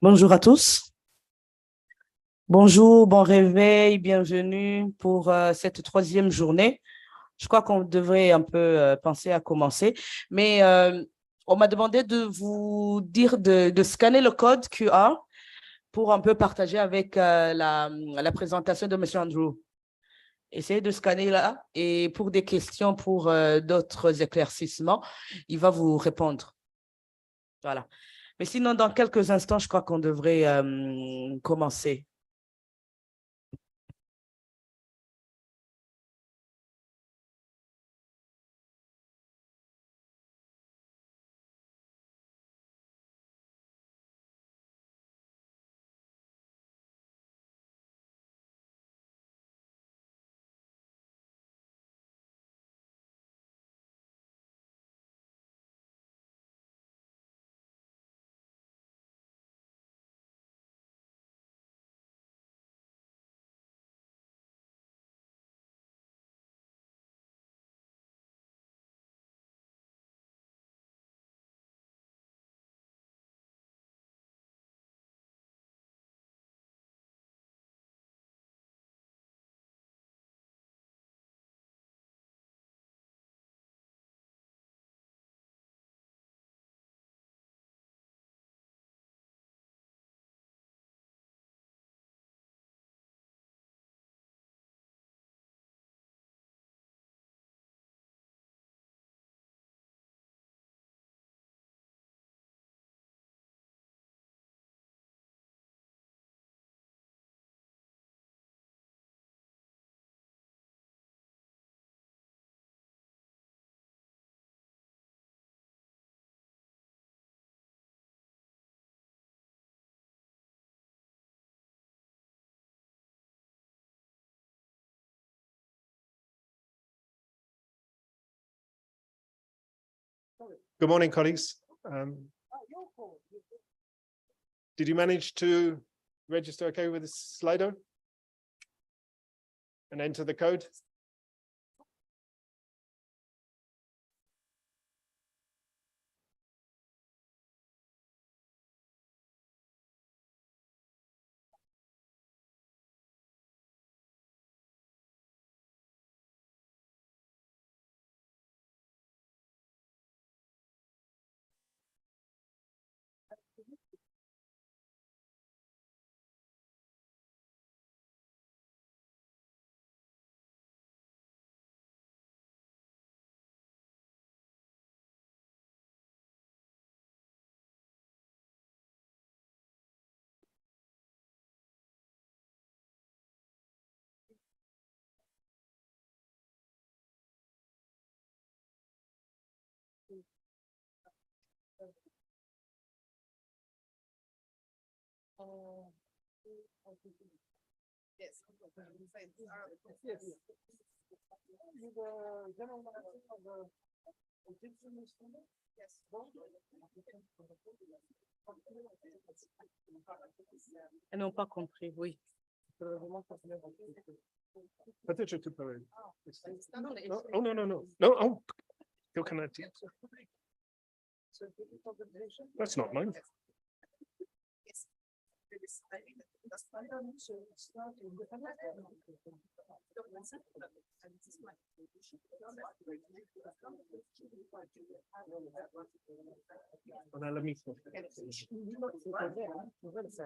Bonjour à tous. Bonjour, bon réveil, bienvenue pour cette troisième journée. Je crois qu'on devrait un peu penser à commencer, mais on m'a demandé de vous dire de scanner le code QR pour un peu partager avec la présentation de M. Andrew. Essayez de scanner là et pour des questions, pour d'autres éclaircissements, il va vous répondre. Voilà. Mais sinon, dans quelques instants, je crois qu'on devrait commencer. Good morning, colleagues. Did you manage to register okay with this Slido and enter the code? Elles n'ont pas compris, oui. Peut-être je te peux. Oh, no, no, no. No, oh, you cannot. That's not mine.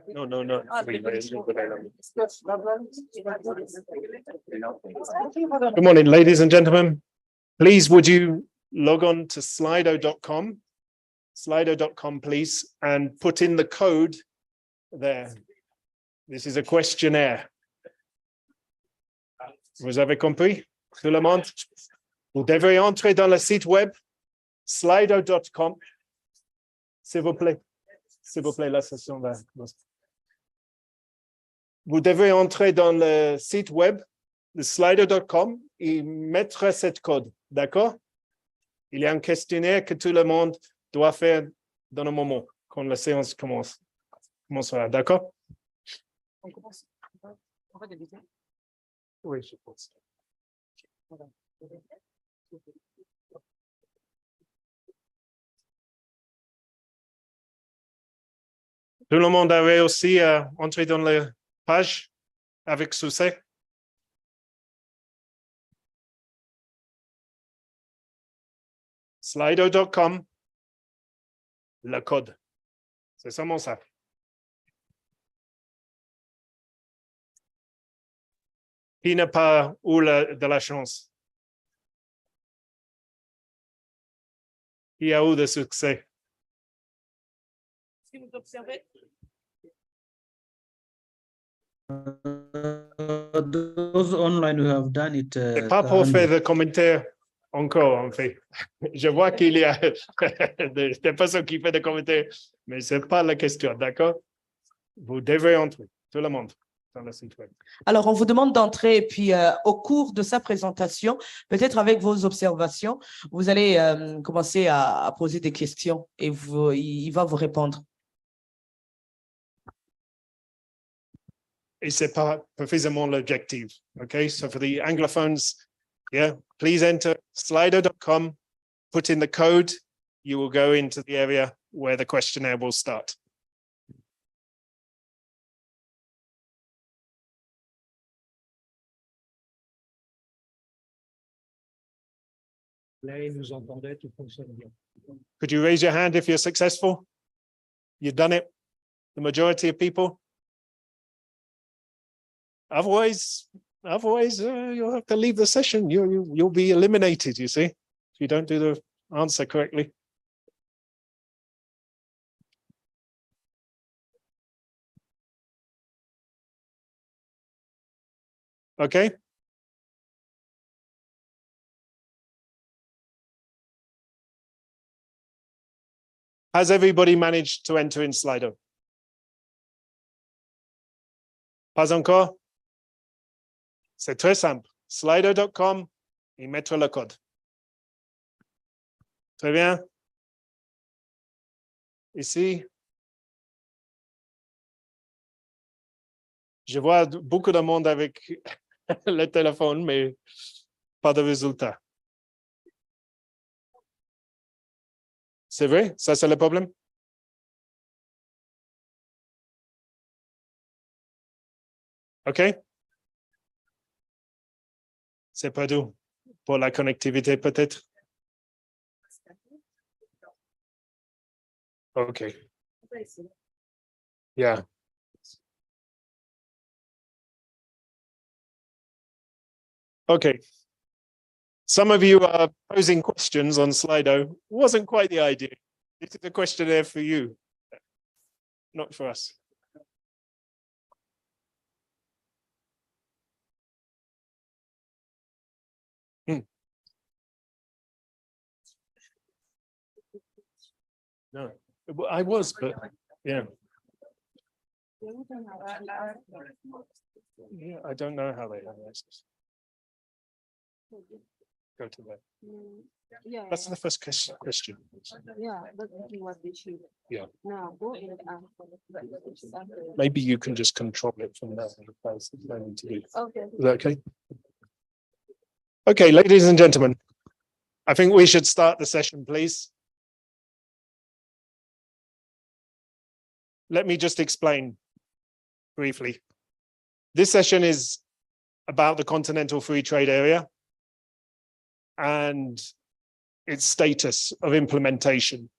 No, no, no. Good morning, ladies and gentlemen. Please, would you log on to slido.com, please, and put in the code there. This is a questionnaire. Vous avez compris, tout le monde? Vous devrez entrer dans le site web slido.com. S'il vous plaît, la session va. Vous devrez entrer dans le site web de slido.com et mettre cette code, d'accord? Il y a un questionnaire que tout le monde doit faire dans un moment, quand la séance commencera, d'accord? On commence. On va débuter. Oui, je pense. Tout le monde a réussi à entrer dans la page avec succès? Slido.com, le code. C'est seulement ça. Qui n'a pas eu de la chance? Qui a eu de succès? Si vous observez, those online who have done it. C'est pas pour faire de commentaires encore, en fait. Je vois qu'il y a des personnes qui font des commentaires, mais ce n'est pas la question, d'accord? Vous devez entrer, tout le monde, dans le site web. alors, on vous demande d'entrer et puis au cours de sa présentation, peut-être avec vos observations, vous allez commencer à poser des questions et il va vous répondre. Et c'est pas précisément l'objectif, okay? So for the anglophones, yeah, please enter slido.com, put in the code, you will go into the area where the questionnaire will start. Là, ils nous entendaient, tout fonctionne bien. Could you raise your hand if you're successful? You've done it, the majority of people? Otherwise, you'll have to leave the session. You'll be eliminated, you see, if you don't do the answer correctly. Okay. Has everybody managed to enter in Slido? Pas encore? C'est très simple. Slido.com et mettre le code. Très bien. Ici. Je vois beaucoup de monde avec le téléphone, mais pas de résultat. C'est vrai? Ça, c'est le problème? OK? C'est pas tout. Pour la connectivité, peut-être? OK. Yeah. Okay. Some of you are posing questions on Slido. Wasn't quite the idea. This is a questionnaire for you, not for us. No, I was, but yeah. Yeah, I don't know how they analyze this. Go to that. Yeah. That's the first question. Yeah, that's what they should. Yeah. Now go in. Maybe you can just control it from there. Okay. Is that okay? Okay, ladies and gentlemen, I think we should start the session, please. Let me just explain briefly. This session is about the Continental Free Trade Area and its status of implementation.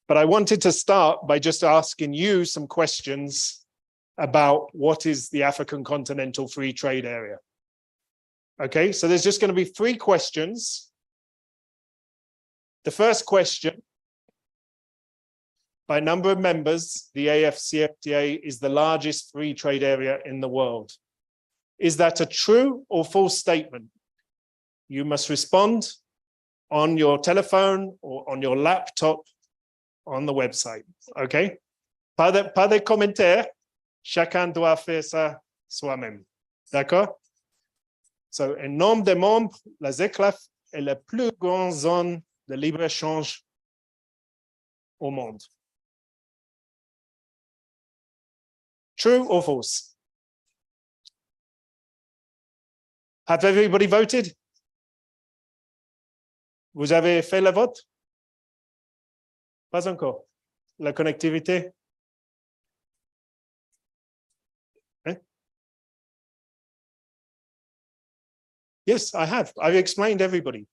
But I wanted to start by just asking you some questions about what is the African Continental Free Trade Area. Okay, so there's just going to be 3 questions. The first question, by number of members, the AfCFTA is the largest free trade area in the world. Is that a true or false statement? You must respond on your telephone or on your laptop on the website. Okay? Pas de commentaires. Chacun doit faire ça soi-même. D'accord? So, en nombre de membres, la ZECLAF est la plus grande zone de libre-échange au monde. True or false? Have everybody voted? Vous avez fait le vote? Pas encore. La connectivité? Yes, I have. I've explained everybody.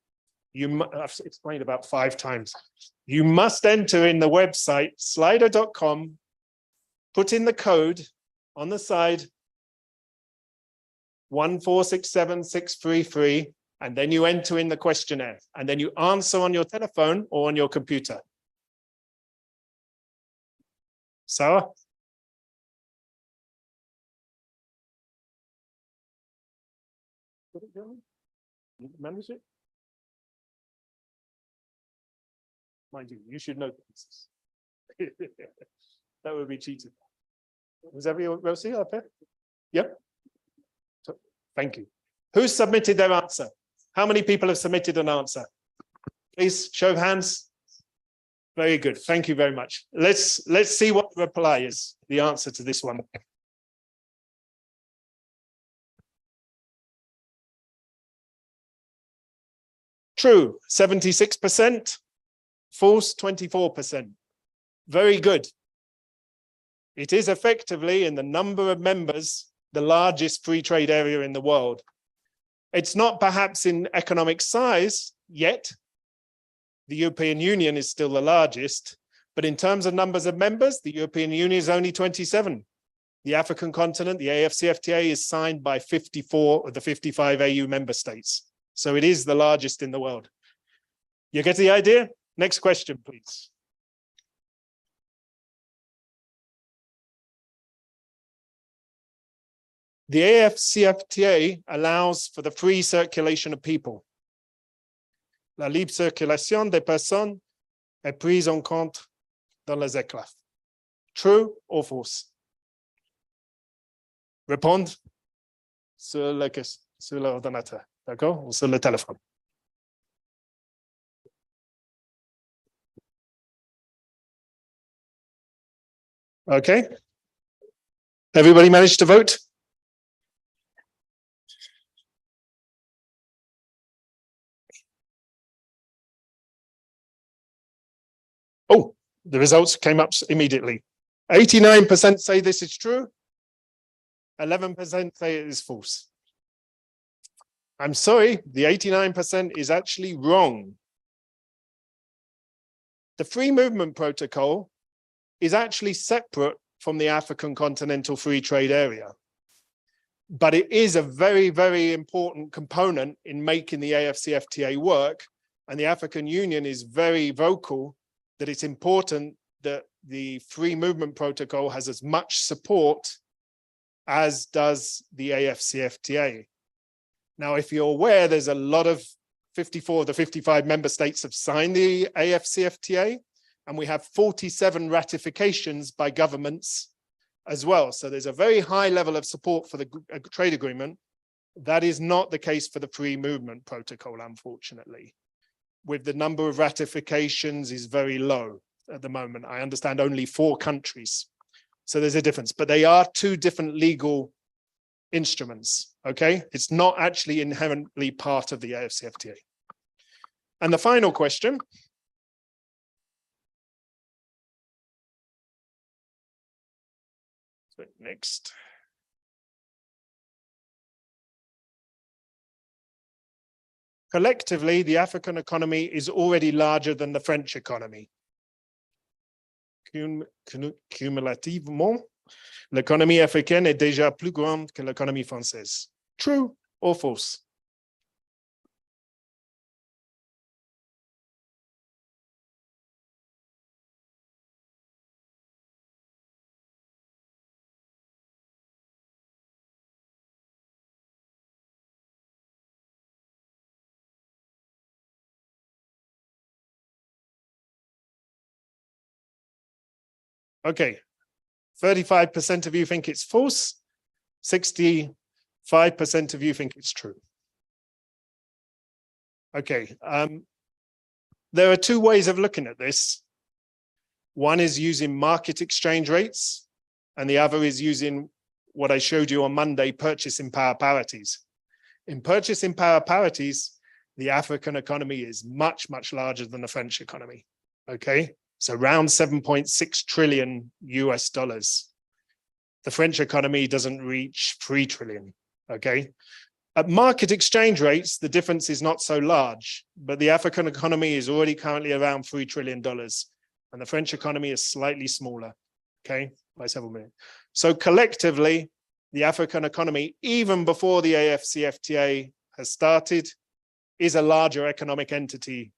I've explained about 5 times. You must enter in the website slido.com, put in the code on the side 1467633, and then you enter in the questionnaire, and then you answer on your telephone or on your computer. Sarah? You manage it? Mind you, you should know this. That would be cheating. Was everyone Rosie up here? Yep. Thank you. Who submitted their answer? How many people have submitted an answer? Please show of hands. Very good. Thank you very much. Let's see what the reply is, the answer to this one. True, 76%. False, 24%. Very good. It is effectively, in the number of members, the largest free trade area in the world. It's not perhaps in economic size yet. The European Union is still the largest, but in terms of numbers of members, the European Union is only 27. The African continent, the AfCFTA, is signed by 54 of the 55 AU member states. So it is the largest in the world. You get the idea? Next question, please. The AfCFTA allows for the free circulation of people. La libre circulation des personnes est prise en compte dans les éclats. True or false? Répondre sur l'ordinateur, d'accord? Ou sur le téléphone. Okay. Everybody managed to vote? Oh, the results came up immediately. 89% say this is true. 11% say it is false. I'm sorry, the 89% is actually wrong. The Free Movement Protocol is actually separate from the African Continental Free Trade Area. But it is a very, very important component in making the AfCFTA work. And the African Union is very vocal that it's important that the Free Movement Protocol has as much support as does the AfCFTA. Now, if you're aware, there's a lot of 54 of the 55 member states have signed the AfCFTA, and we have 47 ratifications by governments as well. So there's a very high level of support for the trade agreement. That is not the case for the Free Movement Protocol, unfortunately. With the number of ratifications is very low at the moment. I understand only 4 countries. So there's a difference, but they are 2 different legal instruments, okay? It's not actually inherently part of the AfCFTA. And the final question. So next. Collectively, the African economy is already larger than the French economy. Cumulativement, l'économie africaine est déjà plus grande que l'économie française. True or false? Okay, 35% of you think it's false, 65% of you think it's true. Okay, there are 2 ways of looking at this. One is using market exchange rates, and the other is using what I showed you on Monday, purchasing power parities. In purchasing power parities, the African economy is much, much larger than the French economy, okay? So around 7.6 trillion US dollars. The French economy doesn't reach 3 trillion, okay? At market exchange rates, the difference is not so large, but the African economy is already currently around $3 trillion, and the French economy is slightly smaller, okay, by several million. So collectively, the African economy, even before the AfCFTA has started, is a larger economic entity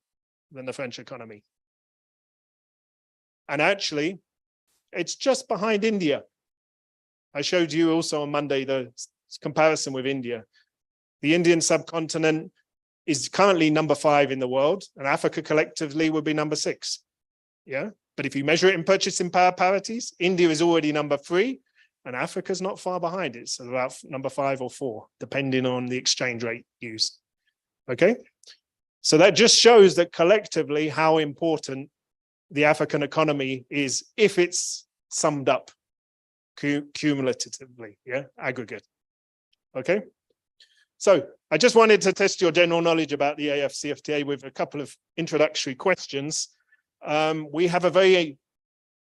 than the French economy. And actually, it's just behind India. I showed you also on Monday the comparison with India. The Indian subcontinent is currently number 5 in the world, and Africa collectively would be number 6. Yeah, but if you measure it in purchasing power parities, India is already number 3, and Africa's not far behind it. So about number 5 or 4, depending on the exchange rate used. Okay, so that just shows that collectively how important the African economy is if it's summed up cumulatively, yeah, aggregate. Okay. So I just wanted to test your general knowledge about the AfCFTA with a couple of introductory questions. We have a very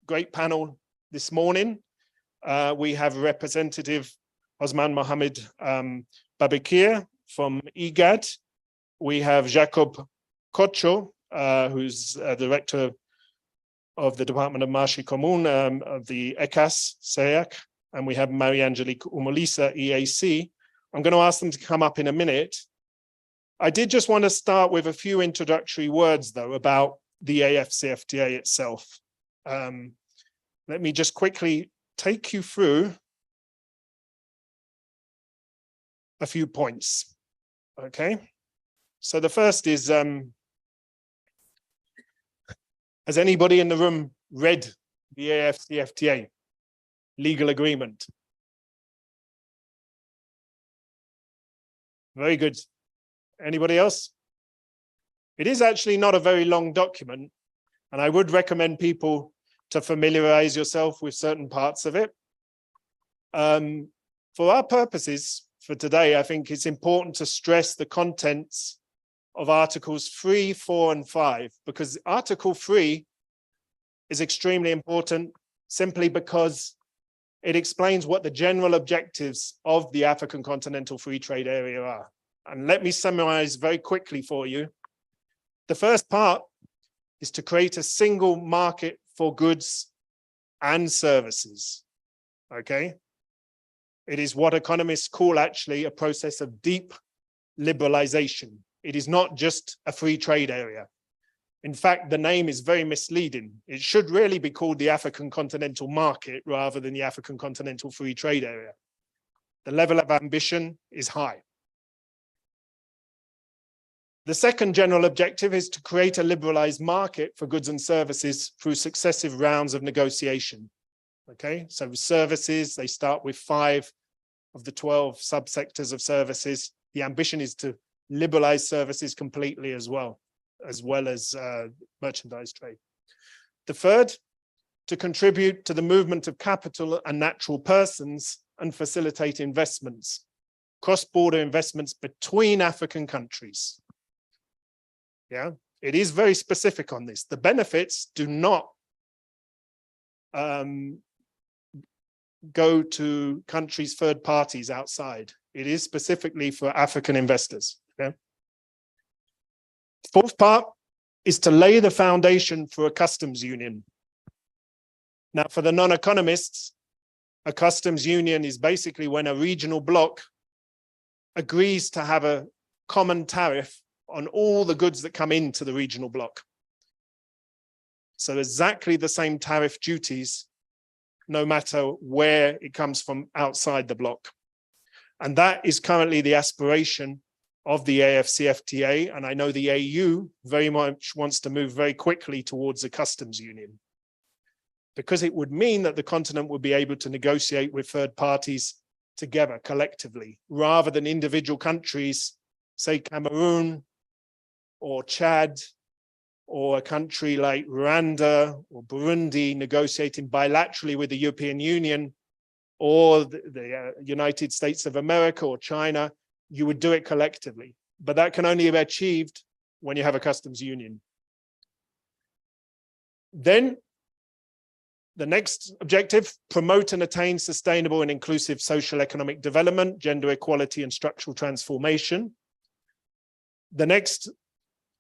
great panel this morning. We have Representative Osman Mohamed Babekir from IGAD. We have Jacob Kocho, who's Director of the Department of Marché Commun of the ECAS, SEAC, and we have Marie-Angelique Umolisa, EAC. I'm going to ask them to come up in a minute. I did just want to start with a few introductory words, though, about the AfCFTA itself. Let me just quickly take you through a few points. Okay. So the first is, has anybody in the room read the AfCFTA legal agreement? Very good. Anybody else? It is actually not a very long document, and I would recommend people to familiarize yourself with certain parts of it. For our purposes for today, I think it's important to stress the contents of Articles 3, 4, and 5, because Article 3 is extremely important simply because it explains what the general objectives of the African Continental Free Trade Area are. And let me summarize very quickly for you. The first part is to create a single market for goods and services, okay? It is what economists call actually a process of deep liberalization. It is not just a free trade area. In fact, the name is very misleading. It should really be called the African Continental Market rather than the African Continental Free Trade Area. The level of ambition is high. The second general objective is to create a liberalized market for goods and services through successive rounds of negotiation. Okay, so services, they start with 5 of the 12 subsectors of services. The ambition is to liberalize services completely as well as merchandise trade. The third, to contribute to the movement of capital and natural persons and facilitate investments, cross-border investments between African countries. Yeah, it is very specific on this. The benefits do not go to countries, third parties outside. It is specifically for African investors. Okay? Fourth part is to lay the foundation for a customs union. Now, for the non-economists, a customs union is basically when a regional bloc agrees to have a common tariff on all the goods that come into the regional bloc. So exactly the same tariff duties, no matter where it comes from outside the bloc. And that is currently the aspiration of the AfCFTA, and I know the AU very much wants to move very quickly towards a customs union, because it would mean that the continent would be able to negotiate with third parties together collectively, rather than individual countries, say Cameroon or Chad, or a country like Rwanda or Burundi negotiating bilaterally with the European Union or the United States of America or China. You would do it collectively, but that can only be achieved when you have a customs union. Then The next objective, promote and attain sustainable and inclusive social economic development, gender equality and structural transformation. The next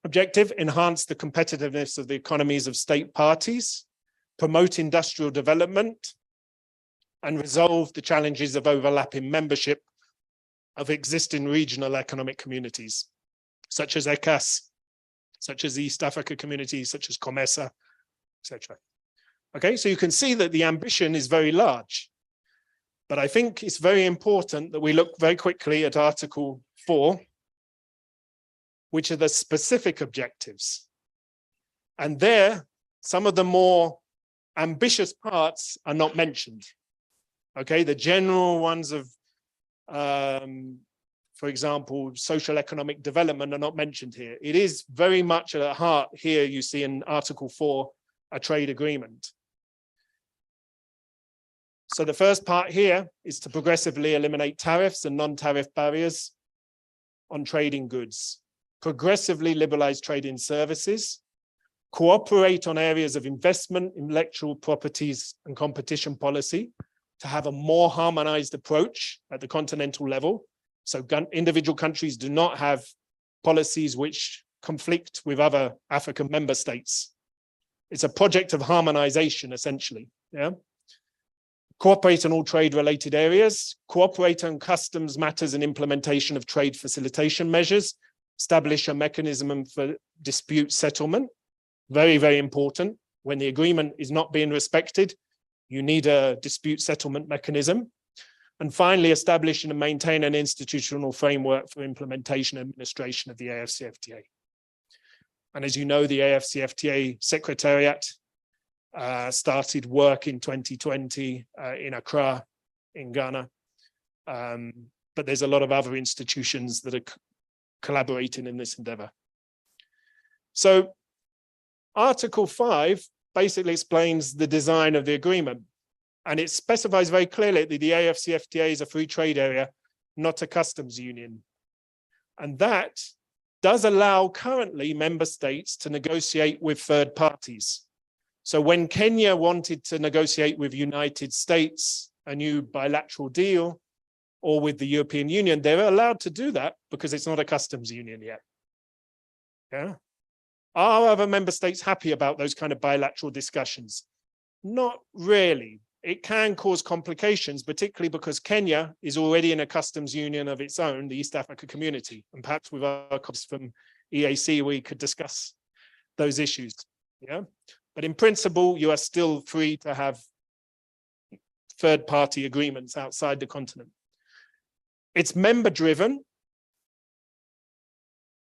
objective, enhance the competitiveness of the economies of state parties, promote industrial development, and resolve the challenges of overlapping membership of existing regional economic communities, such as ECAS, such as the East Africa community, such as COMESA, etc. Okay, so you can see that the ambition is very large, but I think it's very important that we look very quickly at Article 4, which are the specific objectives. And there, some of the more ambitious parts are not mentioned. Okay, the general ones of, for example, social economic development are not mentioned here. It is very much at the heart here, you see in Article 4, a trade agreement. So the first part here is to progressively eliminate tariffs and non-tariff barriers on trading goods, progressively liberalize trade in services, cooperate on areas of investment, intellectual properties and competition policy to have a more harmonized approach at the continental level. So individual countries do not have policies which conflict with other African member states. It's a project of harmonization, essentially. Yeah. Cooperate on all trade-related areas, cooperate on customs matters and implementation of trade facilitation measures, establish a mechanism for dispute settlement. Very, very important. When the agreement is not being respected, you need a dispute settlement mechanism. And finally, establish and maintain an institutional framework for implementation and administration of the AfCFTA. And as you know, the AfCFTA Secretariat started work in 2020 in Accra, in Ghana. But there's a lot of other institutions that are collaborating in this endeavor. So Article 5 basically explains the design of the agreement. And it specifies very clearly that the AfCFTA is a free trade area, not a customs union. And that does allow currently member states to negotiate with third parties. So when Kenya wanted to negotiate with United States a new bilateral deal, or with the European Union, they're allowed to do that because it's not a customs union yet. Yeah. Are other member states happy about those kind of bilateral discussions? Not really. It can cause complications, particularly because Kenya is already in a customs union of its own, the East Africa community. And perhaps with our colleagues from EAC, we could discuss those issues. Yeah. But in principle, you are still free to have third-party agreements outside the continent. It's member-driven.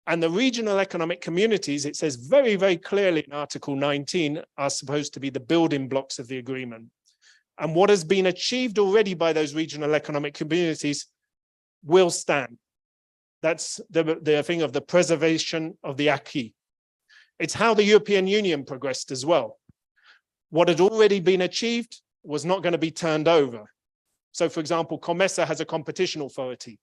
And the regional economic communities, it says very, very clearly in Article 19, are supposed to be the building blocks of the agreement. And what has been achieved already by those regional economic communities will stand. That's the thing of the preservation of the acquis. It's how the European Union progressed as well. What had already been achieved was not going to be turned over. So, for example, COMESA has a competition authority.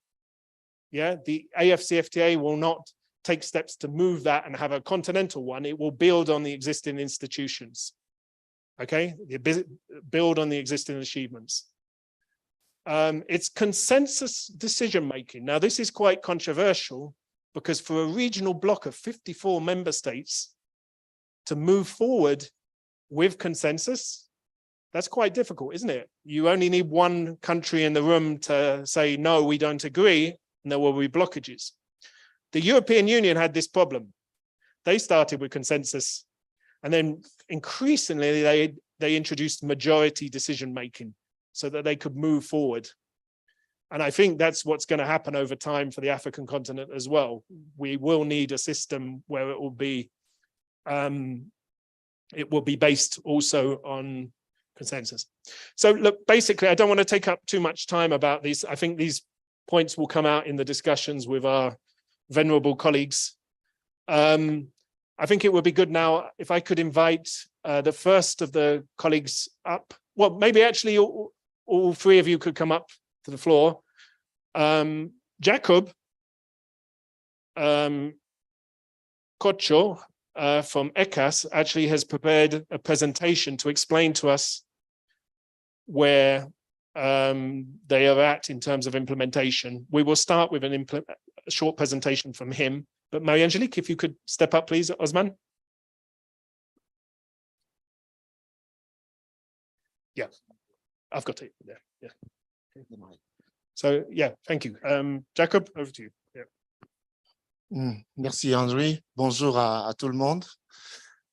Yeah, the AfCFTA will not take steps to move that and have a continental one. It will build on the existing institutions. Okay, build on the existing achievements. It's consensus decision-making. Now, this is quite controversial because for a regional bloc of 54 member states to move forward with consensus, that's quite difficult, isn't it? You only need one country in the room to say, no, we don't agree, and there will be blockages. The European Union had this problem. They started with consensus, and then increasingly they introduced majority decision-making so that they could move forward. And I think that's what's going to happen over time for the African continent as well. We will need a system where it will be based also on consensus. So look, basically, I don't want to take up too much time about these. I think these points will come out in the discussions with our venerable colleagues. I think it would be good now if I could invite the first of the colleagues up. Well, maybe actually all three of you could come up to the floor. Jacob Kocho from ECAS actually has prepared a presentation to explain to us where they are at in terms of implementation. We will start with a short presentation from him. But Marie-Angelique, if you could step up, please, Osman. Yeah, I've got it there. Yeah. So, yeah, thank you. Jacob, over to you. Yeah. Merci André. Bonjour à tout le monde.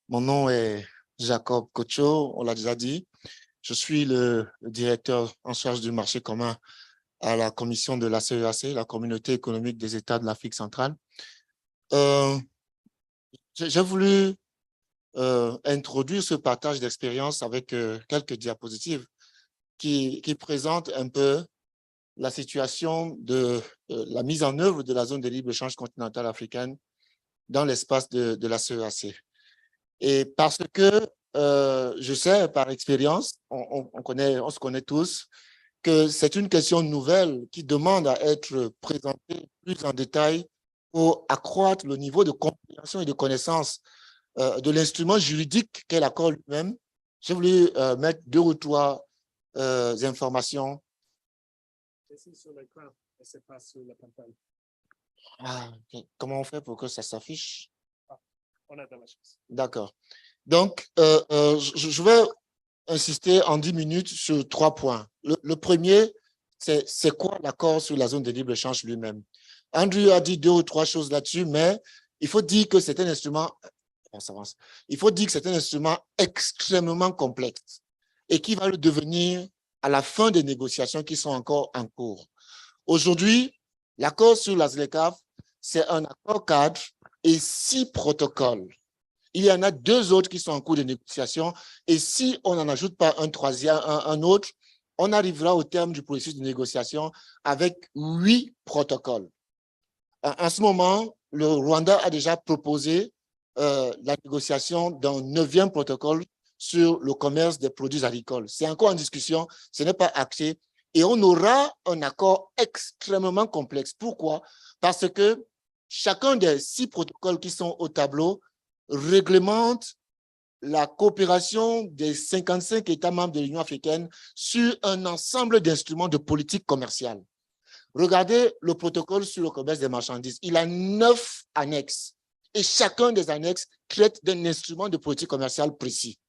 Mon nom est Jacob Kocho, on l'a déjà dit. Je suis le directeur en charge du marché commun à la commission de l'ACEAC, la communauté économique des États de l'Afrique centrale. J'ai voulu introduire ce partage d'expérience avec quelques diapositives qui présentent un peu la situation de la mise en œuvre de la zone de libre-échange continentale africaine dans l'espace de la CEAC. Et parce que je sais par expérience, on se connaît tous, que c'est une question nouvelle qui demande à être présentée plus en détail pour accroître le niveau de compréhension et de connaissance de l'instrument juridique qu'est l'accord lui-même. J'ai voulu mettre 2 ou 3 informations. Sur l'écran, et c'est pas sur la pantalla. Ah, okay. Comment on fait pour que ça s'affiche? On a de la chance. D'accord. Donc, je vais insister en 10 minutes sur 3 points. Le premier, c'est quoi l'accord sur la zone de libre-échange lui-même? Andrew a dit 2 ou 3 choses là-dessus, mais il faut dire que c'est un instrument, il faut dire que c'est un instrument extrêmement complexe et qui va le devenir à la fin des négociations qui sont encore en cours. Aujourd'hui, l'accord sur la ZLECAf, c'est un accord cadre et 6 protocoles. Il y en a 2 autres qui sont en cours de négociation et si on n'en ajoute pas un troisième, un autre, on arrivera au terme du processus de négociation avec 8 protocoles. En ce moment, le Rwanda a déjà proposé la négociation d'un 9e protocole sur le commerce des produits agricoles. C'est encore en discussion, ce n'est pas acté. Et on aura un accord extrêmement complexe. Pourquoi? Parce que chacun des 6 protocoles qui sont au tableau réglemente la coopération des 55 États membres de l'Union africaine sur un ensemble d'instruments de politique commerciale. Regardez le protocole sur le commerce des marchandises. Il a 9 annexes et chacun des annexes traite d'un instrument de politique commerciale précis.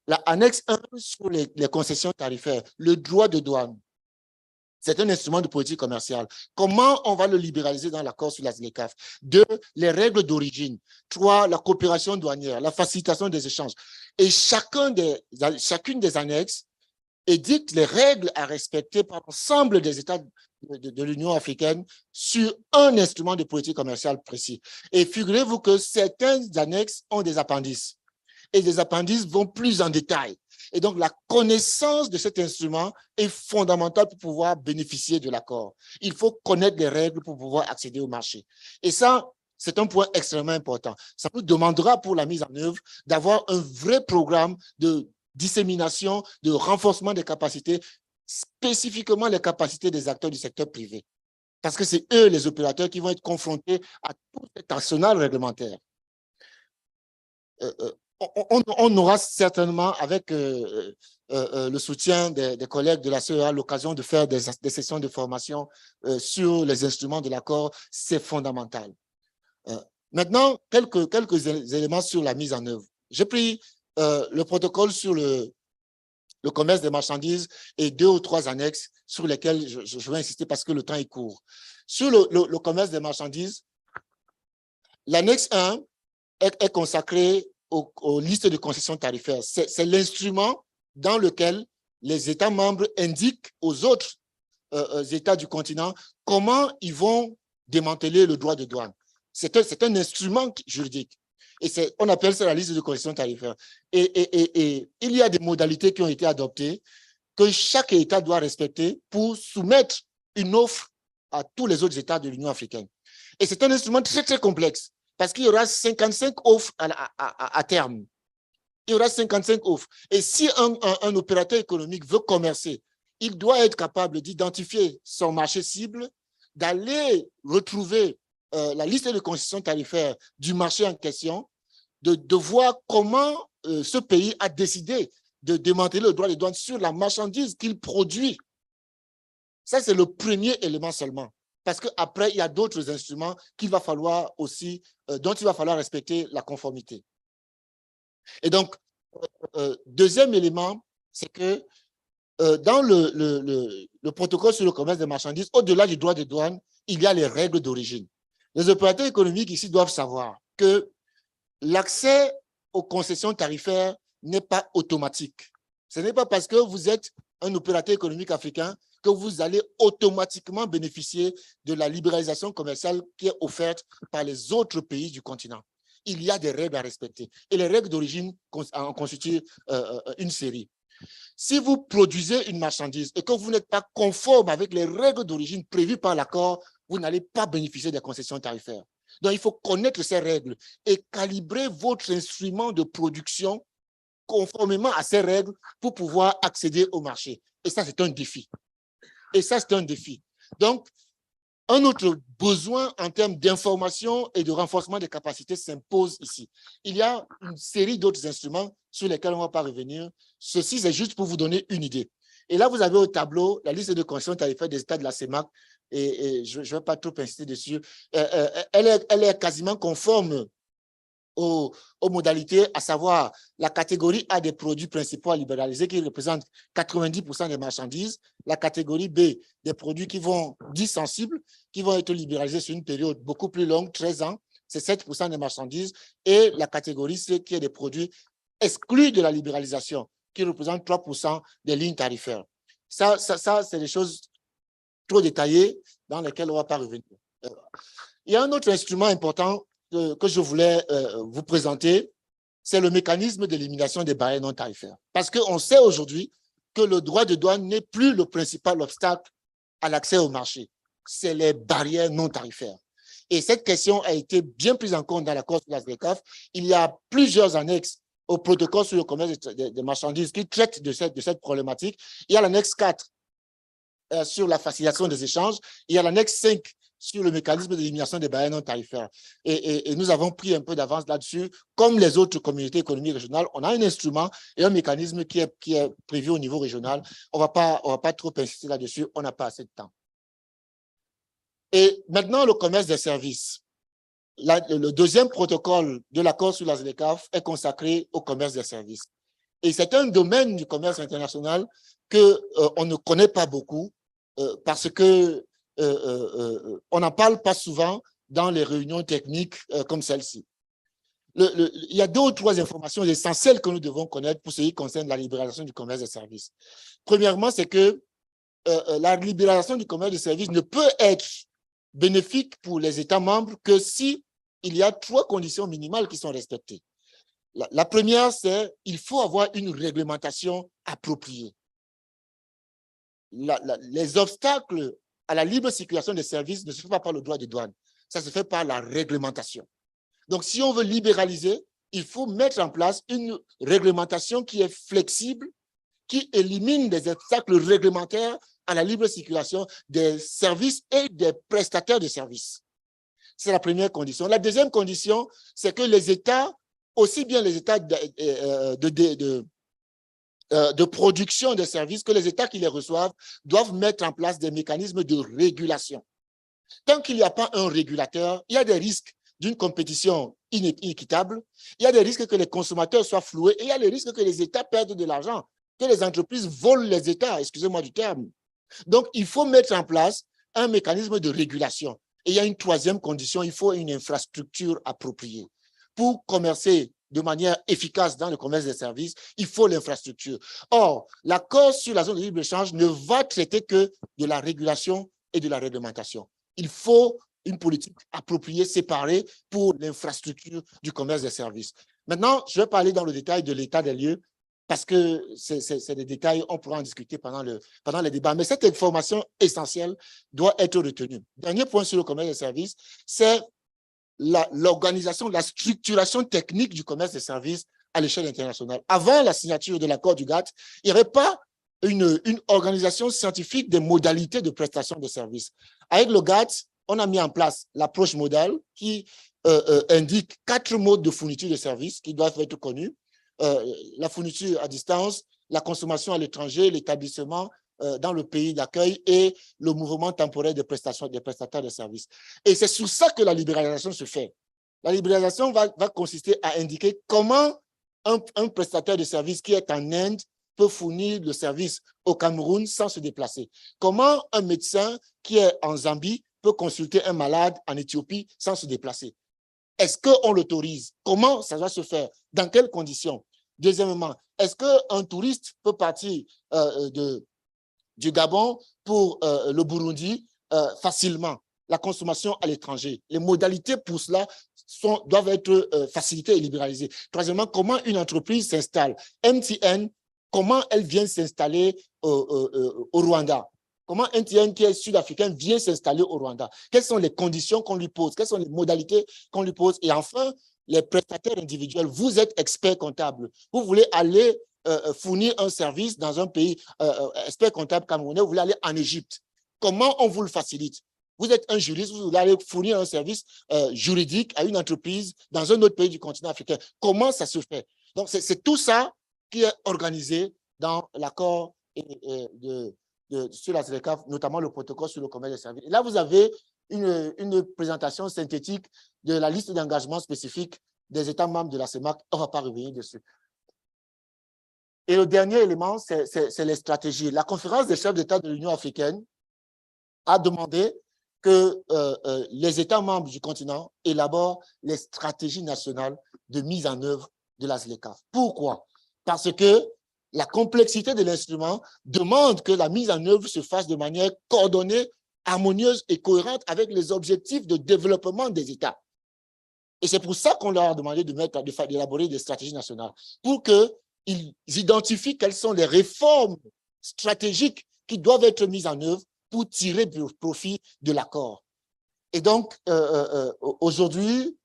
La annexe 1 sur les concessions tarifaires, le droit de douane, c'est un instrument de politique commerciale. Comment on va le libéraliser dans l'accord sur la ZLECAf? 2, les règles d'origine. 3, la coopération douanière, la facilitation des échanges. Et chacune des annexes édicte les règles à respecter par l'ensemble des États de l'Union africaine sur un instrument de politique commerciale précis. Et figurez-vous que certaines annexes ont des appendices. Et les appendices vont plus en détail. Et donc, la connaissance de cet instrument est fondamentale pour pouvoir bénéficier de l'accord. Il faut connaître les règles pour pouvoir accéder au marché. Et ça, c'est un point extrêmement important. Ça nous demandera pour la mise en œuvre d'avoir un vrai programme de dissémination, de renforcement des capacités, spécifiquement les capacités des acteurs du secteur privé. Parce que c'est eux, les opérateurs, qui vont être confrontés à tout cet arsenal réglementaire. On aura certainement, avec le soutien des collègues de la CEA, l'occasion de faire des sessions de formation sur les instruments de l'accord. C'est fondamental. Maintenant, quelques éléments sur la mise en œuvre. J'ai pris le protocole sur le commerce des marchandises et 2 ou 3 annexes sur lesquelles je vais insister parce que le temps est court. Sur le commerce des marchandises, l'annexe 1 est consacrée aux listes de concessions tarifaires. C'est l'instrument dans lequel les États membres indiquent aux autres États du continent comment ils vont démanteler le droit de douane. C'est un instrument juridique. Et on appelle ça la liste de concessions tarifaires. Et il y a des modalités qui ont été adoptées que chaque État doit respecter pour soumettre une offre à tous les autres États de l'Union africaine. Et c'est un instrument très, très complexe. Parce qu'il y aura 55 offres à terme. Il y aura 55 offres. Et si un opérateur économique veut commercer, il doit être capable d'identifier son marché cible, d'aller retrouver la liste de concessions tarifaires du marché en question, de voir comment ce pays a décidé de démanteler le droit de douane sur la marchandise qu'il produit. Ça, c'est le premier élément seulement. Parce qu'après, il y a d'autres instruments qu'il va falloir aussi, dont il va falloir respecter la conformité. Et donc, deuxième élément, c'est que dans le protocole sur le commerce des marchandises, au-delà du droit de douane, il y a les règles d'origine. Les opérateurs économiques ici doivent savoir que l'accès aux concessions tarifaires n'est pas automatique. Ce n'est pas parce que vous êtes un opérateur économique africain que vous allez automatiquement bénéficier de la libéralisation commerciale qui est offerte par les autres pays du continent. Il y a des règles à respecter. Et les règles d'origine en constituent une série. Si vous produisez une marchandise et que vous n'êtes pas conforme avec les règles d'origine prévues par l'accord, vous n'allez pas bénéficier des concessions tarifaires. Donc, il faut connaître ces règles et calibrer votre instrument de production conformément à ces règles pour pouvoir accéder au marché. Et ça, c'est un défi. Donc, un autre besoin en termes d'information et de renforcement des capacités s'impose ici. Il y a une série d'autres instruments sur lesquels on ne va pas revenir. Ceci, c'est juste pour vous donner une idée. Et là, vous avez au tableau la liste de concessions tarifaires des États de la CEMAC. Et je ne vais pas trop insister dessus. Elle est quasiment conforme aux modalités, à savoir la catégorie A des produits principaux à libéraliser qui représente 90% des marchandises, la catégorie B des produits qui vont dits sensibles, qui vont être libéralisés sur une période beaucoup plus longue, 13 ans, c'est 7% des marchandises, et la catégorie C qui est des produits exclus de la libéralisation, qui représente 3% des lignes tarifaires. Ça c'est des choses trop détaillées dans lesquelles on ne va pas revenir. Il y a un autre instrument important que je voulais vous présenter, c'est le mécanisme d'élimination des barrières non tarifaires. Parce qu'on sait aujourd'hui que le droit de douane n'est plus le principal obstacle à l'accès au marché. C'est les barrières non tarifaires. Et cette question a été bien prise en compte dans l'accord sur la SDCAF. Il y a plusieurs annexes au protocole sur le commerce des marchandises qui traitent de cette problématique. Il y a l'annexe 4 sur la facilitation des échanges. Il y a l'annexe 5 sur le mécanisme d'élimination des barrières non tarifaires. Et nous avons pris un peu d'avance là-dessus. Comme les autres communautés économiques régionales, on a un instrument et un mécanisme qui est prévu au niveau régional. On ne va pas trop insister là-dessus, on n'a pas assez de temps. Et maintenant, le commerce des services. Le deuxième protocole de l'accord sur la ZLECAF est consacré au commerce des services. Et c'est un domaine du commerce international qu'on ne connaît pas beaucoup parce que on n'en parle pas souvent dans les réunions techniques comme celle-ci. Il y a 2 ou 3 informations essentielles que nous devons connaître pour ce qui concerne la libéralisation du commerce des services. Premièrement, c'est que la libéralisation du commerce des services ne peut être bénéfique pour les États membres que si il y a 3 conditions minimales qui sont respectées. La première, c'est qu'il faut avoir une réglementation appropriée. Les obstacles à la libre circulation des services ne se fait pas par le droit de douane, ça se fait par la réglementation. Donc, si on veut libéraliser, il faut mettre en place une réglementation qui est flexible, qui élimine des obstacles réglementaires à la libre circulation des services et des prestataires de services. C'est la première condition. La deuxième condition, c'est que les États, aussi bien les États de production des services que les États qui les reçoivent doivent mettre en place des mécanismes de régulation. Tant qu'il n'y a pas un régulateur, il y a des risques d'une compétition inéquitable, il y a des risques que les consommateurs soient floués et il y a des risques que les États perdent de l'argent, que les entreprises volent les États, excusez-moi du terme. Donc, il faut mettre en place un mécanisme de régulation. Et il y a une troisième condition, il faut une infrastructure appropriée. Pour commercer de manière efficace dans le commerce des services, il faut l'infrastructure. Or, l'accord sur la zone de libre-échange ne va traiter que de la régulation et de la réglementation. Il faut une politique appropriée, séparée pour l'infrastructure du commerce des services. Maintenant, je vais parler dans le détail de l'état des lieux parce que c'est des détails, on pourra en discuter pendant les débats. Mais cette information essentielle doit être retenue. Dernier point sur le commerce des services, c'est l'organisation, la structuration technique du commerce des services à l'échelle internationale. Avant la signature de l'accord du GATT, il n'y avait pas une organisation scientifique des modalités de prestation de services. Avec le GATT, on a mis en place l'approche modale qui indique 4 modes de fourniture de services qui doivent être connus. la fourniture à distance, la consommation à l'étranger, l'établissement dans le pays d'accueil et le mouvement temporaire des prestataires de services. Et c'est sur ça que la libéralisation se fait. La libéralisation va consister à indiquer comment un prestataire de services qui est en Inde peut fournir le service au Cameroun sans se déplacer. Comment un médecin qui est en Zambie peut consulter un malade en Éthiopie sans se déplacer? Est-ce qu'on l'autorise? Comment ça va se faire? Dans quelles conditions? Deuxièmement, est-ce qu'un touriste peut partir du Gabon pour le Burundi facilement? La consommation à l'étranger. Les modalités pour cela doivent être facilitées et libéralisées. Troisièmement, comment une entreprise s'installe? MTN, comment elle vient s'installer au Rwanda? Comment MTN, qui est sud-africain, vient s'installer au Rwanda? Quelles sont les conditions qu'on lui pose? Quelles sont les modalités qu'on lui pose? Et enfin, les prestataires individuels, vous êtes expert comptable. Vous voulez aller fournir un service dans un pays, expert comptable camerounais, vous voulez aller en Égypte. Comment on vous le facilite? Vous êtes un juriste, vous voulez aller fournir un service juridique à une entreprise dans un autre pays du continent africain. Comment ça se fait? Donc, c'est tout ça qui est organisé dans l'accord sur la ZLECAf, notamment le protocole sur le commerce des services. Et là, vous avez une présentation synthétique de la liste d'engagements spécifiques des États membres de la CEMAC. On ne va pas revenir dessus. Et le dernier élément, c'est les stratégies. La conférence des chefs d'État de l'Union africaine a demandé que les États membres du continent élaborent les stratégies nationales de mise en œuvre de la ZLECAf. Pourquoi? Parce que la complexité de l'instrument demande que la mise en œuvre se fasse de manière coordonnée, harmonieuse et cohérente avec les objectifs de développement des États. Et c'est pour ça qu'on leur a demandé d'élaborer des stratégies nationales, pour qu'ils identifient quelles sont les réformes stratégiques qui doivent être mises en œuvre pour tirer profit de l'accord. Et donc, aujourd'hui,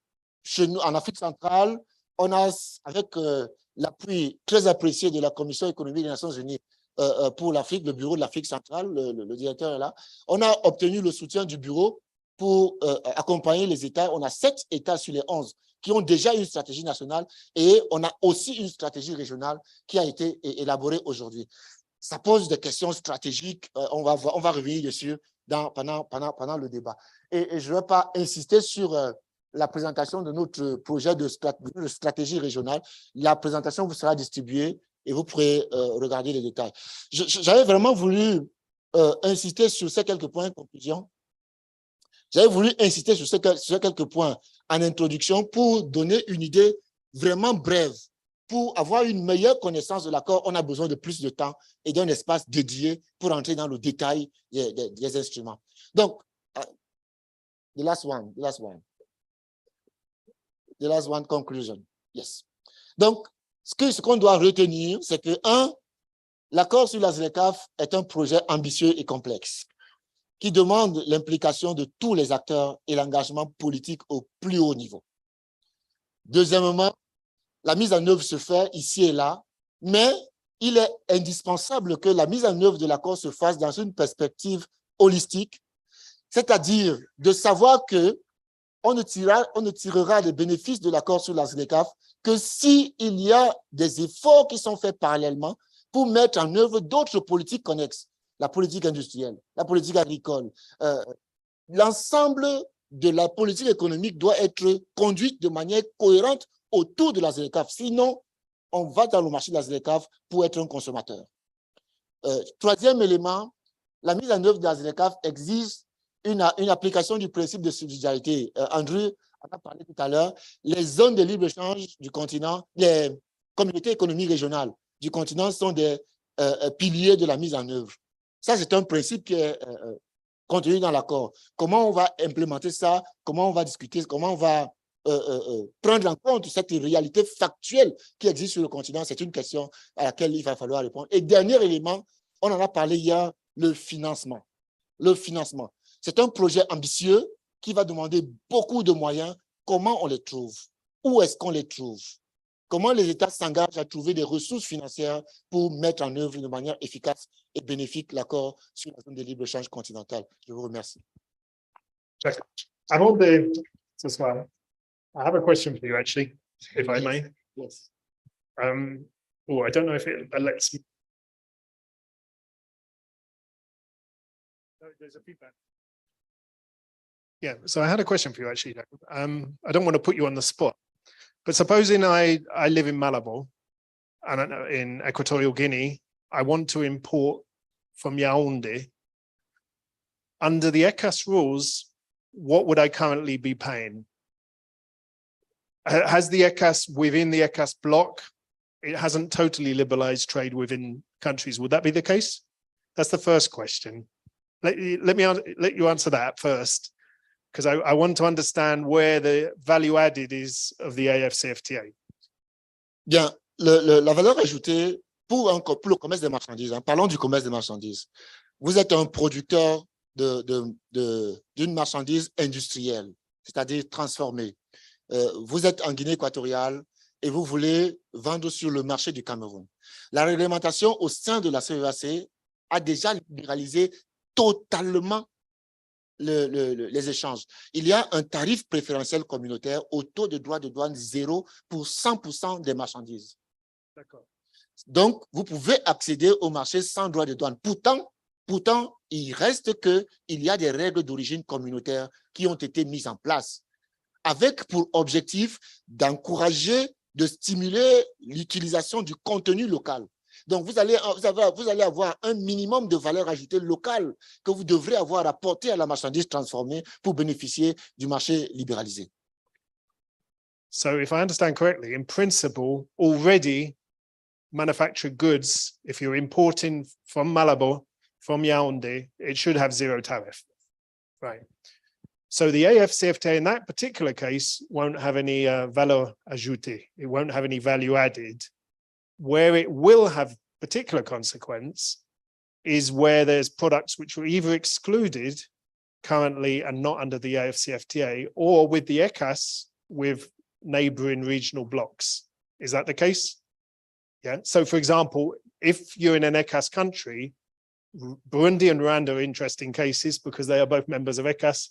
chez nous, en Afrique centrale, on a, avec l'appui très apprécié de la Commission économique des Nations Unies pour l'Afrique, le bureau de l'Afrique centrale, le directeur est là, on a obtenu le soutien du bureau pour accompagner les États. On a 7 États sur les 11 qui ont déjà une stratégie nationale et on a aussi une stratégie régionale qui a été élaborée aujourd'hui. Ça pose des questions stratégiques, on va revenir dessus pendant le débat. Et je ne vais pas insister sur la présentation de notre projet de stratégie régionale. La présentation vous sera distribuée et vous pourrez regarder les détails. J'avais vraiment voulu insister sur ces quelques points de conclusion. J'avais voulu insister sur ces quelques points en introduction pour donner une idée vraiment brève. Pour avoir une meilleure connaissance de l'accord, on a besoin de plus de temps et d'un espace dédié pour entrer dans le détail des instruments. Donc, the last one conclusion. Yes. Donc, ce qu'on doit retenir, c'est que, 1, l'accord sur la ZLECAf est un projet ambitieux et complexe qui demande l'implication de tous les acteurs et l'engagement politique au plus haut niveau. Deuxièmement, la mise en œuvre se fait ici et là, mais il est indispensable que la mise en œuvre de l'accord se fasse dans une perspective holistique, c'est-à-dire de savoir qu'on ne tirera les bénéfices de l'accord sur la ZLECAf que s'il y a des efforts qui sont faits parallèlement pour mettre en œuvre d'autres politiques connexes, la politique industrielle, la politique agricole. L'ensemble de la politique économique doit être conduite de manière cohérente autour de la ZLECAf. Sinon, on va dans le marché de la ZLECAf pour être un consommateur. Troisième élément, la mise en œuvre de la ZLECAf exige une application du principe de subsidiarité. Andrew en a parlé tout à l'heure. Les zones de libre-échange du continent, les communautés économiques régionales du continent sont des piliers de la mise en œuvre. Ça, c'est un principe qui est contenu dans l'accord. Comment on va implémenter ça? Comment on va discuter? Comment on va prendre en compte cette réalité factuelle qui existe sur le continent? C'est une question à laquelle il va falloir répondre. Et dernier élément, on en a parlé hier, le financement. Le financement. C'est un projet ambitieux qui va demander beaucoup de moyens. Comment on les trouve? Où est-ce qu'on les trouve? Comment les États s'engagent à trouver des ressources financières pour mettre en œuvre de manière efficace et bénéfique l'accord sur la zone de libre-échange continentale? Je vous remercie. Avant de ce soir, I have a question for you, actually, if I may. Yes. I don't know if it lets me. There's a feedback. Yeah, so I had a question for you actually. I don't want to put you on the spot, but supposing I live in Malabo and in Equatorial Guinea, I want to import from Yaoundé. Under the ECAS rules, what would I currently be paying? Has the ECAS within the ECAS block, it hasn't totally liberalized trade within countries. Would that be the case? That's the first question. Let you answer that first, because I want to understand where the value added is of the AfCFTA. Bien, la valeur ajoutée pour le commerce des marchandises, parlons du commerce des marchandises. Vous êtes un producteur d'une marchandise industrielle, c'est-à-dire transformée. Vous êtes en Guinée équatoriale et vous voulez vendre sur le marché du Cameroun. La réglementation au sein de la CEAC a déjà libéralisé totalement les échanges. Il y a un tarif préférentiel communautaire au taux de droit de douane 0 pour 100% des marchandises. D'accord. Donc, vous pouvez accéder au marché sans droit de douane. Pourtant, il reste qu'il y a des règles d'origine communautaire qui ont été mises en place avec pour objectif d'encourager, de stimuler l'utilisation du contenu local. Donc, vous allez avoir un minimum de valeur ajoutée locale que vous devrez avoir apporté à la marchandise transformée pour bénéficier du marché libéralisé. So if I understand correctly, in principle, already manufactured goods, if you're importing from Malabo, from Yaoundé, it should have zero tariff, right? So the AfCFTA in that particular case won't have any valeur ajoutée. It won't have any value added. Where it will have particular consequence is where there's products which were either excluded currently and not under the AfCFTA, or with the ECAS with neighboring regional blocks. Is that the case? Yeah. So for example, if you're in an ECAS country, Burundi and Rwanda are interesting cases because they are both members of ECAS.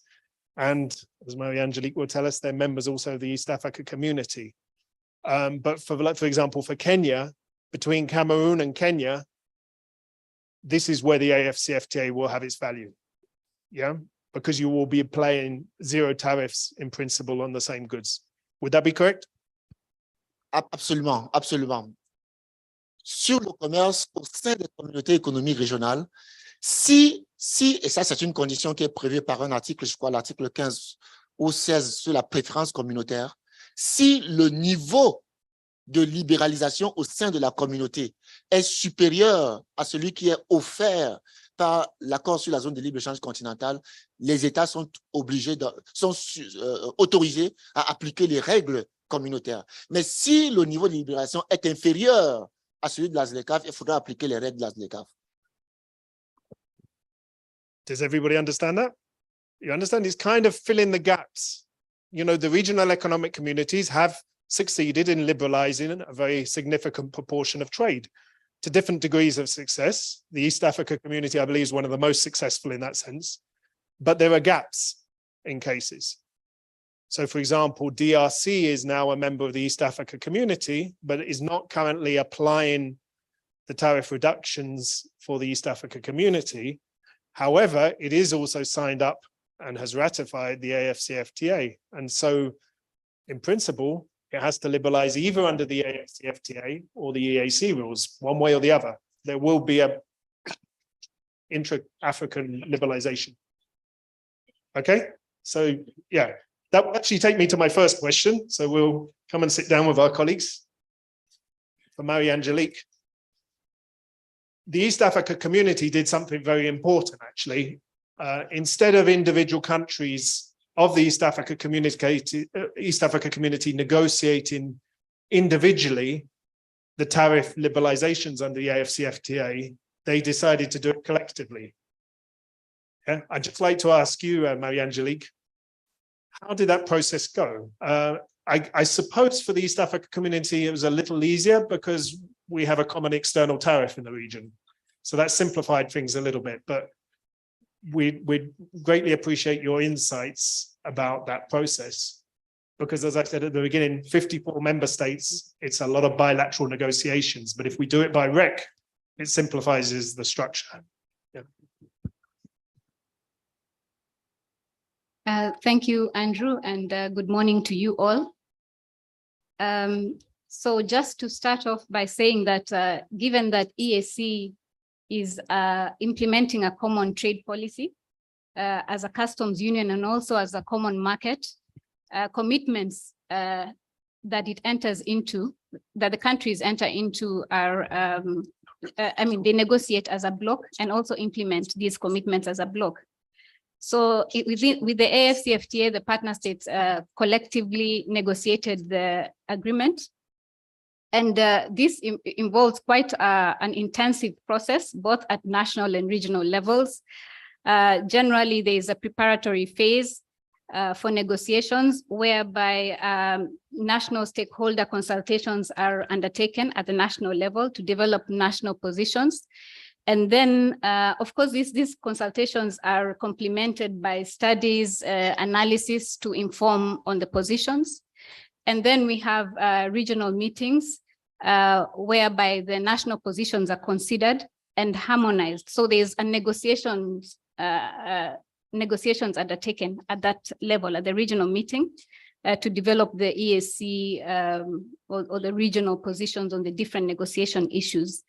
And as Marie-Angelique will tell us, they're members also of the East Africa community. But for example, for Kenya, between Cameroon and Kenya, this is where the AfCFTA will have its value. Yeah, because you will be applying zero tariffs in principle on the same goods. Would that be correct? Absolument, absolument. Sur le commerce au sein des communautés économiques régionales, si, et ça c'est une condition qui est prévue par un article, je crois l'article 15 ou 16 sur la préférence communautaire, si le niveau de libéralisation au sein de la communauté est supérieur à celui qui est offert par l'accord sur la zone de libre-échange continentale, les États sont autorisés à appliquer les règles communautaires. Mais si le niveau de libération est inférieur à celui de la ZLECAf, il faudra appliquer les règles de la ZLECAf. Does everybody understand that? You understand? It's kind of filling the gaps. You know, the regional economic communities have succeeded in liberalizing a very significant proportion of trade to different degrees of success. The East Africa community, I believe, is one of the most successful in that sense, but there are gaps in cases. So for example, DRC is now a member of the East Africa community, but is not currently applying the tariff reductions for the East Africa community. However, it is also signed up and has ratified the AfCFTA. And so in principle, it has to liberalize either under the AfCFTA or the EAC rules, one way or the other. There will be a intra-African liberalization. Okay, so yeah, that will actually take me to my first question. So we'll come and sit down with our colleagues. For Marie-Angelique, the East Africa community did something very important, actually. Instead of individual countries of the East Africa community negotiating individually the tariff liberalizations under the AfCFTA, they decided to do it collectively. Yeah? I'd just like to ask you, Marie-Angelique, how did that process go? I suppose for the East Africa community, it was a little easier because we have a common external tariff in the region. So that simplified things a little bit, but we'd greatly appreciate your insights about that process. because as I said at the beginning, 54 member states, it's a lot of bilateral negotiations. But if we do it by REC, it simplifies the structure. Thank you, Andrew, and good morning to you all. So just to start off by saying that given that EAC is implementing a common trade policy as a customs union and also as a common market, commitments that it enters into, that the countries enter into are, I mean, they negotiate as a bloc and also implement these commitments as a bloc. So with the AfCFTA, the partner states collectively negotiated the agreement. And this involves quite an intensive process, both at national and regional levels. Generally, there is a preparatory phase for negotiations whereby national stakeholder consultations are undertaken at the national level to develop national positions. And then, of course, these consultations are complemented by studies, analysis to inform on the positions. And then we have regional meetings whereby the national positions are considered and harmonized. So there's a negotiations undertaken at that level, at the regional meeting, to develop the EAC or the regional positions on the different negotiation issues.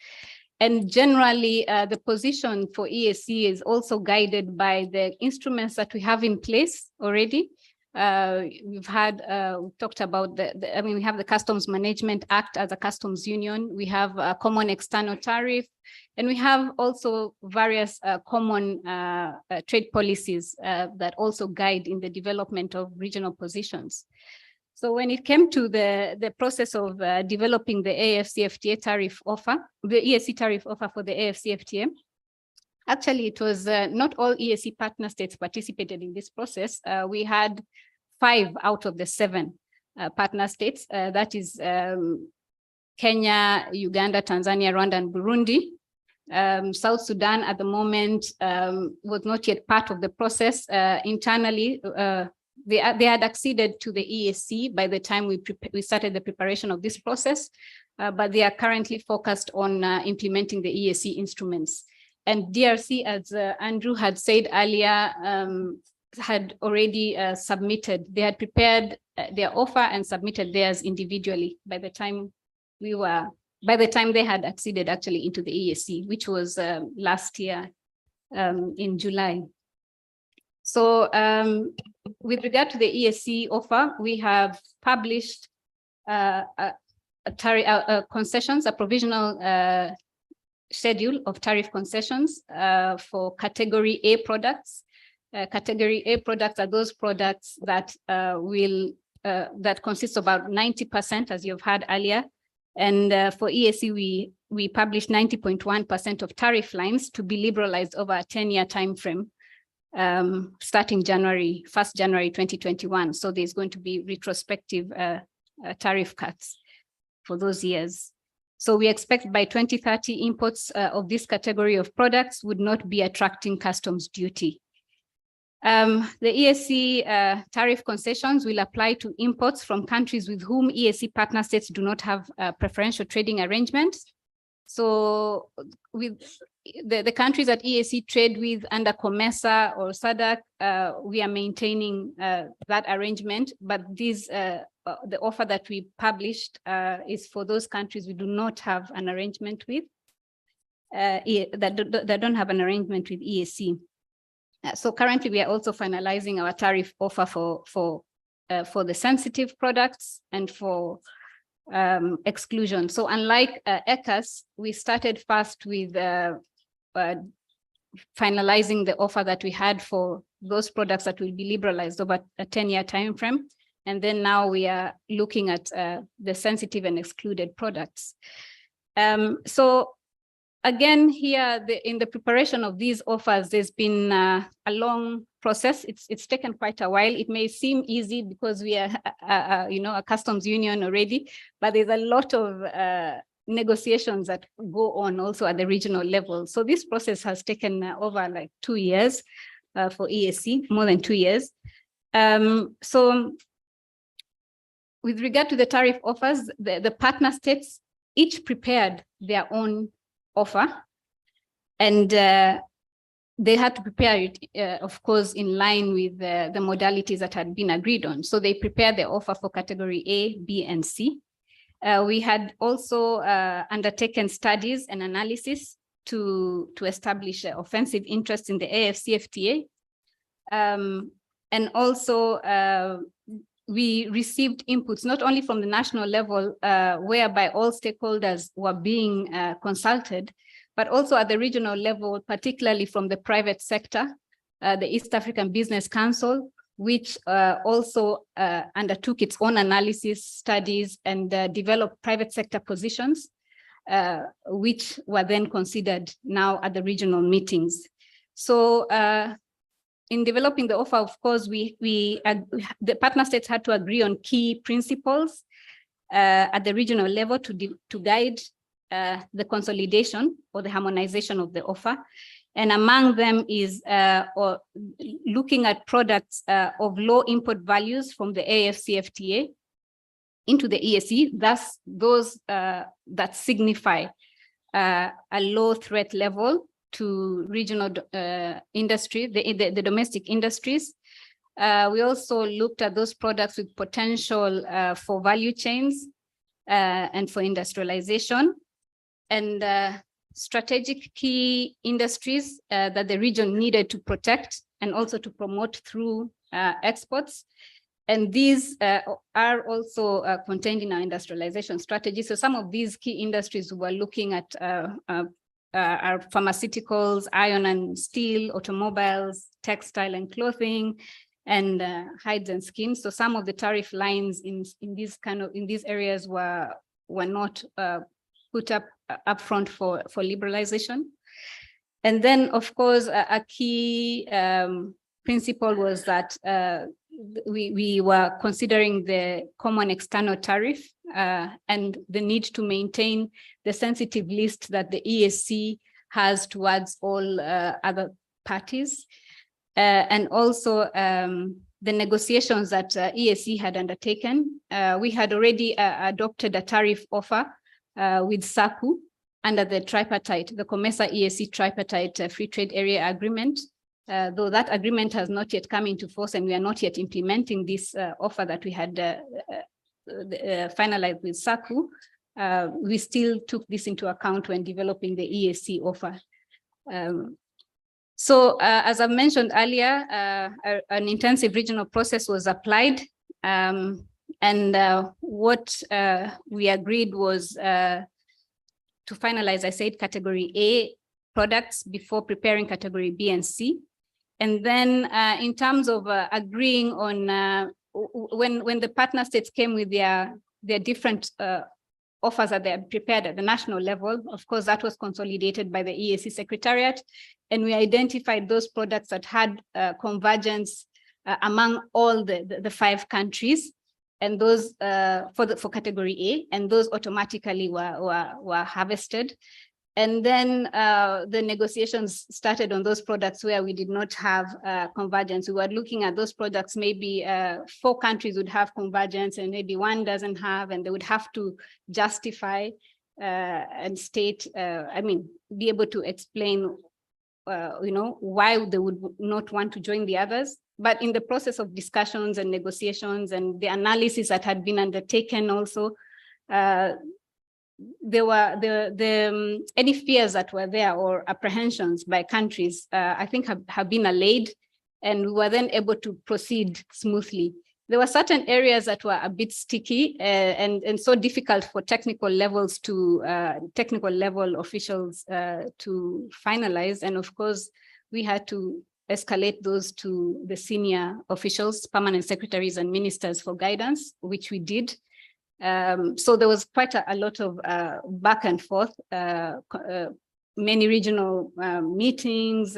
And generally, the position for EAC is also guided by the instruments that we have in place already. We've talked about I mean, we have the Customs Management Act as a customs union. We have a common external tariff, and we have also various common trade policies that also guide in the development of regional positions. So when it came to the process of developing the AfCFTA tariff offer, the EAC tariff offer for the AfCFTA, actually it was not all EAC partner states participated in this process. We had 5 out of the 7 partner states, that is Kenya, Uganda, Tanzania, Rwanda, and Burundi. South Sudan at the moment was not yet part of the process internally. They had acceded to the EAC by the time we started the preparation of this process, but they are currently focused on implementing the EAC instruments. And DRC, as Andrew had said earlier, had already submitted. They had prepared their offer and submitted theirs individually by the time they had acceded actually into the EAC, which was last year in July. So with regard to the EAC offer, we have published concessions, a provisional schedule of tariff concessions for category A products. Category A products are those products that that consist about 90%, as you've heard earlier. And for EAC, we published 90.1% of tariff lines to be liberalized over a 10-year time frame. Starting 1st January 2021. So there's going to be retrospective tariff cuts for those years. So we expect by 2030, imports of this category of products would not be attracting customs duty. The EAC tariff concessions will apply to imports from countries with whom EAC partner states do not have preferential trading arrangements. So with the countries that EAC trade with under COMESA or SADC, we are maintaining that arrangement, but these the offer that we published is for those countries we do not have an arrangement with, that don't have an arrangement with EAC. So currently we are also finalizing our tariff offer for the sensitive products and for exclusion. So unlike ECAS, we started first with finalizing the offer that we had for those products that will be liberalized over a 10-year time frame. And then now we are looking at the sensitive and excluded products. So again, here in the preparation of these offers, there's been a long process. It's taken quite a while. It may seem easy because we are, a customs union already, but there's a lot of negotiations that go on also at the regional level. So this process has taken over like 2 years for EAC, more than 2 years. So with regard to the tariff offers, the partner states each prepared their own offer, and they had to prepare it, of course, in line with the modalities that had been agreed on. So they prepared the offer for category A, B, and C. We had also undertaken studies and analysis to establish offensive interest in the AfCFTA. And also we received inputs not only from the national level, whereby all stakeholders were being consulted, but also at the regional level, particularly from the private sector, the East African Business Council, which also undertook its own analysis, studies, and developed private sector positions, which were then considered now at the regional meetings. So in developing the offer, of course, the partner states had to agree on key principles at the regional level to guide the consolidation or the harmonization of the offer. And among them is looking at products of low input values from the AfCFTA into the EAC, thus those that signify a low threat level to regional industry, the domestic industries. We also looked at those products with potential for value chains and for industrialization, and strategic key industries that the region needed to protect and also to promote through exports. And these are also contained in our industrialization strategy. So some of these key industries we're looking at are pharmaceuticals, iron and steel, automobiles, textile and clothing, and hides and skins. So some of the tariff lines in these areas were not put up front for liberalization. And then, of course, a key principle was that we were considering the common external tariff and the need to maintain the sensitive list that the EAC has towards all other parties. And also the negotiations that EAC had undertaken. We had already adopted a tariff offer with SACU under the tripartite, the COMESA EAC tripartite free trade area agreement, though that agreement has not yet come into force and we are not yet implementing this offer that we had finalized with SACU. We still took this into account when developing the EAC offer. So as I mentioned earlier, an intensive regional process was applied, and what we agreed was to finalize, I said, category A products before preparing category B and C. And then in terms of agreeing on when the partner states came with their different offers that they had prepared at the national level, of course, that was consolidated by the EAC Secretariat. And we identified those products that had convergence among all the 5 countries, and those for category A, and those automatically were harvested. And then the negotiations started on those products where we did not have convergence. We were looking at those products, maybe 4 countries would have convergence and maybe 1 doesn't have, and they would have to justify and state, be able to explain, why they would not want to join the others. But in the process of discussions and negotiations and the analysis that had been undertaken also, there were any fears that were there or apprehensions by countries, I think have been allayed, and we were then able to proceed smoothly. There were certain areas that were a bit sticky and so difficult for technical level officials to finalize. And of course, we had to escalate those to the senior officials, permanent secretaries and ministers for guidance, which we did. So there was quite a lot of back and forth, many regional meetings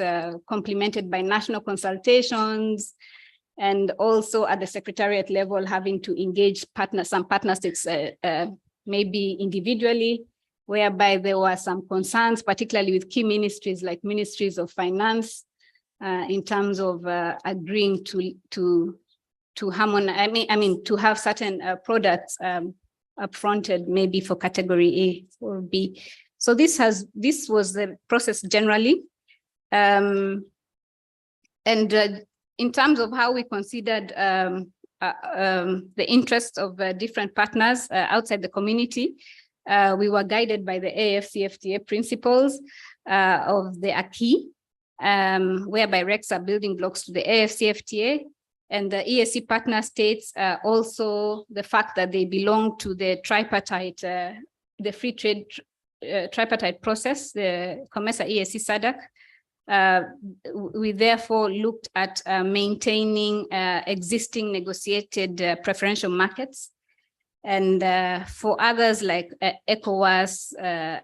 complemented by national consultations, and also at the secretariat level having to engage some partner states, maybe individually, whereby there were some concerns, particularly with key ministries like ministries of finance, in terms of agreeing to harmonize. I mean to have certain products upfronted, maybe for category A or B. So this was the process generally, and in terms of how we considered the interests of different partners outside the community, we were guided by the AfCFTA principles of the acquis, whereby RECs are building blocks to the AfCFTA, and the EAC partner states also the fact that they belong to the tripartite, the free trade tripartite process, the COMESA, EAC, SADC. We therefore looked at maintaining existing negotiated preferential markets. And for others like ECOWAS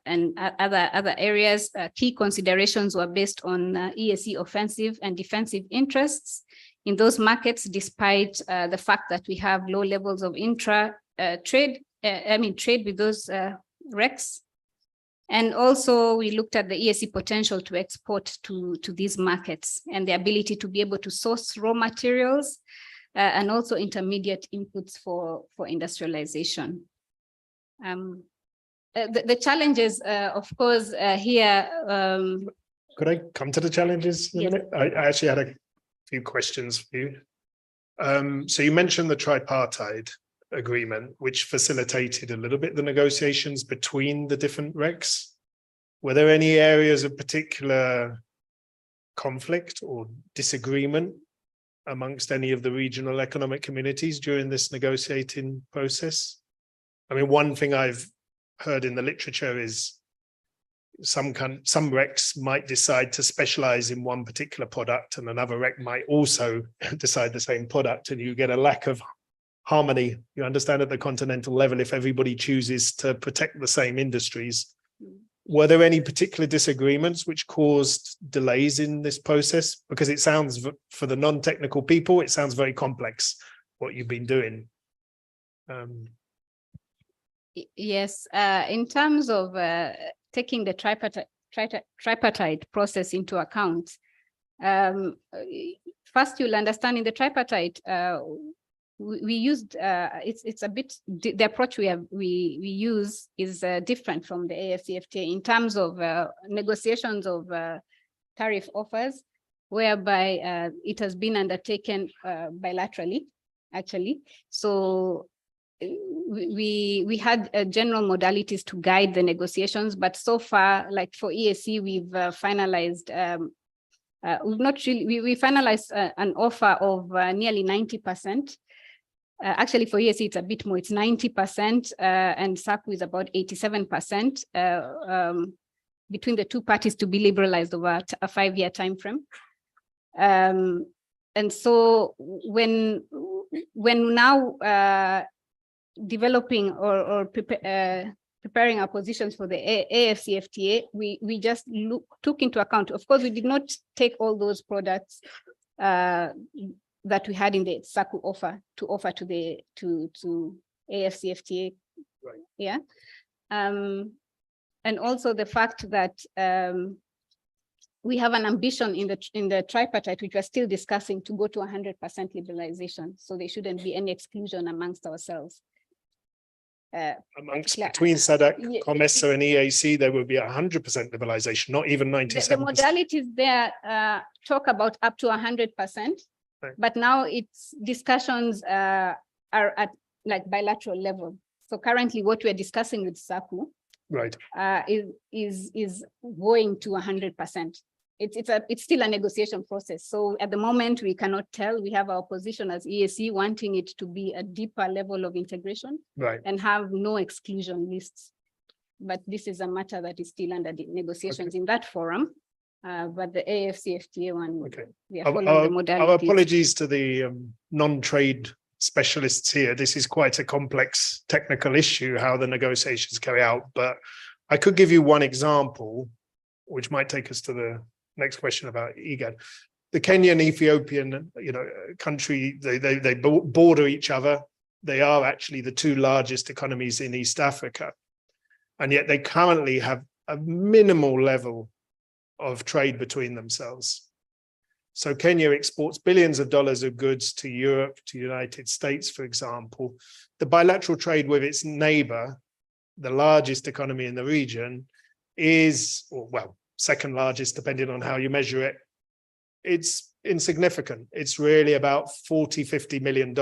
and other areas, key considerations were based on EAC offensive and defensive interests in those markets, despite the fact that we have low levels of trade with those RECs. And also we looked at the EAC potential to export to these markets and the ability to be able to source raw materials and also intermediate inputs for industrialization. The challenges, of course, here. Could I come to the challenges in a minute? I actually had a few questions for you. So you mentioned the tripartite agreement, which facilitated a little bit the negotiations between the different RECs. Were there any areas of particular conflict or disagreement amongst any of the regional economic communities during this negotiating process? I mean, one thing I've heard in the literature is some RECs might decide to specialize in one particular product, and another REC might also decide the same product, and you get a lack of harmony, you understand, at the continental level if everybody chooses to protect the same industries. Were there any particular disagreements which caused delays in this process? Because it sounds, for the non-technical people, it sounds very complex what you've been doing. Yes, in terms of taking the tripartite process into account, first you'll understand in the tripartite, we used it's a bit, the approach we use is different from the AfCFTA in terms of negotiations of tariff offers, whereby it has been undertaken bilaterally, actually. So we had general modalities to guide the negotiations, but so far, like for EAC, we've finalized. We finalized an offer of nearly 90%. Actually, for EAC, it's a bit more, it's 90%, and SACU is about 87% between the two parties to be liberalized over a 5-year time frame. And so when now developing or preparing our positions for the AfCFTA, we just took into account, of course, we did not take all those products that we had in the SACU offer to AfCFTA. Right. Yeah. And also the fact that we have an ambition in the tripartite, which we're still discussing, to go to 100% liberalization. So there shouldn't be any exclusion amongst ourselves. Between SADC, COMESA, and EAC, there will be 100% liberalization, not even 97%. The modalities there talk about up to 100%. Right. But now it's discussions are at like bilateral level. So currently what we're discussing with SACU, right, is going to 100%. It's still a negotiation process. So at the moment we cannot tell. We have our position as EAC wanting it to be a deeper level of integration, right, and have no exclusion lists. But this is a matter that is still under the negotiations in that forum. But the AfCFTA one, okay, we are following the modalities. Our apologies to the non-trade specialists here. This is quite a complex technical issue, how the negotiations carry out. But I could give you one example, which might take us to the next question about IGAD. The Kenyan, Ethiopian, country, they border each other. They are actually the two largest economies in East Africa, and yet they currently have a minimal level of trade between themselves. So Kenya exports billions of dollars of goods to Europe, to the United States, for example. The bilateral trade with its neighbor, the largest economy in the region, is, or well, second largest, depending on how you measure it. It's insignificant. It's really about $40–50 million.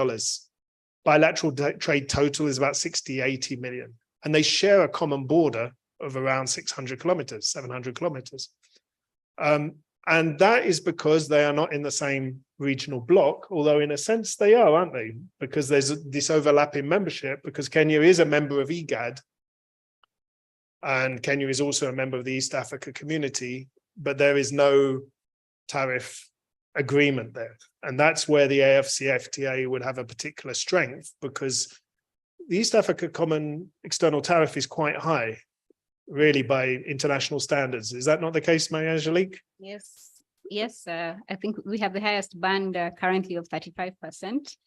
Bilateral trade total is about 60–80 million. And they share a common border of around 600 kilometers, 700 kilometers. And that is because they are not in the same regional bloc, although in a sense they are, aren't they? Because there's this overlapping membership, because Kenya is a member of IGAD, and Kenya is also a member of the East Africa Community, but there is no tariff agreement there. And that's where the AfCFTA would have a particular strength, because the East Africa Common External Tariff is quite high, really, by international standards. Is that not the case, Marie-Angelique? Yes, I think we have the highest band currently of 35%.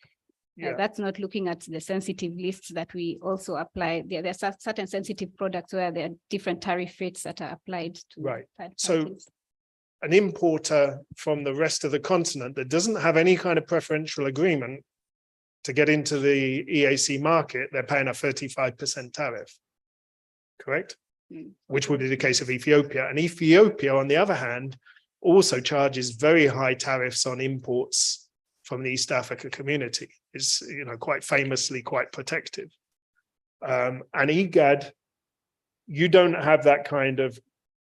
Yeah. That's not looking at the sensitive lists that we also apply. There are certain sensitive products where there are different tariff rates that are applied to. Right. third So parties. an importer from the rest of the continent that doesn't have any kind of preferential agreement to get into the EAC market, they're paying a 35% tariff, correct? Which would be the case of Ethiopia. And Ethiopia, on the other hand, also charges very high tariffs on imports from the East Africa Community. It's, you know, quite famously quite protective. And IGAD, you don't have that kind of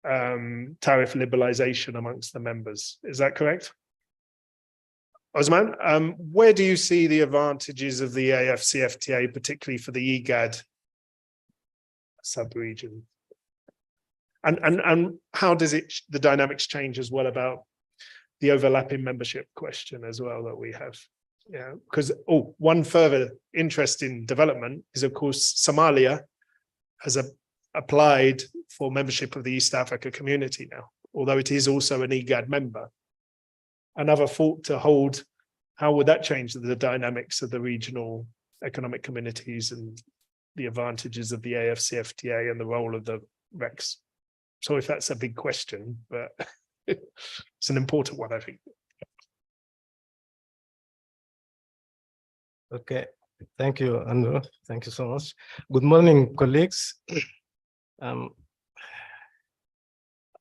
tariff liberalization amongst the members. Is that correct? Osman, where do you see the advantages of the AfCFTA, particularly for the IGAD sub-region? And how does the dynamics change as well about the overlapping membership question as well that we have? Yeah, because one further interesting development is, of course, Somalia has applied for membership of the East Africa Community now, although it is also an IGAD member. Another thought to hold, how would that change the dynamics of the regional economic communities and the advantages of the AfCFTA and the role of the RECs? So if that's a big question, but it's an important one, I think. Okay, thank you, Andrew. Thank you so much. Good morning, colleagues.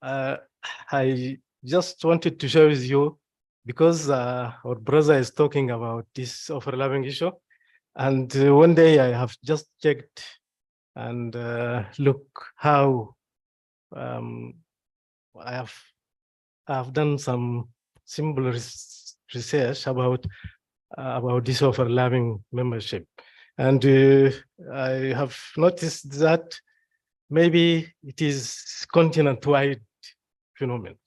I just wanted to share with you, because our brother is talking about this overlapping issue, and one day I have just checked and look how I have done some simple research about this overlapping membership, and I have noticed that maybe it is continent-wide phenomenon.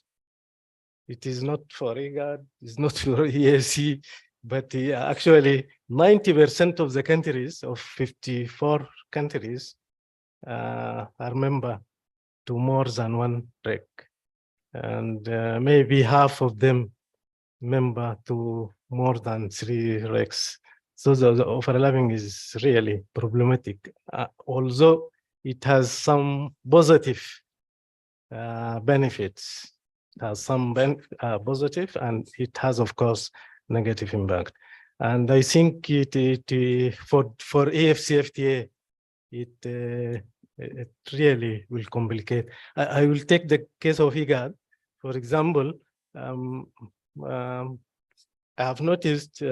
It is not for IGAD, it's not for EAC, but actually 90% of the countries, of 54 countries, are member to more than one REC, and maybe half of them member to more than 3 RECs. So the overlapping is really problematic, although it has some positive benefits. It has some positive, and it has, of course, negative impact. And I think for AfCFTA, it really will complicate. I will take the case of IGAD. For example, I have noticed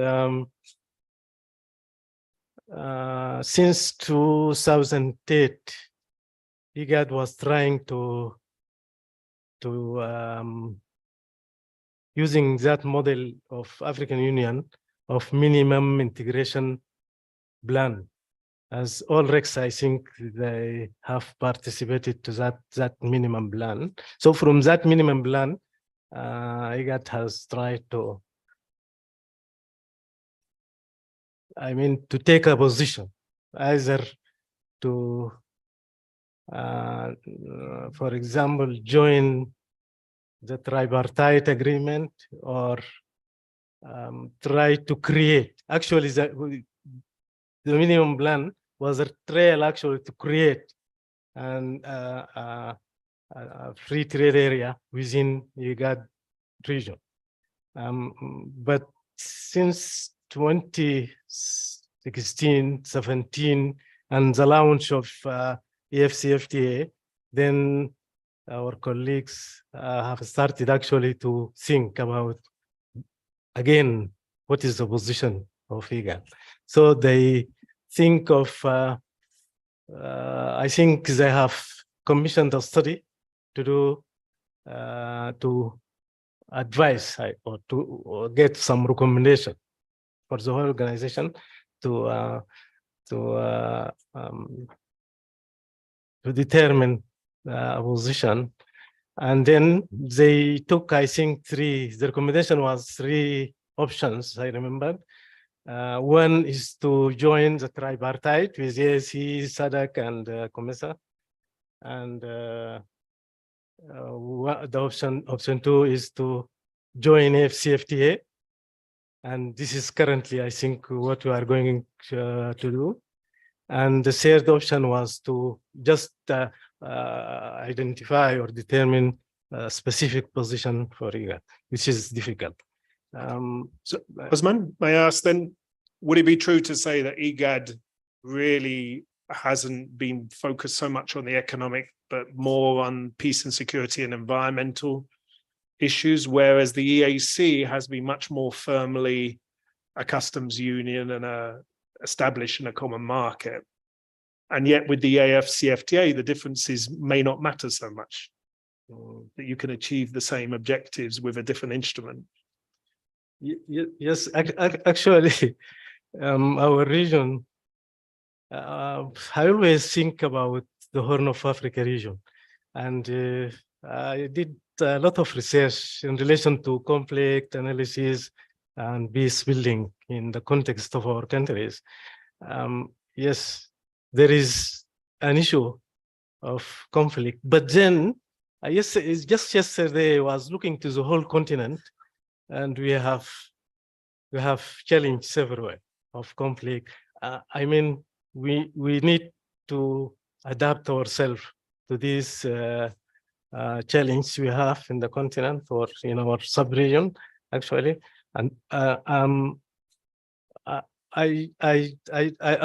since 2008, IGAD was trying to using that model of African Union of minimum integration plan. As all RECs, I think they have participated to that minimum plan. So from that minimum plan, IGAD has tried to, to take a position, either to, for example, join the tripartite agreement, or try to create. Actually, the minimum plan was a trial actually to create a free trade area within IGAD region. But since 2016, 17, and the launch of AfCFTA, then our colleagues have started actually to think about, again, what is the position of IGAD. So they think of, I think they have commissioned a study to do, to advise or get some recommendation for the whole organization to determine a position. And then they took, I think, the recommendation was 3 options, I remember. One is to join the tripartite with ASE, SADC, and COMESA. And the option 2 is to join AfCFTA. And this is currently, I think, what we are going to do. And the third option was to just identify or determine a specific position for IGAD, which is difficult. Osman, may I ask then, would it be true to say that IGAD really hasn't been focused so much on the economic, but more on peace and security and environmental issues, whereas the EAC has been much more firmly a customs union and establishing a common market? And yet with the AfCFTA, the differences may not matter so much, that you can achieve the same objectives with a different instrument. Yes, actually, our region, I always think about the Horn of Africa region. And I did a lot of research in relation to conflict analysis and peace building in the context of our countries. Yes, there is an issue of conflict, but then just yesterday I was looking to the whole continent, and we have challenges everywhere of conflict. I mean, we need to adapt ourselves to this challenge we have in the continent or in our sub-region, actually. And I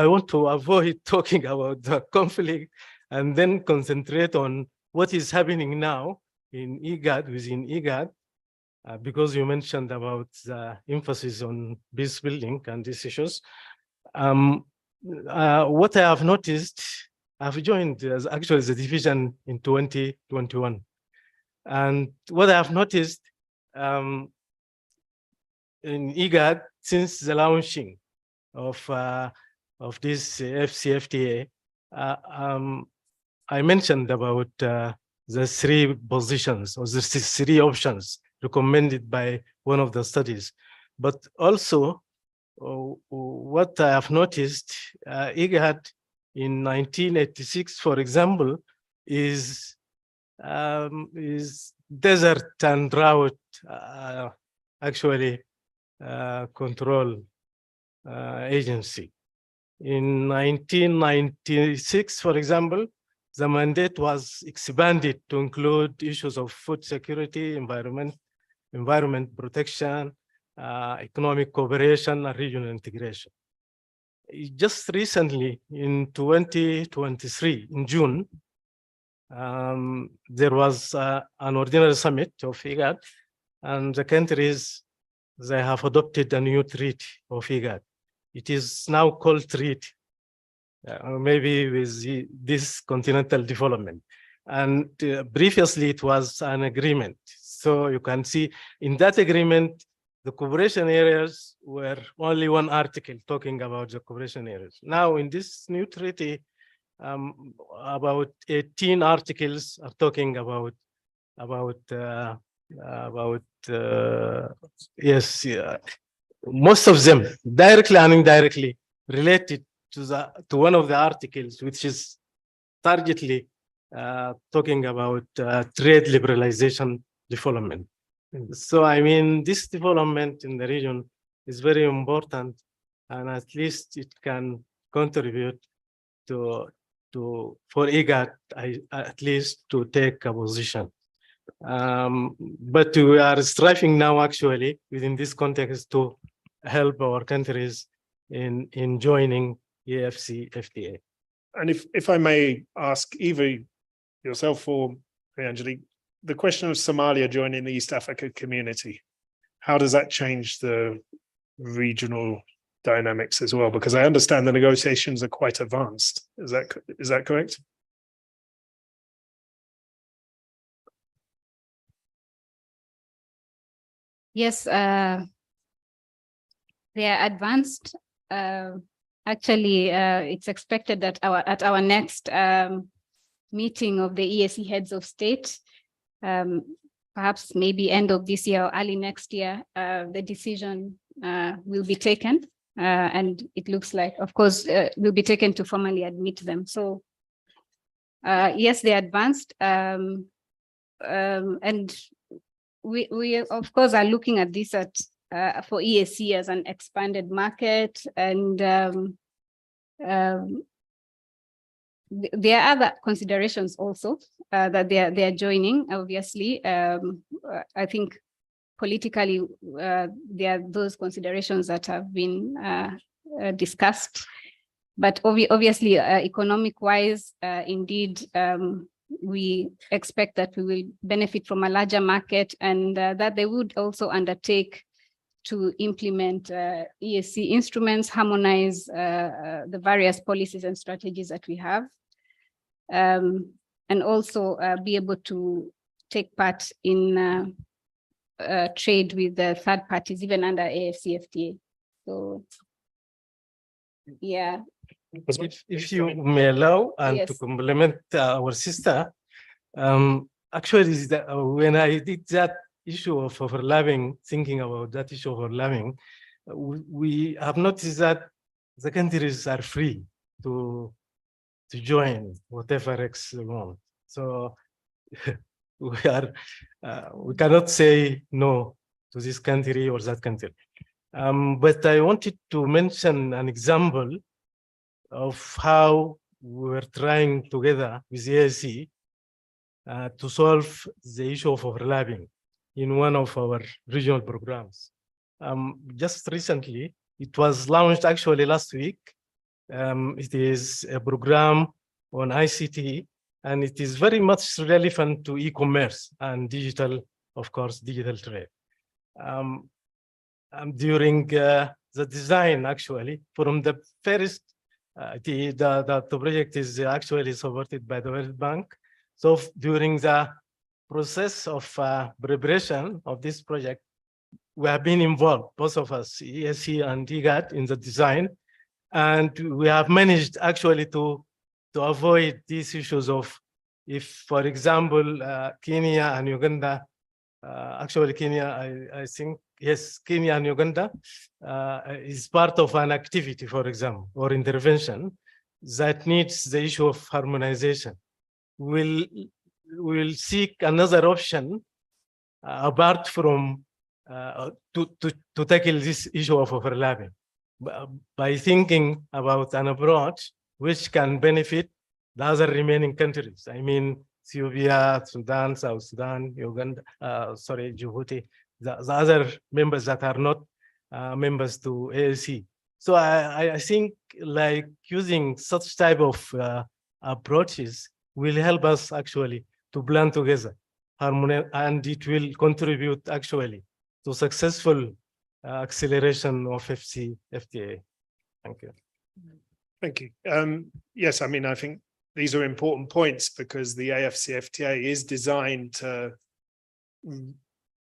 want to avoid talking about the conflict and then concentrate on what is happening now in IGAD, within IGAD, because you mentioned about the emphasis on peace building and these issues. What I have noticed, I've joined as actually the division in 2021. And what I have noticed in IGAD, since the launching of this AfCFTA, I mentioned about the 3 positions or the 3 options recommended by one of the studies. But also, what I have noticed, IGAD in 1986, for example, is desert and drought actually control agency. In 1996, for example, the mandate was expanded to include issues of food security, environment protection, economic cooperation, and regional integration. Just recently, in 2023, in June, there was an ordinary summit of IGAD, and the countries, they have adopted a new treaty of IGAD. It is now called treaty, maybe with this continental development. And previously it was an agreement. So you can see in that agreement, the cooperation areas were only 1 article talking about the cooperation areas. Now in this new treaty, about 18 articles are talking about yes, most of them directly and indirectly related to one of the articles, which is targetedly talking about trade liberalization development. So I mean, this development in the region is very important, and at least it can contribute for IGAD at least to take a position. But we are striving now actually within this context to help our countries in joining AfCFTA. And if I may ask either yourself or Anjali, the question of Somalia joining the East Africa community, how does that change the regional dynamics as well? Because I understand the negotiations are quite advanced. Is that correct? Yes, they are advanced. Actually, it's expected that at our next meeting of the EAC heads of state, perhaps maybe end of this year or early next year, the decision will be taken. And it looks like, of course, will be taken to formally admit them. So yes, they're advanced. And we of course are looking at this for EAC as an expanded market, and there are other considerations also that they are joining. Obviously, I think politically there are those considerations that have been discussed, but obviously economic-wise, indeed. We expect that we will benefit from a larger market, and that they would also undertake to implement EAC instruments, harmonize the various policies and strategies that we have, and also be able to take part in trade with the third parties, even under AfCFTA. So, yeah. If you may allow, and Yes. to complement our sister, actually, when I did that issue of overlapping, thinking about that issue of overlapping, we have noticed that the countries are free to join whatever X they want. So we cannot say no to this country or that country. But I wanted to mention an example of how we're trying together with AIC to solve the issue of overlapping in one of our regional programs. Just recently, it was launched actually last week. It is a program on ICT, and it is very much relevant to e-commerce and digital, of course, digital trade. During the design, actually, from the first the project is actually supported by the World Bank. So during the process of preparation of this project, we have been involved, both of us, ESC and IGAD, in the design. And we have managed actually to avoid these issues of, if, for example, Kenya and Uganda, actually Kenya, I think, yes, Kenya and Uganda is part of an activity, for example, or intervention that needs the issue of harmonization. We'll seek another option apart from to tackle this issue of overlapping by thinking about an approach which can benefit the other remaining countries. I mean, Ethiopia, Sudan, South Sudan, Uganda, Djibouti, the other members that are not members to ALC. So I think like using such type of approaches will help us actually to blend together, and it will contribute actually to successful acceleration of AfCFTA. Thank you. Thank you. Yes, I mean, I think these are important points because the AfCFTA is designed to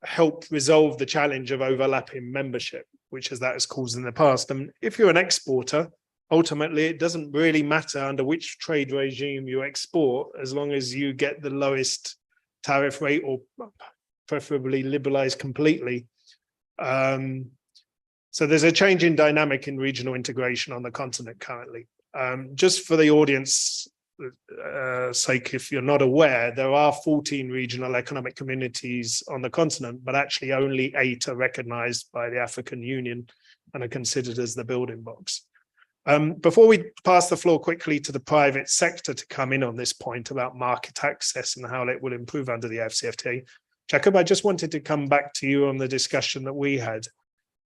help resolve the challenge of overlapping membership, which that has caused in the past. And if you're an exporter, ultimately, it doesn't really matter under which trade regime you export, as long as you get the lowest tariff rate or preferably liberalized completely. So there's a change in dynamic in regional integration on the continent currently. Just for the audience sake, if you're not aware, there are 14 regional economic communities on the continent, but actually only 8 are recognized by the African Union and are considered as the building blocks. Before we pass the floor quickly to the private sector to come in on this point about market access and how it will improve under the AfCFTA, Jacob, I just wanted to come back to you on the discussion that we had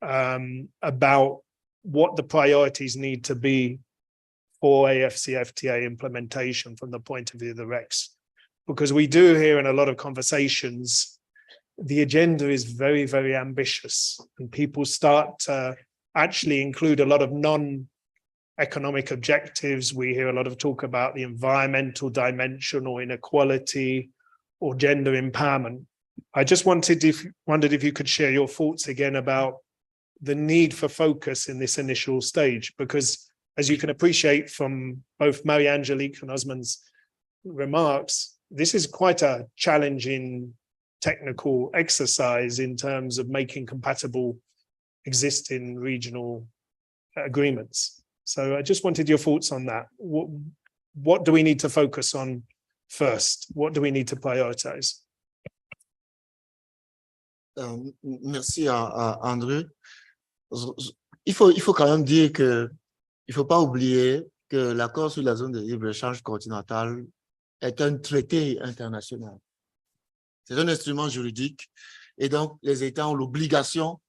about what the priorities need to be for AfCFTA implementation from the point of view of the REX. Because we do hear in a lot of conversations, the agenda is very, very ambitious, and people start to actually include a lot of non-economic objectives. We hear a lot of talk about the environmental dimension or inequality or gender empowerment. I just wondered if you could share your thoughts again about the need for focus in this initial stage, because as you can appreciate from both Marie-Angelique and Osman's remarks, this is quite a challenging technical exercise in terms of making compatible existing regional agreements. So I just wanted your thoughts on that. What do we need to focus on first? What do we need to prioritize? Merci à André. Il faut quand même dire que il faut pas oublier que l'accord sur la zone de libre-échange continentale est un traité international. C'est un instrument juridique et donc les États ont l'obligation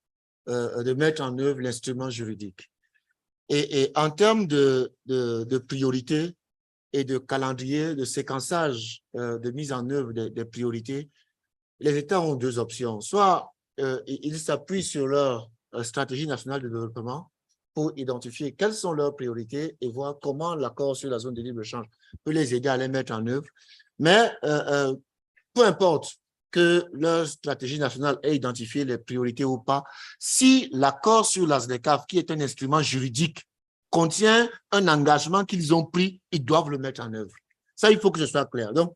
de mettre en œuvre l'instrument juridique. Et en termes de priorité et de calendrier, de séquençage, de mise en œuvre des priorités, les États ont deux options. Soit ils s'appuient sur leur stratégie nationale de développement pour identifier quelles sont leurs priorités et voir comment l'accord sur la zone de libre-échange peut les aider à les mettre en œuvre. Mais peu importe que leur stratégie nationale ait identifié les priorités ou pas, si l'accord sur la ZLECAf, qui est un instrument juridique, contient un engagement qu'ils ont pris, ils doivent le mettre en œuvre. Ça, il faut que ce soit clair. Donc,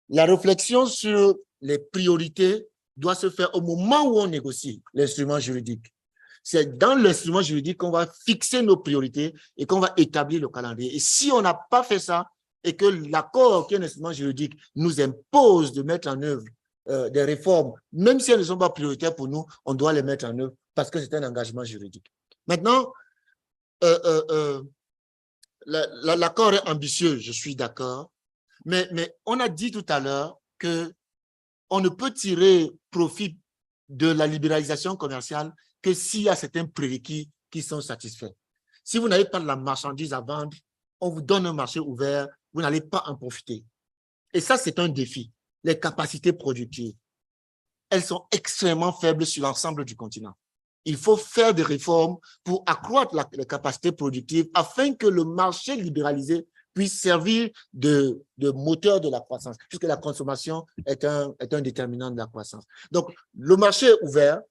la réflexion sur les priorités doit se faire au moment où on négocie l'instrument juridique. C'est dans l'instrument juridique qu'on va fixer nos priorités et qu'on va établir le calendrier. Et si on n'a pas fait ça et que l'accord, qui est un instrument juridique, nous impose de mettre en œuvre des réformes, même si elles ne sont pas prioritaires pour nous, on doit les mettre en œuvre parce que c'est un engagement juridique. Maintenant, l'accord est ambitieux, je suis d'accord, mais on a dit tout à l'heure qu'on ne peut tirer profit de la libéralisation commerciale que s'il y a certains prérequis qui sont satisfaits. Si vous n'avez pas de la marchandise à vendre, on vous donne un marché ouvert, vous n'allez pas en profiter. Et ça, c'est un défi. Les capacités productives, elles sont extrêmement faibles sur l'ensemble du continent. Il faut faire des réformes pour accroître les capacités productives afin que le marché libéralisé puisse servir de moteur de la croissance, puisque la consommation est un déterminant de la croissance. Donc, le marché est ouvert,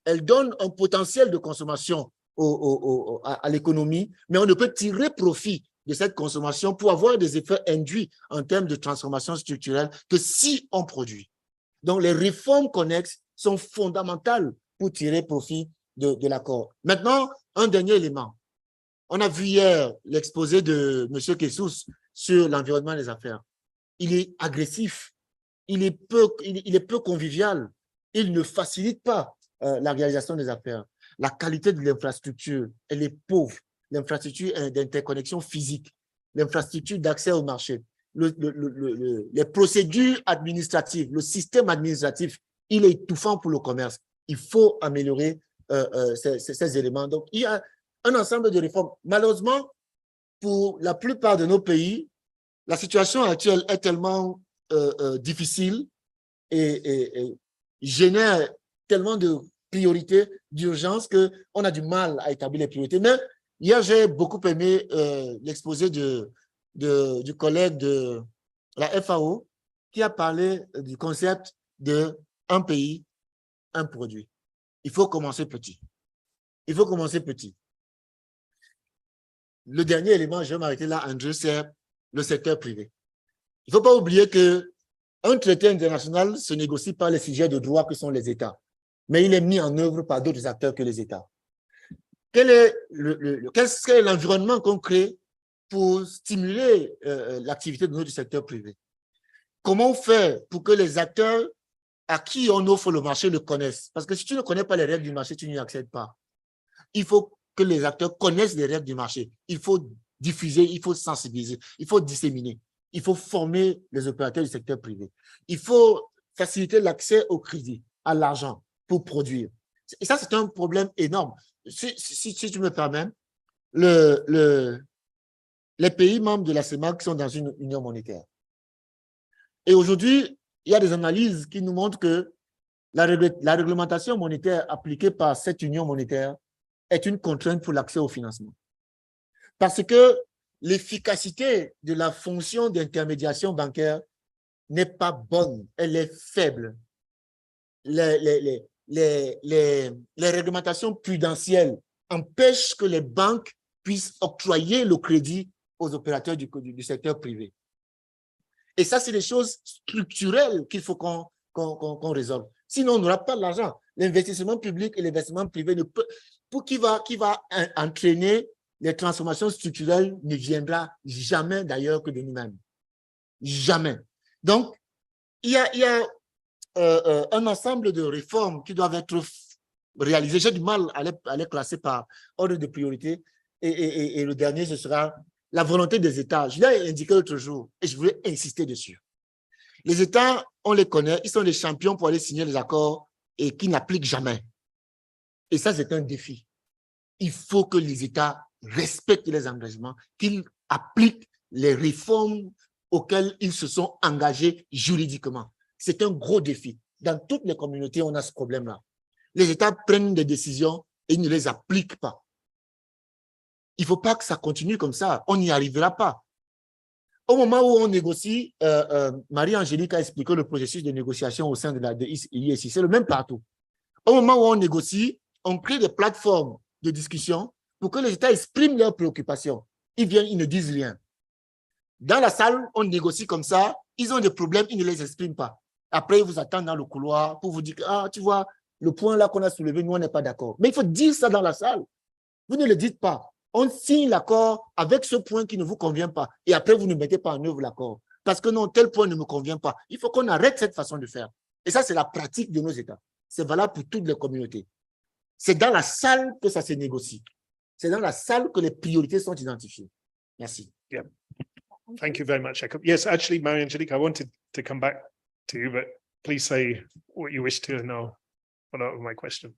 elle donne un potentiel de consommation à l'économie, mais on ne peut tirer profit de cette consommation pour avoir des effets induits en termes de transformation structurelle que si on produit. Donc, les réformes connexes sont fondamentales pour tirer profit de l'accord. Maintenant, un dernier élément. On a vu hier l'exposé de M. Kessous sur l'environnement des affaires. Il est agressif, il est peu convivial, il ne facilite pas la réalisation des affaires. La qualité de l'infrastructure, elle est pauvre. L'infrastructure d'interconnexion physique, l'infrastructure d'accès au marché, les procédures administratives, le système administratif, il est étouffant pour le commerce. Il faut améliorer ces éléments. Donc, il y a un ensemble de réformes. Malheureusement, pour la plupart de nos pays, la situation actuelle est tellement difficile et génère tellement de priorités d'urgence qu'on a du mal à établir les priorités. Mais hier, j'ai beaucoup aimé l'exposé du collègue de la FAO qui a parlé du concept de un pays, un produit. Il faut commencer petit. Il faut commencer petit. Le dernier élément, je vais m'arrêter là, Andrew, c'est le secteur privé. Il ne faut pas oublier qu'un traité international se négocie par les sujets de droit que sont les États, mais il est mis en œuvre par d'autres acteurs que les États. Quel est l'environnement qu'on crée pour stimuler l'activité de notre secteur privé? Comment on fait pour que les acteurs à qui on offre le marché le connaissent? Parce que si tu ne connais pas les règles du marché, tu n'y accèdes pas. Il faut que les acteurs connaissent les règles du marché. Il faut diffuser, il faut sensibiliser, il faut disséminer, il faut former les opérateurs du secteur privé. Il faut faciliter l'accès au crédit, à l'argent pour produire. Et ça, c'est un problème énorme. Si tu me permets, les pays membres de la CEMAC sont dans une union monétaire. Et aujourd'hui, il y a des analyses qui nous montrent que la réglementation monétaire appliquée par cette union monétaire est une contrainte pour l'accès au financement. Parce que l'efficacité de la fonction d'intermédiation bancaire n'est pas bonne, elle est faible. Les réglementations prudentielles empêchent que les banques puissent octroyer le crédit aux opérateurs du secteur privé. Et ça, c'est des choses structurelles qu'il faut qu'on résolve. Sinon, on n'aura pas l'argent. L'investissement public et l'investissement privé, qui va entraîner les transformations structurelles, ne viendra jamais d'ailleurs que de nous-mêmes. Jamais. Donc, il y a un ensemble de réformes qui doivent être réalisées. J'ai du mal à les classer par ordre de priorité. Et le dernier, ce sera la volonté des États. Je l'ai indiqué l'autre jour et je voulais insister dessus. Les États, on les connaît, ils sont des champions pour aller signer les accords et qui n'appliquent jamais. Et ça, c'est un défi. Il faut que les États respectent les engagements, qu'ils appliquent les réformes auxquelles ils se sont engagés juridiquement. C'est un gros défi. Dans toutes les communautés, on a ce problème-là. Les États prennent des décisions et ils ne les appliquent pas. Il ne faut pas que ça continue comme ça. On n'y arrivera pas. Au moment où on négocie, Marie-Angélique a expliqué le processus de négociation au sein de l'ICSOE. C'est le même partout. Au moment où on négocie, on crée des plateformes de discussion pour que les États expriment leurs préoccupations. Ils viennent, ils ne disent rien. Dans la salle, on négocie comme ça. Ils ont des problèmes, ils ne les expriment pas. Après, ils vous attendent dans le couloir pour vous dire, ah, tu vois, le point là qu'on a soulevé, nous, on n'est pas d'accord. Mais il faut dire ça dans la salle. Vous ne le dites pas. On signe l'accord avec ce point qui ne vous convient pas. Et après, vous ne mettez pas en œuvre l'accord. Parce que non, tel point ne me convient pas. Il faut qu'on arrête cette façon de faire. Et ça, c'est la pratique de nos États. C'est valable pour toutes les communautés. C'est dans la salle que ça se négocie. C'est dans la salle que les priorités sont identifiées. Merci. Yeah. Thank you very much, Jacob. Yes, actually, Marie-Angélique, I wanted to come back to you, but please say what you wish to know. Follow up with my question.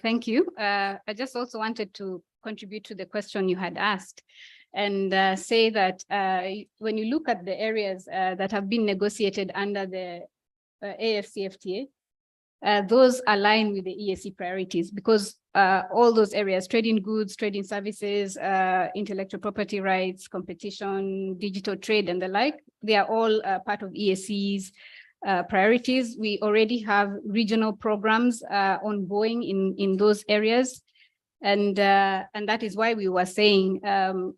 Thank you. I just also wanted to contribute to the question you had asked and say that when you look at the areas that have been negotiated under the AfCFTA, those align with the EAC priorities because all those areas, trading goods, trading services, intellectual property rights, competition, digital trade, and the like, they are all part of EAC's priorities. We already have regional programs ongoing in those areas. And that is why we were saying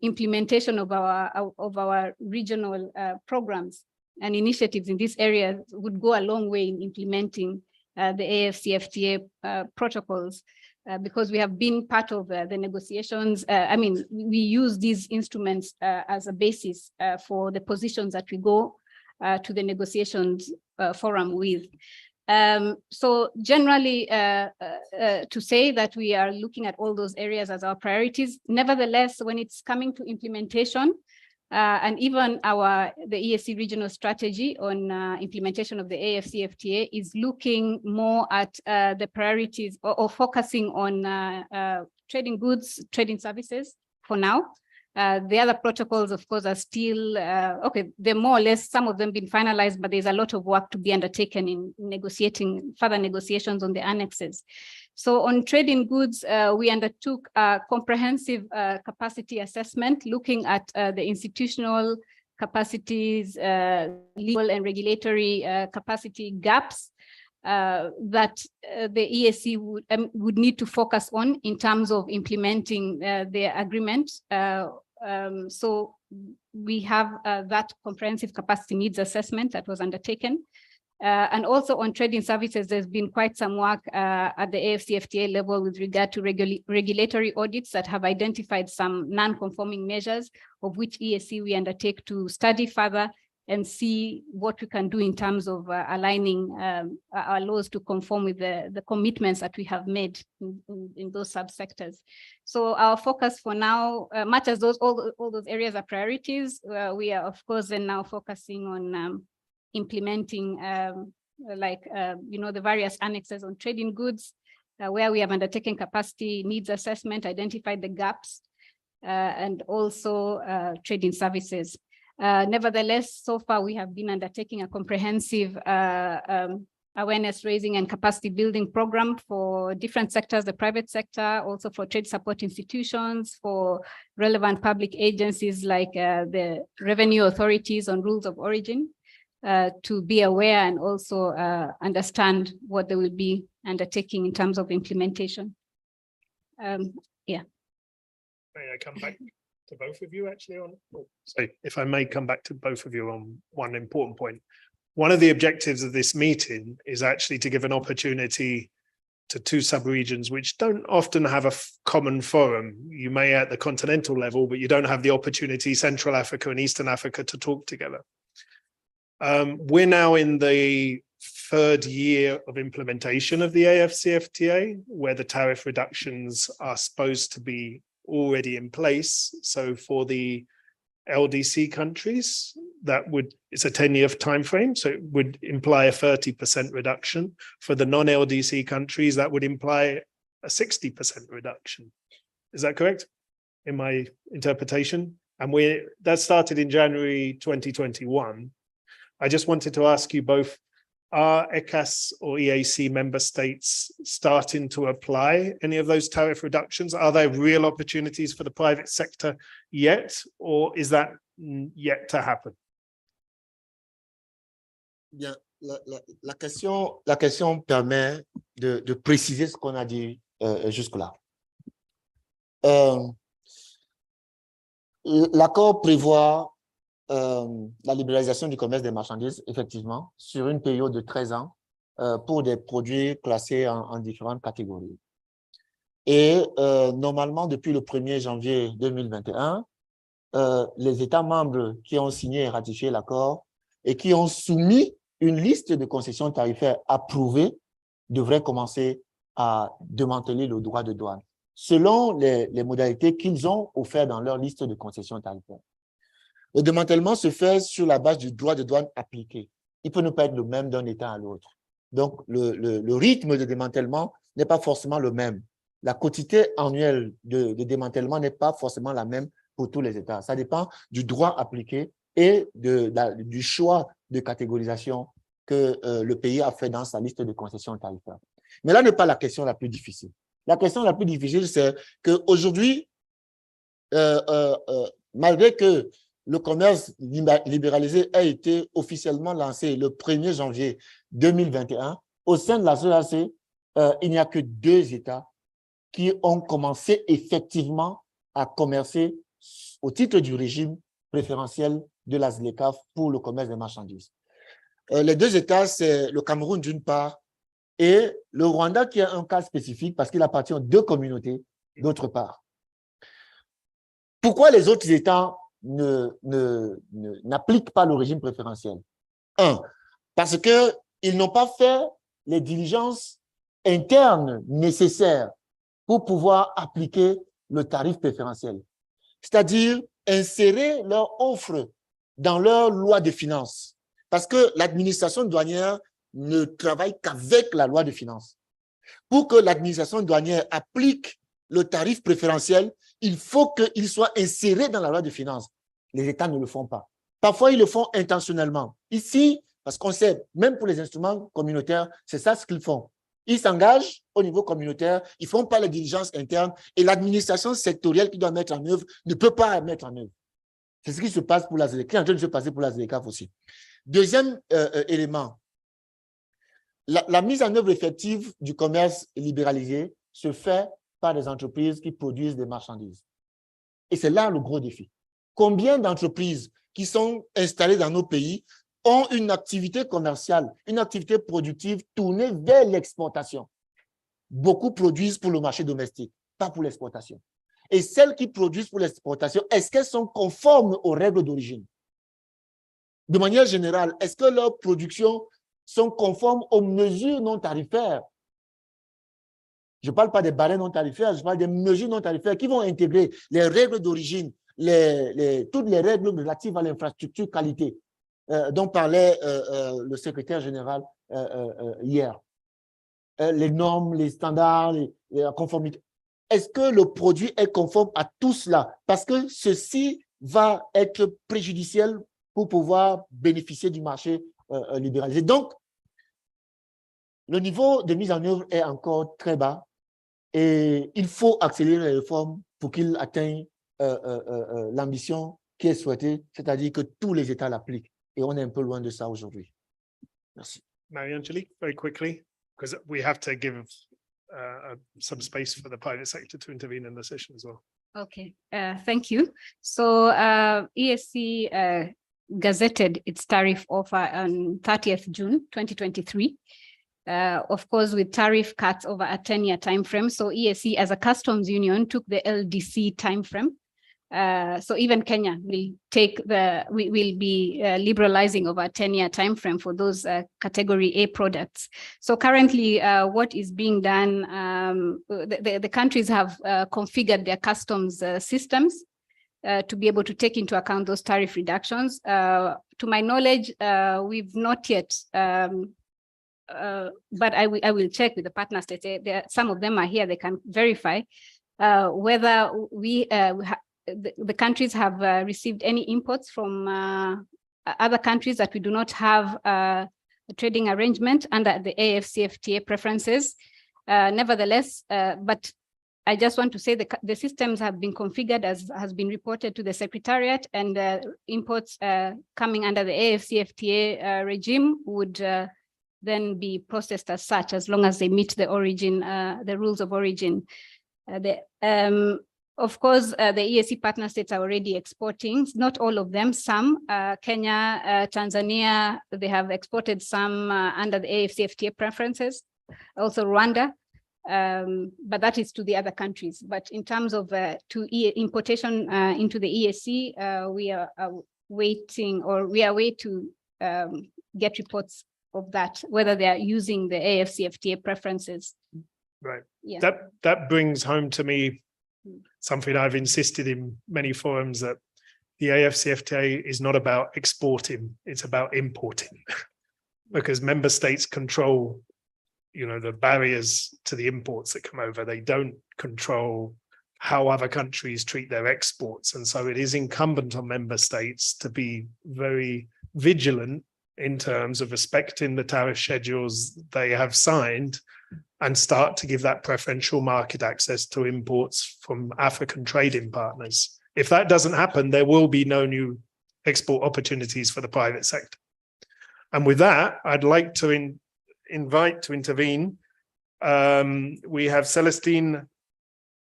implementation of our regional programs and initiatives in this area would go a long way in implementing the AfCFTA protocols because we have been part of the negotiations. I mean, we use these instruments as a basis for the positions that we go to the negotiations forum with. So generally, to say that we are looking at all those areas as our priorities, nevertheless, when it's coming to implementation, and even the EAC regional strategy on implementation of the AfCFTA is looking more at the priorities or focusing on trading goods, trading services for now. The other protocols, of course, are still, okay, they're more or less, some of them been finalized, but there's a lot of work to be undertaken in negotiating, further negotiations on the annexes. So on trading goods, we undertook a comprehensive capacity assessment, looking at the institutional capacities, legal and regulatory capacity gaps that the EAC would need to focus on in terms of implementing the agreement. So we have that comprehensive capacity needs assessment that was undertaken. And also on trading services, there's been quite some work at the AfCFTA level with regard to regulatory audits that have identified some non-conforming measures, of which EAC we undertake to study further and see what we can do in terms of aligning our laws to conform with the commitments that we have made in those subsectors. So our focus for now, much as all those areas are priorities, we are of course then now focusing on implementing the various annexes on trading goods, where we have undertaken capacity needs assessment, identified the gaps, and also trading services. Nevertheless, so far we have been undertaking a comprehensive awareness raising and capacity building program for different sectors, the private sector, also for trade support institutions, for relevant public agencies like the revenue authorities on rules of origin, to be aware and also understand what they will be undertaking in terms of implementation. Yeah. May I come back to both of you actually on, so if I may come back to both of you on one important point. One of the objectives of this meeting is actually to give an opportunity to two sub-regions which don't often have a common forum. You may at the continental level, but you don't have the opportunity, Central Africa and Eastern Africa, to talk together. We're now in the third year of implementation of the AfCFTA, where the tariff reductions are supposed to be already in place. So for the LDC countries, it's a 10-year time frame, so it would imply a 30% reduction. For the non-LDC countries, that would imply a 60% reduction. Is that correct in my interpretation? And that started in January 2021. I just wanted to ask you both, are ECAS or EAC member states starting to apply any of those tariff reductions? Are there real opportunities for the private sector yet, or is that yet to happen? Bien, la question permet de préciser ce qu'on a dit jusque-là. L'accord prévoit la libéralisation du commerce des marchandises, effectivement, sur une période de 13 ans pour des produits classés en différentes catégories. Et normalement, depuis le 1er janvier 2021, les États membres qui ont signé et ratifié l'accord et qui ont soumis une liste de concessions tarifaires approuvées devraient commencer à démanteler le droit de douane, selon les modalités qu'ils ont offertes dans leur liste de concessions tarifaires. Le démantèlement se fait sur la base du droit de douane appliqué. Il peut ne pas être le même d'un État à l'autre. Donc, le rythme de démantèlement n'est pas forcément le même. La quantité annuelle de démantèlement n'est pas forcément la même pour tous les États. Ça dépend du droit appliqué et du choix de catégorisation que le pays a fait dans sa liste de concessions tarifaires. Mais là n'est pas la question la plus difficile. La question la plus difficile, c'est qu'aujourd'hui, malgré que le commerce libéralisé a été officiellement lancé le 1er janvier 2021, au sein de la CEAC, il n'y a que 2 États qui ont commencé effectivement à commercer au titre du régime préférentiel de la ZLECAf pour le commerce des marchandises. Les 2 États, c'est le Cameroun d'une part et le Rwanda qui a un cas spécifique parce qu'il appartient aux 2 communautés d'autre part. Pourquoi les autres États n'appliquent pas le régime préférentiel? 1, parce qu'ils n'ont pas fait les diligences internes nécessaires pour pouvoir appliquer le tarif préférentiel, c'est-à-dire insérer leur offre dans leur loi de finances, parce que l'administration douanière ne travaille qu'avec la loi de finances. Pour que l'administration douanière applique le tarif préférentiel, il faut qu'il soit inséré dans la loi de finances. Les États ne le font pas. Parfois, ils le font intentionnellement. Ici, parce qu'on sait, même pour les instruments communautaires, c'est ça ce qu'ils font. Ils s'engagent au niveau communautaire, ils ne font pas les diligences internes et l'administration sectorielle qui doit mettre en œuvre ne peut pas mettre en œuvre. C'est ce qui se passe pour la ZLECAf, qui est en train de se passer pour la ZLECAf aussi. Deuxième élément, la mise en œuvre effective du commerce libéralisé se fait par des entreprises qui produisent des marchandises. Et c'est là le gros défi. Combien d'entreprises qui sont installées dans nos pays ont une activité commerciale, une activité productive tournée vers l'exportation? Beaucoup produisent pour le marché domestique, pas pour l'exportation. Et celles qui produisent pour l'exportation, est-ce qu'elles sont conformes aux règles d'origine? de manière générale, est-ce que leurs productions sont conformes aux mesures non tarifaires? Je ne parle pas des barèmes non tarifaires, je parle des mesures non tarifaires qui vont intégrer les règles d'origine, toutes les règles relatives à l'infrastructure qualité dont parlait le secrétaire général hier. Les normes, les standards, la conformité. Est-ce que le produit est conforme à tout cela? Parce que ceci va être préjudiciel pour pouvoir bénéficier du marché libéralisé. Donc, le niveau de mise en œuvre est encore très bas et il faut accélérer les réformes pour qu'il atteigne l'ambition qui est souhaitée, c'est-à-dire que tous les États l'appliquent. Et on est un peu loin de ça aujourd'hui. Merci. Marie-Angelique, very quickly, because we have to give some space for the private sector to intervene in the session as well. Okay, thank you. So ESC gazetted its tariff offer on 30th June 2023. Of course, with tariff cuts over a 10-year time frame. So ESC as a customs union took the LDC time frame. So even Kenya will will be liberalizing over a 10-year time frame for those category A products. So currently, what is being done, the countries have configured their customs systems to be able to take into account those tariff reductions. To my knowledge, we've not yet, but I will check with the partner states. Some of them are here, they can verify whether the countries have received any imports from other countries that we do not have a trading arrangement under the AfCFTA preferences. Nevertheless, but I just want to say the systems have been configured as has been reported to the Secretariat, and imports coming under the AfCFTA regime would then be processed as such, as long as they meet the origin, the rules of origin. Of course, the EAC partner states are already exporting, not all of them, some. Kenya, Tanzania, they have exported some under the AfCFTA preferences, also Rwanda, but that is to the other countries. But in terms of importation into the EAC, we are waiting, or we are waiting to get reports of that, whether they are using the AfCFTA preferences. Right. Yeah. That brings home to me something I've insisted in many forums, that the AfCFTA is not about exporting, it's about importing. Because member states control, the barriers to the imports that come over. They don't control how other countries treat their exports. And so it is incumbent on member states to be very vigilant in terms of respecting the tariff schedules they have signed, and start to give that preferential market access to imports from African trading partners. If that doesn't happen, there will be no new export opportunities for the private sector. And with that, I'd like to invite to intervene. We have Celestine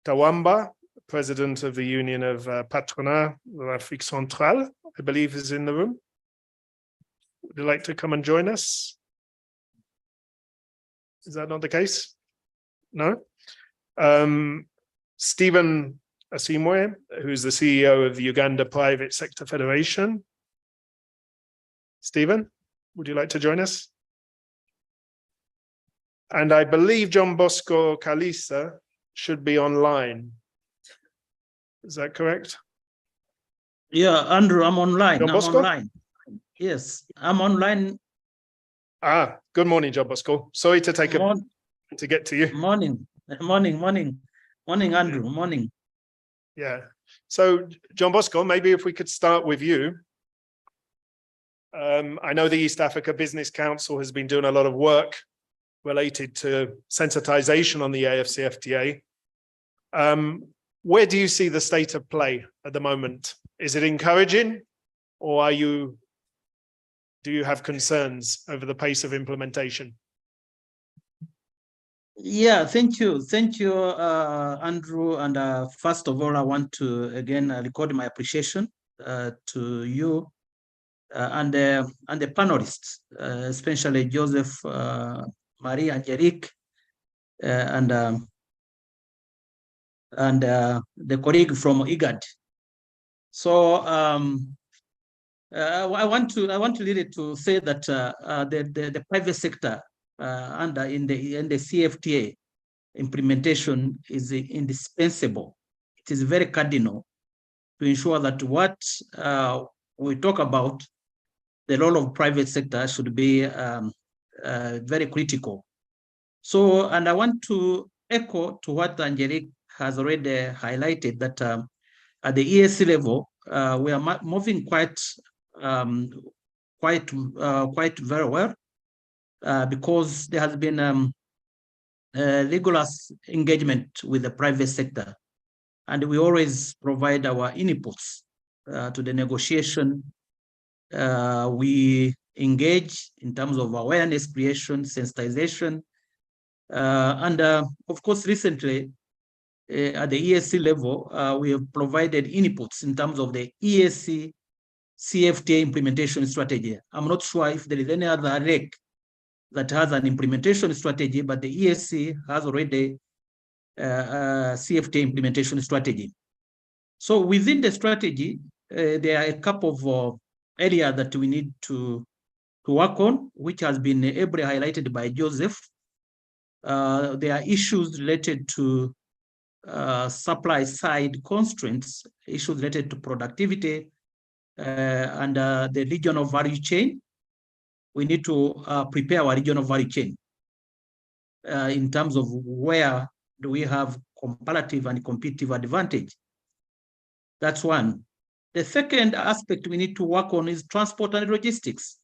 Tawamba, President of the Union of Patronat de l'Afrique Centrale, I believe is in the room. Would you like to come and join us? Is that not the case? No? Stephen Asimwe, who's the CEO of the Uganda Private Sector Federation. Stephen, would you like to join us? And I believe John Bosco Kalisa should be online. Is that correct? Yeah, Andrew, I'm online. John Bosco? I'm online. Yes, I'm online. Good morning, John Bosco. Sorry to take to get to you. Morning, Andrew, morning. Yeah. So, John Bosco, maybe if we could start with you. I know the East Africa Business Council has been doing a lot of work related to sensitization on the AfCFTA. Where do you see the state of play at the moment? Is it encouraging, or do you have concerns over the pace of implementation? Yeah, thank you, Andrew. And first of all, I want to again record my appreciation to you and the panelists, especially Joseph, Marie, Angelique, and the colleague from IGAD. So I want to really to say that the private sector in the CFTA implementation is indispensable. It is very cardinal to ensure that what we talk about, the role of private sector should be very critical. So, and I want to echo to what Angelique has already highlighted, that at the EAC level, we are moving quite very well because there has been rigorous engagement with the private sector, and we always provide our inputs to the negotiation. We engage in terms of awareness creation, sensitization, and of course, recently at the EAC level, we have provided inputs in terms of the EAC CFTA implementation strategy. I'm not sure if there is any other REC that has an implementation strategy, but the EAC has already CFTA implementation strategy. So within the strategy, there are a couple of areas that we need to work on, which has been ably highlighted by Joseph. There are issues related to supply side constraints, issues related to productivity and the regional value chain. We need to prepare our regional value chain in terms of where do we have comparative and competitive advantage. That's one. The second aspect we need to work on is transport and logistics.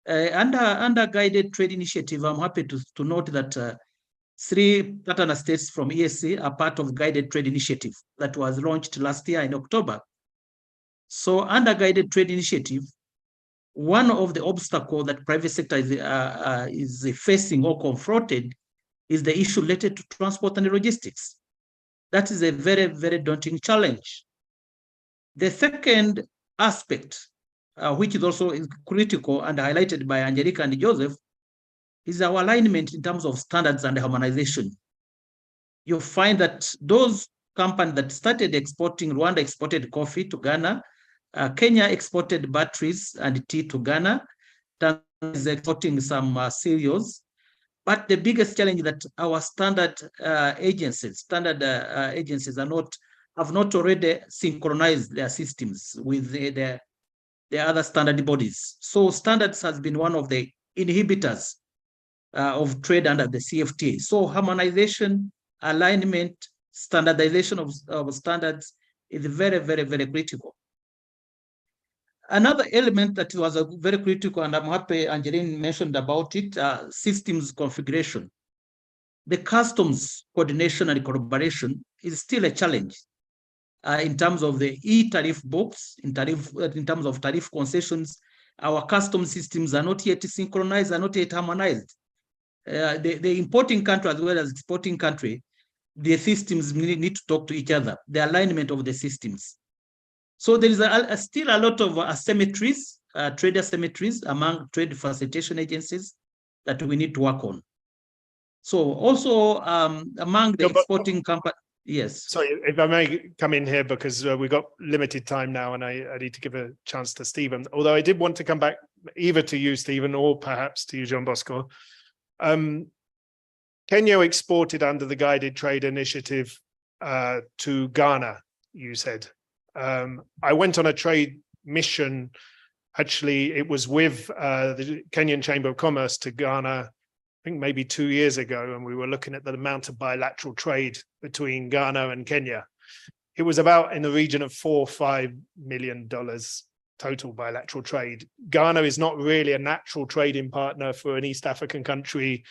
Under guided trade initiative, I'm happy to note that 3 partner states from EAC are part of guided trade initiative that was launched last year in October. So under guided trade initiative, one of the obstacles that private sector is facing or confronted is the issue related to transport and logistics. That is a very, very daunting challenge. The second aspect, which is also critical and highlighted by Angelica and Joseph, is our alignment in terms of standards and harmonization. You'll find that those companies that started exporting, Rwanda exported coffee to Ghana, Kenya exported batteries and tea to Ghana, Tanzania is exporting some cereals. But the biggest challenge is that our standard agencies have not already synchronized their systems with the other standard bodies. So standards has been one of the inhibitors of trade under the CFTA. So harmonization, alignment, standardization of standards is very, very, very critical. Another element that was very critical, and I'm happy Angeline mentioned about it, systems configuration. The customs coordination and collaboration is still a challenge in terms of the e-tariff books, in terms of tariff concessions. Our customs systems are not yet synchronized, are not yet harmonized. The importing country as well as exporting country, the systems need to talk to each other, the alignment of the systems. So there is still a lot of asymmetries, trade asymmetries among trade facilitation agencies that we need to work on. So also among the exporting companies, yes. Sorry, if I may come in here, because we've got limited time now and I need to give a chance to Stephen. Although I did want to come back either to you, Stephen, or perhaps to you, Jean Bosco. Kenya exported under the guided trade initiative to Ghana, you said. I went on a trade mission. Actually, it was with the Kenyan Chamber of Commerce to Ghana, I think maybe 2 years ago, and we were looking at the amount of bilateral trade between Ghana and Kenya. It was about in the region of $4 or $5 million total bilateral trade. Ghana is not really a natural trading partner for an East African country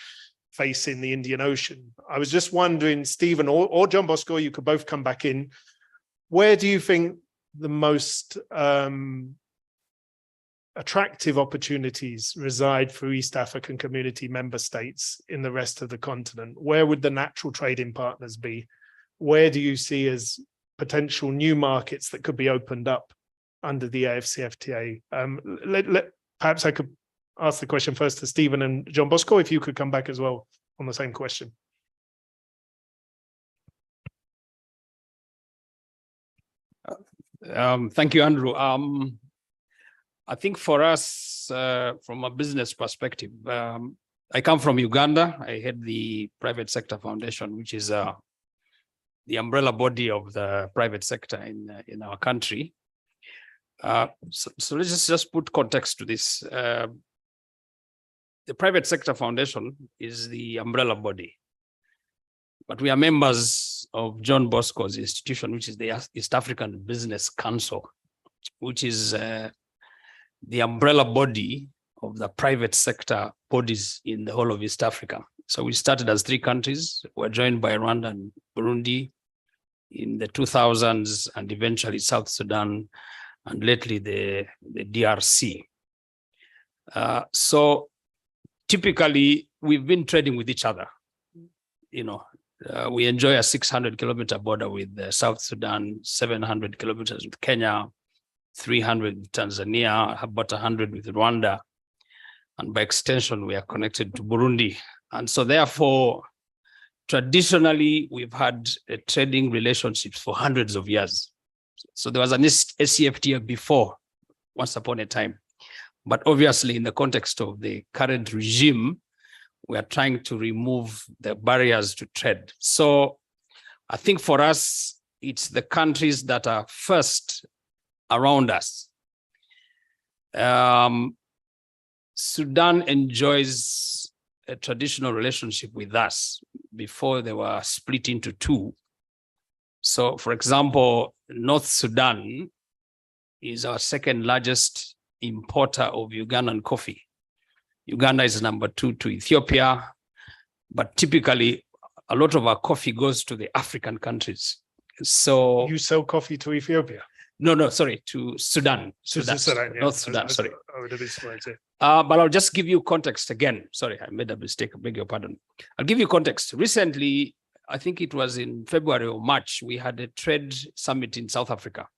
facing the Indian Ocean. I was just wondering, Stephen or John Bosco, you could both come back in. Where do you think the most attractive opportunities reside for East African community member states in the rest of the continent? Where would the natural trading partners be? Where do you see as potential new markets that could be opened up under the AfCFTA? Perhaps I could ask the question first to Stephen and John Bosco, if you could come back as well on the same question. Thank you, Andrew. I think for us, from a business perspective, I come from Uganda. I head the Private Sector Foundation, which is the umbrella body of the private sector in our country. So let's just put context to this. The Private Sector Foundation is the umbrella body, but we are members of John Bosco's institution, which is the East African Business Council, which is the umbrella body of the private sector bodies in the whole of East Africa. So we started as 3 countries. We're joined by Rwanda and Burundi in the 2000s, and eventually South Sudan, and lately the DRC. So typically we've been trading with each other. You know, we enjoy a 600-kilometer border with South Sudan, 700 kilometers with Kenya, 300 with Tanzania, about 100 with Rwanda. And by extension, we are connected to Burundi. And so therefore, traditionally, we've had trading relationships for hundreds of years. So there was an AfCFTA before, once upon a time. But obviously, in the context of the current regime, we are trying to remove the barriers to trade. So I think for us, it's the countries that are first around us. Sudan enjoys a traditional relationship with us before they were split into 2. So, for example, North Sudan is our 2nd largest importer of Ugandan coffee. Uganda is number 2 to Ethiopia, but typically a lot of our coffee goes to the African countries. So You sell coffee to Ethiopia? No, sorry, to Sudan. Sudan, yeah. North Sudan, sorry. I would have been surprised, yeah. But I'll just give you context again. Sorry, I made a mistake. I beg your pardon. I'll give you context. Recently, I think it was in February or March, we had a trade summit in South Africa.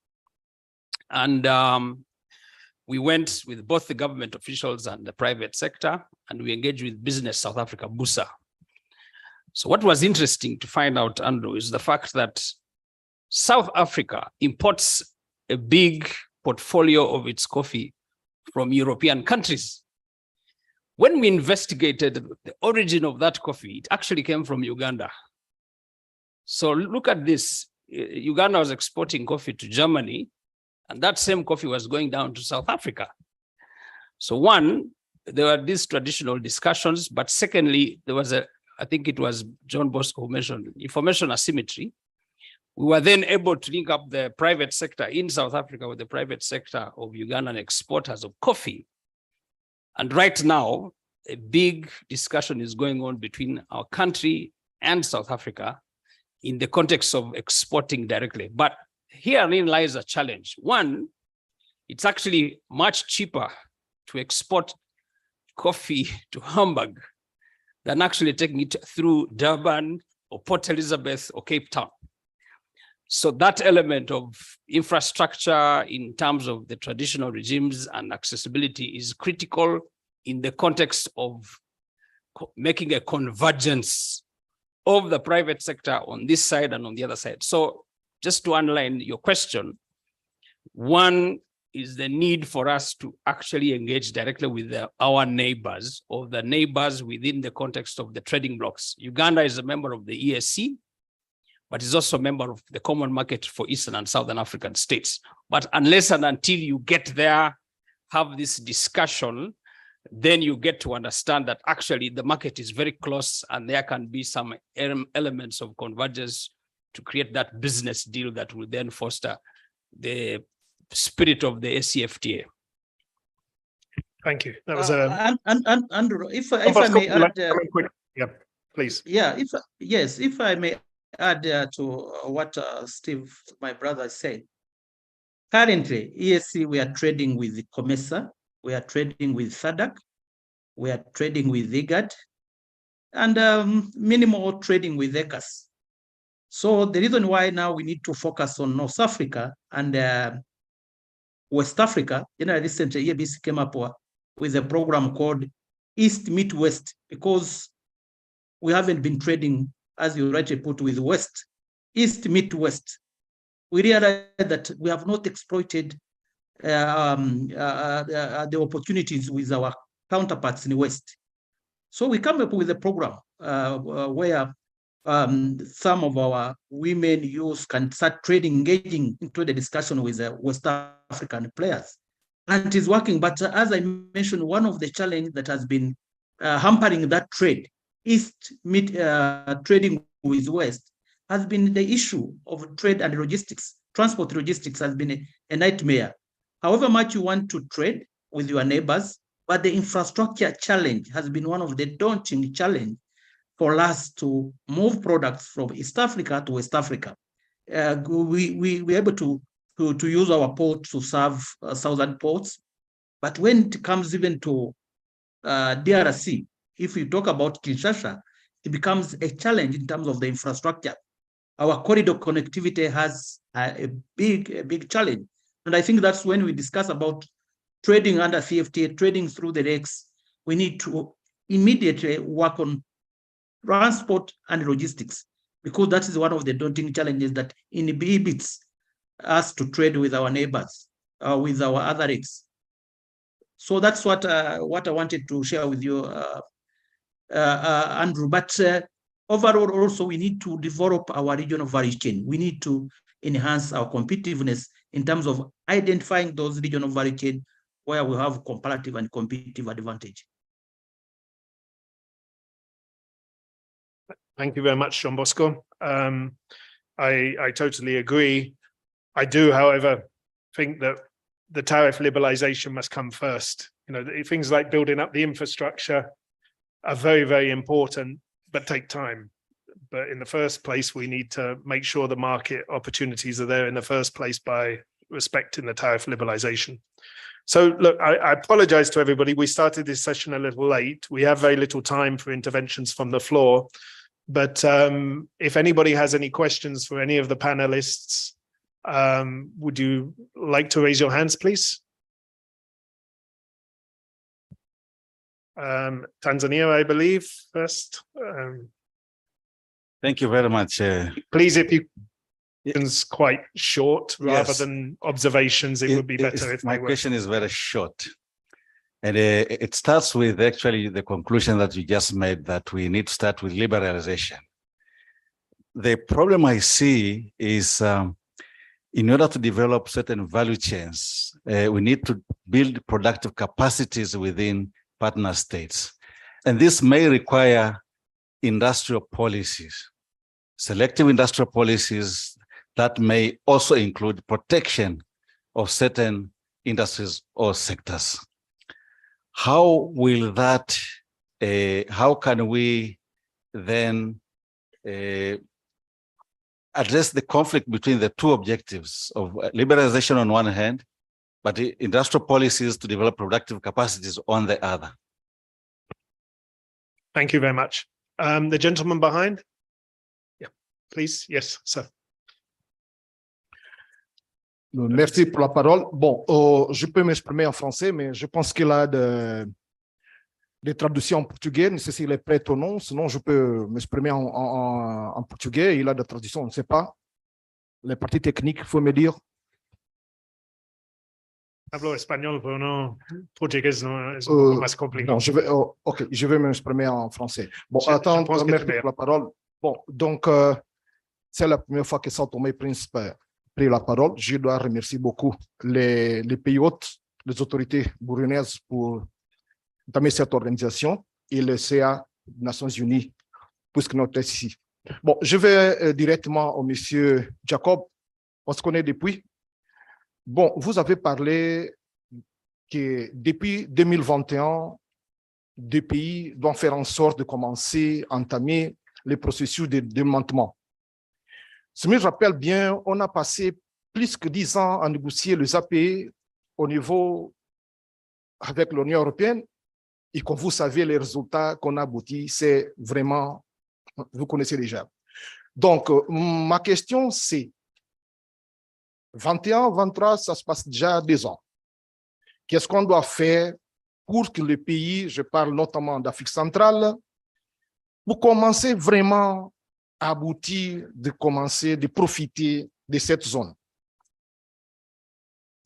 And we went with both the government officials and the private sector, and we engaged with Business South Africa, BUSA. So what was interesting to find out, Andrew, is the fact that South Africa imports a big portfolio of its coffee from European countries. When we investigated the origin of that coffee, it actually came from Uganda. So look at this. Uganda was exporting coffee to Germany, and that same coffee was going down to South Africa. So one, there were these traditional discussions, but secondly, there was I think it was John Bosco who mentioned information asymmetry. We were then able to link up the private sector in South Africa with the private sector of Ugandan exporters of coffee. And right now, a big discussion is going on between our country and South Africa in the context of exporting directly. But herein lies a challenge. One, it's actually much cheaper to export coffee to Hamburg than actually taking it through Durban or Port Elizabeth or Cape Town. So that element of infrastructure in terms of the traditional regimes and accessibility is critical in the context of making a convergence of the private sector on this side and on the other side. So just to underline your question, one is the need for us to actually engage directly with our neighbors or the neighbors within the context of the trading blocs. Uganda is a member of the EAC, but is also a member of the Common Market for Eastern and Southern African states. But unless and until you get there, have this discussion, then you get to understand that actually the market is very close and there can be some elements of convergence to create that business deal that will then foster the spirit of the AfCFTA. Thank you. That was Andrew, if I may add, quick. Yeah, please. Yeah, if I may add to what Steve, my brother, said. Currently, EAC, we are trading with COMESA, we are trading with SADC, we are trading with IGAD, and minimal trading with ECAS. So the reason why now we need to focus on North Africa and West Africa, recently EABC came up with a program called East Meet West, because we haven't been trading, as you rightly put, with West. East Meet West. We realized that we have not exploited the opportunities with our counterparts in the West. So we come up with a program where some of our women youth can start trading, engaging into the discussion with West African players. And it is working. But as I mentioned, one of the challenges that has been hampering that trade, trading with West, has been the issue of trade and logistics. Transport logistics has been a nightmare. However much you want to trade with your neighbors, but the infrastructure challenge has been one of the daunting challenges for us to move products from East Africa to West Africa. We're able to use our port to serve southern ports, but when it comes even to DRC, if we talk about Kinshasa, it becomes a challenge in terms of the infrastructure. Our corridor connectivity has a big challenge. And I think that's when we discuss about trading under CFTA, trading through the lakes, we need to immediately work on transport and logistics, because that is one of the daunting challenges that inhibits us to trade with our neighbors, with our other lakes. So that's what I wanted to share with you, Andrew. But overall, also, we need to develop our regional value chain. We need to enhance our competitiveness in terms of identifying those regional value chain where we have comparative and competitive advantage. Thank you very much, John Bosco. I totally agree. I do, however, think that the tariff liberalization must come first. You know, things like building up the infrastructure are very, very important, but take time. But in the first place, we need to make sure the market opportunities are there in the first place by respecting the tariff liberalization. So look, I apologize to everybody. We started this session a little late. We have very little time for interventions from the floor. But if anybody has any questions for any of the panelists, would you like to raise your hands, please? Tanzania, I believe, first. Thank you very much. Please, if you it's quite short rather Yes. than observations, it would be better if my they were. question is very short. And it starts with actually the conclusion that you just made, that we need to start with liberalization. The problem I see is in order to develop certain value chains, we need to build productive capacities within partner states. And this may require industrial policies, selective industrial policies that may also include protection of certain industries or sectors. How will that, how can we then address the conflict between the two objectives of liberalization on one hand, but industrial policies to develop productive capacities on the other? Thank you very much. The gentleman behind. Yeah, please. Yes, sir. Merci pour la parole. Bon, je peux m'exprimer en français, mais je pense qu'il a des traductions en portugais. Ne sais s'il est prêt ou non. Sinon, je peux m'exprimer en portugais. Il a des traductions, on ne sait pas. Les parties techniques, il faut me dire. Hablo español, pero no portugués, no es un poco más complicado. Non, ok, je vais m'exprimer en français. Bon, attends, merci pour la parole. Bon, donc, c'est la première fois que São Tomé et Príncipe pris la parole. Je dois remercier beaucoup les pays hôtes, les autorités burundaises pour entamer cette organisation et le CA des Nations Unies, puisque nous sommes ici. Bon, je vais directement au monsieur Jacob. On se connaît depuis. Bon, vous avez parlé que depuis 2021, deux pays doivent faire en sorte de commencer à entamer les processus de démantèlement. Si je me rappelle bien, on a passé plus que 10 ans à négocier les APE au niveau avec l'Union européenne. Et comme vous savez, les résultats qu'on a aboutis, c'est vraiment, vous connaissez déjà. Donc, ma question, c'est 21, 23, ça se passe déjà 2 ans. Qu'est-ce qu'on doit faire pour que le pays, je parle notamment d'Afrique centrale, pour commencer vraiment à aboutir, de commencer, de profiter de cette zone?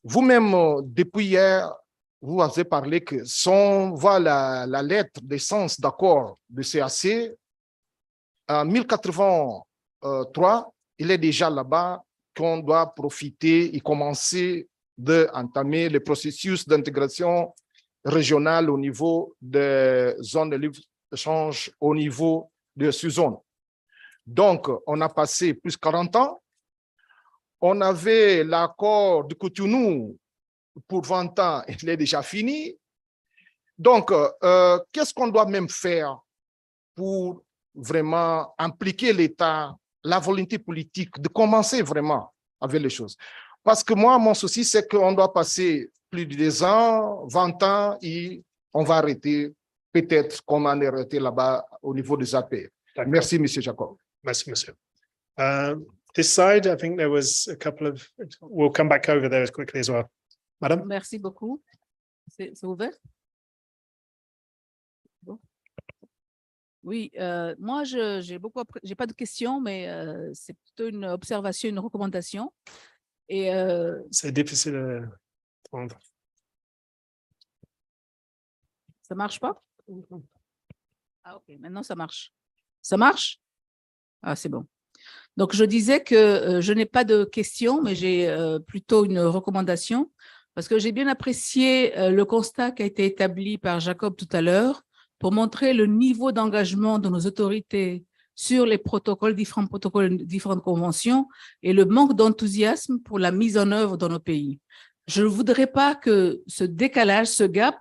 Vous-même, depuis hier, vous avez parlé que sans voir la lettre d'essence d'accord de CAC, en 1083, il est déjà là-bas qu'on doit profiter et commencer d'entamer le processus d'intégration régionale au niveau des zones de libre-échange, au niveau de sous-zones. Donc, on a passé plus de 40 ans. On avait l'accord de Cotonou pour 20 ans, il est déjà fini. Donc, qu'est-ce qu'on doit même faire pour vraiment impliquer l'État, la volonté politique, de commencer vraiment avec les choses? Parce que moi, mon souci, c'est qu'on doit passer plus de 10 ans, 20 ans, et on va arrêter, peut-être qu'on en est arrêté là-bas au niveau des AP. Merci, M. Jacob. Merci, monsieur. This side, I think there was a couple of, we'll come back over there as quickly as well. Madame? Merci beaucoup. C'est ouvert? Bon. Oui, moi, j'ai pas de questions, mais c'est plutôt une observation, une recommandation. Et c'est difficile à prendre. Ça marche pas? Ah, ok, maintenant ça marche. Ça marche? Ah, c'est bon. Donc, je disais que je n'ai pas de questions, mais j'ai plutôt une recommandation, parce que j'ai bien apprécié le constat qui a été établi par Jacob tout à l'heure pour montrer le niveau d'engagement de nos autorités sur les protocoles, différentes conventions, et le manque d'enthousiasme pour la mise en œuvre dans nos pays. Je ne voudrais pas que ce décalage, ce gap,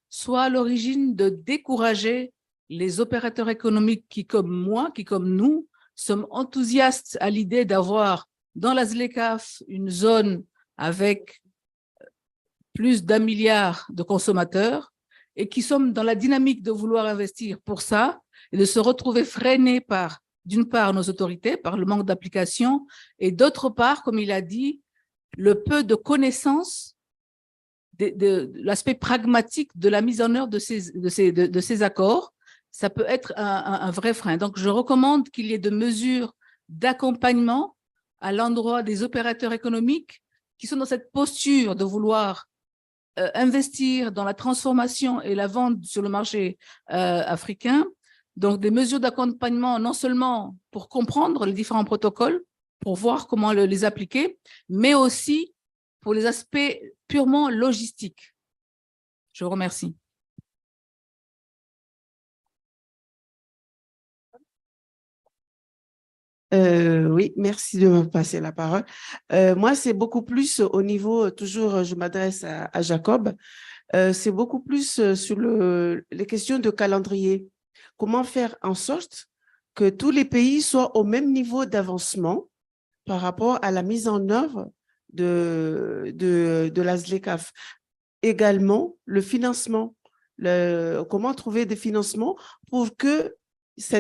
soit à l'origine de décourager les opérateurs économiques qui, comme moi, qui, comme nous, sommes enthousiastes à l'idée d'avoir dans la ZLECAf une zone avec plus d'1 milliard de consommateurs et qui sommes dans la dynamique de vouloir investir pour ça et de se retrouver freinés par, d'une part, nos autorités, par le manque d'application, et d'autre part, comme il a dit, le peu de connaissances de l'aspect pragmatique de la mise en œuvre de ces accords. Ça peut être un vrai frein. Donc, je recommande qu'il y ait de mesures d'accompagnement à l'endroit des opérateurs économiques qui sont dans cette posture de vouloir investir dans la transformation et la vente sur le marché africain. Donc, des mesures d'accompagnement non seulement pour comprendre les différents protocoles, pour voir comment les appliquer, mais aussi pour les aspects purement logistiques. Je vous remercie. Oui, merci de me passer la parole. Moi, c'est beaucoup plus au niveau, toujours, je m'adresse à Jacob, c'est beaucoup plus sur les questions de calendrier. Comment faire en sorte que tous les pays soient au même niveau d'avancement par rapport à la mise en œuvre de la ZLECAf. Également, le financement, comment trouver des financements pour que ce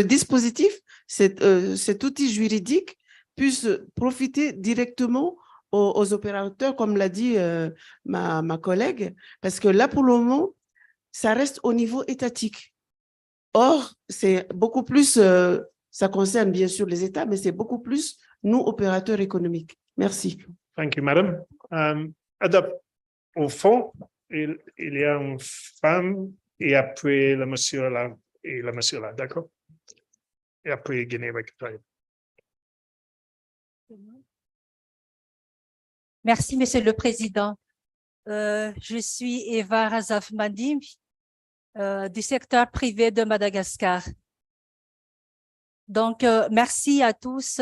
dispositif, cet outil juridique puisse profiter directement aux opérateurs, comme l'a dit ma collègue, parce que là, pour le moment, ça reste au niveau étatique. Or, c'est beaucoup plus, ça concerne bien sûr les États, mais c'est beaucoup plus nous, opérateurs économiques. Merci. Thank you, madame. Au fond, il y a une femme et après le monsieur là et le monsieur là, d'accord? Et après Guinée-Équatoriale. Merci, Monsieur le Président. Je suis Eva Razafmani du secteur privé de Madagascar. Donc, merci à tous,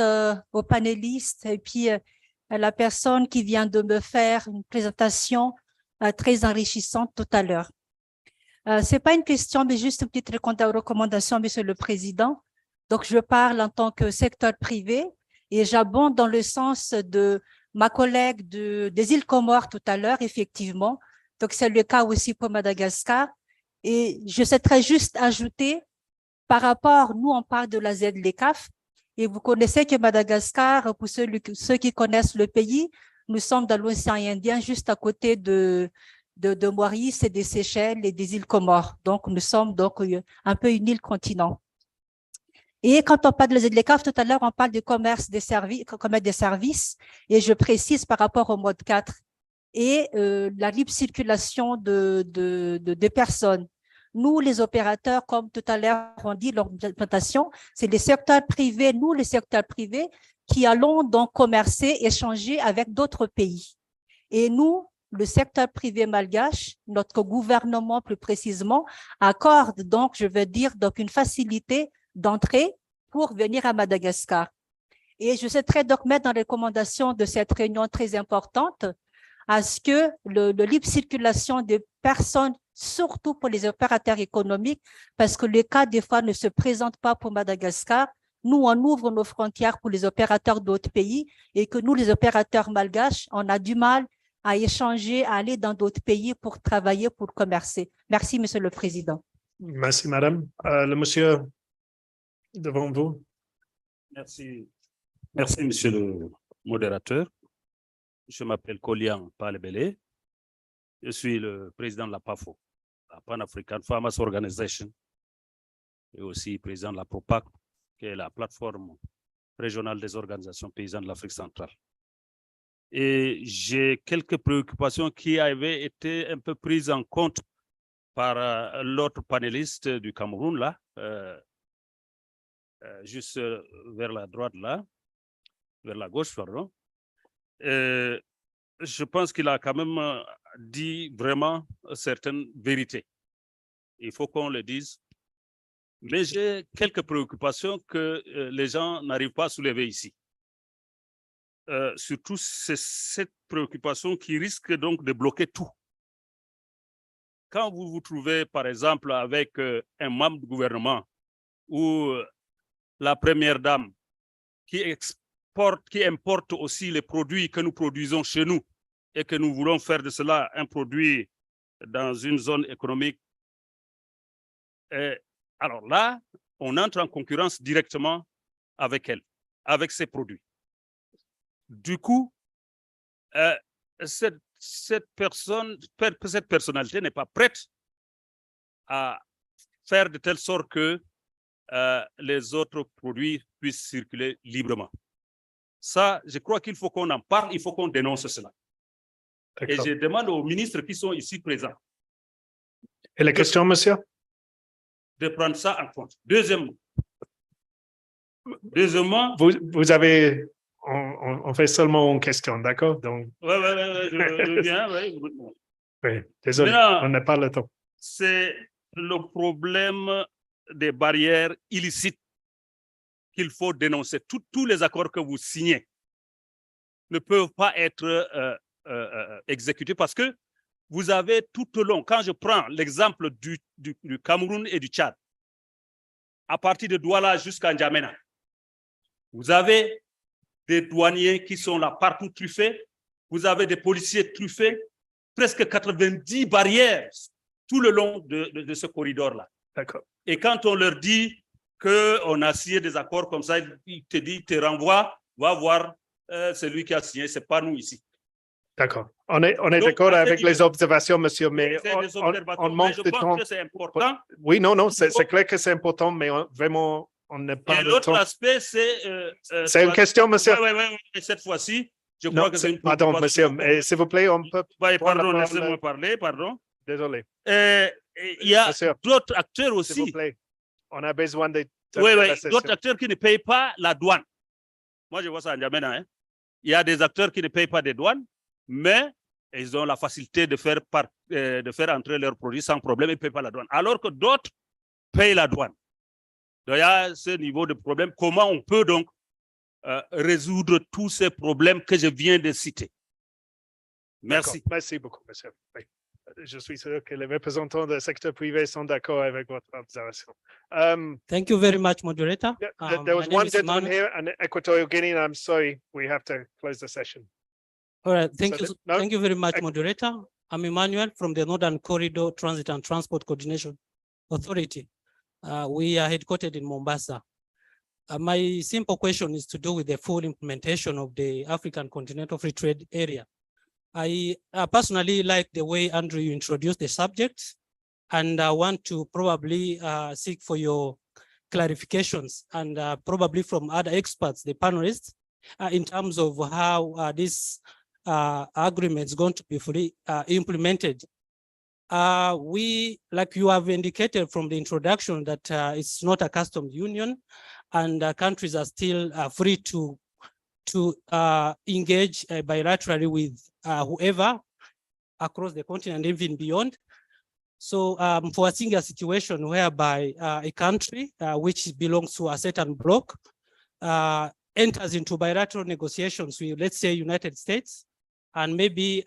aux panélistes et puis à la personne qui vient de me faire une présentation très enrichissante tout à l'heure. C'est pas une question, mais juste une petite recommandation, Monsieur le Président. Donc, je parle en tant que secteur privé et j'abonde dans le sens de ma collègue des îles Comores tout à l'heure, effectivement. Donc, c'est le cas aussi pour Madagascar. Et je souhaiterais juste ajouter, par rapport, nous, on parle de la ZLECAf, et vous connaissez que Madagascar, pour ceux qui connaissent le pays, nous sommes dans l'océan Indien, juste à côté de Maurice et des Seychelles et des îles Comores. Donc, nous sommes donc un peu une île continent. Et quand on parle des CAF, tout à l'heure, on parle du commerce des services, et je précise par rapport au mode 4 et la libre circulation des personnes. Nous, les opérateurs, comme tout à l'heure on dit, leur présentation, c'est les secteurs privés, nous, les secteurs privés, qui allons donc commercer, échanger avec d'autres pays. Et nous, le secteur privé malgache, notre gouvernement plus précisément, accorde donc, je veux dire, donc une facilité d'entrée pour venir à Madagascar. Et je souhaiterais donc mettre dans les recommandations de cette réunion très importante à ce que le libre circulation des personnes, surtout pour les opérateurs économiques, parce que les cas des fois ne se présentent pas pour Madagascar. Nous, on ouvre nos frontières pour les opérateurs d'autres pays et que nous, les opérateurs malgaches, on a du mal à échanger, à aller dans d'autres pays pour travailler, pour commercer. Merci, Monsieur le Président. Merci, Madame. Le monsieur devant vous. Merci. Merci, Monsieur le modérateur. Je m'appelle Kolian Palebele. Je suis le président de la PAFO, la Pan-African Farmers Organization, et aussi président de la PROPAC, qui est la plateforme régionale des organisations paysannes de l'Afrique centrale. Et j'ai quelques préoccupations qui avaient été un peu prises en compte par l'autre panéliste du Cameroun, là, juste vers la droite, là, vers la gauche, pardon. Je pense qu'il a quand même dit vraiment certaines vérités. Il faut qu'on le dise. Mais j'ai quelques préoccupations que les gens n'arrivent pas à soulever ici. Surtout, c'est cette préoccupation qui risque donc de bloquer tout. Quand vous vous trouvez, par exemple, avec un membre du gouvernement ou la première dame qui importe aussi les produits que nous produisons chez nous et que nous voulons faire de cela un produit dans une zone économique, alors là, on entre en concurrence directement avec elle, avec ses produits. Du coup, cette personnalité n'est pas prête à faire de telle sorte que les autres produits puissent circuler librement. Ça, je crois qu'il faut qu'on en parle, il faut qu'on dénonce cela. Et je demande aux ministres qui sont ici présents. Et la question, monsieur? De prendre ça en compte. Deuxièmement, vous avez, on fait seulement une question, d'accord? Donc. Oui, je viens, oui. Oui, désolé, maintenant, on n'a pas le temps. C'est le problème des barrières illicites qu'il faut dénoncer. Tous les accords que vous signez ne peuvent pas être exécutés parce que vous avez tout au long, quand je prends l'exemple du Cameroun et du Tchad, à partir de Douala jusqu'à N'Djamena, vous avez des douaniers qui sont là partout truffés, vous avez des policiers truffés, presque 90 barrières tout le long de ce corridor-là. D'accord. Et quand on leur dit qu'on a signé des accords comme ça, ils te renvoient, va voir celui qui a signé, ce n'est pas nous ici. D'accord. On est d'accord avec les observations, monsieur, mais on manque de temps. C'est important. Oui, non, c'est clair que c'est important, mais vraiment, on n'a pas de temps. L'autre aspect, c'est... c'est une question, monsieur. Oui, cette fois-ci, je crois que c'est une préoccupation. Pardon, monsieur, s'il vous plaît, on peut... Pardon, laissez-moi parler, pardon. Désolé. Il y a d'autres acteurs aussi. S'il vous plaît, on a besoin de... Oui, d'autres acteurs qui ne payent pas la douane. Moi, je vois ça en N'Djamena. Hein. Il y a des acteurs qui ne payent pas des douanes, mais ils ont la facilité de faire entrer leurs produits sans problème, ils ne payent pas la douane. Alors que d'autres payent la douane. Donc, il y a ce niveau de problème. Comment on peut donc résoudre tous ces problèmes que je viens de citer? Merci. Merci beaucoup, monsieur. Oui. Je suis sûr que les représentants du secteur privé sont d'accord avec votre observation. Thank you very much, moderator. There was one gentleman here in Equatorial Guinea, and I'm sorry, we have to close the session. All right, thank you very much, moderator. I'm Emmanuel from the Northern Corridor Transit and Transport Coordination Authority. We are headquartered in Mombasa. My simple question is to do with the full implementation of the African Continental Free Trade Area. I personally like the way, Andrew, you introduced the subject, and I want to probably seek for your clarifications and probably from other experts, the panelists, in terms of how this agreement is going to be fully implemented. We, like you have indicated from the introduction, that it's not a customs union, and countries are still free to engage bilaterally with whoever across the continent, even beyond. So foreseeing a situation whereby a country which belongs to a certain bloc enters into bilateral negotiations with, let's say, United States, and maybe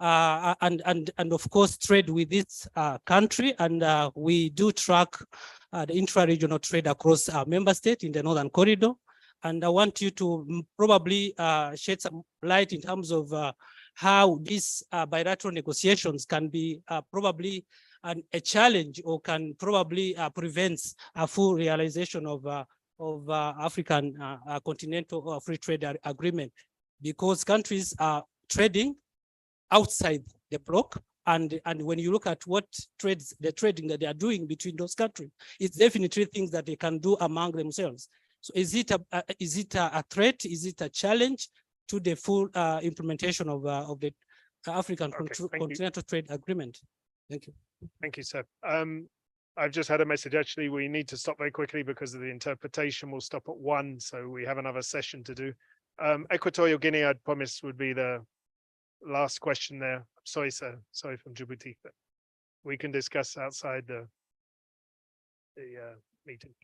and of course trade with this country, and we do track the intra-regional trade across our member state in the Northern Corridor. And I want you to probably shed some light in terms of how these bilateral negotiations can be probably a challenge, or can probably prevent a full realization of African continental free trade agreement, because countries are trading outside the bloc, and when you look at what the trading that they are doing between those countries, it's definitely things that they can do among themselves. So is it a threat? Is it a challenge to the full implementation of the African Continental Trade Agreement? Thank you. Thank you, sir. I've just had a message. Actually, we need to stop very quickly because of the interpretation. We'll stop at 1, so we have another session to do. Equatorial Guinea, I'd promised, would be the last question there. Sorry, sir. Sorry, from Djibouti. But we can discuss outside the meeting.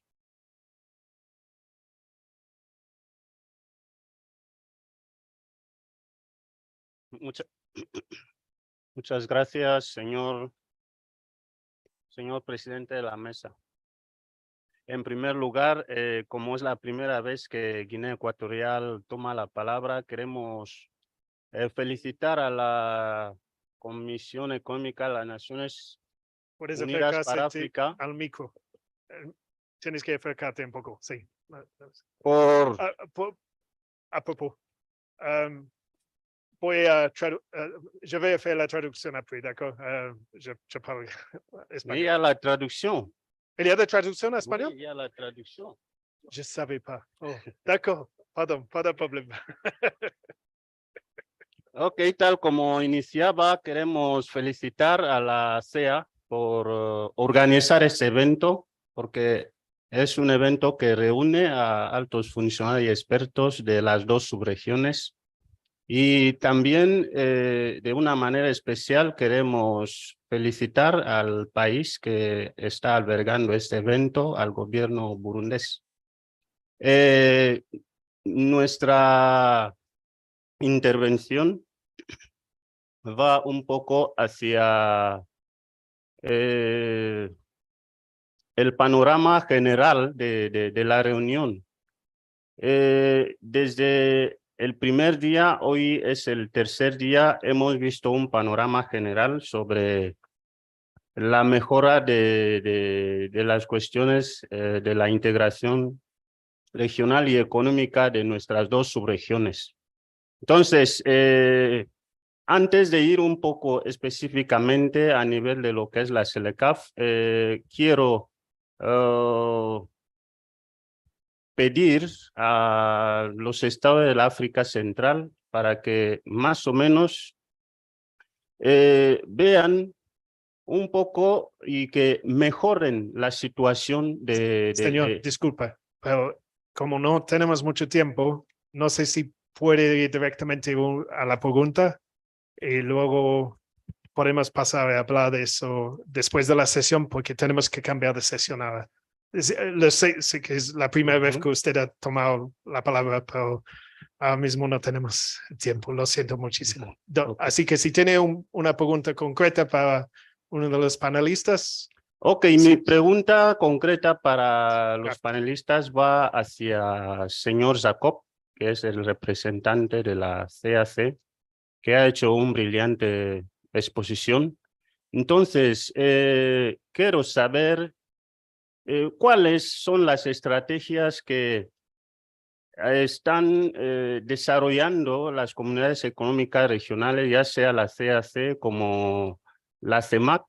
Muchas gracias, señor presidente de la mesa. En primer lugar, como es la primera vez que Guinea Ecuatorial toma la palabra, queremos felicitar a la Comisión Económica de las Naciones Unidas para África al micro. Tienes que acercarte un poco, sí. A propos. Je vais faire la traduction après, d'accord? Je parle espagnol. Il y a la traduction. Il y a la traduction en espagnol? Oui, il y a la traduction. Je ne savais pas. Oh, d'accord, pardon, pas de problème. Ok, tal como iniciaba, queremos felicitar a la CEA por organizar este evento, porque es un evento que reúne a altos funcionarios y expertos de las dos subregiones. Y también de una manera especial queremos felicitar al país que está albergando este evento, al gobierno burundés. Nuestra intervención va un poco hacia el panorama general de la reunión. Desde el primer día, hoy es el tercer día, hemos visto un panorama general sobre la mejora de las cuestiones de la integración regional y económica de nuestras dos subregiones. Entonces, antes de ir un poco específicamente a nivel de lo que es la CELECAF, quiero pedir a los estados del África Central para que más o menos vean un poco y que mejoren la situación Señor, disculpa, pero como no tenemos mucho tiempo, no sé si puede ir directamente a la pregunta y luego podemos pasar a hablar de eso después de la sesión, porque tenemos que cambiar de sesión ahora. Sé que es la primera vez que usted ha tomado la palabra, pero ahora mismo no tenemos tiempo, lo siento muchísimo. Así que si tiene una pregunta concreta para uno de los panelistas. Ok, mi pregunta concreta para los panelistas va hacia el señor Jacob, que es el representante de la CAC, que ha hecho una brillante exposición. Entonces, quiero saber cuáles son las estrategias que están desarrollando las comunidades económicas regionales, ya sea la CAC como la CEMAC,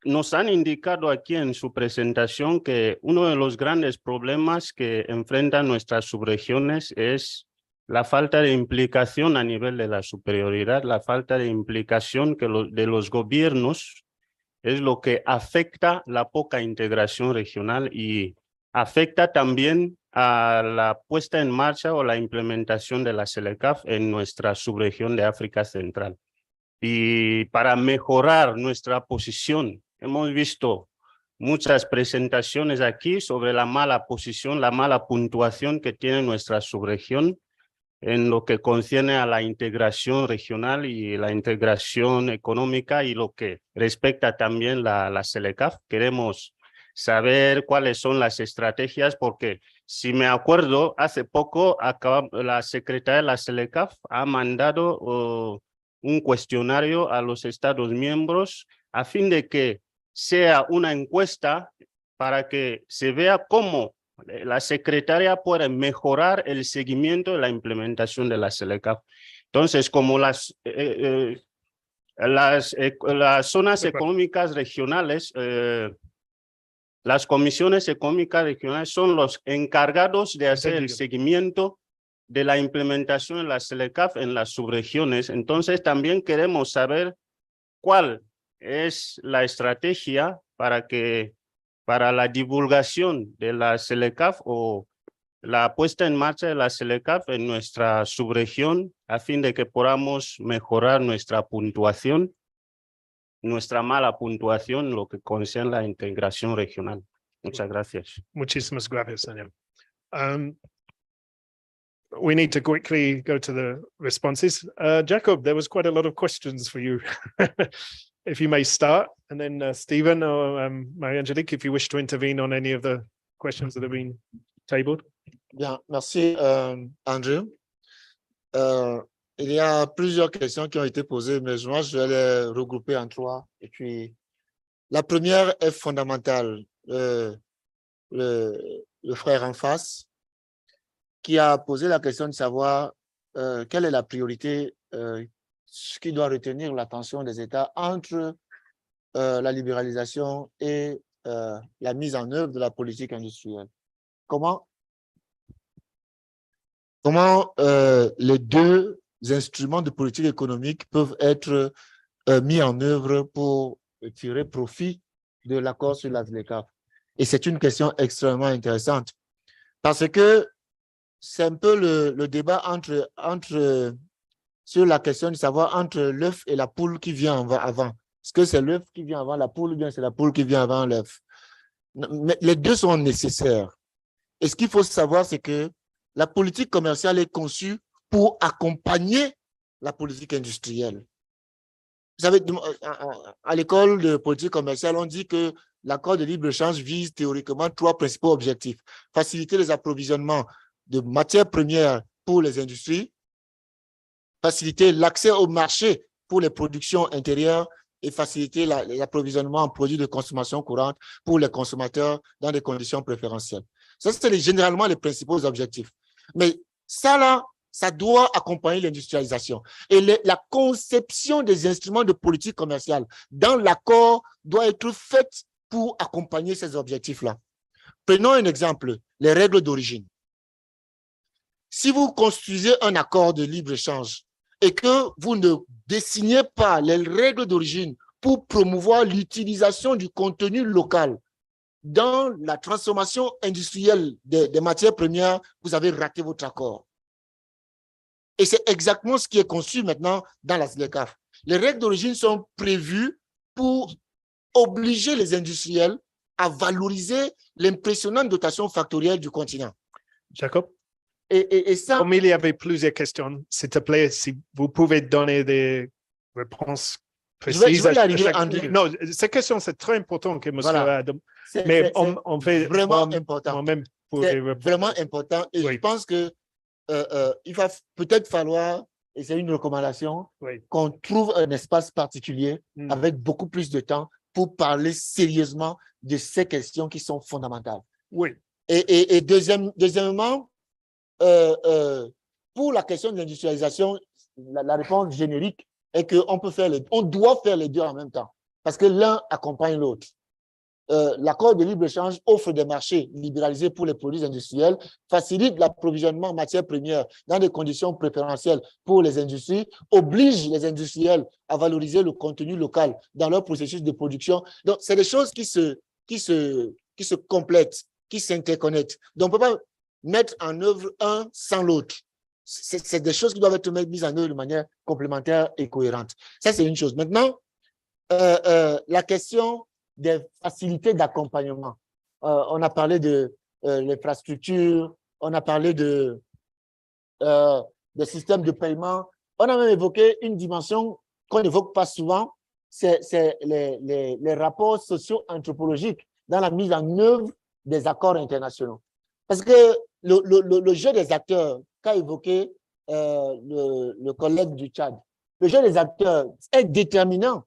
nos han indicado aquí en su presentación que uno de los grandes problemas que enfrentan nuestras subregiones es la falta de implicación a nivel de la superioridad, la falta de implicación de los gobiernos es lo que afecta la poca integración regional y afecta también a la puesta en marcha o la implementación de la CELECAF en nuestra subregión de África Central. Y para mejorar nuestra posición, hemos visto muchas presentaciones aquí sobre la mala posición, la mala puntuación que tiene nuestra subregión en lo que concierne a la integración regional y la integración económica y lo que respecta también la CELECAF. Queremos saber cuáles son las estrategias porque si me acuerdo, hace poco la secretaria de la CELECAF ha mandado un cuestionario a los Estados miembros a fin de que sea una encuesta para que se vea cómo la secretaria puede mejorar el seguimiento de la implementación de la CELECAF. Entonces, como las zonas económicas regionales, las comisiones económicas regionales son los encargados de hacer el seguimiento de la implementación de la CELECAF en las subregiones. Entonces, también queremos saber cuál es la estrategia para la divulgación de la CELECAF o la puesta en marcha de la CELECAF en nuestra subregión a fin de que podamos mejorar nuestra puntuación, nuestra mala puntuación, lo que concierne la integración regional. Muchas gracias. Muchísimas gracias, señor. We need to quickly go to the responses. Jacob, there was quite a lot of questions for you. If you may start, and then Stephen or Marie-Angelique, if you wish to intervene on any of the questions that have been tabled. Bien, merci Andrew. Il y a plusieurs questions qui ont été posées, mais moi je vais les regrouper en trois. Et puis, la première est fondamentale. Le frère en face, qui a posé la question de savoir quelle est la priorité, ce qui doit retenir l'attention des États entre la libéralisation et la mise en œuvre de la politique industrielle. Comment les deux instruments de politique économique peuvent être mis en œuvre pour tirer profit de l'accord sur la ZLECAF? Et c'est une question extrêmement intéressante parce que c'est un peu le débat sur la question de savoir entre l'œuf et la poule qui vient avant. Est-ce que c'est l'œuf qui vient avant la poule ou bien c'est la poule qui vient avant l'œuf? Mais les deux sont nécessaires. Et ce qu'il faut savoir, c'est que la politique commerciale est conçue pour accompagner la politique industrielle. Vous savez, à l'école de politique commerciale, on dit que l'accord de libre-échange vise théoriquement trois principaux objectifs. Faciliter les approvisionnements de matières premières pour les industries, faciliter l'accès au marché pour les productions intérieures et faciliter l'approvisionnement en produits de consommation courante pour les consommateurs dans des conditions préférentielles. Ça, c'est généralement les principaux objectifs. Mais ça, là, ça doit accompagner l'industrialisation. Et la conception des instruments de politique commerciale dans l'accord doit être faite pour accompagner ces objectifs-là. Prenons un exemple, les règles d'origine. Si vous construisez un accord de libre-échange et que vous ne dessinez pas les règles d'origine pour promouvoir l'utilisation du contenu local dans la transformation industrielle des matières premières, vous avez raté votre accord. Et c'est exactement ce qui est conçu maintenant dans la ZLECAF. Les règles d'origine sont prévues pour obliger les industriels à valoriser l'impressionnante dotation factorielle du continent. Jacob? Et ça... Comme il y avait plusieurs questions, s'il te plaît, si vous pouvez donner des réponses précises. Je vais y arriver, André. Non, ces questions, c'est très important que monsieur voilà. a... Mais on fait vraiment important. Moi-même c'est vraiment important. Et je pense que il va peut-être falloir, et c'est une recommandation, qu'on trouve un espace particulier avec beaucoup plus de temps pour parler sérieusement de ces questions qui sont fondamentales. Oui. Et deuxièmement, pour la question de l'industrialisation, la réponse générique est qu'on peut faire on doit faire les deux en même temps. parce que l'un accompagne l'autre. L'accord de libre-échange offre des marchés libéralisés pour les produits industriels, facilite l'approvisionnement en matières premières dans des conditions préférentielles pour les industries, oblige les industriels à valoriser le contenu local dans leur processus de production. Donc, c'est des choses qui se complètent, qui s'interconnectent. Donc, on ne peut pas mettre en œuvre un sans l'autre. C'est des choses qui doivent être mises en œuvre de manière complémentaire et cohérente. Ça, c'est une chose. Maintenant, la question des facilités d'accompagnement. On a parlé de l'infrastructure, on a parlé des systèmes de paiement. On a même évoqué une dimension qu'on n'évoque pas souvent, c'est les rapports socio-anthropologiques dans la mise en œuvre des accords internationaux. Parce que le jeu des acteurs qu'a évoqué le collègue du Tchad, le jeu des acteurs est déterminant.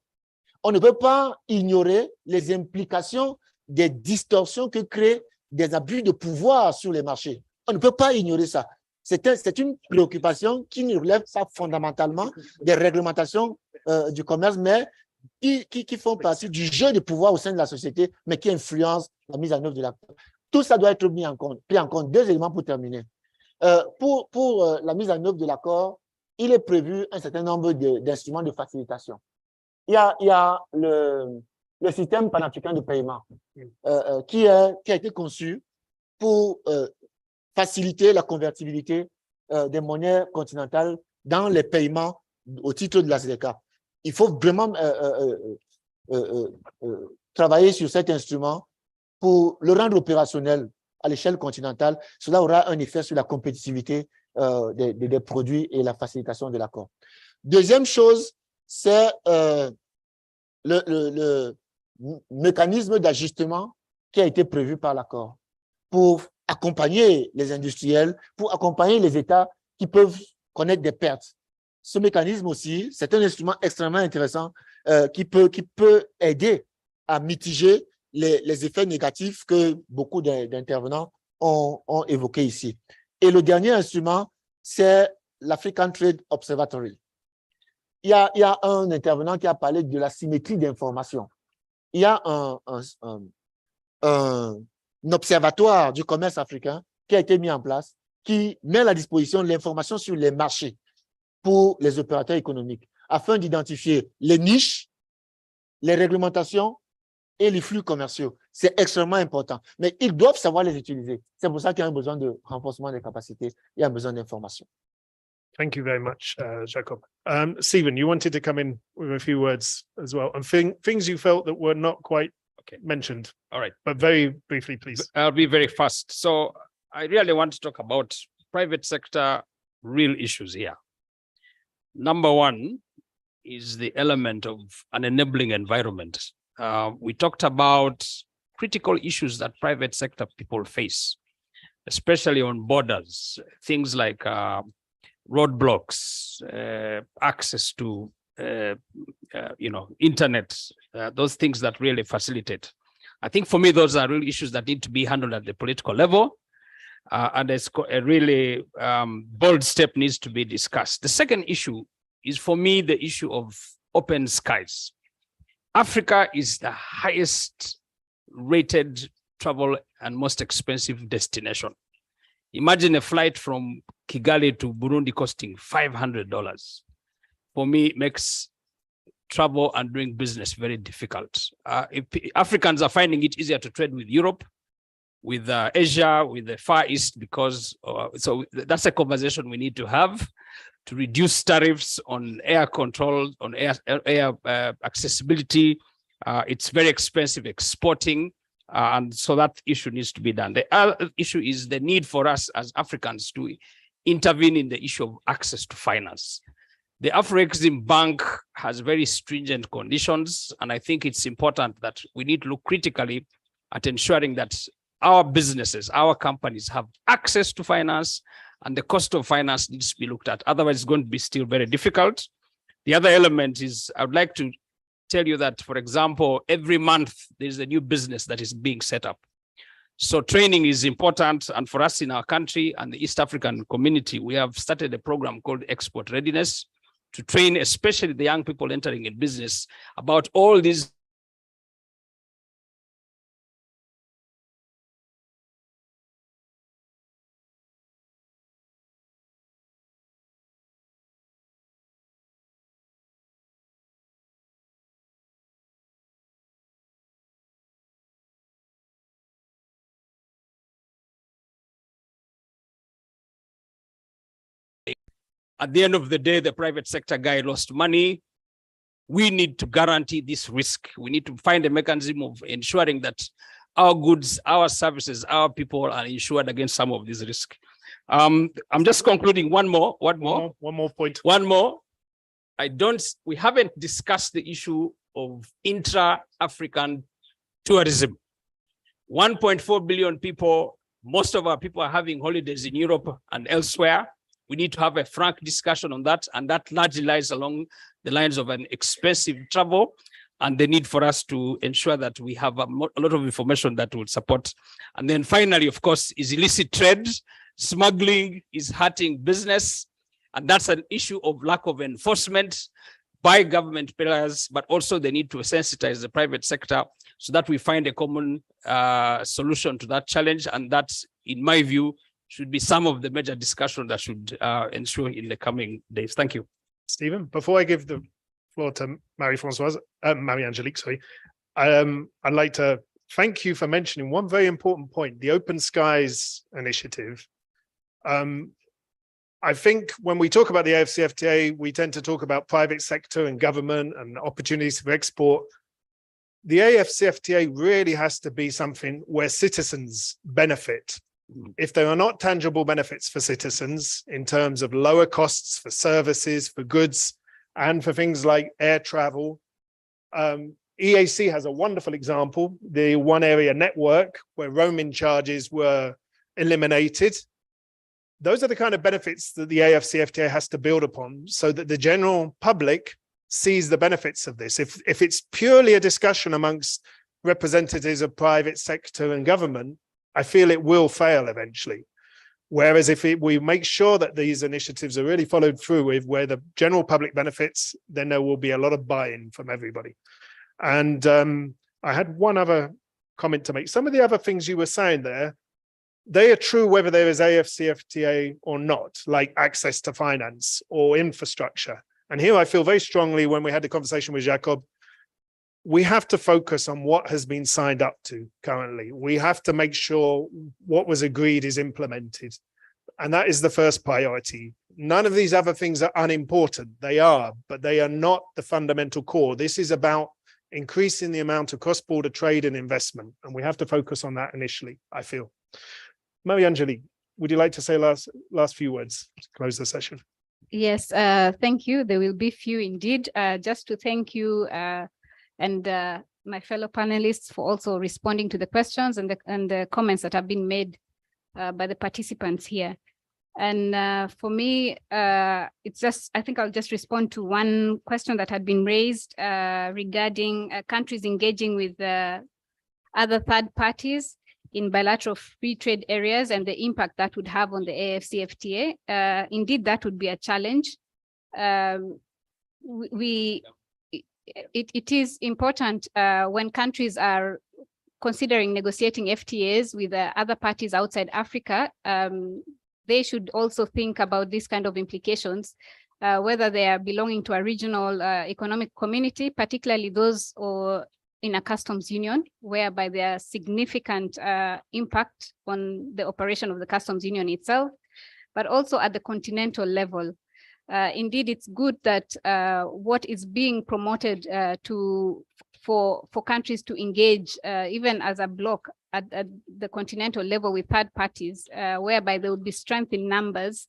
On ne peut pas ignorer les implications des distorsions que créent des abus de pouvoir sur les marchés. On ne peut pas ignorer ça. C'est une préoccupation qui ne relève pas fondamentalement des réglementations du commerce, mais qui font partie du jeu de pouvoir au sein de la société, mais qui influencent la mise en œuvre de l'accord. Tout ça doit être pris en compte. Deux éléments pour terminer. Pour la mise en œuvre de l'accord, il est prévu un certain nombre d'instruments de facilitation. Il y a le système panafricain de paiement qui a été conçu pour faciliter la convertibilité des monnaies continentales dans les paiements au titre de la CDK. Il faut vraiment travailler sur cet instrument pour le rendre opérationnel à l'échelle continentale. Cela aura un effet sur la compétitivité des produits et la facilitation de l'accord. Deuxième chose, c'est le mécanisme d'ajustement qui a été prévu par l'accord pour accompagner les industriels, pour accompagner les États qui peuvent connaître des pertes. Ce mécanisme aussi, c'est un instrument extrêmement intéressant qui peut aider à mitiger les effets négatifs que beaucoup d'intervenants ont évoqués ici. Et le dernier instrument, c'est l'African Trade Observatory. Il y a un intervenant qui a parlé de la symétrie d'information. Il y a un observatoire du commerce africain qui a été mis en place, qui met à la disposition de l'information sur les marchés pour les opérateurs économiques, afin d'identifier les niches, les réglementations et les flux commerciaux. C'est extrêmement important. Mais ils doivent savoir les utiliser. C'est pour ça qu'il y a un besoin de renforcement des capacités, il y a un besoin d'information. Thank you very much, Jacob. Stephen, you wanted to come in with a few words as well, and things you felt that were not quite mentioned. All right. But very briefly, please. I'll be very fast. So I really want to talk about private sector real issues here. Number one is the element of an enabling environment. We talked about critical issues that private sector people face, especially on borders, things like roadblocks, access to internet, those things that really facilitate. I think for me, those are real issues that need to be handled at the political level. And a really bold step needs to be discussed. The second issue is, for me, the issue of open skies. Africa is the highest rated travel and most expensive destination. Imagine a flight from Kigali to Burundi costing $500. For me, it makes travel and doing business very difficult. If Africans are finding it easier to trade with Europe, with Asia, with the Far East, because so that's a conversation we need to have to reduce tariffs on air control, on air accessibility. It's very expensive exporting. And so that issue needs to be done. The other issue is the need for us as Africans to intervene in the issue of access to finance. The Afro-Exim Bank has very stringent conditions, and I think it's important that we need to look critically at ensuring that our businesses, our companies have access to finance, and the cost of finance needs to be looked at. Otherwise, it's going to be still very difficult. The other element is, I would like to tell you that, for example, every month there's a new business that is being set up. So training is important. And for us in our country and the East African community, we have started a program called Export Readiness to train, especially the young people entering in business, about all these At the end of the day, the private sector guy lost money. We need to guarantee this risk. We need to find a mechanism of ensuring that our goods, our services, our people are insured against some of these risks. I'm just concluding one more point. We haven't discussed the issue of intra-African tourism. 1.4 billion people, most of our people are having holidays in Europe and elsewhere. We need to have a frank discussion on that, and that largely lies along the lines of an expensive travel and the need for us to ensure that we have a lot of information that will support. And then finally, of course, is illicit trade. Smuggling is hurting business, and that's an issue of lack of enforcement by government players, but also the need to sensitize the private sector so that we find a common solution to that challenge. And that's, in my view, should be some of the major discussion that should ensure in the coming days. Thank you. Stephen, before I give the floor to Marie-Angelique, sorry, I'd like to thank you for mentioning one very important point, the Open Skies initiative. I think when we talk about the AfCFTA, we tend to talk about private sector and government and opportunities for export. The AfCFTA really has to be something where citizens benefit. If there are not tangible benefits for citizens in terms of lower costs for services, for goods, and for things like air travel, EAC has a wonderful example, the one area network where roaming charges were eliminated. Those are the kind of benefits that the AfCFTA has to build upon so that the general public sees the benefits of this. If it's purely a discussion amongst representatives of private sector and government, I feel it will fail eventually. Whereas if we make sure that these initiatives are really followed through with where the general public benefits, then there will be a lot of buy-in from everybody. And I had one other comment to make. Some of the other things you were saying there, they are true whether there is AfCFTA or not, like access to finance or infrastructure. And here I feel very strongly when we had the conversation with Jacob, we have to focus on what has been signed up to currently. We have to make sure what was agreed is implemented. And that is the first priority. None of these other things are unimportant. They are, but they are not the fundamental core. This is about increasing the amount of cross-border trade and investment. And we have to focus on that initially, I feel. Marie-Angelique, would you like to say last few words to close the session? Yes, thank you. There will be few indeed. Just to thank you and my fellow panelists for also responding to the questions and the comments that have been made by the participants here. And for me, it's just, I think I'll just respond to one question that had been raised regarding countries engaging with other third parties in bilateral free trade areas and the impact that would have on the AfCFTA. Indeed, that would be a challenge. It is important when countries are considering negotiating FTAs with other parties outside Africa, they should also think about this kind of implications, whether they are belonging to a regional economic community, particularly those in a customs union, whereby there are significant impact on the operation of the customs union itself, but also at the continental level. Indeed, it's good that what is being promoted for countries to engage, even as a bloc at the continental level with third parties, whereby there would be strength in numbers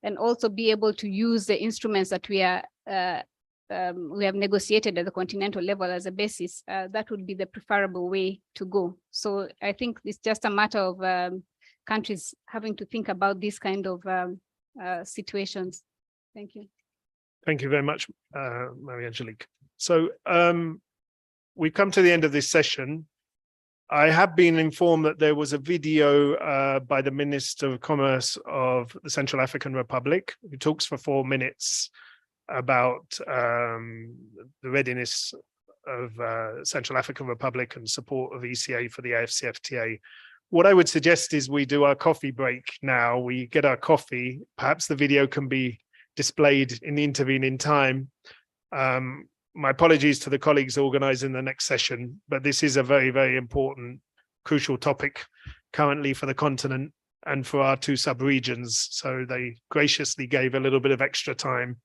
and also be able to use the instruments that we have negotiated at the continental level as a basis. That would be the preferable way to go. So I think it's just a matter of countries having to think about these kind of situations. Thank you. Thank you very much, Marie-Angelique. So we've come to the end of this session. I have been informed that there was a video by the Minister of Commerce of the Central African Republic, who talks for 4 minutes about the readiness of Central African Republic and support of ECA for the AfCFTA. What I would suggest is we do our coffee break now. We get our coffee. Perhaps the video can be displayed in the intervening time. My apologies to the colleagues organising the next session, but this is a very, very important, crucial topic currently for the continent. and for our two sub-regions. So they graciously gave a little bit of extra time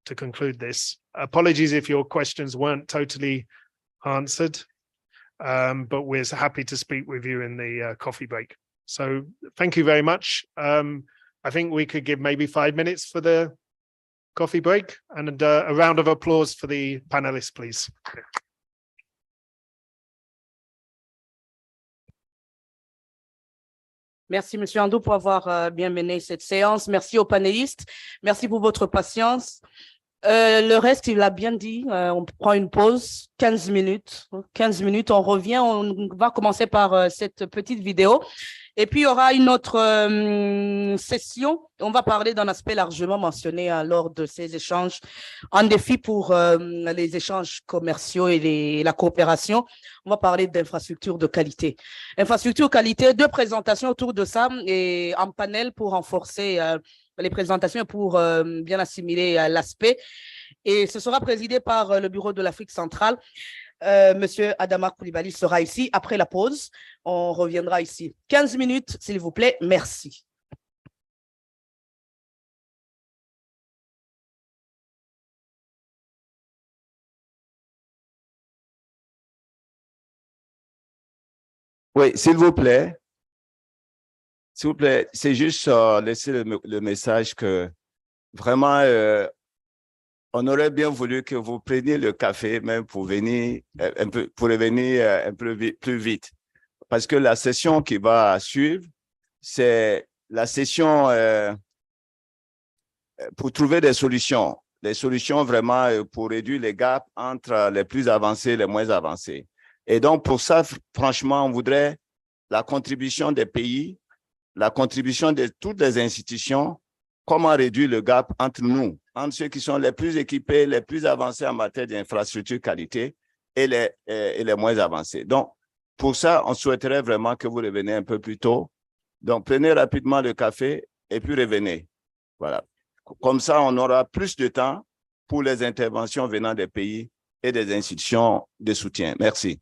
to conclude this. Apologies if your questions weren't totally answered, but we're happy to speak with you in the coffee break. So thank you very much. I think we could give maybe 5 minutes for the coffee break, and a round of applause for the panelists, please. Merci, Monsieur Ando, pour avoir bien mené cette séance. Merci aux panélistes. Merci pour votre patience. Le reste, il l'a bien dit. On prend une pause, 15 minutes. 15 minutes, on revient. On va commencer par cette petite vidéo. Et puis, il y aura une autre session. On va parler d'un aspect largement mentionné lors de ces échanges. Un défi pour les échanges commerciaux et la coopération. On va parler d'infrastructures de qualité. Infrastructures qualité, 2 présentations autour de ça et un panel pour renforcer les présentations pour bien assimiler l'aspect. Et ce sera présidé par le Bureau de l'Afrique centrale. Monsieur Adama Koulibaly sera ici. Après la pause, on reviendra ici. 15 minutes, s'il vous plaît. Merci. Oui, s'il vous plaît. S'il vous plaît, c'est juste laisser le message que vraiment, on aurait bien voulu que vous preniez le café même pour venir revenir un peu plus vite. Parce que la session qui va suivre, c'est la session pour trouver des solutions vraiment pour réduire les gaps entre les plus avancés et les moins avancés. Et donc, pour ça, franchement, on voudrait la contribution des pays, la contribution de toutes les institutions, comment réduire le gap entre nous, entre ceux qui sont les plus équipés, les plus avancés en matière d'infrastructure qualité et les moins avancés. Donc, pour ça, on souhaiterait vraiment que vous reveniez un peu plus tôt. Donc, prenez rapidement le café et puis revenez. Voilà. Comme ça, on aura plus de temps pour les interventions venant des pays et des institutions de soutien. Merci.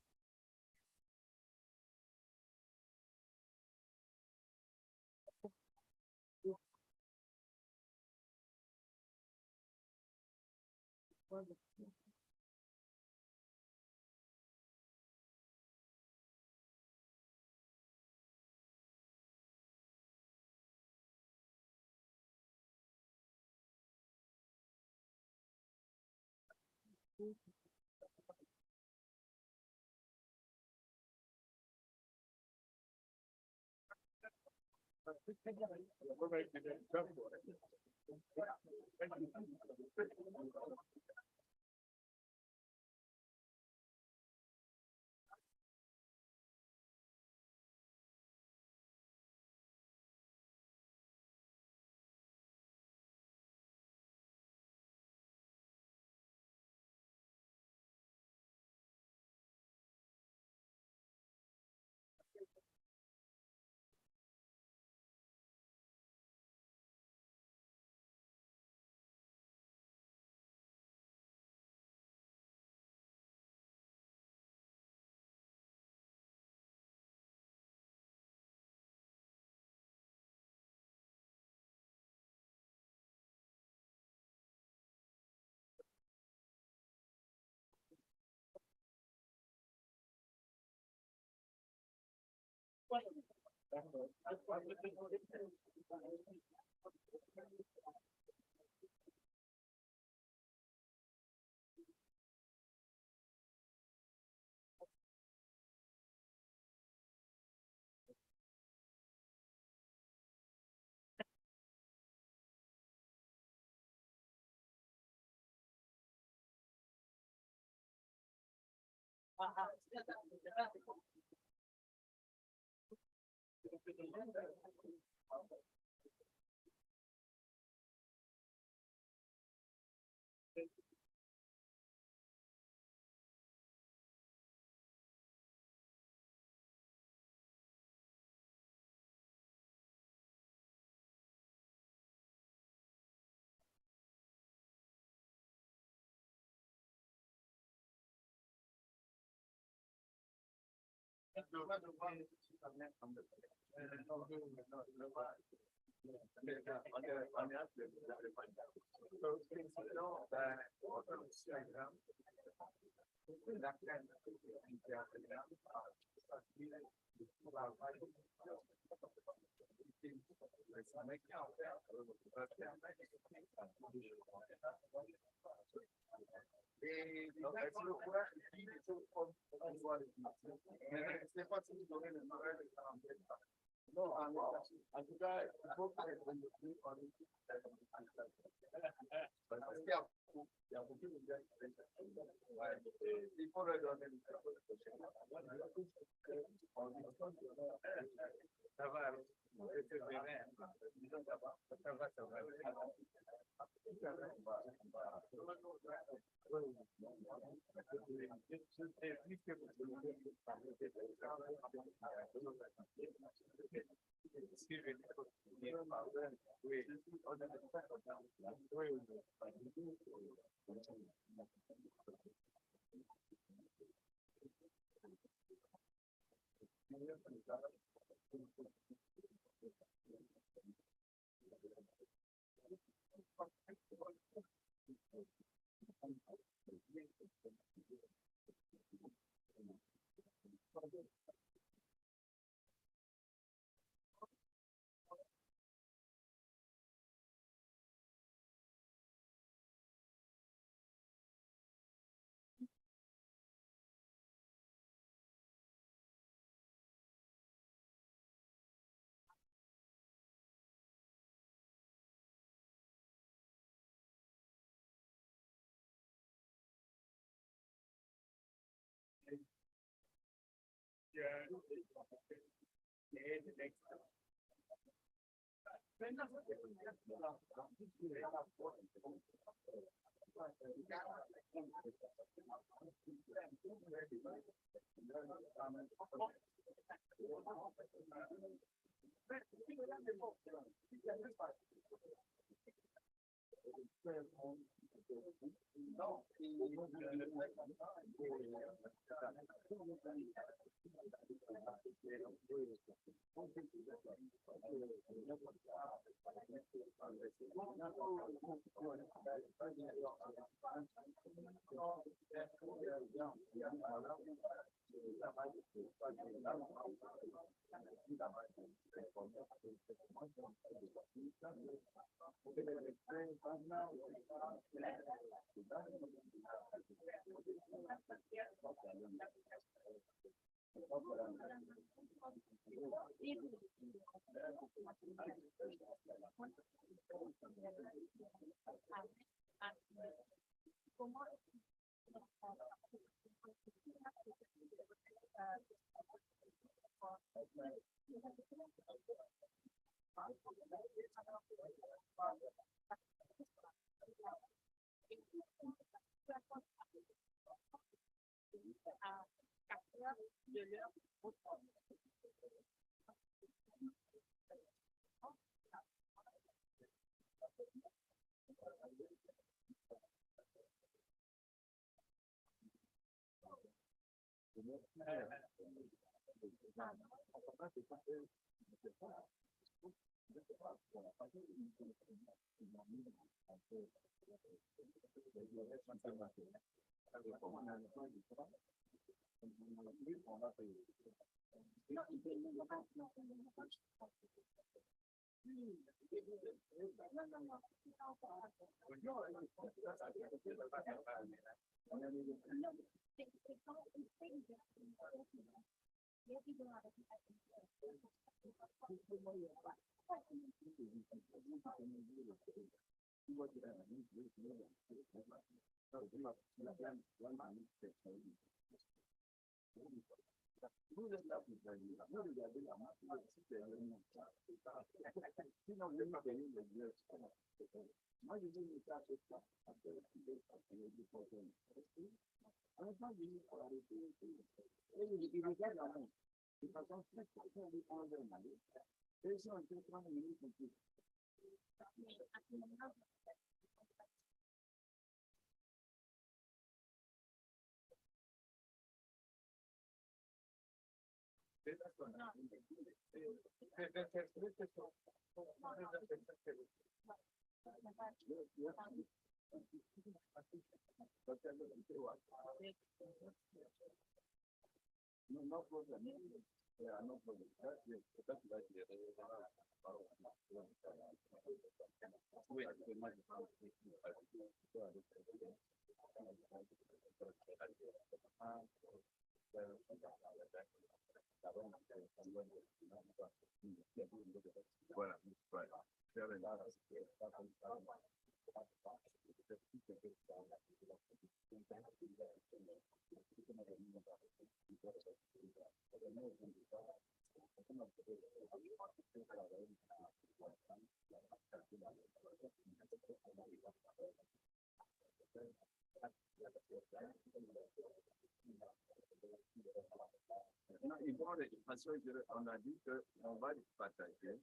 On a dit qu'on va partager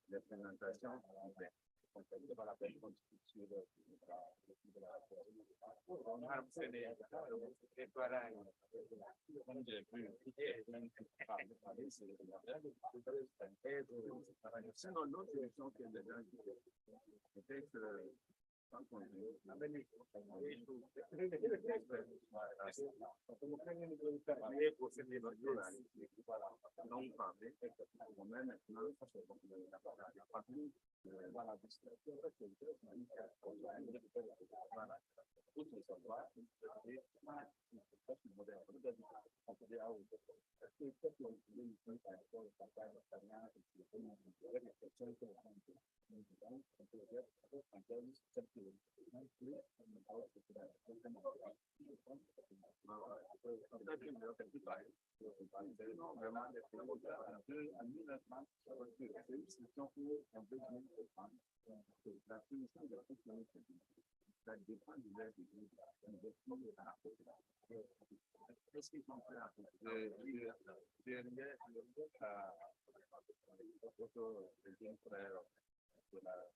les présentations complètes. Sinon, l'autre solution que les gens peut-être sans conduire, non parler, on met maintenant la partie voilà, ça dépend du level de vie. Est-ce qu'ils sont prêts à faire deuxième frère de la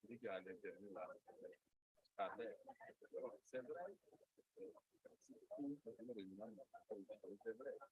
Ligue à l'intérieur là. C'est vrai. C'est vrai.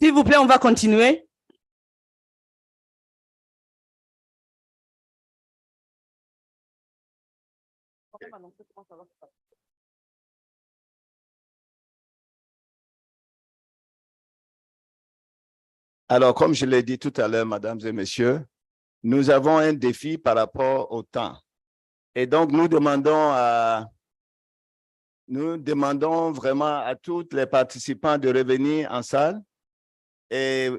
S'il vous plaît, on va continuer. Alors, comme je l'ai dit tout à l'heure, mesdames et messieurs, nous avons un défi par rapport au temps. Et donc, nous demandons vraiment à tous les participants de revenir en salle et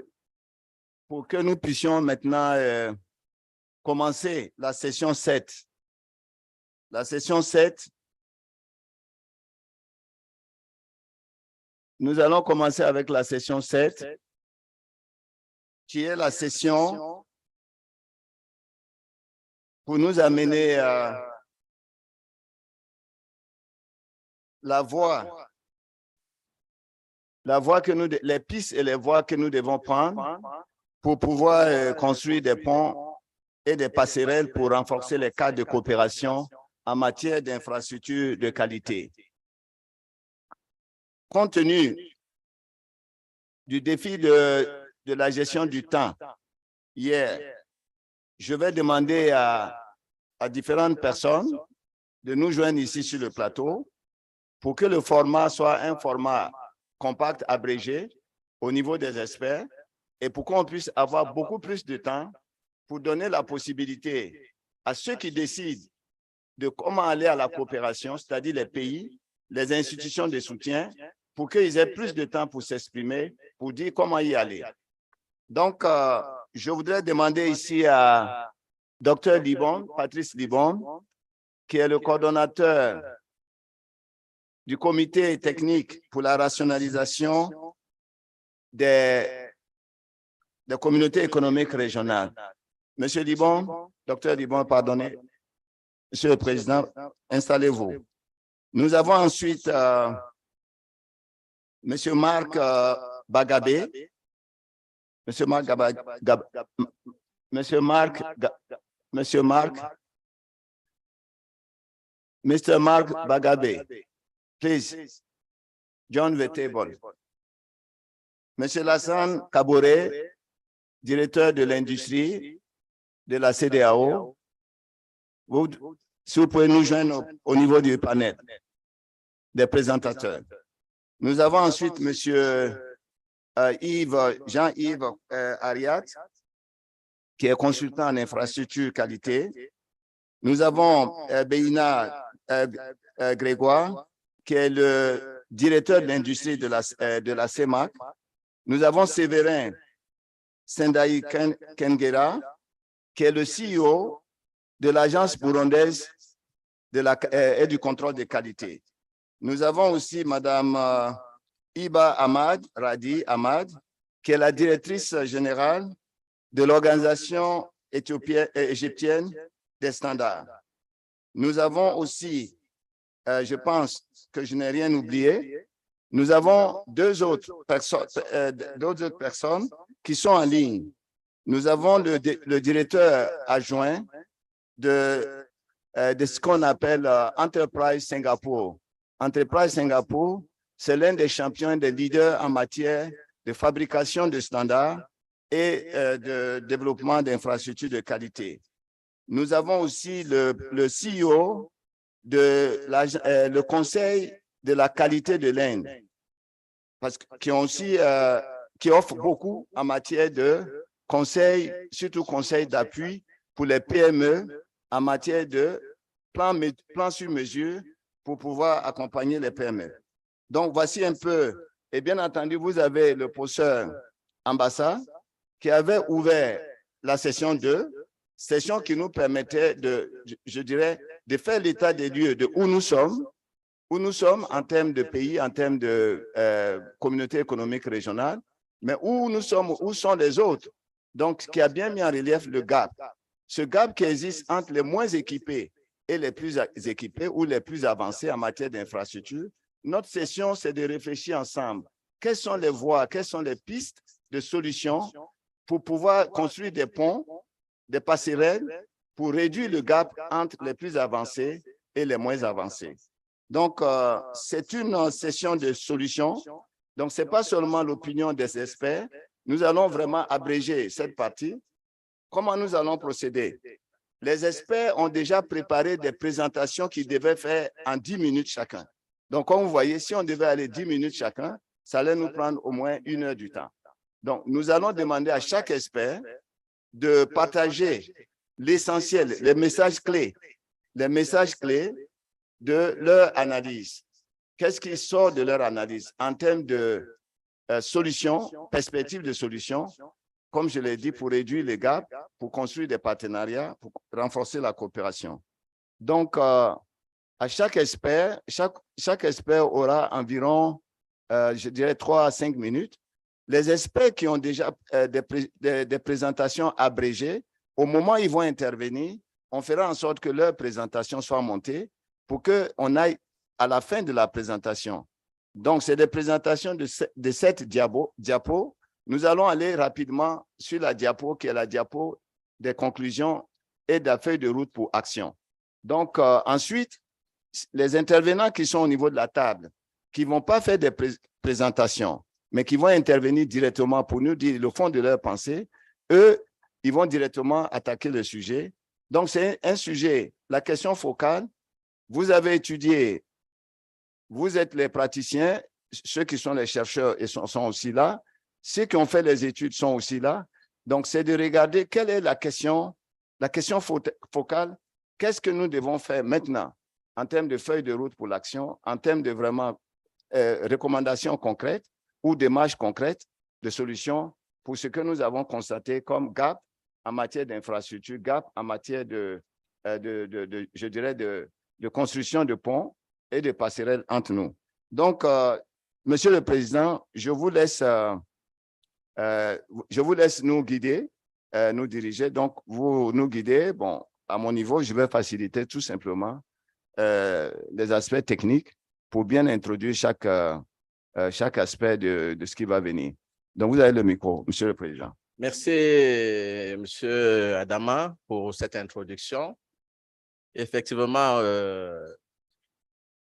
pour que nous puissions maintenant commencer la session 7. La session 7, nous allons commencer avec la session 7, qui est la session pour nous amener la voie que les pistes et les voies que nous devons prendre pour pouvoir construire des ponts et des passerelles pour renforcer les cadres de coopération en matière d'infrastructures de qualité. Compte tenu du défi de la gestion du temps, hier, je vais demander à différentes personnes de nous joindre ici sur le plateau pour que le format soit un format compact, abrégé au niveau des experts et pour qu'on puisse avoir beaucoup plus de temps pour donner la possibilité à ceux qui décident de comment aller à la coopération, c'est-à-dire les pays, les institutions de soutien, pour qu'ils aient plus de temps pour s'exprimer, pour dire comment y aller. Donc, je voudrais demander ici à Dr. Libon, Patrice Libon, qui est le coordonnateur du comité technique pour la rationalisation des communautés économiques régionales. Monsieur Libon, Dr. Libon, pardonnez. Monsieur le Président, installez-vous. Nous avons ensuite Monsieur Marc Bagabé. Monsieur Marc Mr. Marc Bagabé. Please join the table. Monsieur Lassane Kaboré, directeur de l'industrie de la CEDEAO. Si vous pouvez nous joindre au niveau du panel des présentateurs. Nous avons ensuite monsieur Jean-Yves Ariat, qui est consultant en infrastructure qualité. Nous avons Béina Grégoire, qui est le directeur de l'industrie de la CEMAC. Nous avons Séverin Sendaï Kengera, qui est le CEO de l'Agence burundaise et du contrôle de qualité. Nous avons aussi Madame Iba Ahmad, Radi Ahmad, qui est la directrice générale de l'Organisation égyptienne des standards. Nous avons aussi, je pense que je n'ai rien oublié, nous avons deux autres personnes qui sont en ligne. Nous avons le directeur adjoint de ce qu'on appelle Enterprise Singapour. Enterprise Singapour, c'est l'un des champions, des leaders en matière de fabrication de standards et de développement d'infrastructures de qualité. Nous avons aussi le CEO de le Conseil de la qualité de l'Inde, qui offre beaucoup en matière de conseils, surtout conseils d'appui pour les PME en matière de plan sur mesure pour pouvoir accompagner les PME. Donc, voici un peu, et bien entendu, vous avez le professeur Ambassa qui avait ouvert la session 2, session qui nous permettait je dirais, de faire l'état des lieux de où nous sommes en termes de pays, en termes de communauté économique régionale, mais où nous sommes, où sont les autres. Donc, qui a bien mis en relief le gap. Ce gap qui existe entre les moins équipés et les plus équipés ou les plus avancés en matière d'infrastructure. Notre session, c'est de réfléchir ensemble. Quelles sont les voies, quelles sont les pistes de solutions pour pouvoir construire des ponts, des passerelles pour réduire le gap entre les plus avancés et les moins avancés. Donc, c'est une session de solutions Donc, ce n'est pas seulement l'opinion des experts. Nous allons vraiment abréger cette partie. Comment nous allons procéder? Les experts ont déjà préparé des présentations qu'ils devaient faire en 10 minutes chacun. Donc, comme vous voyez, si on devait aller 10 minutes chacun, ça allait nous prendre au moins 1 heure du temps. Donc, nous allons demander à chaque expert de partager l'essentiel, les messages clés de leur analyse. Qu'est-ce qui sort de leur analyse en termes de solutions, perspectives de solutions, comme je l'ai dit, pour réduire les gaps, pour construire des partenariats, pour renforcer la coopération. Donc, à chaque expert aura environ, je dirais, 3 à 5 minutes. Les experts qui ont déjà des présentations abrégées, au moment où ils vont intervenir, on fera en sorte que leur présentation soit montée pour qu'on aille à la fin de la présentation. Donc, c'est des présentations de 7 diapos. Nous allons aller rapidement sur la diapo qui est la diapo des conclusions et de la feuille de route pour action. Donc, ensuite, les intervenants qui sont au niveau de la table, qui ne vont pas faire des présentations, mais qui vont intervenir directement pour nous dire le fond de leur pensée, eux, ils vont directement attaquer le sujet. Donc, c'est un sujet, la question focale, vous avez étudié, vous êtes les praticiens, ceux qui sont les chercheurs sont aussi là, ceux qui ont fait les études sont aussi là. Donc, c'est de regarder quelle est la question focale, qu'est-ce que nous devons faire maintenant en termes de feuille de route pour l'action, en termes de vraiment recommandations concrètes ou démarches concrètes de solutions pour ce que nous avons constaté comme gap en matière d'infrastructure, gap en matière je dirais, de construction de ponts et de passerelles entre nous. Donc, Monsieur le Président, je vous laisse nous guider, nous diriger. Donc, vous nous guidez. Bon, à mon niveau, je vais faciliter tout simplement les aspects techniques pour bien introduire chaque aspect de ce qui va venir. Donc, vous avez le micro, Monsieur le Président. Merci, Monsieur Adama, pour cette introduction. Effectivement,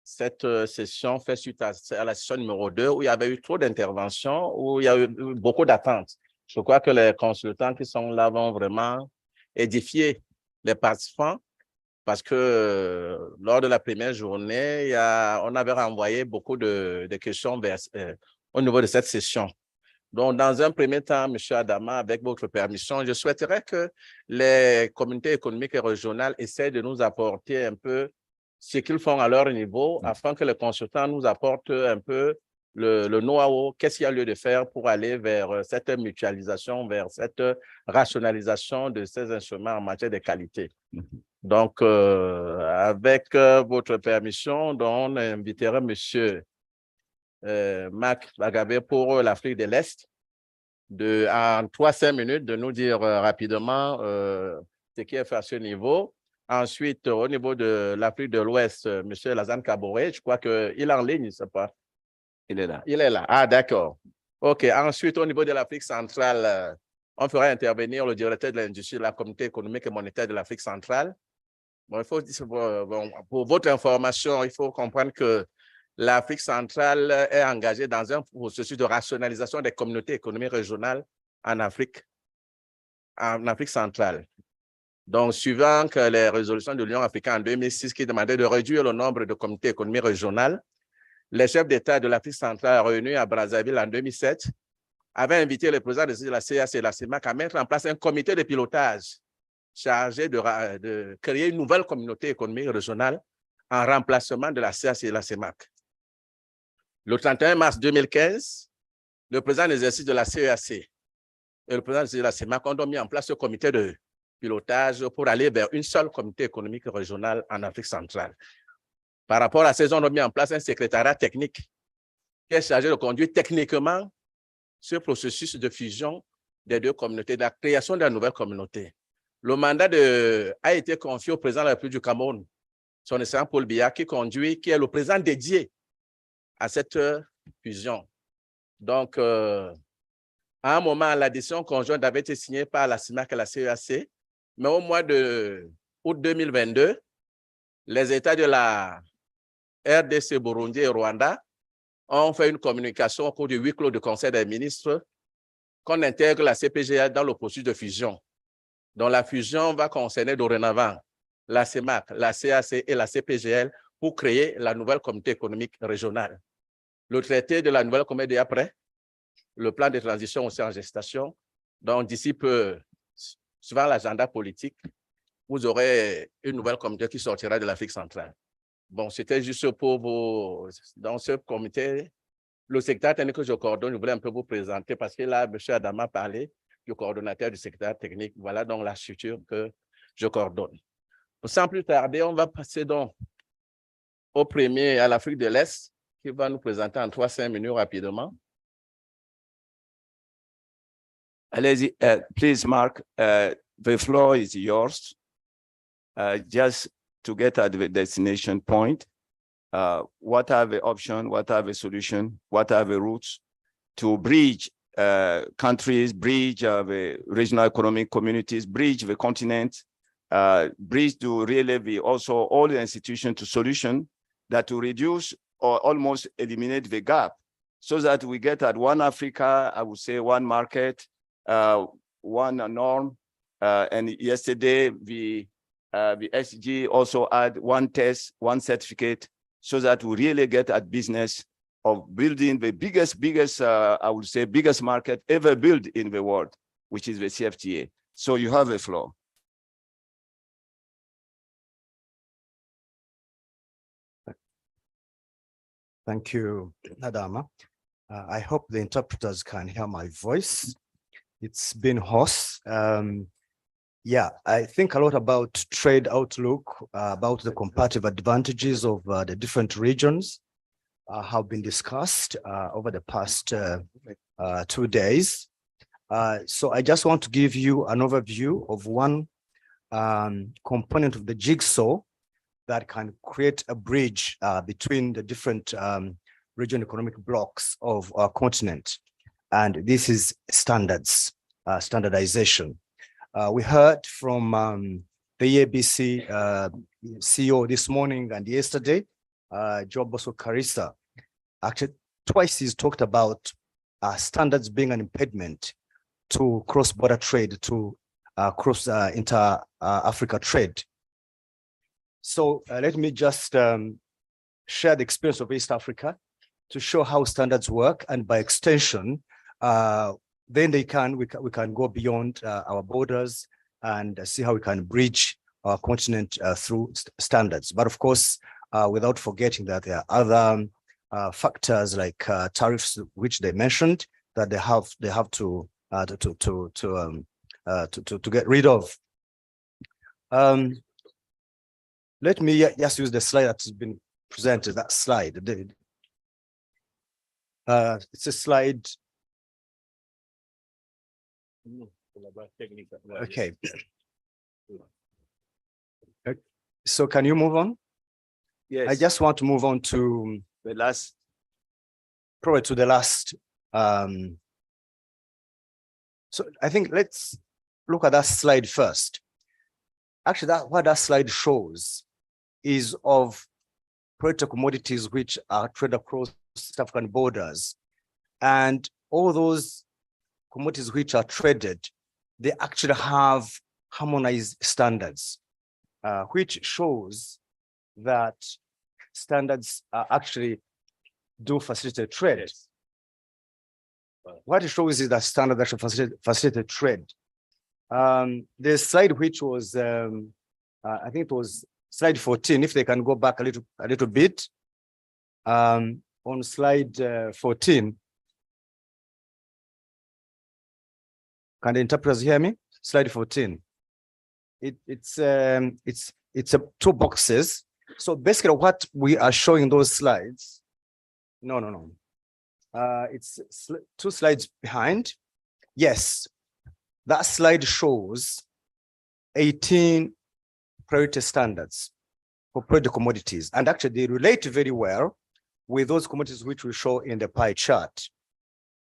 cette session fait suite à la session numéro 2 où il y avait eu trop d'interventions, où il y a eu beaucoup d'attentes. Je crois que les consultants qui sont là vont vraiment édifier les participants parce que lors de la première journée, on avait renvoyé beaucoup de questions au niveau de cette session. Donc, dans un premier temps, M. Adama, avec votre permission, je souhaiterais que les communautés économiques et régionales essaient de nous apporter un peu ce qu'ils font à leur niveau afin que les consultants nous apportent un peu le know-how, qu'est-ce qu'il y a lieu de faire pour aller vers cette mutualisation, vers cette rationalisation de ces instruments en matière de qualité. Donc, avec votre permission, on inviterait M. Marc Bagabé pour l'Afrique de l'Est, en 3-5 minutes, de nous dire rapidement ce qui est fait à ce niveau. Ensuite, au niveau de l'Afrique de l'Ouest, M. Lazane Kaboré, je crois qu'il est en ligne, je ne sais pas. Il est là. Il est là. Ah, d'accord. OK. Ensuite, au niveau de l'Afrique centrale, on fera intervenir le directeur de l'industrie de la communauté économique et monétaire de l'Afrique centrale. Bon, pour votre information, il faut comprendre que l'Afrique centrale est engagée dans un processus de rationalisation des communautés économiques régionales en Afrique centrale. Donc, suivant que les résolutions de l'Union africaine en 2006 qui demandaient de réduire le nombre de communautés économiques régionales, les chefs d'État de l'Afrique centrale réunis à Brazzaville en 2007 avaient invité le président de la CAC et la CEMAC à mettre en place un comité de pilotage chargé de créer une nouvelle communauté économique régionale en remplacement de la CAC et la CEMAC. Le 31 mars 2015, le président de l'exercice de la CEAC et le président de la CEMAC ont mis en place ce comité de pilotage pour aller vers une seule communauté économique régionale en Afrique centrale. Par rapport à ça, ils ont mis en place un secrétariat technique qui est chargé de conduire techniquement ce processus de fusion des deux communautés, de la création de la nouvelle communauté. Le mandat a été confié au président de la République du Cameroun, son excellent Paul Biya, qui est le président dédié à cette fusion. Donc, à un moment, la décision conjointe avait été signée par la CIMAC et la CEAC, mais au mois d'août 2022, les États de la RDC, Burundi et Rwanda on fait une communication au cours du huis clos du Conseil des ministres qu'on intègre la CPGA dans le processus de fusion. Donc, la fusion va concerner dorénavant la CEMAC, la CAC et la CPGL pour créer la nouvelle communauté économique régionale. Le traité de la nouvelle communauté est prêt, le plan de transition aussi en gestation. Donc, d'ici peu, suivant l'agenda politique, vous aurez une nouvelle communauté qui sortira de l'Afrique centrale. Bon, c'était juste pour vous, dans ce comité, le secrétaire technique que je coordonne, je voulais un peu vous présenter parce que là, M. Adama a parlé du coordonnateur du secrétaire technique. Voilà donc la structure que je coordonne. Sans plus tarder, on va passer donc au premier, à l'Afrique de l'Est, qui va nous présenter en 3-5 minutes rapidement. Allez-y, please, Mark, the floor is yours. Just to get at the destination point, what are the options, what are the solutions, what are the routes to bridge countries, bridge the regional economic communities, bridge the continent, bridge to really be also all the institutions to solution that to reduce or almost eliminate the gap so that we get at one Africa, I would say one market, one norm. And yesterday, the SG also had one test, one certificate, so that we really get at business of building the biggest, I would say, biggest market ever built in the world, which is the CFTA. So you have the floor. Thank you, Adama. I hope the interpreters can hear my voice. It's been hoarse. Yeah, I think a lot about trade outlook, about the comparative advantages of the different regions have been discussed over the past 2 days. So I just want to give you an overview of one component of the jigsaw that can create a bridge between the different regional economic blocks of our continent. And this is standards, standardization. We heard from the EABC CEO this morning and yesterday, Joe Bosco Carissa. Actually, twice he's talked about standards being an impediment to cross-border trade, to cross inter-Africa trade. So let me just share the experience of East Africa to show how standards work, and by extension, then we can go beyond our borders and see how we can bridge our continent through standards. But of course, without forgetting that there are other factors like tariffs, which they mentioned, that they have to get rid of. Let me just use the slide that has been presented. That slide. It's a slide. Okay. So can you move on? Yes. I just want to move on to the last, probably to the last. So I think let's look at that slide first. Actually, what that slide shows is of priority commodities which are traded across South African borders, and all those commodities which are traded, they actually have harmonized standards, which shows that standards actually do facilitate trade. Yes. What it shows is that standards actually facilitate trade. The slide which was, I think it was slide 14, if they can go back a little bit, on slide 14. Can the interpreters hear me? Slide 14. It's two boxes. So basically what we are showing those slides, no. It's two slides behind. Yes, that slide shows 18 priority standards for priority commodities. And actually they relate very well with those commodities which we show in the pie chart.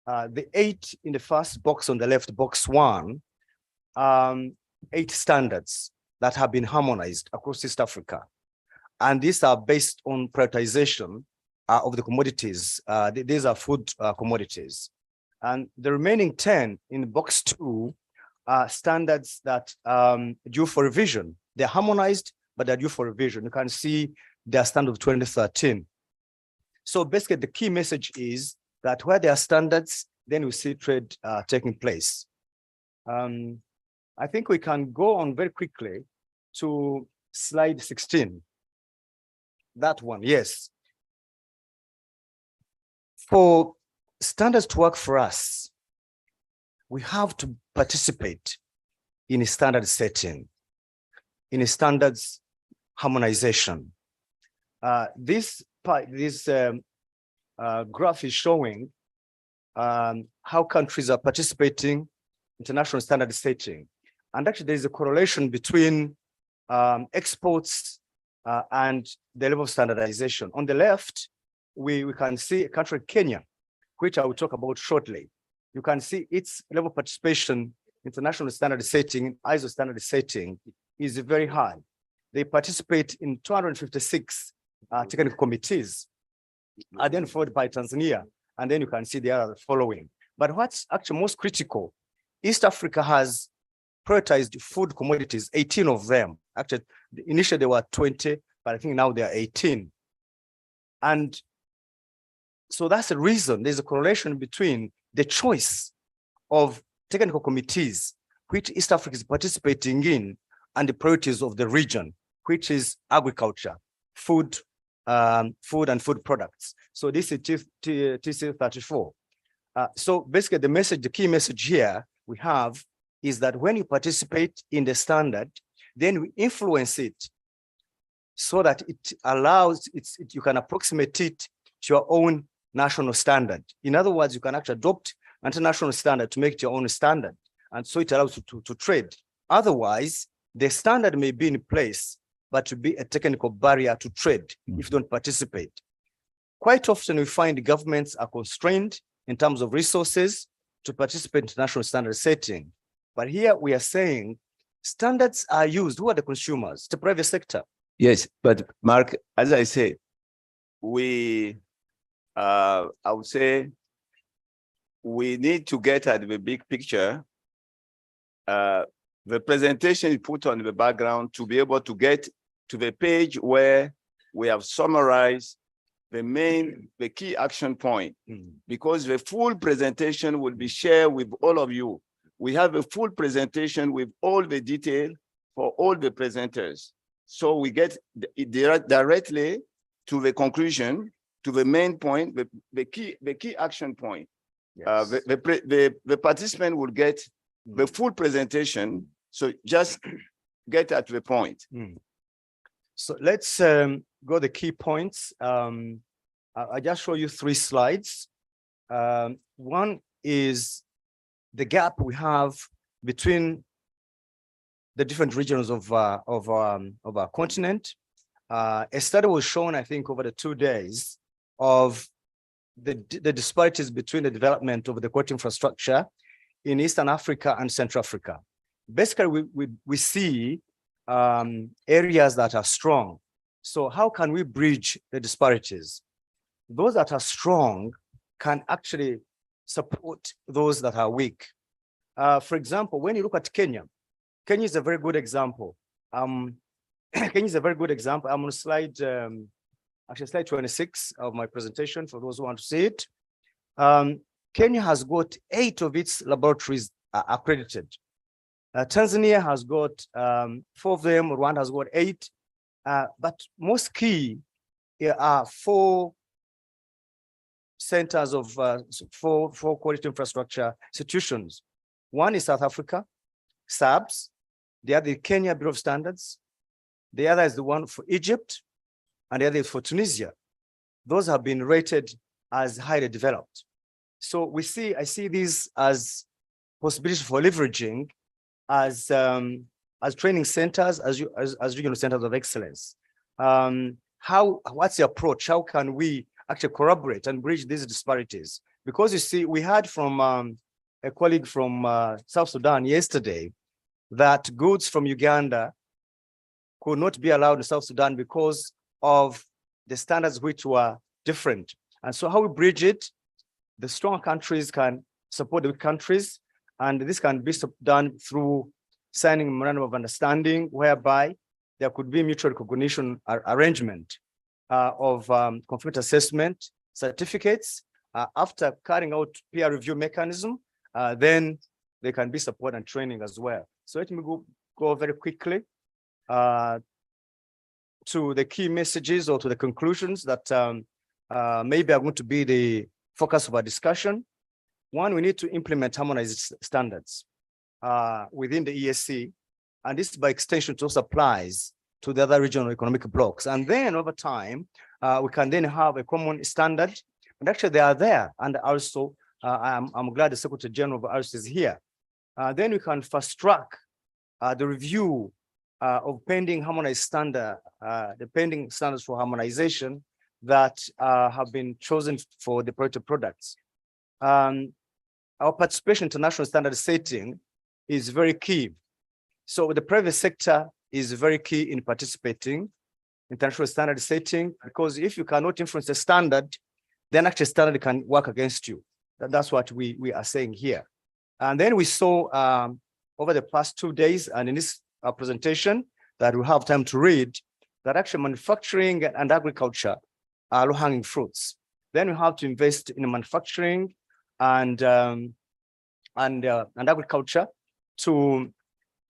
The 8 in the first box on the left, box 1, 8 standards that have been harmonized across East Africa. And these are based on prioritization of the commodities. These are food commodities. And the remaining 10 in box 2 are standards that due for revision. They're harmonized, but they're due for revision. You can see their standard of 2013. So basically, the key message is that where there are standards, then we see trade taking place. I think we can go on very quickly to slide 16. That one, yes. For standards to work for us, we have to participate in a standard setting, in a standards harmonization. This graph is showing how countries are participating in international standard setting. And actually, there is a correlation between exports and the level of standardization. On the left, we can see a country, Kenya, which I will talk about shortly. You can see its level of participation in international standard setting, ISO standard setting, is very high. They participate in 256 technical committees, and then followed by Tanzania, and then you can see the other following. But what's actually most critical, East Africa has prioritized food commodities, 18 of them. Actually, initially there were 20, but I think now there are 18. And so that's the reason there's a correlation between the choice of technical committees, which East Africa is participating in, and the priorities of the region, which is agriculture, food and food products. So this is TC 34. So basically the key message here we have is that when you participate in the standard, then we influence it so that it allows, you can approximate it to your own national standard. In other words, you can actually adopt international standard to make it your own standard. And so it allows you to trade. Otherwise, the standard may be in place, but to be a technical barrier to trade if you don't participate. Quite often we find governments are constrained in terms of resources to participate in international standard setting. But here we are saying standards are used. Who are the consumers? The private sector. Yes, but Mark, as I say, I would say we need to get at the big picture. The presentation is put on the background to be able to get to the page where we have summarized the key action point, because the full presentation will be shared with all of you. We have a full presentation with all the detail for all the presenters. So we get directly to the conclusion, to the main point, the key action point. Yes. The participant will get the full presentation. So just get at the point. So let's go the key points. I just show you 3 slides. One is the gap we have between the different regions of our continent. A study was shown, I think, over the 2 days of the disparities between the development of the quality infrastructure in Eastern Africa and Central Africa. Basically, we see areas that are strong. So how can we bridge the disparities? Those that are strong can actually support those that are weak. For example, when you look at Kenya, Kenya is a very good example. Kenya is a very good example. I'm on slide, actually slide 26 of my presentation for those who want to see it. Kenya has got 8 of its laboratories accredited. Tanzania has got 4 of them, Rwanda has got 8. But most key are 4 centers of four quality infrastructure institutions. One is South Africa, SABS. The other is Kenya Bureau of Standards. The other is the one for Egypt, and the other is for Tunisia. Those have been rated as highly developed. So I see these as possibilities for leveraging as training centers, as regional centers of excellence. What's the approach? How can we actually corroborate and bridge these disparities? Because you see, we heard from a colleague from South Sudan yesterday that goods from Uganda could not be allowed in South Sudan because of the standards which were different. And so how we bridge it, the strong countries can support the weak countries, and this can be done through signing a memorandum of understanding whereby there could be mutual recognition arrangement of conflict assessment certificates. After carrying out peer review mechanism, then there can be support and training as well. So let me go very quickly to the key messages or to the conclusions that maybe are going to be the focus of our discussion. One, we need to implement harmonized standards within the ESC, and this by extension also applies to the other regional economic blocks. And then over time, we can then have a common standard, and actually they are there. And also, I'm glad the Secretary General of ours is here. Then we can fast track the review of pending harmonized standard, the pending standards for harmonization that have been chosen for the priority products. Our participation in international standard setting is very key. So the private sector is very key in participating in international standard setting, because if you cannot influence the standard, then actually standard can work against you. That's what we are saying here. And then we saw over the past 2 days, and in this presentation that we have time to read, that actually manufacturing and agriculture are low-hanging fruits. Then we have to invest in manufacturing and agriculture to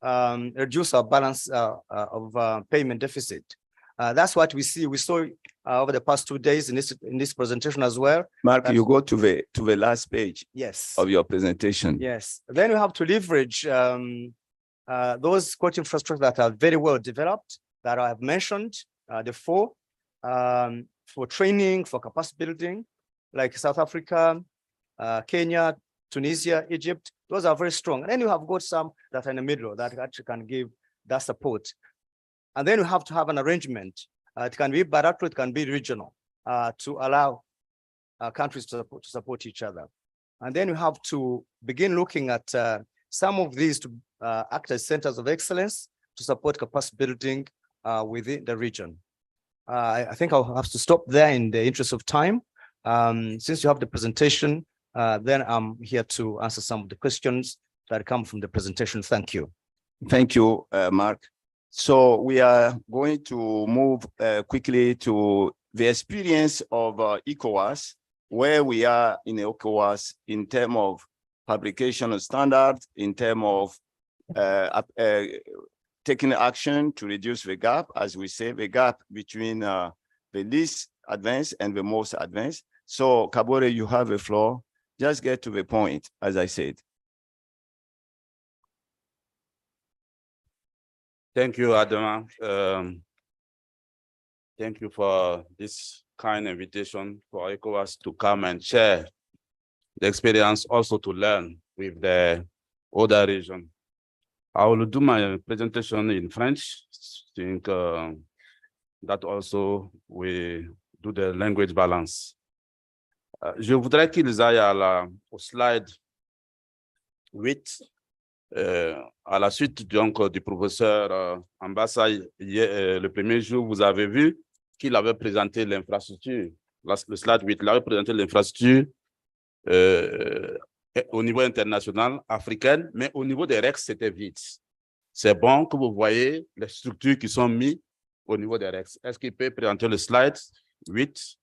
reduce our balance of payment deficit. That's what we see. We saw over the past 2 days in this presentation as well. Mark, you go to the last page. Yes. Of your presentation. Yes. Then we have to leverage those core infrastructures that are very well developed, that I have mentioned, the four, for training, for capacity building, like South Africa, Kenya, Tunisia, Egypt. Those are very strong. And then you have got some that are in the middle that actually can give that support. And then you have to have an arrangement. It can be bilateral, it can be regional, to allow countries to support each other. And then you have to begin looking at some of these to act as centers of excellence to support capacity building within the region. I think I'll have to stop there in the interest of time. Since you have the presentation, then I'm here to answer some of the questions that come from the presentation. Thank you. Thank you, Mark. So we are going to move quickly to the experience of ECOWAS, where we are in ECOWAS in terms of publication of standards, in terms of taking action to reduce the gap, as we say, the gap between the least advanced and the most advanced. So Kabore, you have the floor. Just get to the point, as I said. Thank you, Adama. Thank you for this kind invitation for ECOWAS to come and share the experience, also to learn with the other region. I will do my presentation in French. I think that also we do the language balance. Je voudrais qu'ils aillent au slide 8. À la suite donc du professeur Ambassa, le premier jour, vous avez vu qu'il avait présenté l'infrastructure. Le slide 8, il avait présenté l'infrastructure au niveau international, africaine, mais au niveau des règles, c'était vide. C'est bon que vous voyez les structures qui sont mises au niveau des règles. Est-ce qu'il peut présenter le slide 8?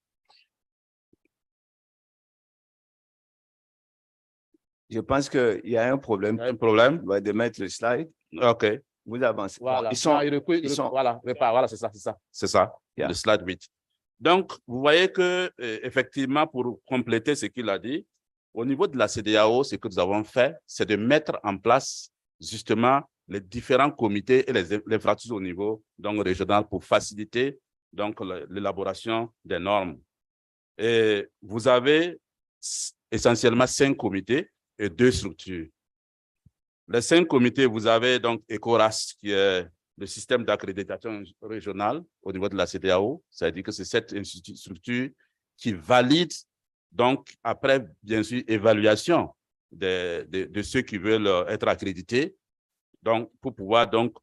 Je pense qu'il y a un problème. Il y a un problème. On va de mettre le slide. OK. Vous avancez. Voilà. Ils sont, Voilà, voilà, c'est ça, c'est ça. C'est ça, yeah. Le slide 8. Donc, vous voyez que, effectivement, pour compléter ce qu'il a dit, au niveau de la CEDEAO, ce que nous avons fait, c'est de mettre en place, justement, les différents comités et les infrastructures au niveau donc, régional pour faciliter donc, l'élaboration des normes. Et vous avez essentiellement 5 comités et 2 structures. Les 5 comités, vous avez donc ECORAS, qui est le système d'accréditation régionale au niveau de la CEDEAO. C'est-à-dire que c'est cette structure qui valide, donc, après, bien sûr, évaluation de ceux qui veulent être accrédités, donc, pour pouvoir donc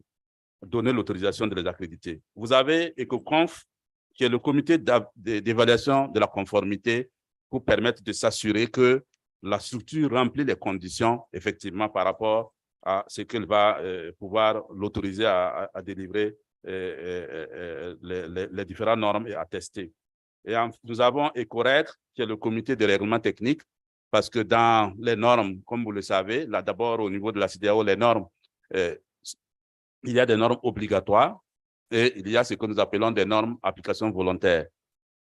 donner l'autorisation de les accréditer. Vous avez ECOCONF, qui est le comité d'évaluation de la conformité pour permettre de s'assurer que la structure remplit les conditions, effectivement, par rapport à ce qu'elle va pouvoir l'autoriser à délivrer les différentes normes et à tester. Et nous avons ECOREG, qui est le comité de règlement technique, parce que dans les normes, comme vous le savez, là d'abord au niveau de la CEDEAO, les normes, il y a des normes obligatoires et il y a ce que nous appelons des normes application volontaire.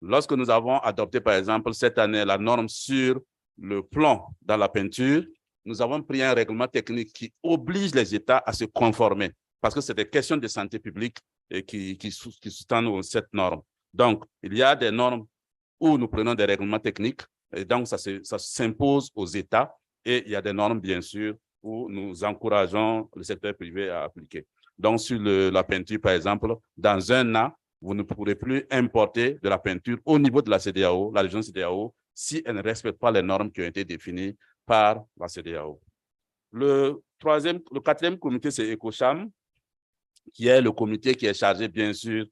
Lorsque nous avons adopté, par exemple, cette année, la norme sur le plomb dans la peinture, nous avons pris un règlement technique qui oblige les États à se conformer parce que c'est des questions de santé publique qui sous-tendent cette norme. Donc, il y a des normes où nous prenons des règlements techniques et donc ça s'impose aux États et il y a des normes, bien sûr, où nous encourageons le secteur privé à appliquer. Donc, sur la peinture, par exemple, dans un an, vous ne pourrez plus importer de la peinture au niveau de la CEDEAO, la région CEDEAO, si elle ne respecte pas les normes qui ont été définies par la CEDEAO. Le quatrième comité, c'est ECOCHAM, qui est le comité qui est chargé, bien sûr,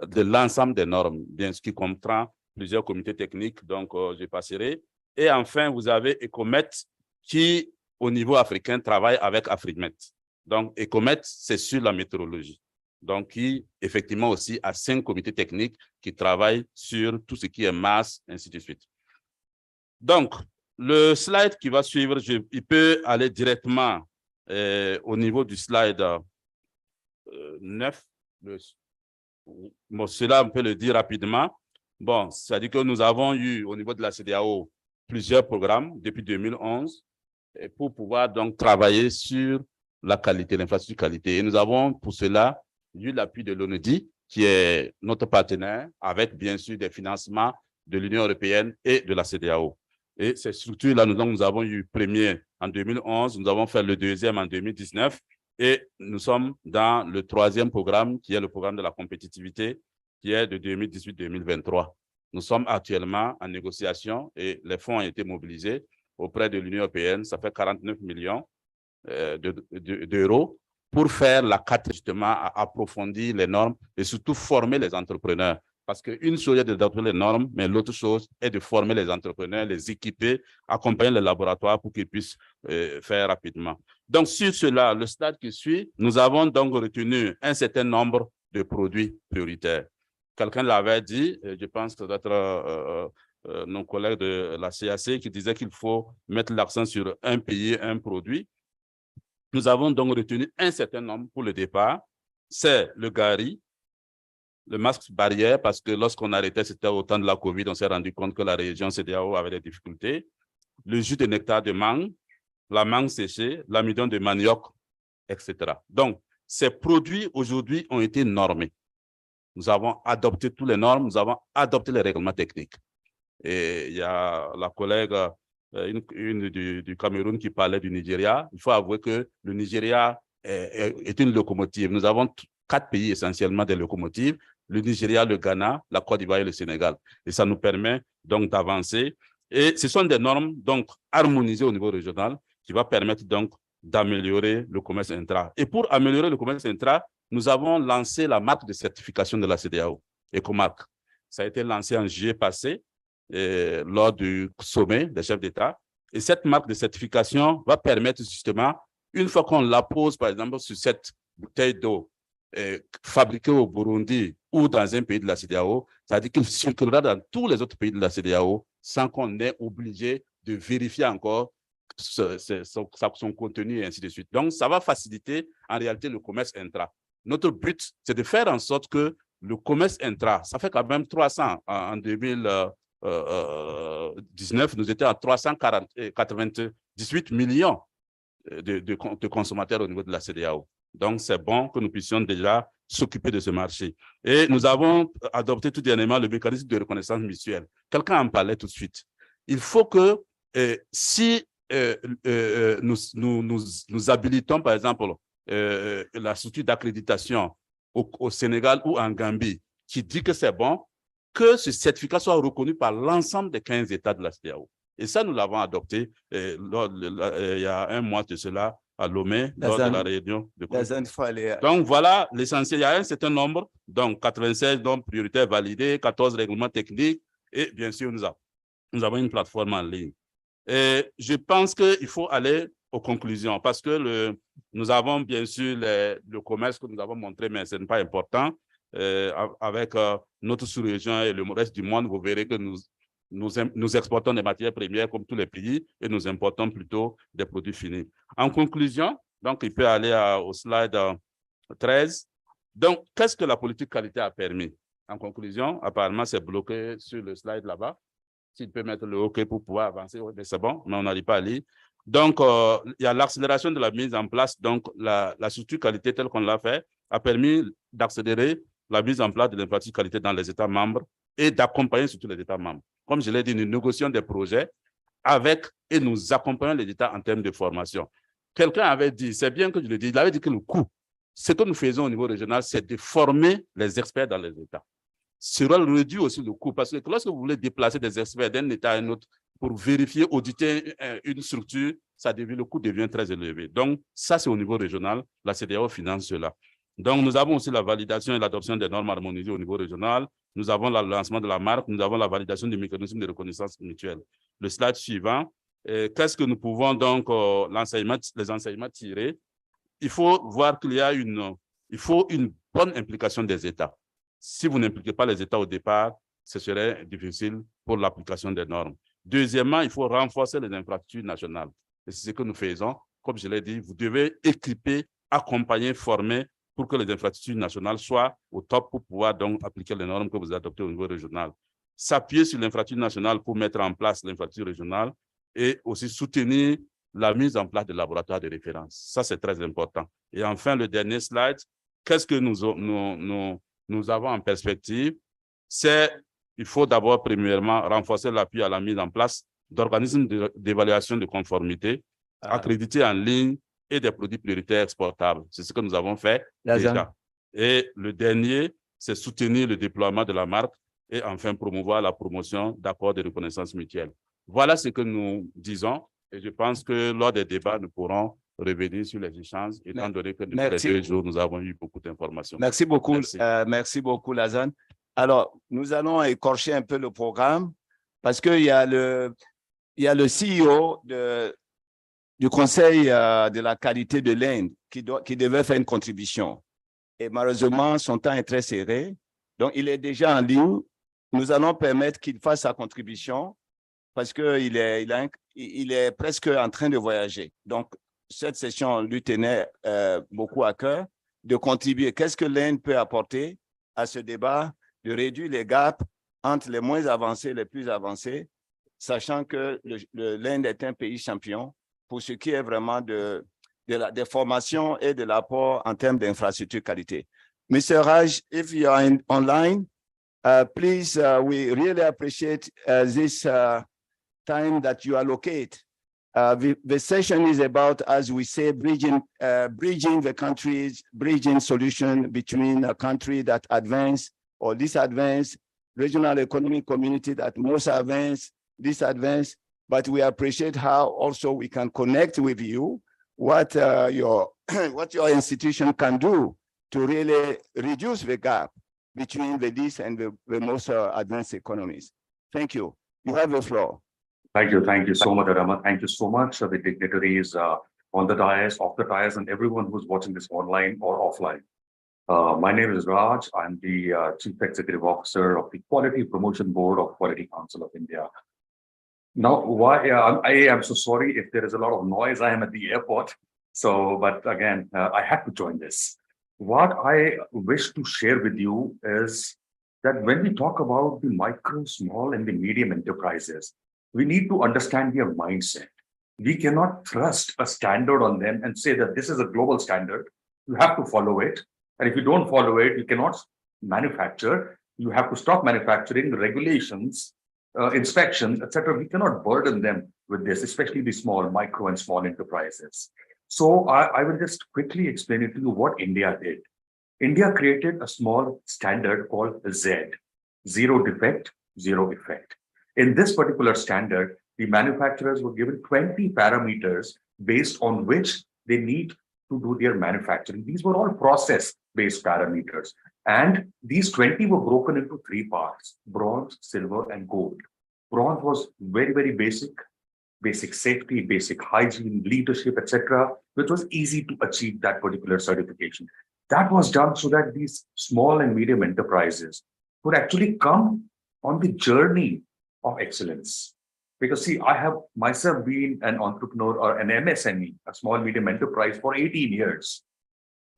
de l'ensemble des normes, bien sûr, qui comprend plusieurs comités techniques, donc je passerai. Et enfin, vous avez ECOMET, qui, au niveau africain, travaille avec AfriMet. Donc, ECOMET, c'est sur la météorologie. Donc, qui, effectivement, aussi a 5 comités techniques qui travaillent sur tout ce qui est masse, ainsi de suite. Donc, le slide qui va suivre, il peut aller directement au niveau du slide 9. Bon, cela, on peut le dire rapidement. Bon, c'est-à-dire que nous avons eu, au niveau de la CEDEAO, plusieurs programmes depuis 2011 pour pouvoir donc travailler sur la qualité, l'infrastructure qualité. Et nous avons, pour cela, eu l'appui de l'ONUDI, qui est notre partenaire, avec bien sûr des financements de l'Union européenne et de la CEDEAO. Et ces structures-là, nous avons eu le premier en 2011, nous avons fait le deuxième en 2019, et nous sommes dans le 3e programme, qui est le programme de la compétitivité, qui est de 2018-2023. Nous sommes actuellement en négociation et les fonds ont été mobilisés auprès de l'Union européenne. Ça fait 49 millions d'euros pour faire la carte, justement, à approfondir les normes et surtout former les entrepreneurs. Parce qu'une chose est d'adopter les normes, mais l'autre chose est de former les entrepreneurs, les équiper, accompagner les laboratoires pour qu'ils puissent faire rapidement. Donc, sur cela, le stade qui suit, nous avons donc retenu un certain nombre de produits prioritaires. Quelqu'un l'avait dit, je pense que ça doit être nos collègues de la CAC qui disaient qu'il faut mettre l'accent sur un pays, un produit. Nous avons donc retenu un certain nombre pour le départ. C'est le gari, le masque barrière, parce que lorsqu'on arrêtait, c'était au temps de la COVID, on s'est rendu compte que la région CEDEAO avait des difficultés. Le jus de nectar de mangue, la mangue séchée, l'amidon de manioc, etc. Donc, ces produits aujourd'hui ont été normés. Nous avons adopté toutes les normes, nous avons adopté les règlements techniques. Et il y a la collègue une du Cameroun qui parlait du Nigeria. Il faut avouer que le Nigeria est une locomotive. Nous avons 4 pays essentiellement des locomotives, le Nigeria, le Ghana, la Côte d'Ivoire et le Sénégal. Et ça nous permet donc d'avancer. Et ce sont des normes donc harmonisées au niveau régional qui va permettre donc d'améliorer le commerce intra. Et pour améliorer le commerce intra, nous avons lancé la marque de certification de la CEDEAO, Ecomark. Ça a été lancé en juillet passé lors du sommet des chefs d'État. Et cette marque de certification va permettre justement, une fois qu'on la pose, par exemple, sur cette bouteille d'eau fabriquée au Burundi ou dans un pays de la CEDEAO, c'est-à-dire qu'il circulera dans tous les autres pays de la CEDEAO sans qu'on ait obligé de vérifier encore son contenu et ainsi de suite. Donc, ça va faciliter en réalité le commerce intra. Notre but, c'est de faire en sorte que le commerce intra, ça fait quand même 300 en 2019, nous étions à 398 millions de consommateurs au niveau de la CEDEAO. Donc, c'est bon que nous puissions déjà s'occuper de ce marché. Et nous avons adopté tout dernièrement le mécanisme de reconnaissance mutuelle. Quelqu'un en parlait tout de suite. Il faut que si nous habilitons, par exemple, la structure d'accréditation au Sénégal ou en Gambie, qui dit que c'est bon, que ce certificat soit reconnu par l'ensemble des 15 États de la CEDEAO. Et ça, nous l'avons adopté il y a un mois de cela à Lomé lors de la réunion. Donc voilà l'essentiel. Il y a un certain nombre, donc 96 normes prioritaires validées, 14 règlements techniques et bien sûr, nous avons une plateforme en ligne. Et je pense qu'il faut aller aux conclusions parce que nous avons bien sûr le commerce que nous avons montré, mais ce n'est pas important. Avec notre sous-région et le reste du monde, vous verrez que nous exportons des matières premières comme tous les pays et nous importons plutôt des produits finis. En conclusion, donc il peut aller au slide 13. Donc, qu'est-ce que la politique qualité a permis? En conclusion, apparemment, c'est bloqué sur le slide là-bas. S'il peut mettre le OK pour pouvoir avancer, c'est bon, mais on n'arrive pas à lire. Donc, il y a l'accélération de la mise en place. Donc, la structure qualité telle qu'on l'a fait a permis d'accélérer la mise en place de l'infrastructure qualité dans les États membres et d'accompagner surtout les États membres. Comme je l'ai dit, nous négocions des projets avec et nous accompagnons les États en termes de formation. Quelqu'un avait dit, c'est bien que je le dise, il avait dit que le coût, ce que nous faisons au niveau régional, c'est de former les experts dans les États. Cela réduit aussi le coût parce que lorsque vous voulez déplacer des experts d'un État à un autre pour vérifier, auditer une structure, le coût devient très élevé. Donc, ça, c'est au niveau régional. La CEDEAO finance cela. Donc, nous avons aussi la validation et l'adoption des normes harmonisées au niveau régional. Nous avons le lancement de la marque. Nous avons la validation du mécanisme de reconnaissance mutuelle. Le slide suivant. Qu'est-ce que nous pouvons donc, les enseignements tirer? Il faut voir qu'il y a une bonne implication des États. Si vous n'impliquez pas les États au départ, ce serait difficile pour l'application des normes. Deuxièmement, il faut renforcer les infrastructures nationales. Et c'est ce que nous faisons. Comme je l'ai dit, vous devez équiper, accompagner, former pour que les infrastructures nationales soient au top pour pouvoir donc appliquer les normes que vous adoptez au niveau régional. S'appuyer sur l'infrastructure nationale pour mettre en place l'infrastructure régionale et aussi soutenir la mise en place de laboratoires de référence. Ça, c'est très important. Et enfin, le dernier slide, qu'est-ce que nous avons en perspective? Il faut d'abord, premièrement, renforcer l'appui à la mise en place d'organismes d'évaluation de conformité accrédités en ligne et des produits prioritaires exportables. C'est ce que nous avons fait déjà. Et le dernier, c'est soutenir le déploiement de la marque et enfin promouvoir la promotion d'accords de reconnaissance mutuelle. Voilà ce que nous disons et je pense que lors des débats, nous pourrons revenir sur les échanges, étant donné que depuis les 2 jours, nous avons eu beaucoup d'informations. Merci beaucoup, merci beaucoup, Lazane. Alors, nous allons écorcher un peu le programme parce qu'il y a le CEO du Conseil de la qualité de l'Inde qui devait faire une contribution. Et malheureusement, son temps est très serré. Donc, il est déjà en ligne. Nous allons permettre qu'il fasse sa contribution parce qu'il est presque en train de voyager. Donc, cette session lui tenait beaucoup à cœur de contribuer. Qu'est-ce que l'Inde peut apporter à ce débat, de réduire les gaps entre les moins avancés et les plus avancés, sachant que l'Inde est un pays champion pour ce qui est vraiment des formations et de l'apport en termes d'infrastructure qualité. Mr. Raj, if you are online, please, we really appreciate this time that you allocate. The session is about, as we say, bridging the countries, bridging solution between a country that advance or disadvance, regional economic community that most advance, disadvance. But we appreciate how also we can connect with you, what your institution can do to really reduce the gap between the least and the most advanced economies. Thank you. You have the floor. Thank you so much, Adama. Thank you so much, the dignitaries on the dais, off the dais, and everyone who's watching this online or offline. My name is Raj. I'm the Chief Executive Officer of the Quality Promotion Board of Quality Council of India. Now, I am so sorry if there is a lot of noise. I am at the airport. But again, I had to join this. What I wish to share with you is that when we talk about the micro, small, and the medium enterprises, we need to understand their mindset. We cannot thrust a standard on them and say that this is a global standard. You have to follow it. And if you don't follow it, you cannot manufacture. You have to stop manufacturing, the regulations, inspections, etc. We cannot burden them with this, especially the small, micro and small enterprises. So I will just quickly explain it to you what India did. India created a small standard called Z, zero defect, zero effect. In this particular standard, the manufacturers were given 20 parameters based on which they need to do their manufacturing. These were all process-based parameters. And these 20 were broken into 3 parts: bronze, silver, and gold. Bronze was very, very basic safety, basic hygiene, leadership, etc., which was easy to achieve that particular certification. That was done so that these small and medium enterprises could actually come on the journey of excellence. Because see, I have myself been an entrepreneur or an MSME, a small medium enterprise, for 18 years.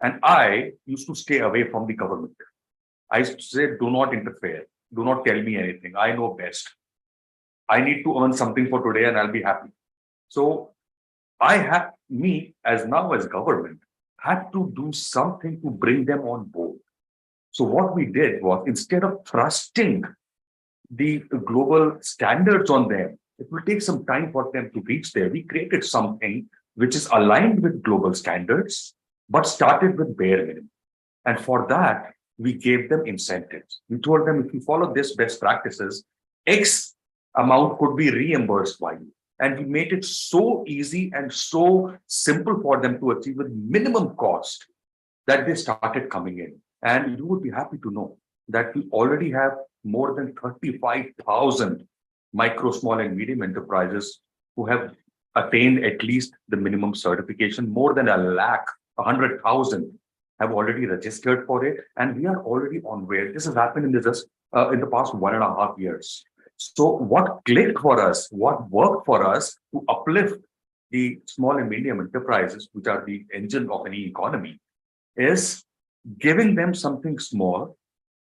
And I used to stay away from the government. I used to say, do not interfere. Do not tell me anything. I know best. I need to earn something for today and I'll be happy. So me as government, had to do something to bring them on board. So what we did was, instead of thrusting the global standards on them, it will take some time for them to reach there. We created something which is aligned with global standards, but started with bare minimum. And for that, we gave them incentives. We told them, if you follow this best practices, X amount could be reimbursed by you. And we made it so easy and so simple for them to achieve with minimum cost that they started coming in. And you would be happy to know that we already have more than 35,000 micro, small, and medium enterprises who have attained at least the minimum certification. More than 100,000 have already registered for it, and we are already on way. This has happened in the past 1.5 years. So what clicked for us, what worked for us to uplift the small and medium enterprises, which are the engine of any economy, is giving them something small,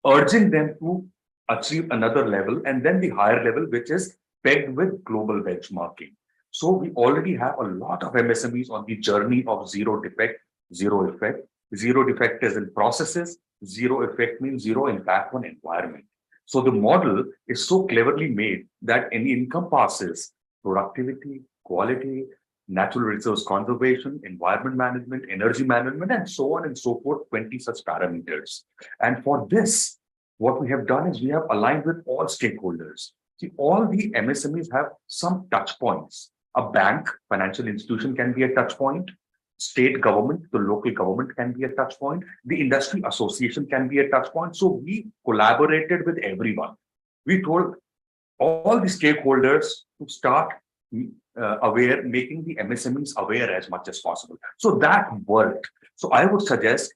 urging them to achieve another level, and then the higher level, which is pegged with global benchmarking. So we already have a lot of MSMEs on the journey of zero defect, zero effect. Zero defect is in processes, zero effect means zero impact on environment. So the model is so cleverly made that it encompasses productivity, quality, natural resource conservation, environment management, energy management, and so on and so forth, 20 such parameters. And for this, what we have done is we have aligned with all stakeholders. See, all the MSMEs have some touch points. A bank, financial institution can be a touch point. State government, the local government can be a touch point. The industry association can be a touch point. So we collaborated with everyone. We told all the stakeholders to start making the MSMEs aware as much as possible. So that worked. So I would suggest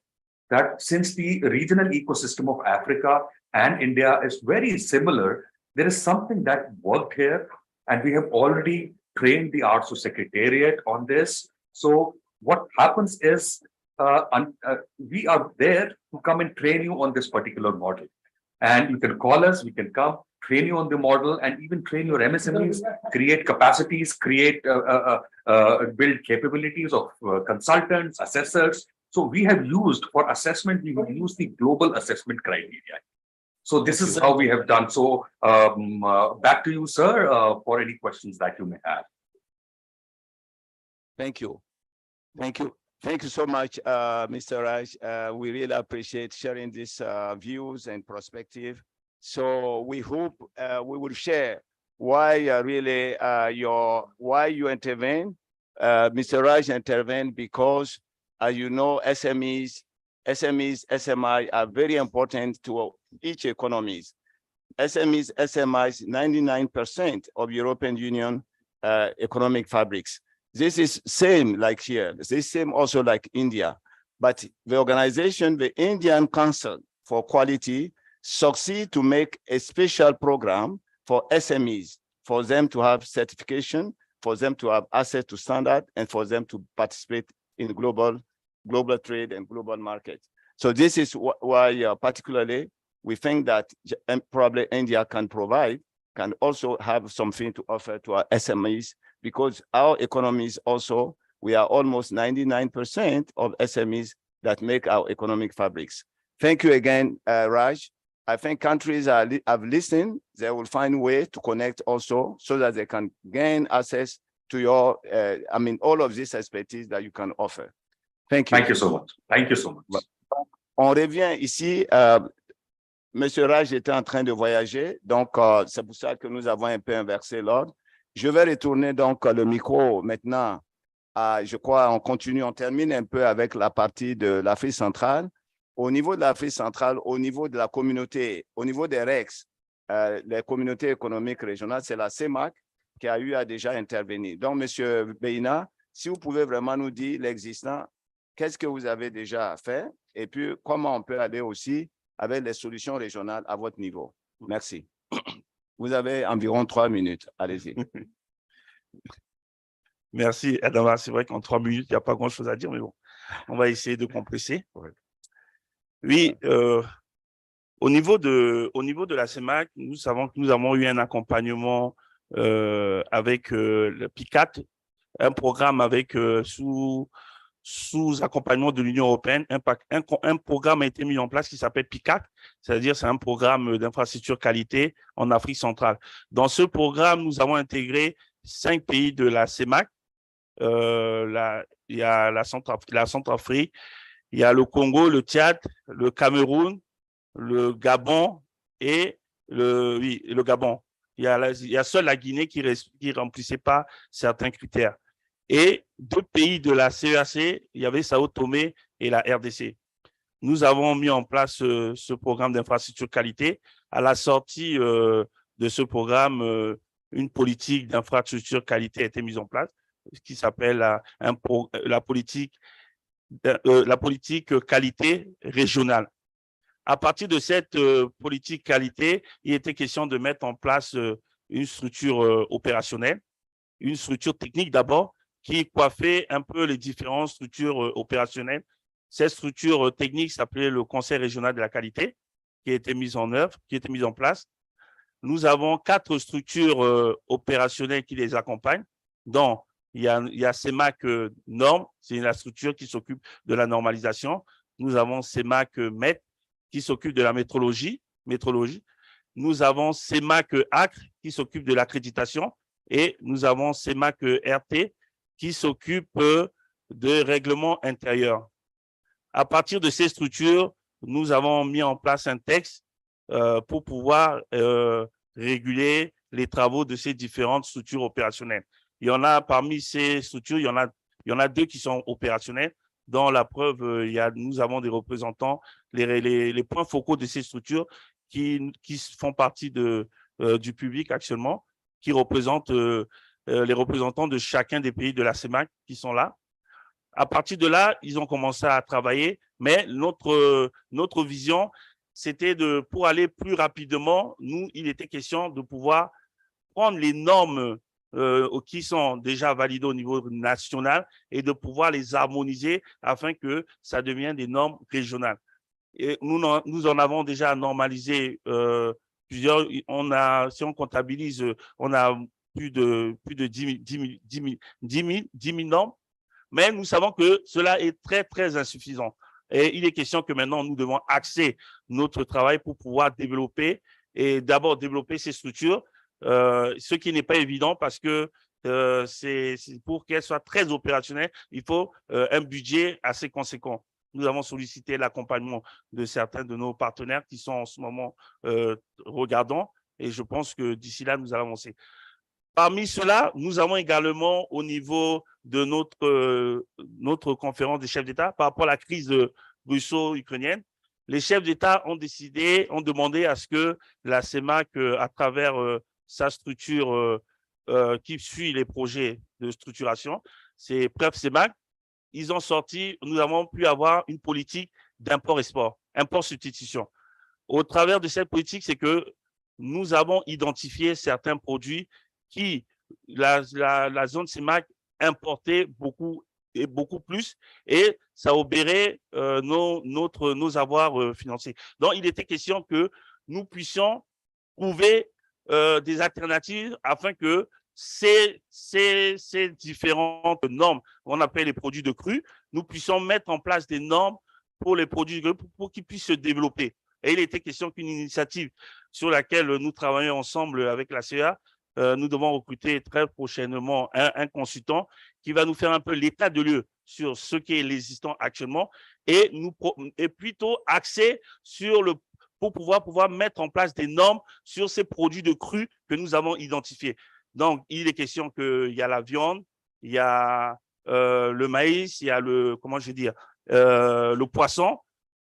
that since the regional ecosystem of Africa and India is very similar, there is something that worked here, and we have already trained the ArtSO Secretariat on this. So what happens is we are there to come and train you on this particular model. And you can call us, we can come, train you on the model, and even train your MSMEs, create capacities, build capabilities of consultants, assessors. So we have used, for assessment, we have used the global assessment criteria. So this is how we have done. So back to you, sir, for any questions that you may have. Thank you. Thank you. Thank you so much, Mr. Raj. We really appreciate sharing these views and perspective. So we hope we will share why you intervene. Mr. Raj intervened because, as you know, SMEs, SMI are very important to each economies. SMEs, SMIs, 99% of European Union economic fabrics. This is same like here. This same also like India. But the organization, the Indian Council for Quality, succeed to make a special program for SMEs, for them to have certification, for them to have access to standard, and for them to participate in global trade and global market. So this is why particularly we think that probably India can also have something to offer to our SMEs, because our economies also, we are almost 99% of SMEs that make our economic fabrics. Thank you again, Raj. I think countries have listened. They will find a way to connect also so that they can gain access to your, all of this expertise that you can offer. Thank you. Thank you so much. Thank you so much. On revient ici. Monsieur Raj était en train de voyager, donc c'est pour ça que nous avons un peu inversé l'ordre. Je vais retourner donc le micro maintenant je crois, on continue, on termine un peu avec la partie de l'Afrique centrale. Au niveau de l'Afrique centrale, au niveau de la communauté, au niveau des REX, les communautés économiques régionales, c'est la CEMAC qui a eu à déjà intervenir. Donc, M. Beina, si vous pouvez vraiment nous dire l'existant, qu'est-ce que vous avez déjà fait et puis comment on peut aller aussi avec les solutions régionales à votre niveau. Merci. Vous avez environ 3 minutes. Allez-y. Merci, Adama. C'est vrai qu'en 3 minutes, il n'y a pas grand-chose à dire, mais bon, on va essayer de compresser. Oui, au niveau de la CEMAC, nous savons que nous avons eu un accompagnement avec le PICAT, un programme avec sous accompagnement de l'Union européenne. Un programme a été mis en place qui s'appelle PICAT, c'est-à-dire c'est un programme d'infrastructure qualité en Afrique centrale. Dans ce programme, nous avons intégré 5 pays de la CEMAC. Il y a la Centrafrique, il y a le Congo, le Tchad, le Cameroun, le Gabon et le Gabon. Il y a seul la Guinée qui ne remplissait pas certains critères. Et 2 pays de la CEAC, il y avait Sao Tomé et la RDC. Nous avons mis en place ce programme d'infrastructure qualité. À la sortie de ce programme, une politique d'infrastructure qualité a été mise en place, qui s'appelle la politique qualité régionale. À partir de cette politique qualité, il était question de mettre en place une structure opérationnelle, une structure technique d'abord, qui coiffait un peu les différentes structures opérationnelles. Cette structure technique s'appelait le Conseil régional de la qualité, qui a été mise en œuvre, qui a été mise en place. Nous avons 4 structures opérationnelles qui les accompagnent, dont il y a CEMAC Normes, c'est la structure qui s'occupe de la normalisation. Nous avons CEMAC MET, qui s'occupe de la métrologie. Nous avons CEMAC ACRE, qui s'occupe de l'accréditation. Et nous avons CEMAC RT, qui s'occupe de règlements intérieurs. À partir de ces structures, nous avons mis en place un texte pour pouvoir réguler les travaux de ces différentes structures opérationnelles. Il y en a parmi ces structures, il y en a 2 qui sont opérationnelles. Dans la preuve, nous avons des représentants, les points focaux de ces structures qui font partie du public actuellement, qui représentent les représentants de chacun des pays de la CEMAC qui sont là. À partir de là, ils ont commencé à travailler, mais notre vision, c'était pour aller plus rapidement, il était question de pouvoir prendre les normes qui sont déjà validées au niveau national et de pouvoir les harmoniser afin que ça devienne des normes régionales. Et nous en avons déjà normalisé plusieurs. Si on comptabilise, on a plus de 10 000 normes, mais nous savons que cela est très, très insuffisant. Et il est question que maintenant, nous devons axer notre travail pour pouvoir développer et d'abord développer ces structures, ce qui n'est pas évident parce que pour qu'elles soient très opérationnelles, il faut un budget assez conséquent. Nous avons sollicité l'accompagnement de certains de nos partenaires qui sont en ce moment regardants et je pense que d'ici là, nous allons avancer. Parmi ceux-là, nous avons également au niveau de notre conférence des chefs d'État par rapport à la crise russo-ukrainienne, les chefs d'État ont demandé à ce que la CEMAC, à travers sa structure qui suit les projets de structuration, c'est PREF CEMAC, ils ont sorti, nous avons pu avoir une politique d'import-export, import-substitution. Au travers de cette politique, c'est que nous avons identifié certains produits qui, la zone CEMAC importait beaucoup et beaucoup plus et ça obérait nos avoirs financiers. Donc, il était question que nous puissions trouver des alternatives afin que ces différentes normes, on appelle les produits de cru, nous puissions mettre en place des normes pour les produits de cru pour qu'ils puissent se développer. Et il était question qu'une initiative sur laquelle nous travaillons ensemble avec la CEA, nous devons recruter très prochainement un consultant qui va nous faire un peu l'état de lieu sur ce qui est existant actuellement et plutôt axé sur pour pouvoir mettre en place des normes sur ces produits de cru que nous avons identifiés. Donc, il est question qu'il y a la viande, il y a le maïs, il y a le, comment je vais dire, le poisson,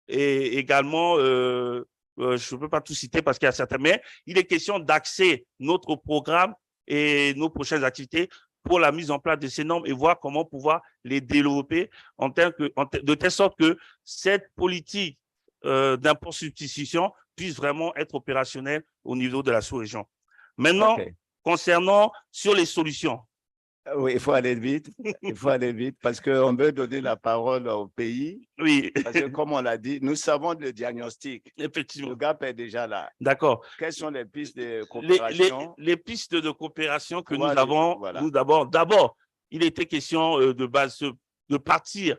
et également, je ne peux pas tout citer parce qu'il y a certains, mais il est question d'axer notre programme et nos prochaines activités pour la mise en place de ces normes et voir comment pouvoir les développer de telle sorte que cette politique d'import substitution puisse vraiment être opérationnelle au niveau de la sous-région. Maintenant, concernant sur les solutions. Oui, il faut aller vite. Il faut aller vite parce qu'on veut donner la parole au pays. Oui. Parce que, comme on l'a dit, nous savons le diagnostic. Effectivement. Le gap est déjà là. D'accord. Quelles sont les pistes de coopération? Les pistes de coopération que nous Voilà. avons, d'abord, il était question de base de partir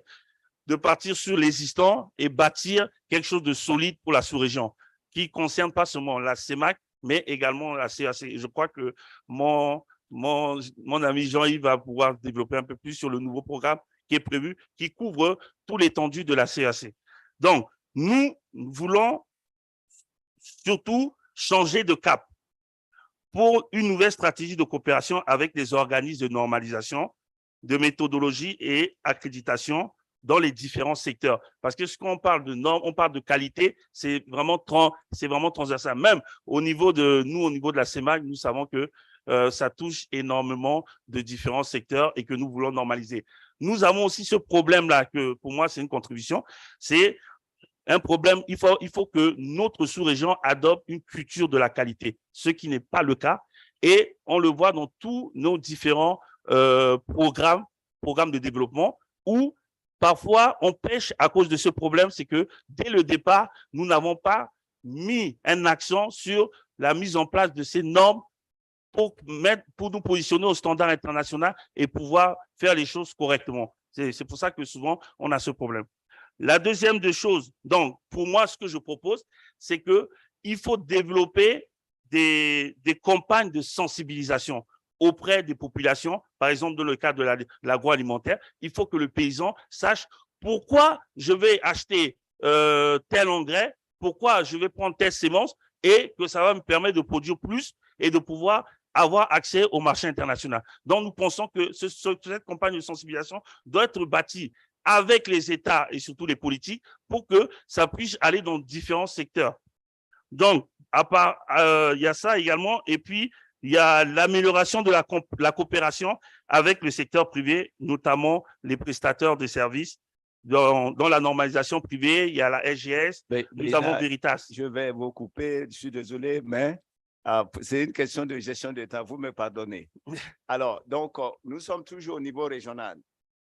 sur l'existant et bâtir quelque chose de solide pour la sous-région qui ne concerne pas seulement la CEMAC, mais également la CAC. Je crois que mon ami Jean-Yves va pouvoir développer un peu plus sur le nouveau programme qui est prévu, qui couvre tout l'étendue de la CAC. Donc, nous voulons surtout changer de cap pour une nouvelle stratégie de coopération avec les organismes de normalisation, de méthodologie et accréditation dans les différents secteurs. Parce que ce qu'on parle de normes, on parle de qualité, c'est vraiment transversal. Même au niveau de nous, au niveau de la CEMAC, nous savons que ça touche énormément de différents secteurs et que nous voulons normaliser. Nous avons aussi ce problème-là, que pour moi, c'est une contribution, c'est un problème, il faut que notre sous-région adopte une culture de la qualité, ce qui n'est pas le cas. Et on le voit dans tous nos différents programmes de développement où parfois on pêche à cause de ce problème, c'est que dès le départ, nous n'avons pas mis un accent sur la mise en place de ces normes pour nous positionner au standard international et pouvoir faire les choses correctement. C'est pour ça que souvent, on a ce problème. La deuxième des choses, donc, pour moi, ce que je propose, c'est qu'il faut développer des campagnes de sensibilisation auprès des populations. Par exemple, dans le cadre de l'agroalimentaire, il faut que le paysan sache pourquoi je vais acheter tel engrais, pourquoi je vais prendre telle sémence et que ça va me permettre de produire plus et de pouvoir avoir accès au marché international. Donc, nous pensons que cette campagne de sensibilisation doit être bâtie avec les États et surtout les politiques pour que ça puisse aller dans différents secteurs. Donc, à part, il y a ça également. Et puis, il y a l'amélioration de la coopération avec le secteur privé, notamment les prestataires de services. Dans la normalisation privée, il y a la SGS, nous avons Veritas. Je vais vous couper, je suis désolé, mais c'est une question de gestion d'État, vous me pardonnez. Alors, donc, nous sommes toujours au niveau régional.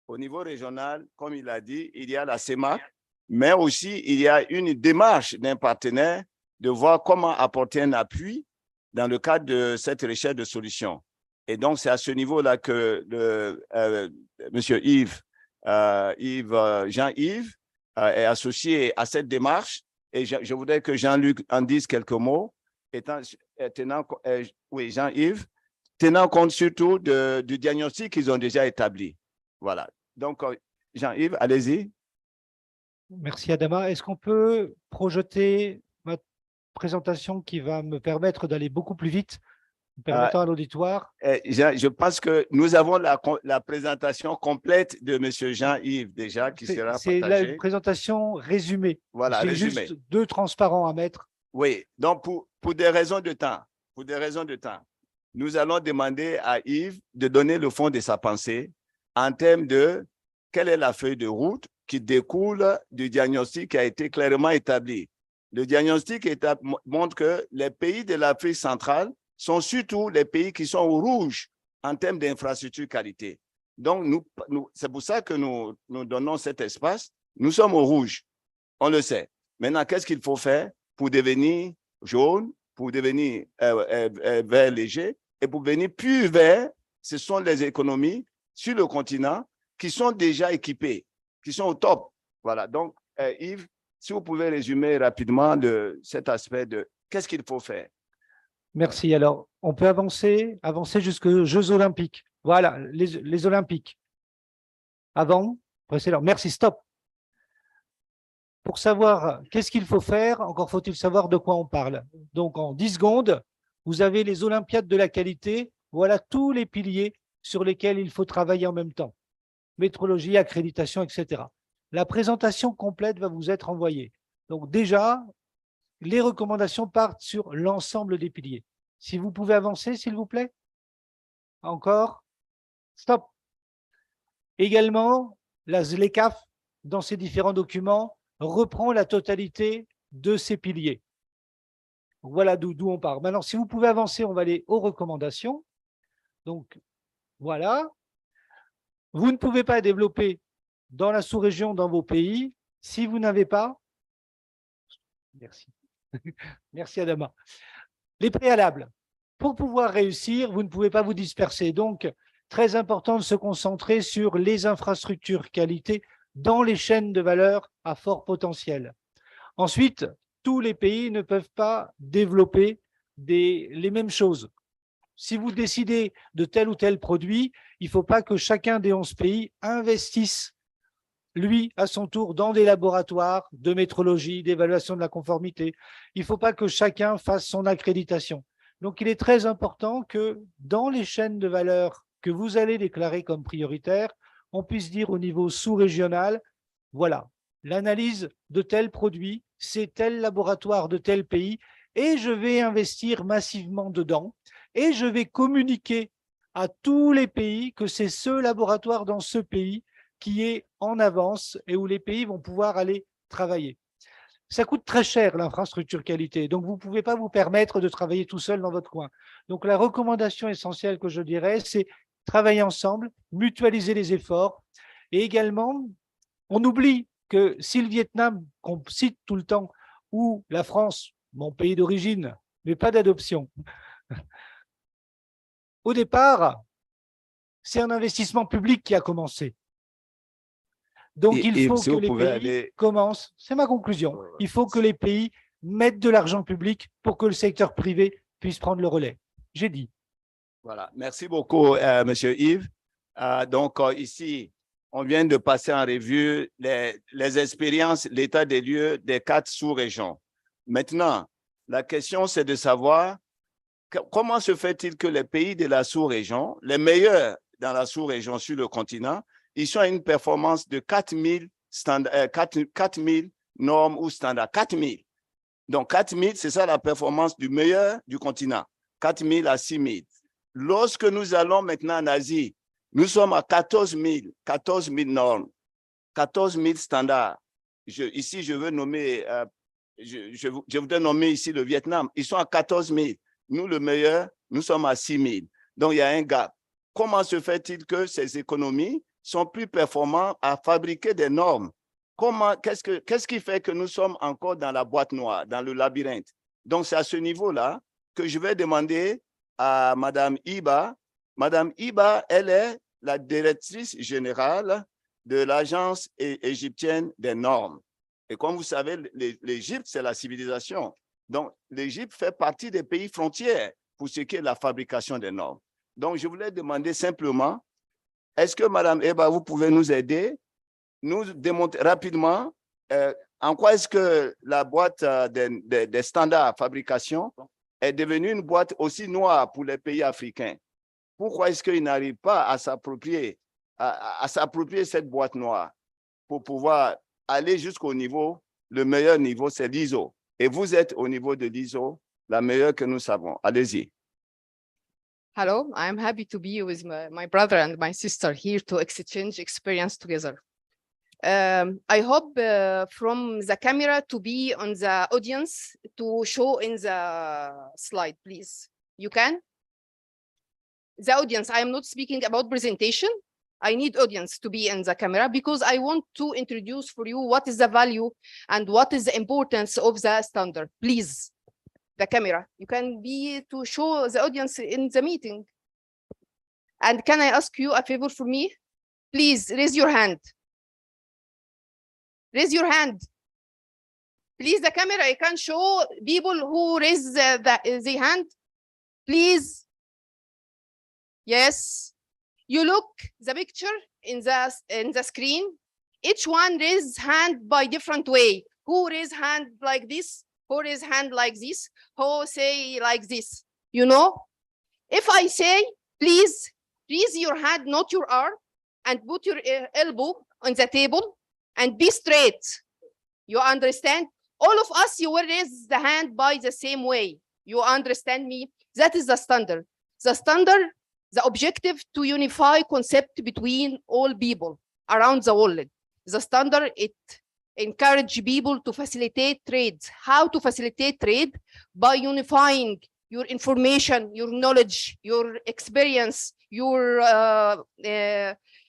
Au niveau régional, comme il a dit, il y a la CEMAC, mais aussi il y a une démarche d'un partenaire de voir comment apporter un appui dans le cadre de cette recherche de solutions. Et donc, c'est à ce niveau-là que M. Jean-Yves est associé à cette démarche. Et je voudrais que Jean-Luc en dise quelques mots. Oui, Jean-Yves, tenant compte surtout du diagnostic qu'ils ont déjà établi. Voilà. Donc, Jean-Yves, allez-y. Merci, Adama. Est-ce qu'on peut projeter ma présentation qui va me permettre d'aller beaucoup plus vite, permettant à l'auditoire? Je pense que nous avons la présentation complète de M. Jean-Yves déjà qui sera partagée. C'est la présentation résumée. Voilà, j'ai résumé. juste 2 transparents à mettre. Oui, donc pour des raisons de temps, nous allons demander à Yves de donner le fond de sa pensée en termes de quelle est la feuille de route qui découle du diagnostic qui a été clairement établi. Le diagnostic montre que les pays de l'Afrique centrale sont surtout les pays qui sont au rouge en termes d'infrastructure qualité. Donc, c'est pour ça que nous donnons cet espace. Nous sommes au rouge, on le sait. Maintenant, qu'est-ce qu'il faut faire pour devenir jaune, pour devenir vert léger et pour devenir plus vert? Ce sont les économies sur le continent qui sont déjà équipées, qui sont au top. Voilà, donc Yves, si vous pouvez résumer rapidement cet aspect de qu'est-ce qu'il faut faire. Merci. Alors, on peut avancer jusqu'aux Jeux Olympiques. Voilà, les Olympiques. Avant, précédent. Merci, stop. Pour savoir qu'est-ce qu'il faut faire, encore faut-il savoir de quoi on parle. Donc, en 10 secondes, vous avez les Olympiades de la qualité. Voilà tous les piliers sur lesquels il faut travailler en même temps. métrologie, accréditation, etc. La présentation complète va vous être envoyée. Donc déjà, les recommandations partent sur l'ensemble des piliers. Si vous pouvez avancer, s'il vous plaît. Encore. Stop. Également, la ZLECAF, dans ses différents documents, reprend la totalité de ces piliers. Donc, voilà d'où on part. Maintenant, si vous pouvez avancer, on va aller aux recommandations. Donc, voilà. Vous ne pouvez pas développer dans la sous-région, dans vos pays, si vous n'avez pas... Merci. Merci, Adama. Les préalables. Pour pouvoir réussir, vous ne pouvez pas vous disperser. Donc, très important de se concentrer sur les infrastructures qualité dans les chaînes de valeur à fort potentiel. Ensuite, tous les pays ne peuvent pas développer les mêmes choses. Si vous décidez de tel ou tel produit, il ne faut pas que chacun des 11 pays investisse, lui, à son tour, dans des laboratoires de métrologie, d'évaluation de la conformité. Il ne faut pas que chacun fasse son accréditation. Donc, il est très important que dans les chaînes de valeur que vous allez déclarer comme prioritaires, on puisse dire au niveau sous-régional, voilà, l'analyse de tel produit, c'est tel laboratoire de tel pays, et je vais investir massivement dedans, et je vais communiquer à tous les pays que c'est ce laboratoire dans ce pays qui est en avance et où les pays vont pouvoir aller travailler. Ça coûte très cher, l'infrastructure qualité, donc vous ne pouvez pas vous permettre de travailler tout seul dans votre coin. Donc la recommandation essentielle que je dirais, c'est travailler ensemble, mutualiser les efforts, et également, on oublie que si le Vietnam, qu'on cite tout le temps, ou la France, mon pays d'origine, mais pas d'adoption, au départ, c'est un investissement public qui a commencé. Donc, il faut que les pays commencent, c'est ma conclusion, il faut que les pays mettent de l'argent public pour que le secteur privé puisse prendre le relais. J'ai dit. Voilà, merci beaucoup, Monsieur Yves. Donc, ici, on vient de passer en revue les expériences, l'état des lieux des 4 sous-régions. Maintenant, la question, c'est de savoir comment se fait-il que les pays de la sous-région, les meilleurs dans la sous-région sur le continent, ils sont à une performance de 4000 normes ou standards. 4000. Donc, 4000, c'est ça la performance du meilleur du continent. 4000 à 6000. Lorsque nous allons maintenant en Asie, nous sommes à 14 000 normes, 14 000 standards. Ici, je veux nommer, je voudrais nommer ici le Vietnam. Ils sont à 14 000. Nous, le meilleur, nous sommes à 6 000. Donc, il y a un gap. Comment se fait-il que ces économies sont plus performantes à fabriquer des normes? Qu'est-ce qui fait que nous sommes encore dans la boîte noire, dans le labyrinthe? Donc, c'est à ce niveau-là que je vais demander à Madame Iba. Madame Iba, elle est la directrice générale de l'Agence égyptienne des normes. Et comme vous savez, l'Égypte, c'est la civilisation. Donc, l'Égypte fait partie des pays frontières pour ce qui est de la fabrication des normes. Donc, je voulais demander simplement, est-ce que Madame Iba, vous pouvez nous aider, nous démontrer rapidement en quoi est-ce que la boîte des standards de fabrication est devenue une boîte aussi noire pour les pays africains? Pourquoi est-ce qu'ils n'arrivent pas à s'approprier cette boîte noire pour pouvoir aller jusqu'au niveau, le meilleur niveau, c'est l'ISO. Et vous êtes au niveau de l'ISO, la meilleure que nous savons. Allez-y. Hello, I'm happy to be with my brother and my sister here to exchange experience together. I hope from the camera to be on the audience to show in the slide, please. You can? The audience, I am not speaking about presentation. I need audience to be in the camera because I want to introduce for you what is the value and what is the importance of the standard. Please, the camera. You can be to show the audience in the meeting. And can I ask you a favor for me? Please raise your hand. Raise your hand. Please, the camera, I can show people who raise the hand. Please. Yes. You look the picture in the screen. Each one raise hand by different way. Who raise hand like this? Who raise hand like this? Who say like this? You know, if I say, please raise your hand, not your arm, and put your elbow on the table and be straight. You understand? All of us, you will raise the hand by the same way. You understand me? That is the standard. The standard, the objective to unify concept between all people around the world. The standard, it encourage people to facilitate trade. How to facilitate trade? By unifying your information, your knowledge, your experience, your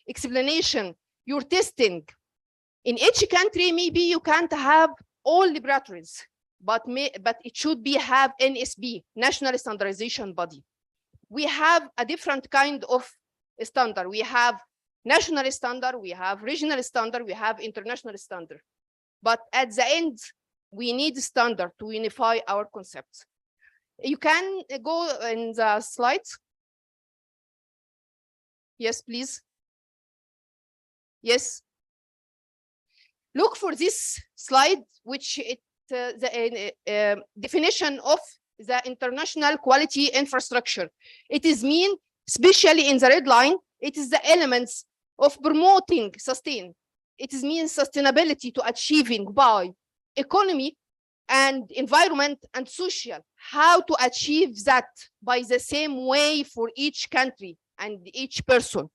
explanation, your testing. In each country, maybe you can't have all laboratories, but it should be have NSB, National Standardization Body. We have a different kind of standard. We have national standard, we have regional standard, we have international standard. But at the end, we need standard to unify our concepts. You can go in the slides. Yes, please. Yes. Look for this slide, which the definition of the international quality infrastructure. It is mean, especially in the red line, it is the elements of promoting sustain. It is mean sustainability to achieving by economy and environment and social. How to achieve that by the same way for each country and each person.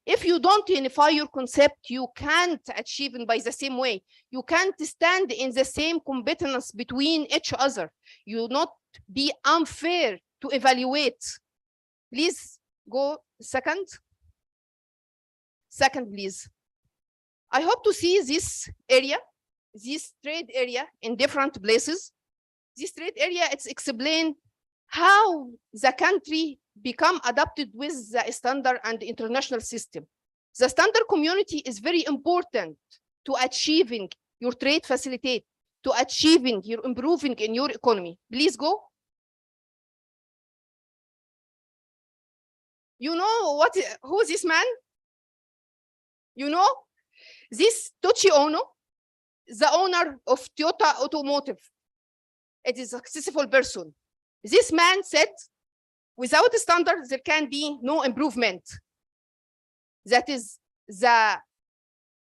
If you don't unify your concept, you can't achieve it by the same way. You can't stand in the same competence between each other. You not be unfair to evaluate. Please go second. Second, please. I hope to see this area, this trade area in different places. This trade area, it's explain how the country become adapted with the standard and international system. The standard community is very important to achieving your trade facilitate, to achieving your improving in your economy. Please go. You know what? Who is this man? You know, this Tochi Ono, the owner of Toyota Automotive. It is a successful person. This man said, without standards, there can be no improvement. That is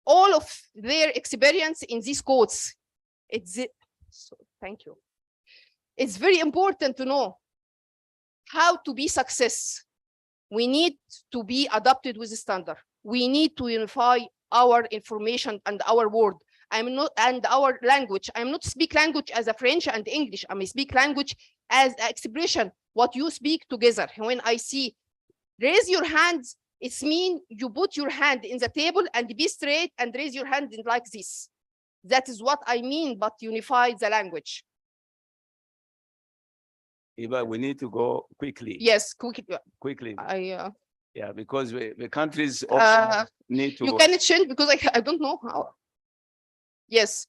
all of their experience in these codes. Thank you. It's very important to know how to be success. We need to be adapted with the standard. We need to unify our information and our word. And our language. I'm not speak language as a French and English. I speak language as an expression, what you speak together. When I see raise your hands, it's mean you put your hand in the table and be straight and raise your hand in like this. That is what I mean, but unify the language. Eva, we need to go quickly. Yes, quickly. Quickly. Yeah, because the countries also need to. You can change because I don't know how. Yes.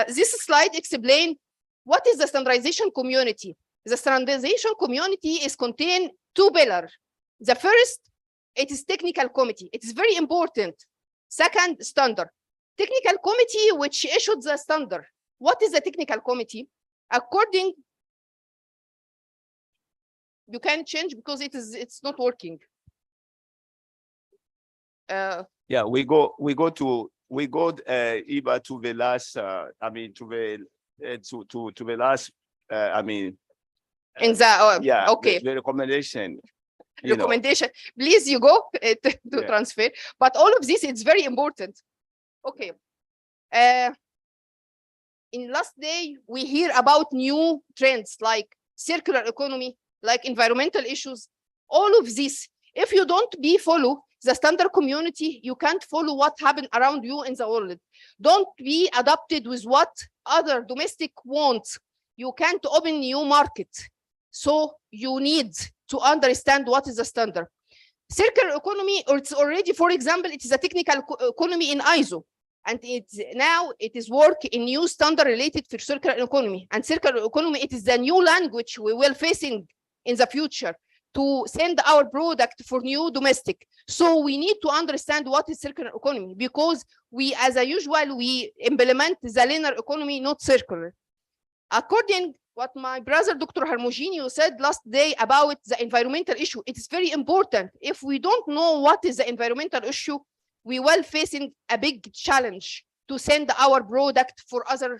This slide explains what is the standardization community. The standardization community is contained two pillars. The first, it is technical committee. It is very important. Second, standard. Technical committee, which issued the standard. What is the technical committee? According, you can change because it's not working. Yeah, we go Eva to the last to the last in the yeah, okay, the recommendation. Recommendation. Please, you go to transfer. But all of this, it's very important. Okay. In last day, we hear about new trends like circular economy, like environmental issues. All of this, if you don't follow the standard community, you can't follow what happened around you in the world. Don't be adapted with what other domestic wants. You can't open new market. So you need to understand what is the standard. Circular economy, or it's already, for example, it is a technical economy in ISO. And it is work in new standard related for circular economy. And circular economy, it is the new language we will facing in the future to send our product for new domestic. So we need to understand what is circular economy, because we, as usual, we implement the linear economy, not circular. According what my brother, Dr. Harmogenio, said last day about the environmental issue. It is very important. If we don't know what is the environmental issue, we will facing a big challenge to send our product for other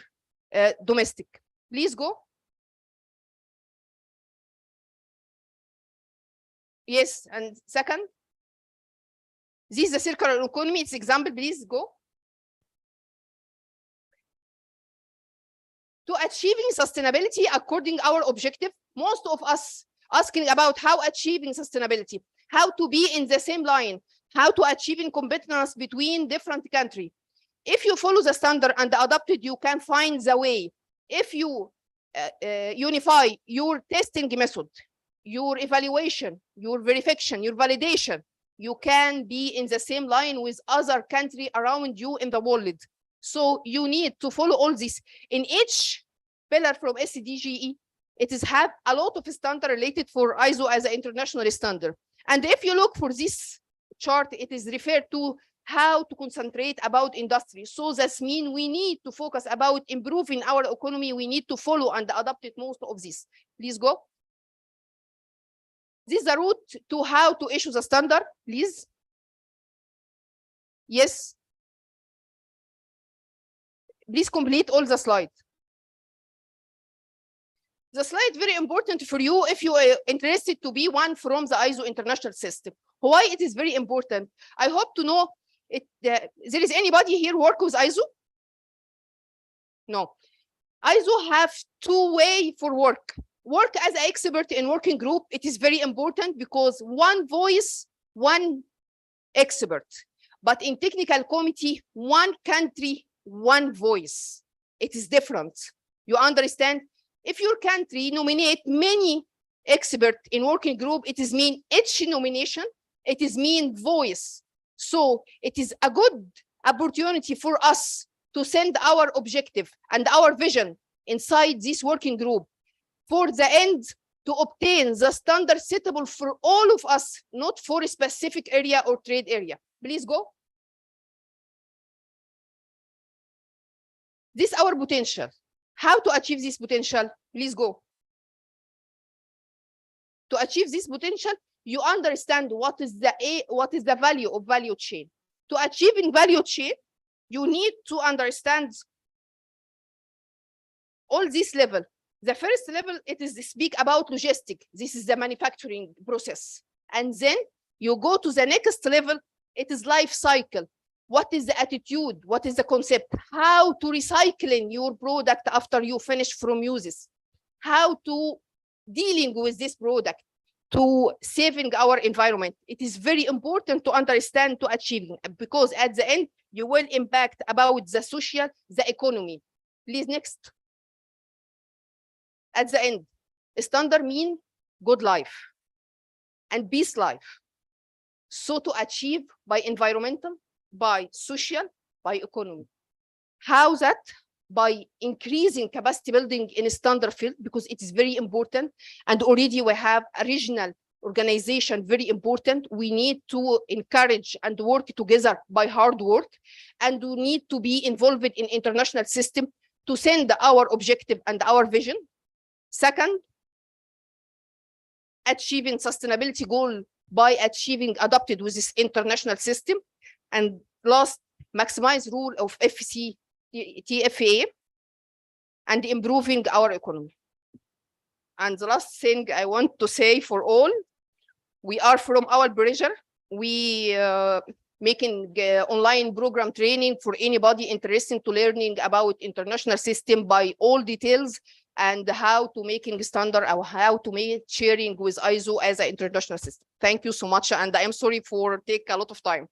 domestic. Please go. Yes, and second, this is the circular economy. It's example, please go. To achieving sustainability according our objective, most of us asking about how achieving sustainability, how to be in the same line, how to achieving competitiveness between different countries. If you follow the standard and adopt it, you can find the way. If you unify your testing method, your evaluation, your verification, your validation, you can be in the same line with other countries around you in the world. So you need to follow all this. In each pillar from SDGE, it is have a lot of standard related for ISO as an international standard. And if you look for this chart, it is referred to how to concentrate about industry. So that means we need to focus about improving our economy. We need to follow and adopt it most of this. Please go. This is the route to how to issue the standard, please. Yes. Please complete all the slide. The slide very important for you if you are interested to be one from the ISO international system. Why it is very important? I hope to know it. There is anybody here work with ISO? No. ISO have two ways for work. Work as an expert in working group. It is very important because one voice, one expert. But in technical committee, one country, one voice. It is different. You understand? If your country nominate many experts in working group, it is mean each nomination, it is mean voice. So it is a good opportunity for us to send our objective and our vision inside this working group for the end to obtain the standard suitable for all of us, not for a specific area or trade area. Please go. This is our potential. How to achieve this potential? Please go. To achieve this potential, you understand what is the value of value chain. To achieve in value chain, you need to understand all this level. The first level, it is to speak about logistics. This is the manufacturing process. And then you go to the next level, it is life cycle. What is the attitude? What is the concept? How to recycling your product after you finish from uses? How to dealing with this product to saving our environment? It is very important to understand to achieving, because at the end, you will impact about the social, the economy. Please, next. At the end, standard mean good life and peace life. So to achieve by environmental, by social, by economy. How that? By increasing capacity building in a standard field, because it is very important. And already we have a regional organization, very important. We need to encourage and work together by hard work. And we need to be involved in international system to send our objective and our vision. Second, achieving sustainability goal by achieving adopted with this international system. And last, maximize rule of AfCFTA and improving our economy. And the last thing I want to say for all, we are from our pressure. We making online program training for anybody interested to learning about international system by all details and how to making standard or how to make sharing with ISO as an international system. Thank you so much. And I am sorry for take a lot of time.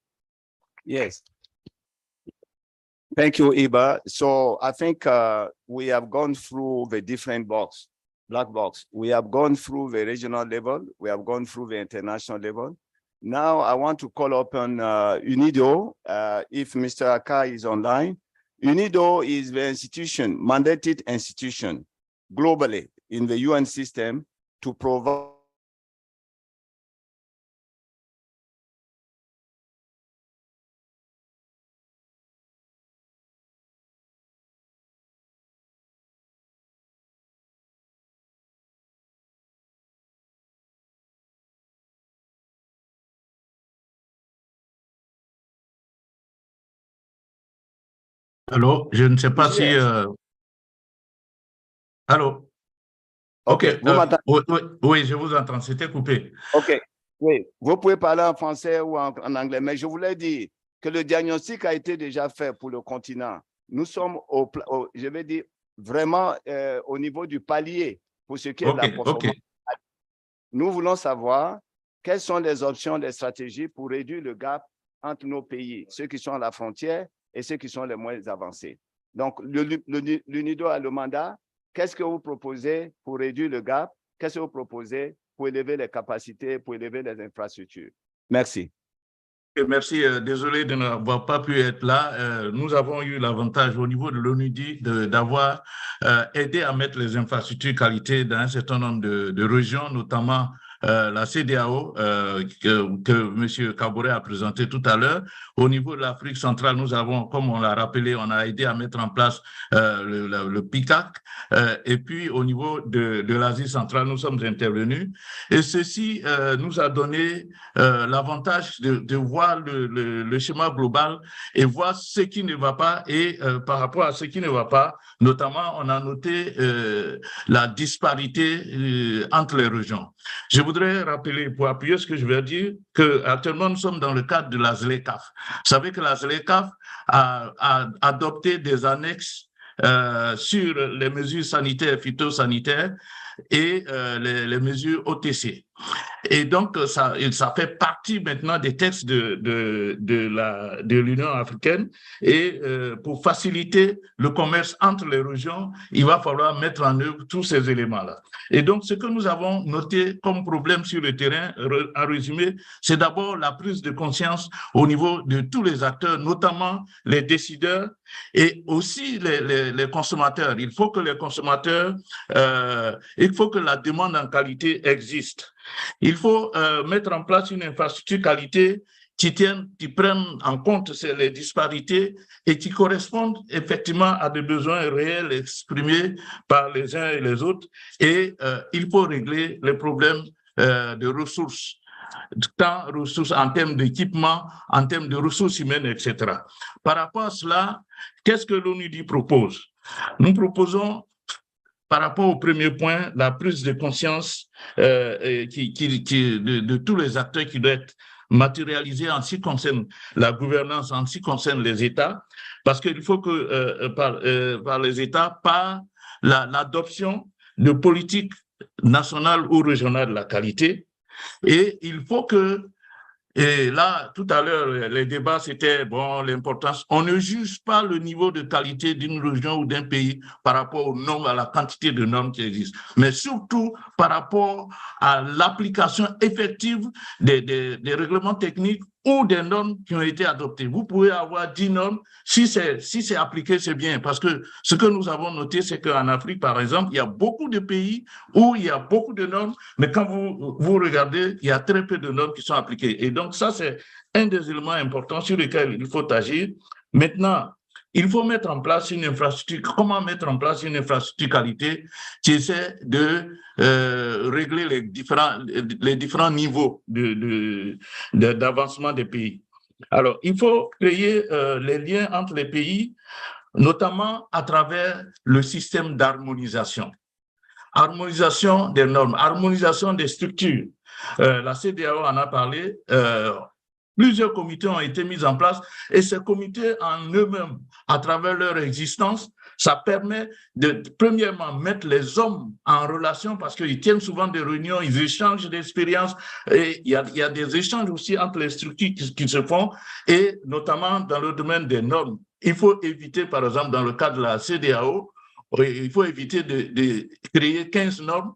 Yes. Thank you, Iba. So I think we have gone through the different black box. We have gone through the regional level. We have gone through the international level. Now I want to call upon UNIDO, if Mr. Akai is online. UNIDO is the institution, mandated institution globally in the UN system to provide Allô, je ne sais pas si... Allô? OK, vous m'entendez? Oui, je vous entends, c'était coupé. OK, oui, vous pouvez parler en français ou en anglais, mais je voulais dire que le diagnostic a été déjà fait pour le continent. Nous sommes, je vais dire, vraiment au niveau du palier pour ce qui est de l'approvisionnement. Nous voulons savoir quelles sont les options, les stratégies pour réduire le gap entre nos pays, ceux qui sont à la frontière et ceux qui sont les moins avancés. Donc, l'UNIDO a le mandat. Qu'est-ce que vous proposez pour réduire le gap? Qu'est-ce que vous proposez pour élever les capacités, pour élever les infrastructures? Merci. Merci, désolé de n'avoir pas pu être là. Nous avons eu l'avantage au niveau de l'ONUDI d'avoir aidé à mettre les infrastructures qualité dans un certain nombre de régions, notamment la CEDEAO que M. Kaboré a présenté tout à l'heure. Au niveau de l'Afrique centrale, nous avons, comme on l'a rappelé, on a aidé à mettre en place le PICAC. Et puis, au niveau de l'Asie centrale, nous sommes intervenus. Et ceci nous a donné l'avantage de voir le schéma global et voir ce qui ne va pas. Et par rapport à ce qui ne va pas, notamment, on a noté la disparité entre les régions. Je voudrais rappeler, pour appuyer ce que je vais dire, qu'actuellement, nous sommes dans le cadre de la ZLECAf. Vous savez que la ZLECAf a adopté des annexes sur les mesures sanitaires, phytosanitaires et les mesures OTC. Et donc, ça fait partie maintenant des textes de l'Union africaine. Et pour faciliter le commerce entre les régions, il va falloir mettre en œuvre tous ces éléments-là. Et donc, ce que nous avons noté comme problème sur le terrain, en résumé, c'est d'abord la prise de conscience au niveau de tous les acteurs, notamment les décideurs et aussi les consommateurs. Il faut que les consommateurs, il faut que la demande en qualité existe. Il faut mettre en place une infrastructure qualité qui prenne en compte les disparités et qui correspondent effectivement à des besoins réels exprimés par les uns et les autres. Et il faut régler les problèmes de ressources, tant ressources en termes d'équipement, en termes de ressources humaines, etc. Par rapport à cela, qu'est-ce que l'ONUDI propose? Nous proposons, par rapport au premier point, la prise de conscience de tous les acteurs qui doivent être matérialisés en ce qui concerne la gouvernance, en ce qui concerne les États, parce qu'il faut que par les États, par l'adoption de politiques nationales ou régionales de la qualité, et il faut que, et là, tout à l'heure, les débats, c'était, bon, l'importance. On ne juge pas le niveau de qualité d'une région ou d'un pays par rapport aux normes, à la quantité de normes qui existent, mais surtout par rapport à l'application effective des règlements techniques ou des normes qui ont été adoptées. Vous pouvez avoir 10 normes, si c'est appliqué, c'est bien, parce que ce que nous avons noté, c'est qu'en Afrique, par exemple, il y a beaucoup de pays où il y a beaucoup de normes, mais quand vous regardez, il y a très peu de normes qui sont appliquées. Et donc, ça, c'est un des éléments importants sur lesquels il faut agir. Maintenant, il faut mettre en place une infrastructure. Comment mettre en place une infrastructure qualité qui essaie de régler les différents niveaux d'avancement des pays? Alors, il faut créer les liens entre les pays, notamment à travers le système d'harmonisation. Harmonisation des normes, harmonisation des structures. La CEDEAO en a parlé. Plusieurs comités ont été mis en place et ces comités en eux-mêmes, à travers leur existence, ça permet de, premièrement, mettre les hommes en relation parce qu'ils tiennent souvent des réunions, ils échangent d'expériences et il y a des échanges aussi entre les structures qui se font et notamment dans le domaine des normes. Il faut éviter, par exemple, dans le cadre de la CEDEAO, il faut éviter de créer 15 normes.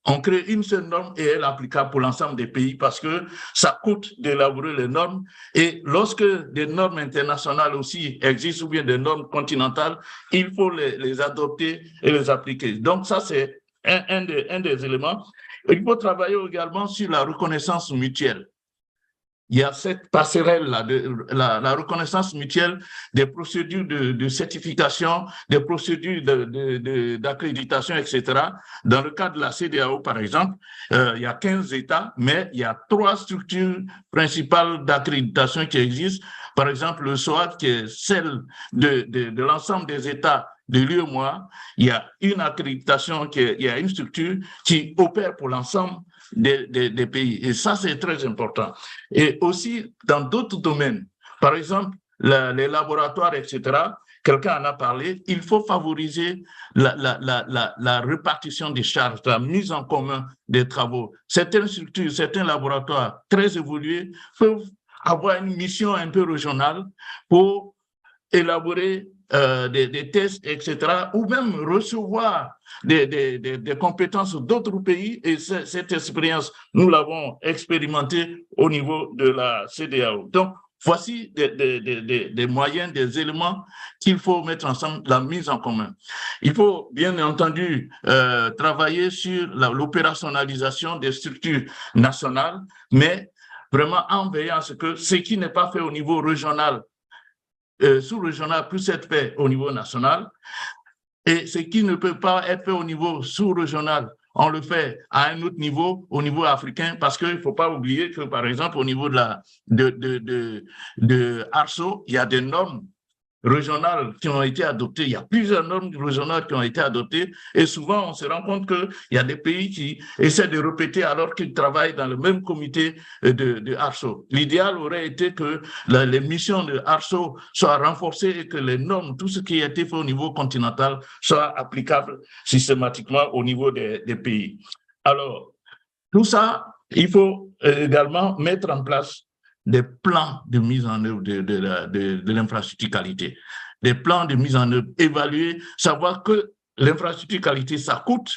On crée une seule norme et elle est applicable pour l'ensemble des pays parce que ça coûte d'élaborer les normes. Et lorsque des normes internationales aussi existent ou bien des normes continentales, il faut les adopter et les appliquer. Donc ça, c'est un des éléments. Il faut travailler également sur la reconnaissance mutuelle. Il y a cette passerelle-là, la reconnaissance mutuelle des procédures de certification, des procédures d'accréditation, etc. Dans le cas de la CEDEAO, par exemple, il y a 15 États, mais il y a 3 structures principales d'accréditation qui existent. par exemple, le SOAT, qui est celle de l'ensemble des États de l'UEMOA, il y a une accréditation, il y a une structure qui opère pour l'ensemble des pays. Et ça, c'est très important. Et aussi, dans d'autres domaines, par exemple, les laboratoires, etc., quelqu'un en a parlé, il faut favoriser la répartition des charges, la mise en commun des travaux. Certaines structures, certains laboratoires très évolués peuvent avoir une mission un peu régionale pour élaborer des tests, etc., ou même recevoir des compétences d'autres pays. Et cette expérience, nous l'avons expérimentée au niveau de la CEDEAO. Donc, voici des moyens, des éléments qu'il faut mettre ensemble, la mise en commun. Il faut bien entendu travailler sur l'opérationnalisation des structures nationales, mais vraiment en veillant à ce que ce qui n'est pas fait au niveau régional, sous-régional, puisse être fait au niveau national. Et ce qui ne peut pas être fait au niveau sous-régional, on le fait à un autre niveau, au niveau africain, parce qu'il ne faut pas oublier que, par exemple, au niveau de ARSO, il y a des normes régionales qui ont été adoptées. Il y a plusieurs normes régionales qui ont été adoptées et souvent, on se rend compte qu'il y a des pays qui essaient de répéter alors qu'ils travaillent dans le même comité de ARSO. L'idéal aurait été que les missions de ARSO soient renforcées et que les normes, tout ce qui a été fait au niveau continental, soit applicable systématiquement au niveau des pays. Alors, tout ça, il faut également mettre en place des plans de mise en œuvre de l'infrastructure qualité, des plans de mise en œuvre, évaluer, savoir que l'infrastructure qualité, ça coûte.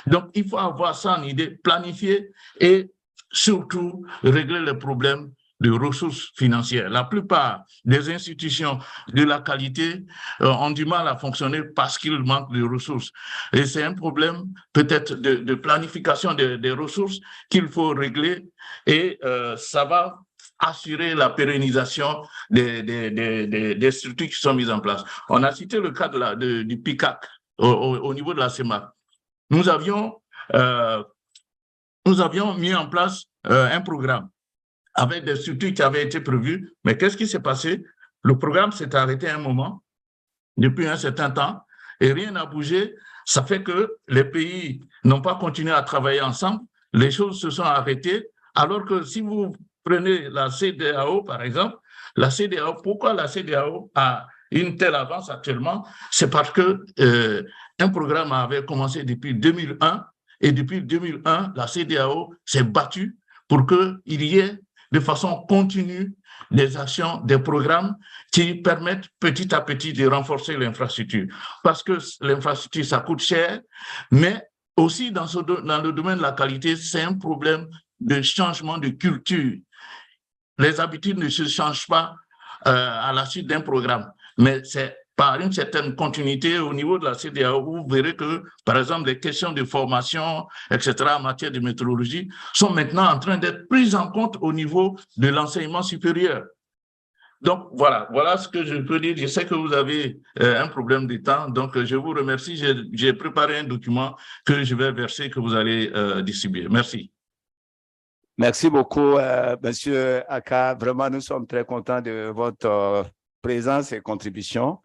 Donc, il faut avoir ça en idée, planifier et surtout régler les problèmes de ressources financières. La plupart des institutions de la qualité ont du mal à fonctionner parce qu'il manque de ressources. Et c'est un problème peut-être de planification des ressources qu'il faut régler et ça va assurer la pérennisation des structures qui sont mises en place. On a cité le cas du PICAC au niveau de la CEMAC. Nous avions mis en place un programme avec des structures qui avaient été prévues, mais qu'est-ce qui s'est passé? Le programme s'est arrêté à un moment, depuis un certain temps, et rien n'a bougé. Ça fait que les pays n'ont pas continué à travailler ensemble, les choses se sont arrêtées, alors que si vous prenez la CEDEAO, par exemple, la CEDEAO, pourquoi la CEDEAO a une telle avance actuellement? C'est parce que un programme avait commencé depuis 2001, et depuis 2001, la CEDEAO s'est battue pour qu'il y ait de façon continue des actions, des programmes qui permettent petit à petit de renforcer l'infrastructure. Parce que l'infrastructure, ça coûte cher, mais aussi dans le domaine de la qualité, c'est un problème de changement de culture. Les habitudes ne se changent pas à la suite d'un programme, mais c'est par une certaine continuité au niveau de la CEDEAO, vous verrez que, par exemple, les questions de formation, etc., en matière de méthodologie, sont maintenant en train d'être prises en compte au niveau de l'enseignement supérieur. Donc, voilà ce que je peux dire. Je sais que vous avez un problème de temps, donc je vous remercie. J'ai préparé un document que je vais verser, que vous allez distribuer. Merci. Merci beaucoup, Monsieur Aka. Vraiment, nous sommes très contents de votre présence et contribution.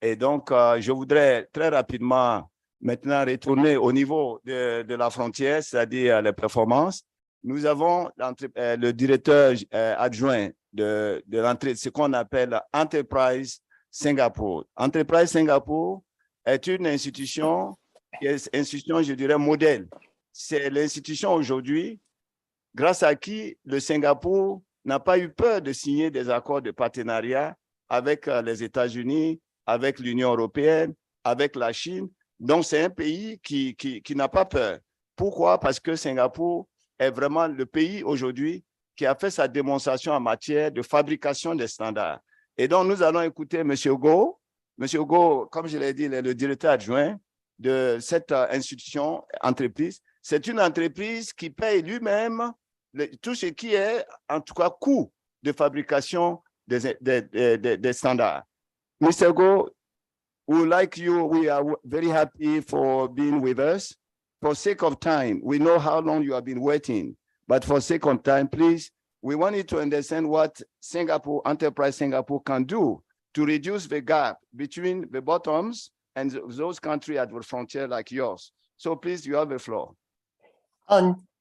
Et donc, je voudrais très rapidement maintenant retourner au niveau de la frontière, c'est-à-dire les performances. Nous avons le directeur adjoint de l'entrée, ce qu'on appelle Enterprise Singapour. Enterprise Singapour est une institution qui est une institution, je dirais, modèle. C'est l'institution aujourd'hui grâce à qui le Singapour n'a pas eu peur de signer des accords de partenariat avec les États-Unis, avec l'Union européenne, avec la Chine. Donc, c'est un pays qui n'a pas peur. Pourquoi? Parce que Singapour est vraiment le pays aujourd'hui qui a fait sa démonstration en matière de fabrication des standards. Et donc, nous allons écouter M. Go. M. Go, comme je l'ai dit, il est le directeur adjoint de cette institution, entreprise. C'est une entreprise qui paye lui-même tout ce qui est, en tout cas, coût de fabrication des standards. Mr. Go, we like you. We are very happy for being with us. For sake of time, we know how long you have been waiting, but for sake of time, please, we wanted to understand what Singapore, Enterprise Singapore can do to reduce the gap between the bottoms and those countries at the frontier like yours. So please, you have the floor.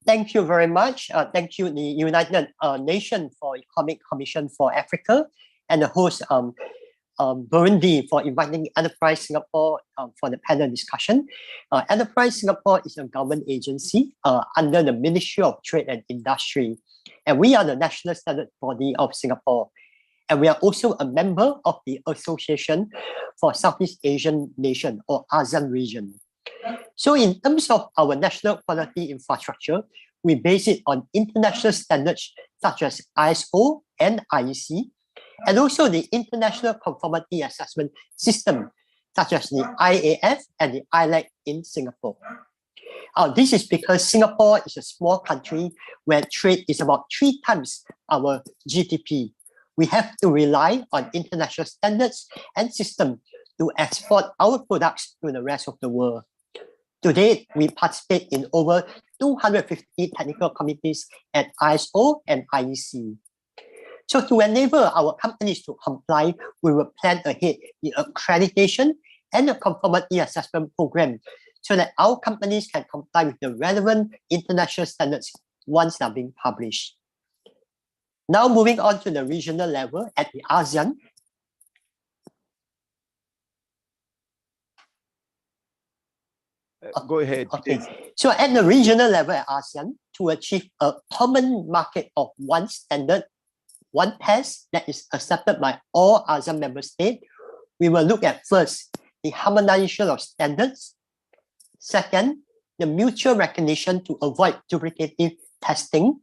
Thank you very much. Thank you, the United Nations for Economic Commission for Africa and the host Burundi for inviting Enterprise Singapore for the panel discussion. Enterprise Singapore is a government agency under the Ministry of Trade and Industry, and we are the national standard body of Singapore. And we are also a member of the Association for Southeast Asian Nation or ASEAN region. So in terms of our national quality infrastructure, we base it on international standards such as ISO and IEC, and also the International Conformity Assessment System, such as the IAF and the ILAC in Singapore. This is because Singapore is a small country where trade is about 3 times our GDP. We have to rely on international standards and systems to export our products to the rest of the world. Today, we participate in over 250 technical committees at ISO and IEC. So to enable our companies to comply, we will plan ahead the accreditation and the conformity assessment program so that our companies can comply with the relevant international standards once they are being published. Now moving on to the regional level at the ASEAN. Go ahead. Okay. So at the regional level at ASEAN, to achieve a common market of one standard, one test that is accepted by all ASEAN member states, we will look at first, the harmonization of standards. Second, the mutual recognition to avoid duplicative testing.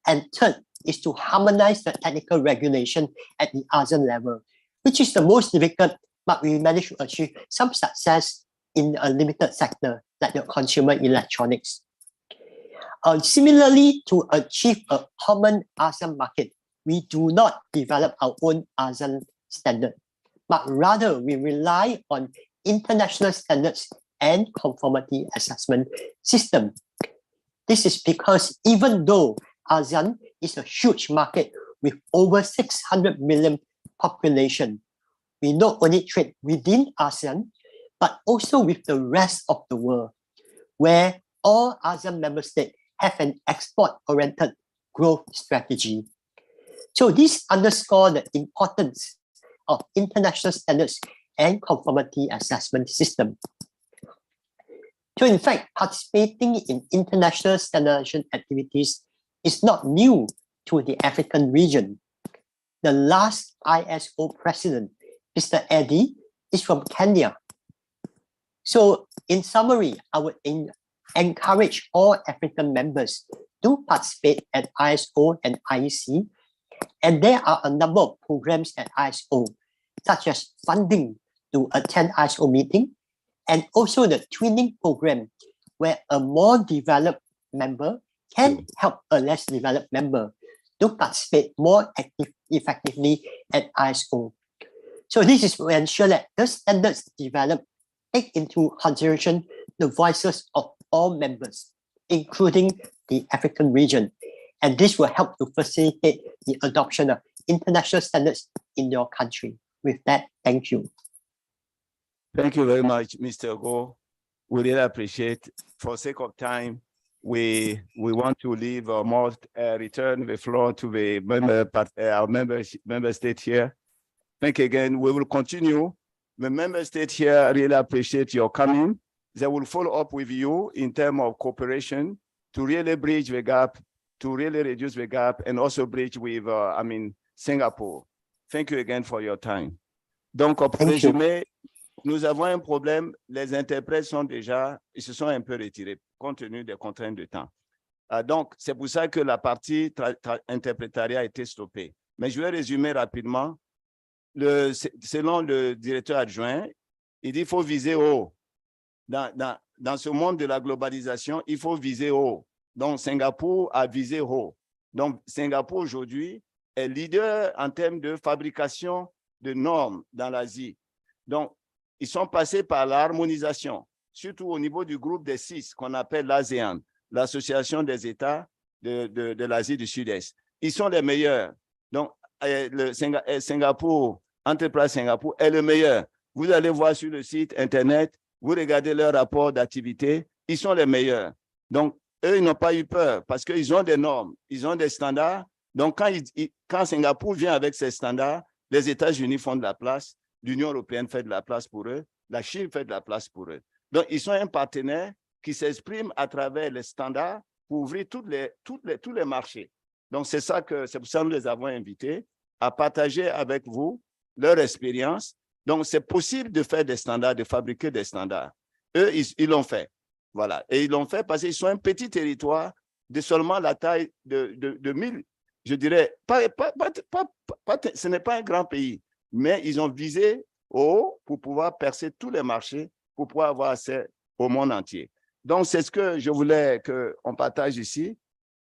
And third is to harmonize the technical regulation at the ASEAN level, which is the most difficult, but we managed to achieve some success in a limited sector like the consumer electronics. Similarly, to achieve a common ASEAN market, we do not develop our own ASEAN standard, but rather we rely on international standards and conformity assessment system. This is because even though ASEAN is a huge market with over 600 million population, we not only trade within ASEAN, but also with the rest of the world, where all ASEAN member states have an export-oriented growth strategy. So this underscores the importance of international standards and conformity assessment system. So in fact, participating in international standardization activities is not new to the African region. The last ISO president, Mr. Eddie, is from Kenya. So in summary, I would encourage all African members to participate at ISO and IEC. And there are a number of programs at ISO, such as funding to attend ISO meeting, and also the twinning program, where a more developed member can help a less developed member to participate more effectively at ISO. So this is to ensure that the standards developed take into consideration the voices of all members, including the African region. And this will help to facilitate the adoption of international standards in your country. With that, thank you. Thank you very much, Mr. Go. We really appreciate. For sake of time, we want to leave more return the floor to the our member state here. Thank you again. We will continue. The member state here really appreciate your coming. They will follow up with you in terms of cooperation to really bridge the gap, to really reduce the gap, and also bridge with, Singapore. Thank you again for your time. Donc, pour résumer, nous avons un problème. Les interprètes ils se sont un peu retirés compte tenu des contraintes de temps. Donc, c'est pour ça que la partie interprétariat a été stoppée. Mais je vais résumer rapidement. Selon le directeur adjoint, il dit qu'il faut viser haut. Dans ce monde de la globalisation, il faut viser haut. Donc, Singapour a visé haut. Donc, Singapour aujourd'hui est leader en termes de fabrication de normes dans l'Asie. Donc, ils sont passés par l'harmonisation, surtout au niveau du groupe des 6 qu'on appelle l'ASEAN, l'Association des États de l'Asie du Sud-Est. ils sont les meilleurs. Donc, le Singapour, Enterprise Singapour est le meilleur. Vous allez voir sur le site Internet, vous regardez leur rapport d'activité, ils sont les meilleurs. Donc, eux, ils n'ont pas eu peur parce qu'ils ont des normes, ils ont des standards. Donc, quand Singapour vient avec ses standards, les États-Unis font de la place, l'Union européenne fait de la place pour eux, la Chine fait de la place pour eux. Donc, ils sont un partenaire qui s'exprime à travers les standards pour ouvrir tous les marchés. Donc, c'est pour ça que nous les avons invités à partager avec vous leur expérience. Donc, c'est possible de faire des standards, de fabriquer des standards. Eux, ils l'ont fait. Voilà. Et ils l'ont fait parce qu'ils sont un petit territoire de seulement la taille de 1000, je dirais, ce n'est pas un grand pays, mais ils ont visé haut pour pouvoir percer tous les marchés, pour pouvoir avoir accès au monde entier. Donc, c'est ce que je voulais qu'on partage ici.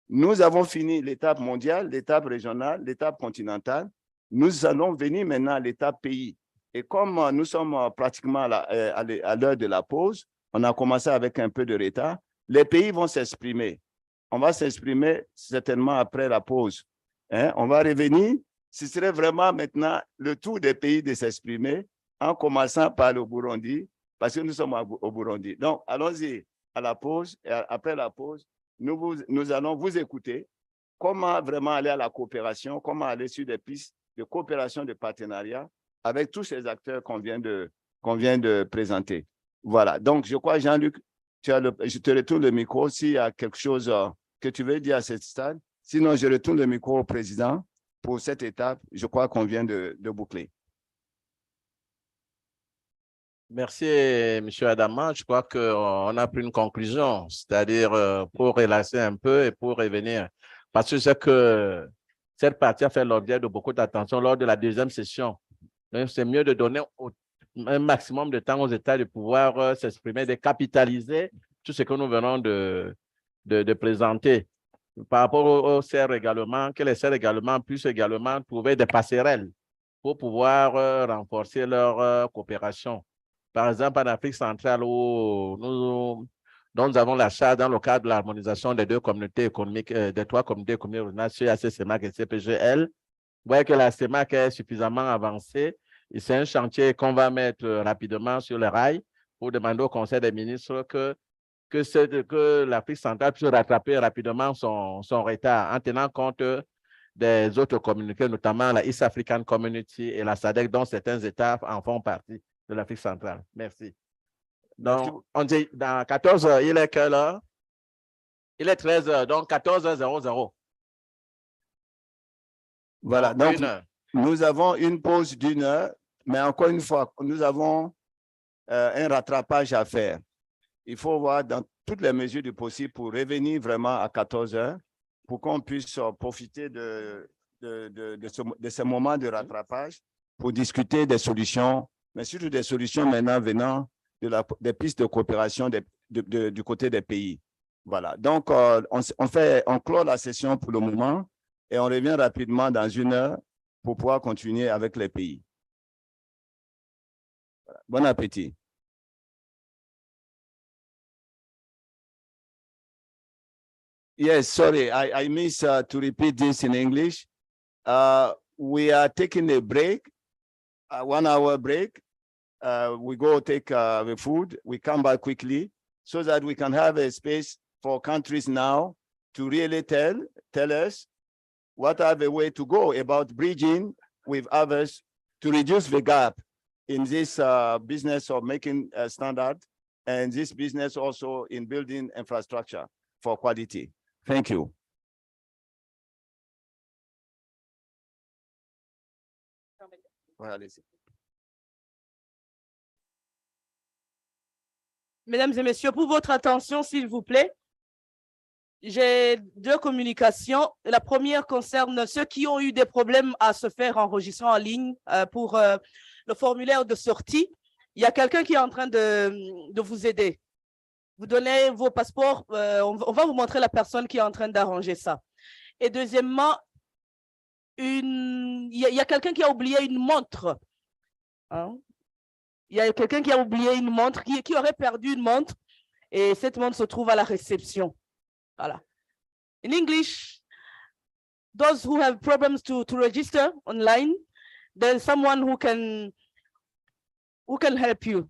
Nous avons fini l'étape mondiale, l'étape régionale, l'étape continentale. Nous allons venir maintenant à l'étape pays. Et comme nous sommes pratiquement à l'heure de la pause, on a commencé avec un peu de retard, les pays vont s'exprimer. On va s'exprimer certainement après la pause. Hein? On va revenir. Ce serait vraiment maintenant le tour des pays de s'exprimer, en commençant par le Burundi, parce que nous sommes au Burundi. Donc, allons-y à la pause. Et après la pause, nous allons vous écouter comment vraiment aller à la coopération, comment aller sur des pistes de coopération, de partenariat avec tous ces acteurs qu'on vient de présenter. Voilà. Donc, je crois, Jean-Luc, je te retourne le micro s'il y a quelque chose que tu veux dire à ce stade. Sinon, je retourne le micro au président pour cette étape. Je crois qu'on vient de boucler. Merci, M. Adama. Je crois qu'on a pris une conclusion, c'est-à-dire pour relaxer un peu et pour revenir. Parce que c'est que cette partie a fait l'objet de beaucoup d'attention lors de la deuxième session. Donc, c'est mieux de donner un maximum de temps aux États de pouvoir s'exprimer, de capitaliser tout ce que nous venons de présenter. Par rapport aux serres également, que les serres également puissent également trouver des passerelles pour pouvoir renforcer leur coopération. Par exemple, en Afrique centrale, où nous avons la charge dans le cadre de l'harmonisation des deux communautés économiques, des trois communautés économiques régionales, CAC, CEMAC et CPGL, vous voyez que la CEMAC est suffisamment avancée. Et c'est un chantier qu'on va mettre rapidement sur les rails pour demander au Conseil des ministres que l'Afrique centrale puisse rattraper rapidement son retard en tenant compte des autres communautés, notamment la East African Community et la SADC, dont certains États en font partie de l'Afrique centrale. Merci. Donc, on dit dans 14 heures, il est quelle heure? Il est 13 heures, donc 14h00. Voilà, donc nous avons une pause d'1 heure, mais encore une fois, nous avons un rattrapage à faire. Il faut voir dans toutes les mesures du possible pour revenir vraiment à 14 heures, pour qu'on puisse profiter de ce moment de rattrapage pour discuter des solutions, mais surtout des solutions maintenant venant des pistes de coopération du côté des pays. Voilà, donc on clôt la session pour le moment et on revient rapidement dans 1 heure pour pouvoir continuer avec les pays. Voilà. Bon appétit. Yes, sorry, I missed to repeat this in English. We are taking a break, a 1 hour break. We go take the food. We come back quickly so that we can have a space for countries now to really tell us what are the way to go about bridging with others to reduce the gap in this business of making a standard and this business also in building infrastructure for quality. Thank you. Mesdames et messieurs, pour votre attention, s'il vous plaît, j'ai 2 communications. La première concerne ceux qui ont eu des problèmes à se faire enregistrer en ligne pour le formulaire de sortie. Il y a quelqu'un qui est en train de vous aider. Vous donnez vos passeports, on va vous montrer la personne qui est en train d'arranger ça. Et deuxièmement, il y a quelqu'un qui a oublié une montre. Hein? Il y a quelqu'un qui a oublié une montre, qui aurait perdu une montre, et cette montre se trouve à la réception. Voilà. In English, those who have problems to register online, there's someone who can help you.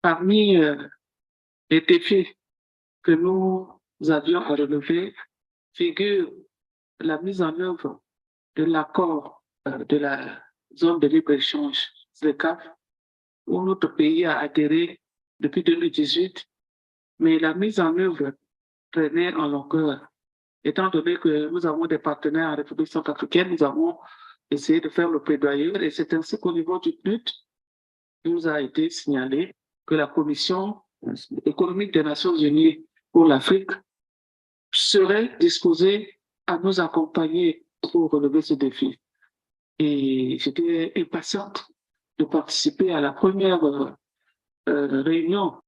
Parmi les défis que nous avions à relever figure la mise en œuvre de l'accord de la zone de libre-échange, ZLECAf, où notre pays a adhéré depuis 2018, mais la mise en œuvre traînait en longueur. Étant donné que nous avons des partenaires en République centrafricaine, nous avons essayé de faire le plaidoyer et c'est ainsi qu'au niveau du PNUD, il nous a été signalé que la Commission économique des Nations Unies pour l'Afrique serait disposée à nous accompagner pour relever ce défi. Et j'étais impatiente de participer à la première réunion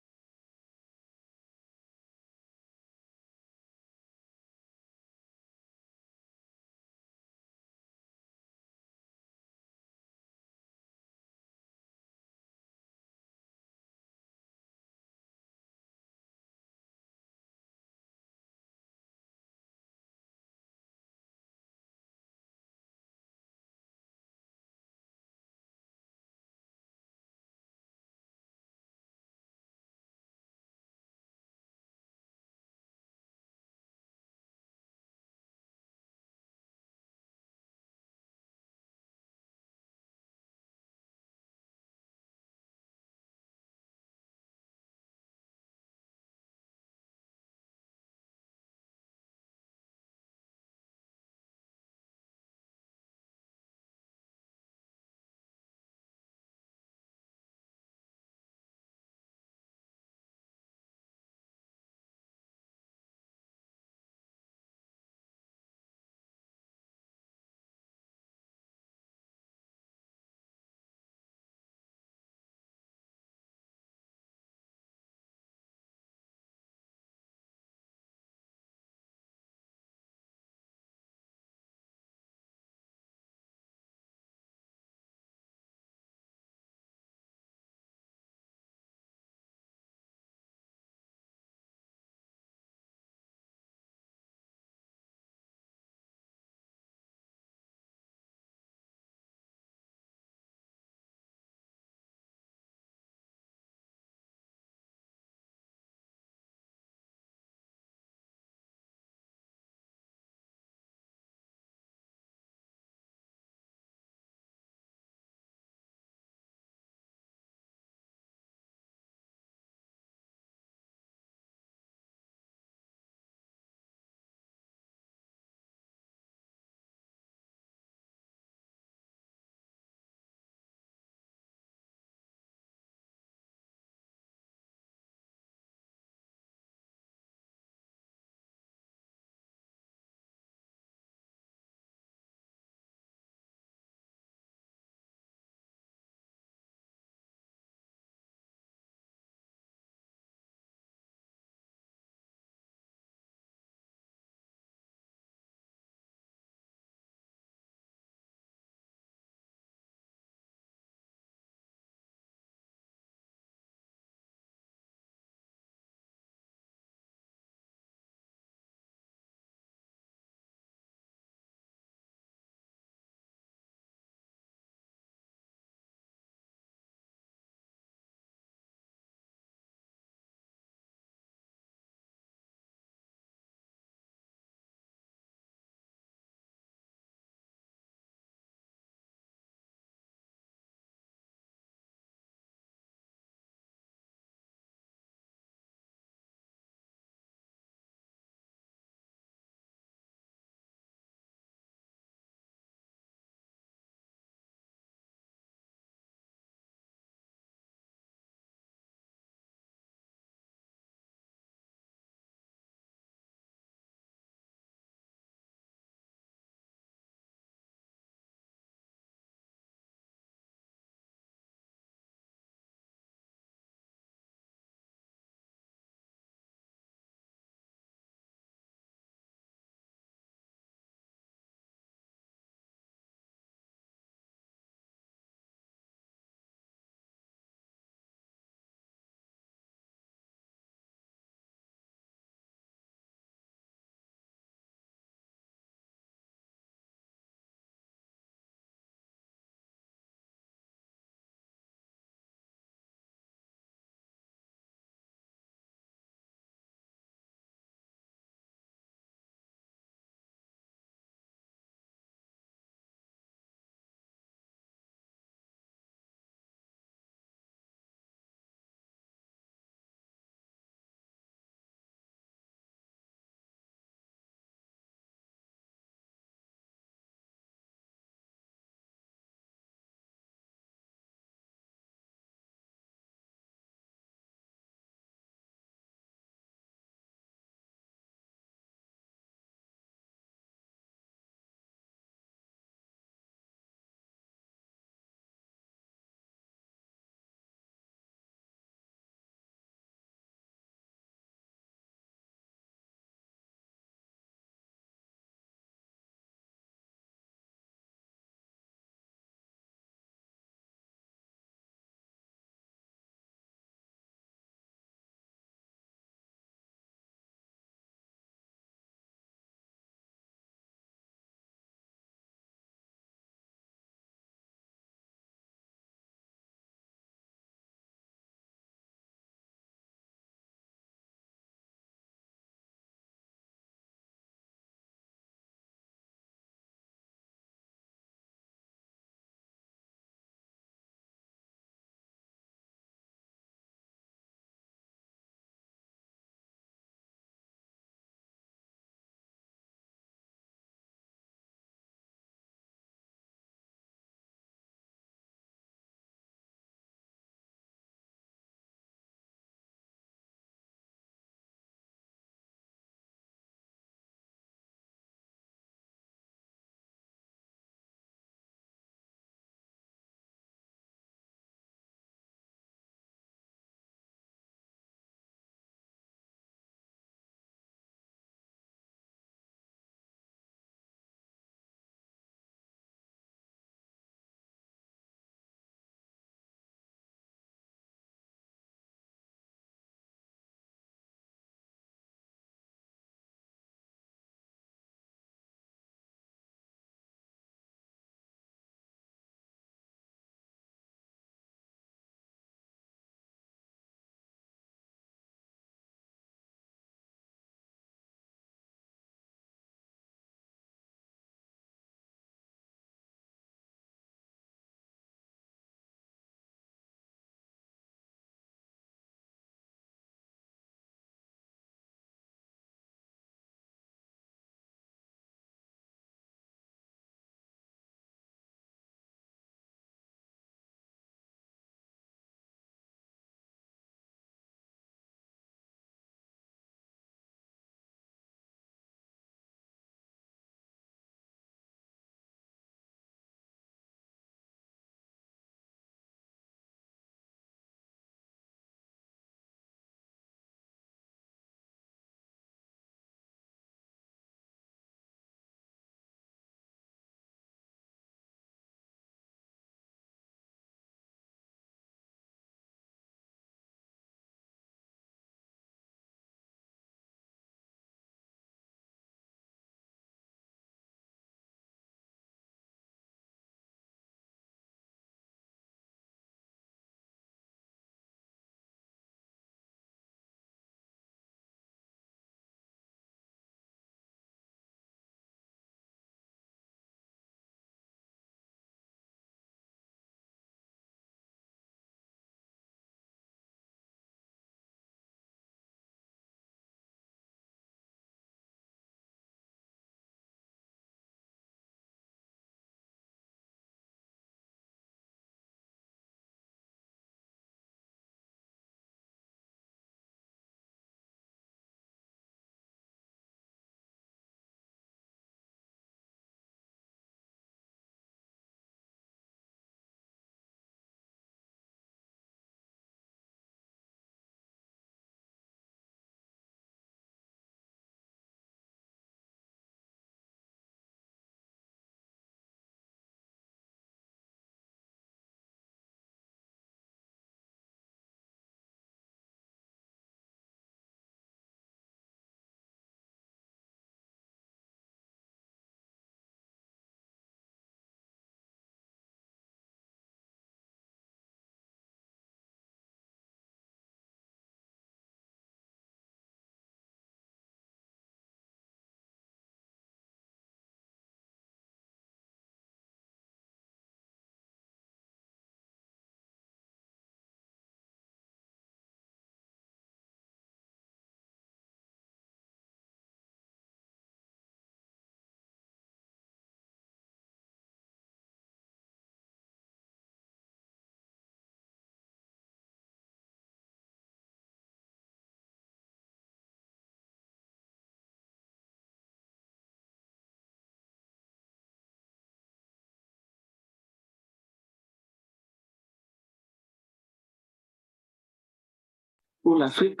pour l'Afrique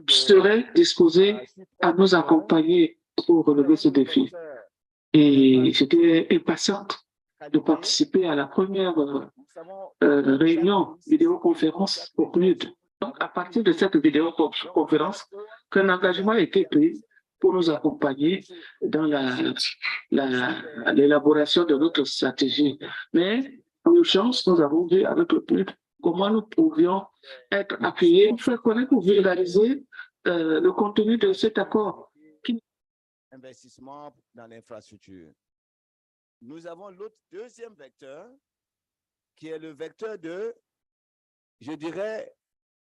serait disposé à nous accompagner pour relever ce défi. Et j'étais impatiente de participer à la première réunion vidéoconférence au PNUD. Donc, à partir de cette vidéoconférence, qu'un engagement a été pris pour nous accompagner dans l'élaboration de notre stratégie. Mais, en urgence, nous avons vu avec le PNUD comment nous pouvions être appuyés, faire connaître ou vulgariser le contenu de cet accord. Investissement dans l'infrastructure. Nous avons l'autre deuxième vecteur, qui est le vecteur de, je dirais,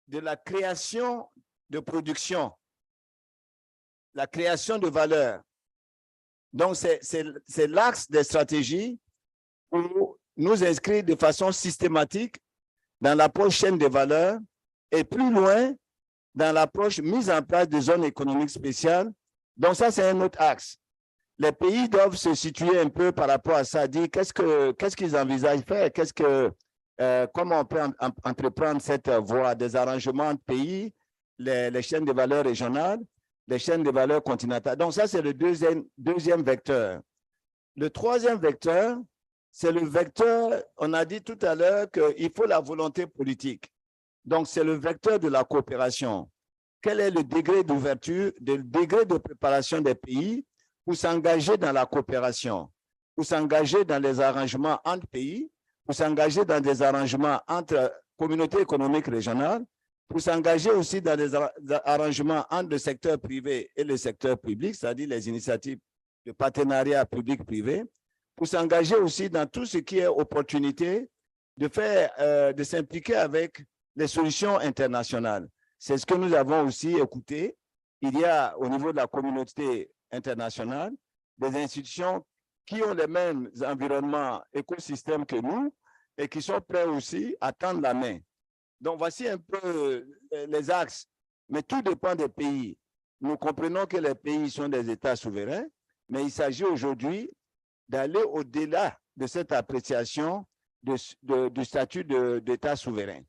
de la création de production, la création de valeur. Donc, c'est l'axe des stratégies pour nous inscrire de façon systématique dans l'approche chaîne de valeur et plus loin dans l'approche mise en place de zones économiques spéciales. Donc, ça, c'est un autre axe. Les pays doivent se situer un peu par rapport à ça, dire qu'est-ce qu'ils envisagent faire, comment on peut entreprendre cette voie des arrangements de pays, les chaînes de valeur régionales, les chaînes de valeur continentales. Donc, ça, c'est le deuxième vecteur. Le troisième vecteur, c'est le vecteur, on a dit tout à l'heure qu'il faut la volonté politique. Donc, c'est le vecteur de la coopération. Quel est le degré d'ouverture, le degré de préparation des pays pour s'engager dans la coopération, pour s'engager dans les arrangements entre pays, pour s'engager dans des arrangements entre communautés économiques régionales, pour s'engager aussi dans des arrangements entre le secteur privé et le secteur public, c'est-à-dire les initiatives de partenariat public-privé, pour s'engager aussi dans tout ce qui est opportunité de s'impliquer avec les solutions internationales. C'est ce que nous avons aussi écouté. Il y a au niveau de la communauté internationale des institutions qui ont les mêmes environnements, écosystèmes que nous et qui sont prêts aussi à tendre la main. Donc, voici un peu les axes. Mais tout dépend des pays. Nous comprenons que les pays sont des États souverains, mais il s'agit aujourd'hui d'aller au-delà de cette appréciation du statut d'État souverain.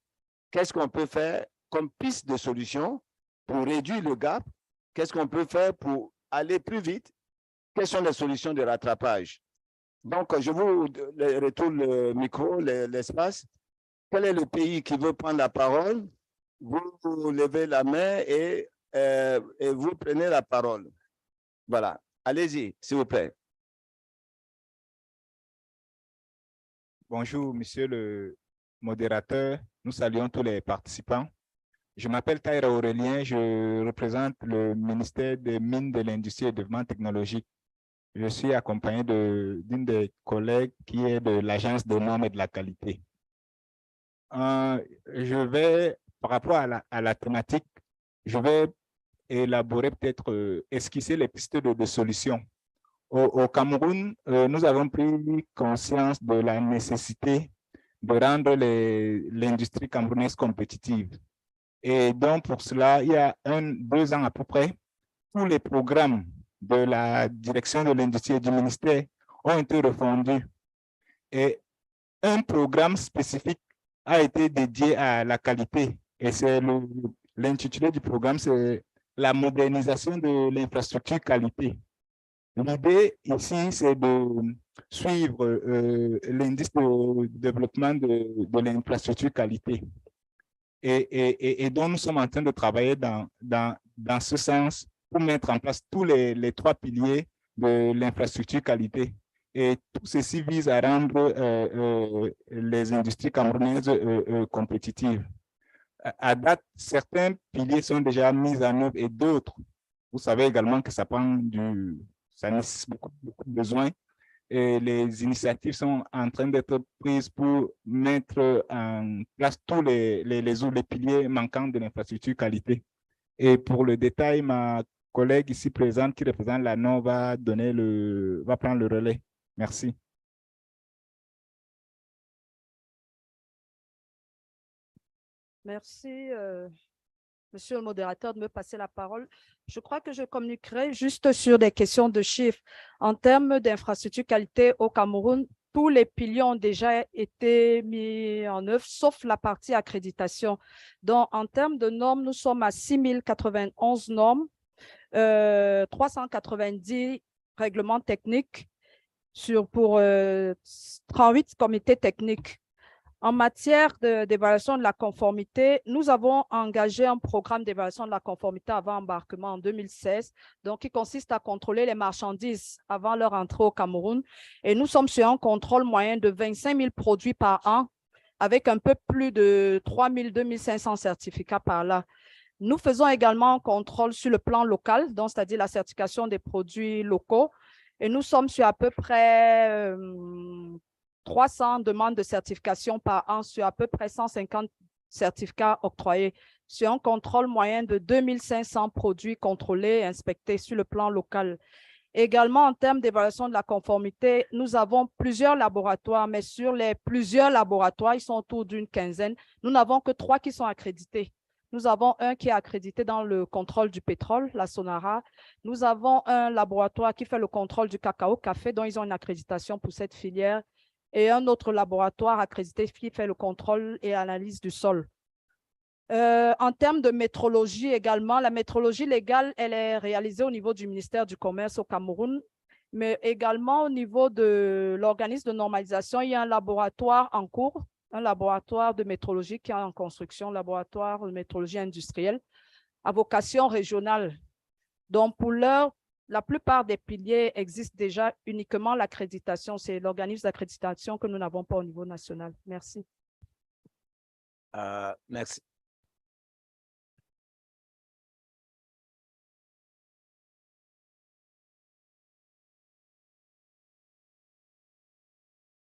Qu'est-ce qu'on peut faire comme piste de solution pour réduire le gap? Qu'est-ce qu'on peut faire pour aller plus vite? Quelles sont les solutions de rattrapage? Donc, je vous retourne le micro, l'espace. Quel est le pays qui veut prendre la parole? Vous levez la main et vous prenez la parole. Voilà. Allez-y, s'il vous plaît. Bonjour, monsieur le modérateur. Nous saluons tous les participants. Je m'appelle Taïra Aurélien. Je représente le ministère des Mines, de l'Industrie et du Développement technologique. Je suis accompagné d'une des collègues qui est de l'Agence des normes et de la qualité. Je vais, par rapport à la thématique, je vais élaborer peut-être, esquisser les pistes de solutions. Au Cameroun, nous avons pris conscience de la nécessité de rendre l'industrie camerounaise compétitive. Et donc, pour cela, il y a 2 ans à peu près, tous les programmes de la direction de l'industrie et du ministère ont été refondus. Et un programme spécifique a été dédié à la qualité. Et c'est l'intitulé du programme, c'est la modernisation de l'infrastructure qualité. L'idée ici, c'est de suivre l'indice de développement de l'infrastructure qualité. Et donc, nous sommes en train de travailler dans ce sens pour mettre en place tous les 3 piliers de l'infrastructure qualité. Et tout ceci vise à rendre les industries camerounaises compétitives. À date, certains piliers sont déjà mis en œuvre et d'autres, vous savez également que ça nécessite beaucoup de besoins. Et les initiatives sont en train d'être prises pour mettre en place tous les piliers manquants de l'infrastructure qualité. Et pour le détail, ma collègue ici présente qui représente la NOR va prendre le relais. Merci. Merci, monsieur le modérateur, de me passer la parole. Je crois que je communiquerai juste sur des questions de chiffres. En termes d'infrastructure qualité au Cameroun, tous les piliers ont déjà été mis en œuvre, sauf la partie accréditation. Donc, en termes de normes, nous sommes à 6091 normes, 390 règlements techniques pour 38 comités techniques. En matière d'évaluation de la conformité, nous avons engagé un programme d'évaluation de la conformité avant embarquement en 2016, donc qui consiste à contrôler les marchandises avant leur entrée au Cameroun. Et nous sommes sur un contrôle moyen de 25 000 produits par an, avec un peu plus de 3 000, 2 500 certificats par là. Nous faisons également un contrôle sur le plan local, donc c'est-à-dire la certification des produits locaux. Et nous sommes sur à peu près 300 demandes de certification par an sur à peu près 150 certificats octroyés, sur un contrôle moyen de 2500 produits contrôlés et inspectés sur le plan local. Également, en termes d'évaluation de la conformité, nous avons plusieurs laboratoires, mais sur les plusieurs laboratoires, ils sont autour d'une quinzaine. Nous n'avons que 3 qui sont accrédités. Nous avons un qui est accrédité dans le contrôle du pétrole, la Sonara. Nous avons un laboratoire qui fait le contrôle du cacao-café, dont ils ont une accréditation pour cette filière, et un autre laboratoire accrédité qui fait le contrôle et analyse du sol. En termes de métrologie également, la métrologie légale, elle est réalisée au niveau du ministère du Commerce au Cameroun, mais également au niveau de l'organisme de normalisation, il y a un laboratoire en cours, un laboratoire de métrologie qui est en construction, laboratoire de métrologie industrielle, à vocation régionale. Donc, pour l'heure, la plupart des piliers existent déjà, uniquement l'accréditation. C'est l'organisme d'accréditation que nous n'avons pas au niveau national. Merci. Merci.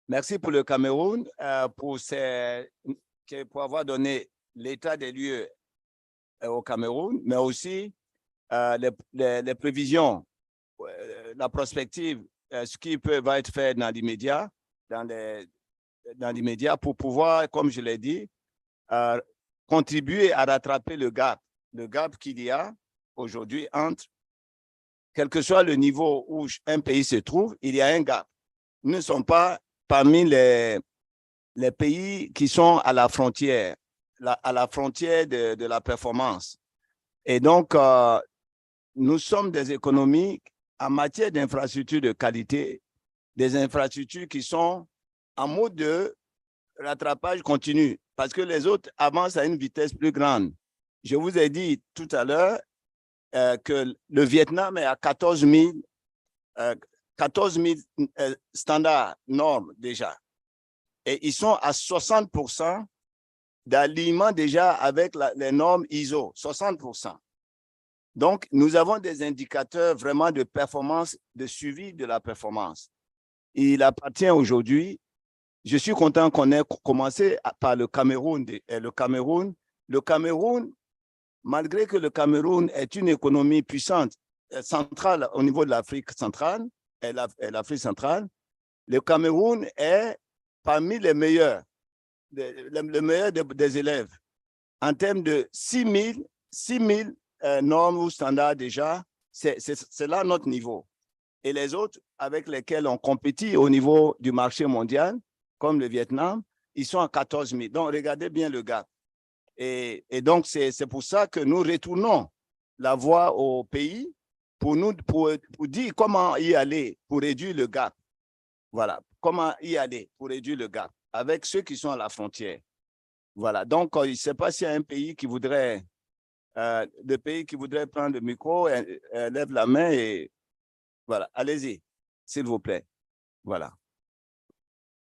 Merci pour le Cameroun, pour avoir donné l'état des lieux au Cameroun, mais aussi les prévisions, la prospective, ce qui peut être fait dans l'immédiat, pour pouvoir, comme je l'ai dit, contribuer à rattraper le gap qu'il y a aujourd'hui entre, quel que soit le niveau où un pays se trouve, il y a un gap. Nous ne sommes pas parmi les pays qui sont à la frontière, de la performance. Et donc, nous sommes des économies en matière d'infrastructures de qualité, des infrastructures qui sont en mode de rattrapage continu, parce que les autres avancent à une vitesse plus grande. Je vous ai dit tout à l'heure que le Vietnam est à 14 000 standards, normes déjà. Et ils sont à 60% d'alignement déjà avec les normes ISO, 60%. Donc, nous avons des indicateurs vraiment de performance, de suivi de la performance. Il appartient aujourd'hui, je suis content qu'on ait commencé par le Cameroun. Le Cameroun, malgré que le Cameroun est une économie puissante, centrale au niveau de l'Afrique centrale, le Cameroun est parmi les meilleurs, le meilleur des élèves. En termes de 6 000 normes ou standards déjà, c'est là notre niveau. Et les autres avec lesquels on compétit au niveau du marché mondial, comme le Vietnam, ils sont à 14 000. Donc, regardez bien le gap. Et donc, c'est pour ça que nous retournons la voie au pays pour dire comment y aller pour réduire le gap. Voilà, comment y aller pour réduire le gap avec ceux qui sont à la frontière. Voilà, donc je ne sais pas s'il y a un pays qui voudrait, prendre le micro, lève la main et voilà, allez-y, s'il vous plaît. Voilà.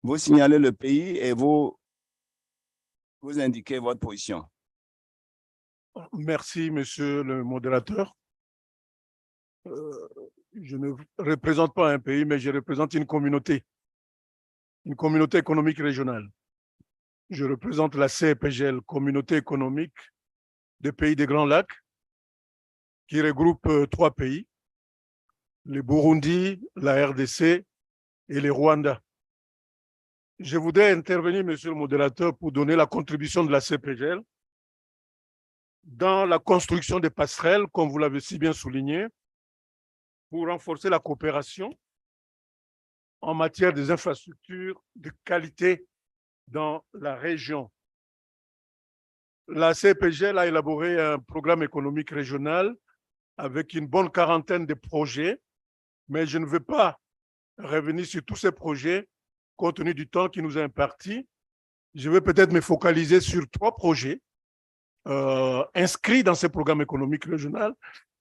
Vous signalez le pays et vous indiquez votre position. Merci, monsieur le modérateur. Je ne représente pas un pays, mais je représente une communauté économique régionale. Je représente la CEPGL, Communauté économique des pays des Grands Lacs, qui regroupe 3 pays, le Burundi, la RDC et le Rwanda. Je voudrais intervenir, monsieur le modérateur, pour donner la contribution de la CEPGL dans la construction des passerelles, comme vous l'avez si bien souligné, pour renforcer la coopération en matière des infrastructures de qualité dans la région. La CPGL a élaboré un programme économique régional avec une bonne quarantaine de projets, mais je ne veux pas revenir sur tous ces projets compte tenu du temps qui nous est imparti. Je vais peut-être me focaliser sur 3 projets inscrits dans ce programme économique régional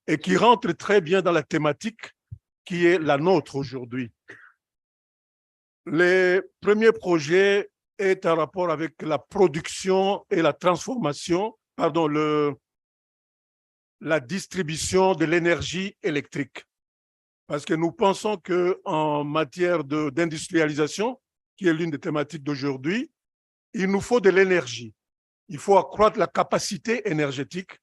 et qui rentrent très bien dans la thématique qui est la nôtre aujourd'hui. Le premier projet est en rapport avec la production et la transformation, pardon, la distribution de l'énergie électrique. Parce que nous pensons qu'en matière d'industrialisation, qui est l'une des thématiques d'aujourd'hui, il nous faut de l'énergie. Il faut accroître la capacité énergétique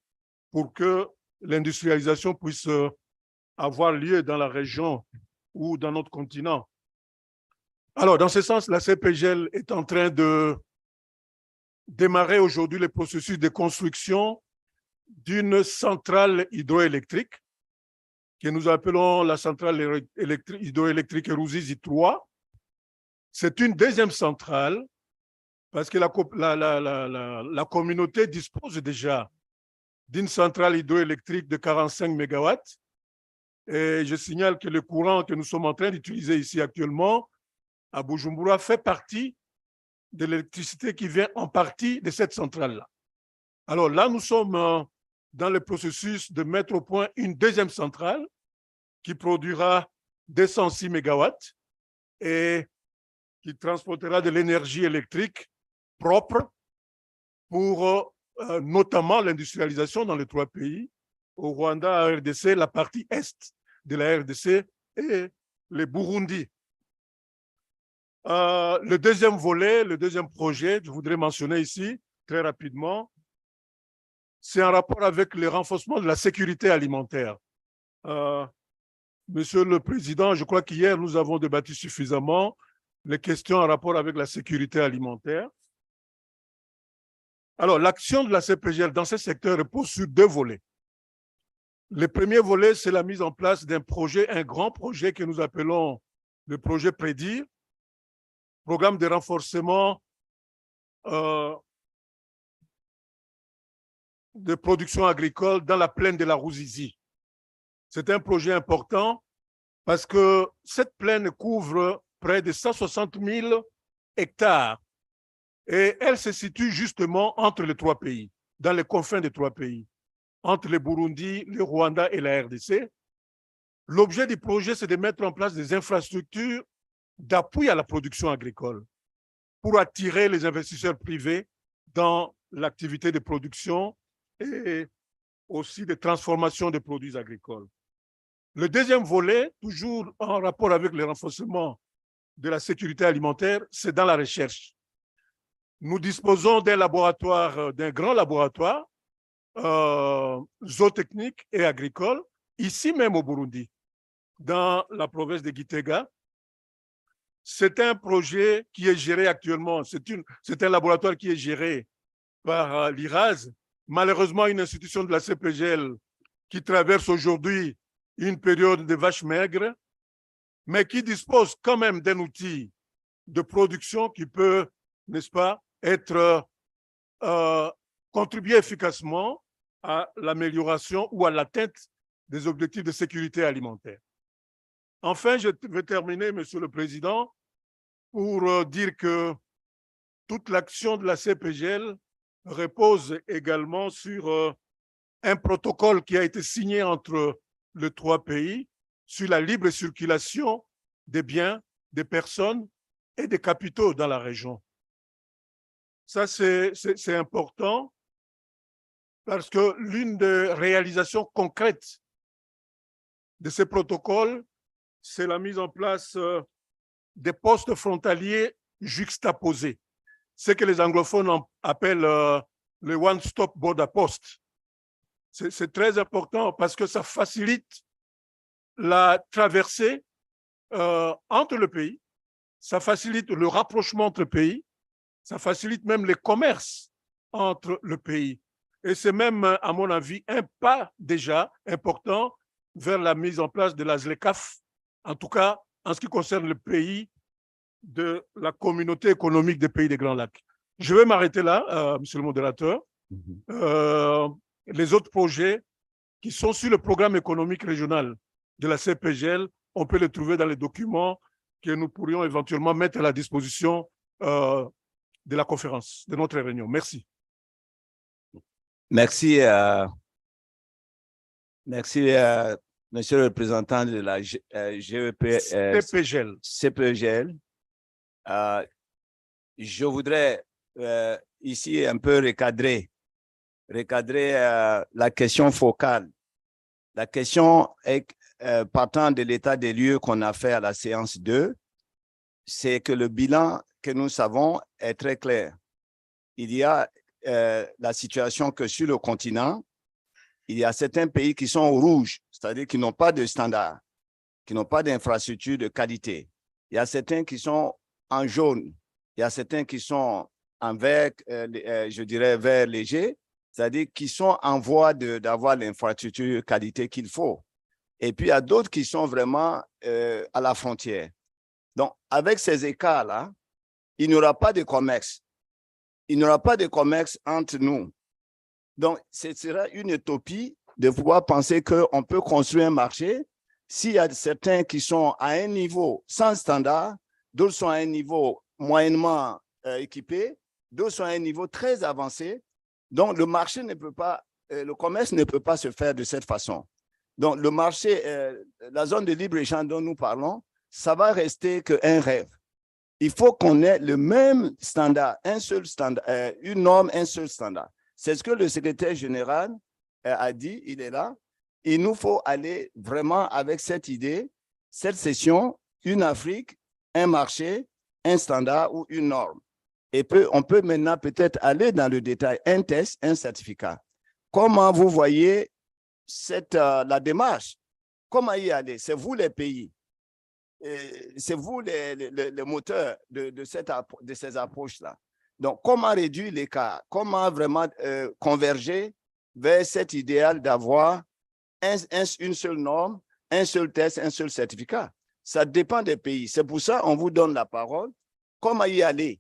pour que l'industrialisation puisse avoir lieu dans la région ou dans notre continent. Alors, dans ce sens, la CPGL est en train de démarrer aujourd'hui le processus de construction d'une centrale hydroélectrique que nous appelons la centrale hydroélectrique Ruzizi 3. C'est une deuxième centrale parce que la communauté dispose déjà d'une centrale hydroélectrique de 45 MW. Et je signale que le courant que nous sommes en train d'utiliser ici actuellement à Bujumbura fait partie de l'électricité qui vient en partie de cette centrale-là. Alors là, nous sommes dans le processus de mettre au point une deuxième centrale qui produira 206 MW et qui transportera de l'énergie électrique propre pour notamment l'industrialisation dans les 3 pays, au Rwanda, à RDC, la partie est de la RDC et le Burundi. Le deuxième volet, le deuxième projet, je voudrais mentionner ici très rapidement, c'est en rapport avec le renforcement de la sécurité alimentaire. Monsieur le Président, je crois qu'hier, nous avons débattu suffisamment les questions en rapport avec la sécurité alimentaire. Alors, l'action de la CPGL dans ce secteur repose sur 2 volets. Le premier volet, c'est la mise en place d'un projet, un grand projet que nous appelons le projet Prédire, programme de renforcement de production agricole dans la plaine de la Ruzizi. C'est un projet important parce que cette plaine couvre près de 160 000 hectares et elle se situe justement entre les 3 pays, dans les confins des 3 pays, entre le Burundi, le Rwanda et la RDC. L'objet du projet, c'est de mettre en place des infrastructures d'appui à la production agricole pour attirer les investisseurs privés dans l'activité de production et aussi de transformation des produits agricoles. Le deuxième volet, toujours en rapport avec le renforcement de la sécurité alimentaire, c'est dans la recherche. Nous disposons d'un laboratoire, d'un grand laboratoire zootechnique et agricole, ici même au Burundi, dans la province de Gitega. C'est un projet qui est géré actuellement, c'est un laboratoire qui est géré par l'IRAS, malheureusement une institution de la CPGL qui traverse aujourd'hui une période de vache maigre, mais qui dispose quand même d'un outil de production qui peut, n'est-ce pas, être contribuer efficacement à l'amélioration ou à l'atteinte des objectifs de sécurité alimentaire. Enfin, je vais terminer, Monsieur le Président, pour dire que toute l'action de la CPGL repose également sur un protocole qui a été signé entre les 3 pays sur la libre circulation des biens, des personnes et des capitaux dans la région. Ça, c'est important parce que l'une des réalisations concrètes de ces protocoles, c'est la mise en place des postes frontaliers juxtaposés, ce que les anglophones appellent le one-stop border post. C'est très important parce que ça facilite la traversée entre le pays, ça facilite le rapprochement entre pays, ça facilite même les commerces entre le pays. Et c'est même, à mon avis, un pas déjà important vers la mise en place de la ZLECAf, en tout cas en ce qui concerne le pays de la communauté économique des pays des Grands Lacs. Je vais m'arrêter là, monsieur le modérateur. Les autres projets qui sont sur le programme économique régional de la CPGL, on peut les trouver dans les documents que nous pourrions éventuellement mettre à la disposition de la conférence, de notre réunion. Merci. Merci. Merci, monsieur le représentant de la CPGL. Je voudrais ici un peu recadrer la question focale. La question est, partant de l'état des lieux qu'on a fait à la séance 2, c'est que le bilan que nous savons est très clair. Il y a la situation que sur le continent, il y a certains pays qui sont au rouge, c'est-à-dire qui n'ont pas de standards, qui n'ont pas d'infrastructures de qualité. Il y a certains qui sont en jaune, il y a certains qui sont en vert, je dirais vert léger, c'est-à-dire qui sont en voie d'avoir l'infrastructure de qualité qu'il faut. Et puis, il y a d'autres qui sont vraiment à la frontière. Donc, avec ces écarts-là, il n'y aura pas de commerce. Il n'y aura pas de commerce entre nous. Donc, ce sera une utopie de pouvoir penser qu'on peut construire un marché s'il y a certains qui sont à un niveau sans standard, d'autres sont à un niveau moyennement équipé, d'autres sont à un niveau très avancé. Donc, le marché ne peut pas, le commerce ne peut pas se faire de cette façon. Donc, le marché, la zone de libre-échange dont nous parlons, ça va rester qu'un rêve. Il faut qu'on ait le même standard, un seul standard, une norme, un seul standard. C'est ce que le secrétaire général a dit, il est là. Il nous faut aller vraiment avec cette idée, cette session, une Afrique, un marché, un standard ou une norme. Et on peut maintenant peut-être aller dans le détail, un test, un certificat. Comment vous voyez la démarche? Comment y aller? C'est vous les pays. C'est vous les moteurs de ces approches-là. Donc, comment réduire l'écart? Comment vraiment converger vers cet idéal d'avoir une seule norme, un seul test, un seul certificat? Ça dépend des pays. C'est pour ça qu'on vous donne la parole. Comment y aller?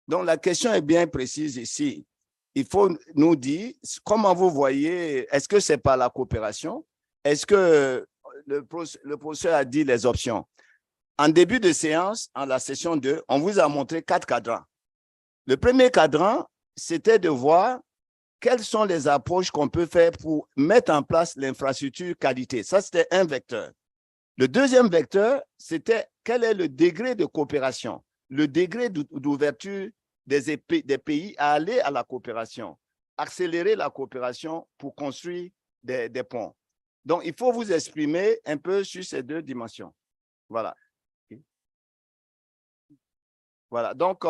Donc, la question est bien précise ici. Il faut nous dire comment vous voyez, est-ce que c'est par la coopération? Est-ce que le professeur a dit les options? En début de séance, en la session 2, on vous a montré 4 cadrans. Le premier cadran, c'était de voir quelles sont les approches qu'on peut faire pour mettre en place l'infrastructure qualité. Ça, c'était un vecteur. Le deuxième vecteur, c'était quel est le degré de coopération, le degré d'ouverture des pays à aller à la coopération, accélérer la coopération pour construire des ponts. Donc, il faut vous exprimer un peu sur ces deux dimensions. Voilà. Voilà, donc,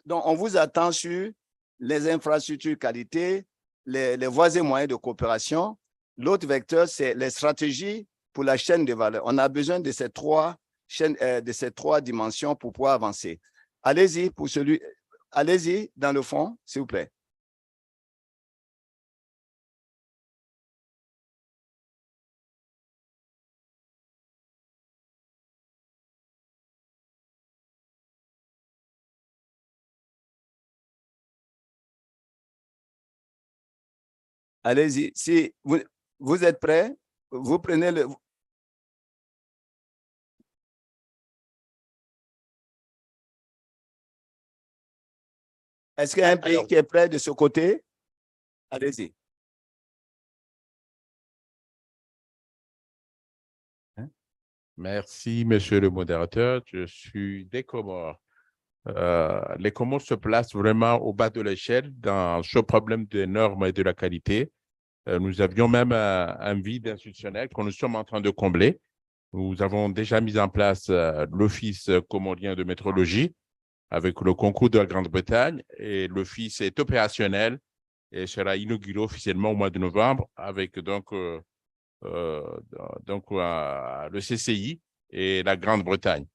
donc on vous attend sur les infrastructures qualité, les voies et moyens de coopération. L'autre vecteur, c'est les stratégies pour la chaîne de valeur. On a besoin de ces trois dimensions pour pouvoir avancer. Allez-y allez-y dans le fond, s'il vous plaît. Allez-y. Si vous êtes prêts, vous prenez le... Est-ce qu'il y a un pays qui est prêt de ce côté? Allez-y. Merci, monsieur le modérateur. Je suis des Comores. Les Comores se placent vraiment au bas de l'échelle dans ce problème des normes et de la qualité. Nous avions même un vide institutionnel que nous sommes en train de combler. Nous avons déjà mis en place l'Office comorien de métrologie avec le concours de la Grande-Bretagne et l'Office est opérationnel et sera inauguré officiellement au mois de novembre avec donc le CCI et la Grande-Bretagne.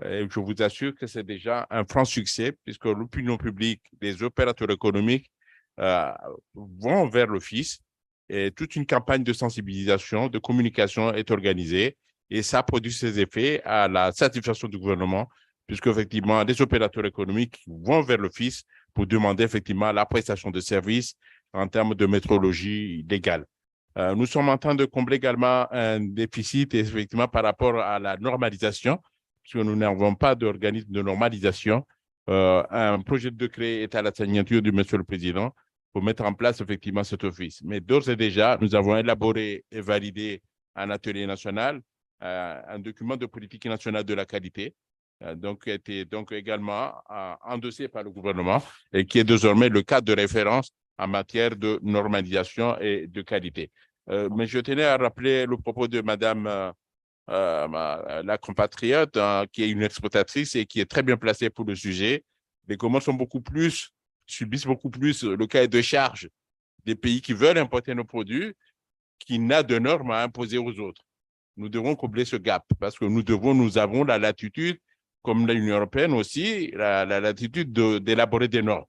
Et je vous assure que c'est déjà un franc succès puisque l'opinion publique, les opérateurs économiques vont vers l'Office et toute une campagne de sensibilisation, de communication est organisée. Et ça produit ses effets à la satisfaction du gouvernement, puisque effectivement, les opérateurs économiques vont vers l'Office pour demander effectivement la prestation de services en termes de métrologie légale. Nous sommes en train de combler également un déficit effectivement par rapport à la normalisation, puisque nous n'avons pas d'organisme de normalisation. Un projet de décret est à la signature du Monsieur le Président pour mettre en place effectivement cet office. Mais d'ores et déjà, nous avons élaboré et validé un atelier national, un document de politique nationale de la qualité, donc qui a été donc également endossé par le gouvernement et qui est désormais le cadre de référence en matière de normalisation et de qualité. Mais je tenais à rappeler le propos de Madame la compatriote, qui est une exportatrice et qui est très bien placée pour le sujet. Les Comores subissent beaucoup plus le cahier de charge des pays qui veulent importer nos produits, qui n'a de normes à imposer aux autres. Nous devons combler ce gap parce que nous avons la latitude, comme l'Union européenne aussi, la latitude d'élaborer des normes.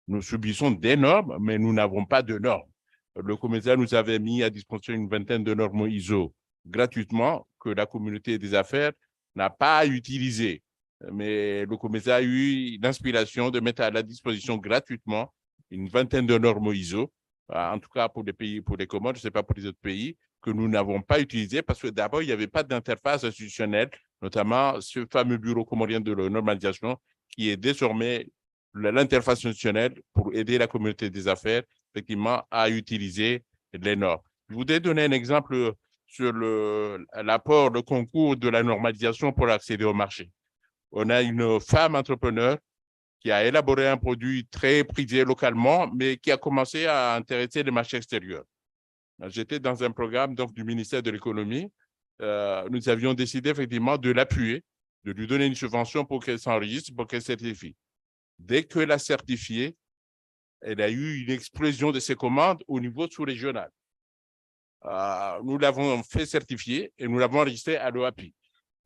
Nous subissons des normes, mais nous n'avons pas de normes. Le commissaire nous avait mis à disposition une vingtaine de normes ISO gratuitement que la communauté des affaires n'a pas à utiliser. Mais le commissaire a eu l'inspiration de mettre à la disposition gratuitement une vingtaine de normes ISO, en tout cas pour les pays, pour les Comores, je ne sais pas pour les autres pays, que nous n'avons pas utilisé parce que d'abord, il n'y avait pas d'interface institutionnelle, notamment ce fameux bureau comorien de la normalisation qui est désormais l'interface institutionnelle pour aider la communauté des affaires effectivement à utiliser les normes. Je voudrais donner un exemple sur l'apport, le concours de la normalisation pour accéder au marché. On a une femme entrepreneur qui a élaboré un produit très prisé localement, mais qui a commencé à intéresser les marchés extérieurs. J'étais dans un programme donc, du ministère de l'Économie. Nous avions décidé effectivement de l'appuyer, de lui donner une subvention pour qu'elle s'enregistre, pour qu'elle certifie. Dès qu'elle a certifié, elle a eu une explosion de ses commandes au niveau sous-régional. Nous l'avons fait certifier et nous l'avons enregistré à l'OAPI.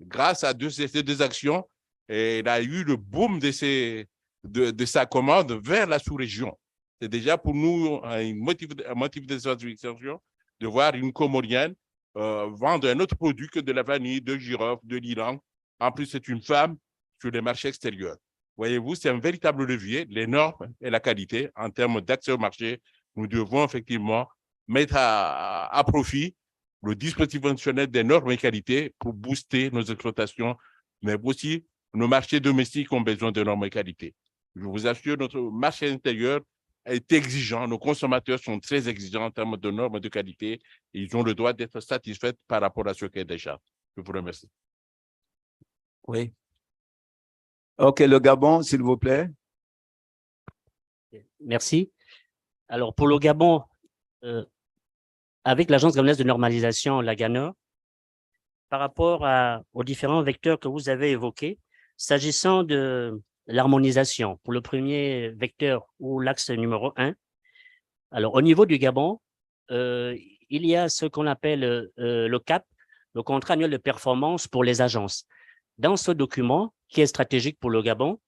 Grâce à ces deux actions, elle a eu le boom de sa commande vers la sous-région. C'est déjà pour nous un motif de satisfaction de voir une Comorienne vendre un autre produit que de la vanille, de girofle, de l'Iran. En plus, c'est une femme sur les marchés extérieurs. Voyez-vous, c'est un véritable levier, les normes et la qualité en termes d'accès au marché. Nous devons effectivement mettre à profit le dispositif fonctionnel des normes et qualité pour booster nos exploitations, mais aussi nos marchés domestiques ont besoin de normes et qualité. Je vous assure, notre marché intérieur est exigeant. Nos consommateurs sont très exigeants en termes de normes et de qualité et ils ont le droit d'être satisfaits par rapport à ce qu'est déjà. Je vous remercie. Oui. OK, le Gabon, s'il vous plaît. Merci. Alors, pour le Gabon, avec l'Agence gabonaise de normalisation, la GANOR, par rapport aux différents vecteurs que vous avez évoqués, s'agissant de l'harmonisation, pour le premier vecteur ou l'axe numéro 1, alors au niveau du Gabon, il y a ce qu'on appelle le CAP, le contrat annuel de performance pour les agences. Dans ce document, qui est stratégique pour le Gabon,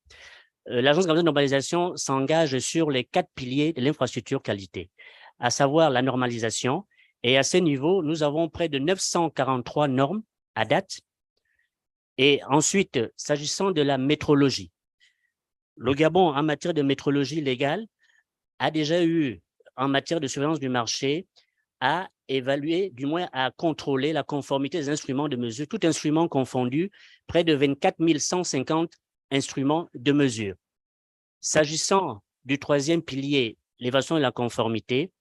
l'Agence gabonaise de normalisation s'engage sur les 4 piliers de l'infrastructure qualité, à savoir la normalisation. Et à ce niveau, nous avons près de 943 normes à date. Et ensuite, s'agissant de la métrologie, le Gabon, en matière de métrologie légale, a déjà eu, en matière de surveillance du marché, à évaluer, du moins à contrôler la conformité des instruments de mesure, tout instrument confondu, près de 24 150 instruments de mesure. S'agissant du troisième pilier, l'évaluation de la conformité,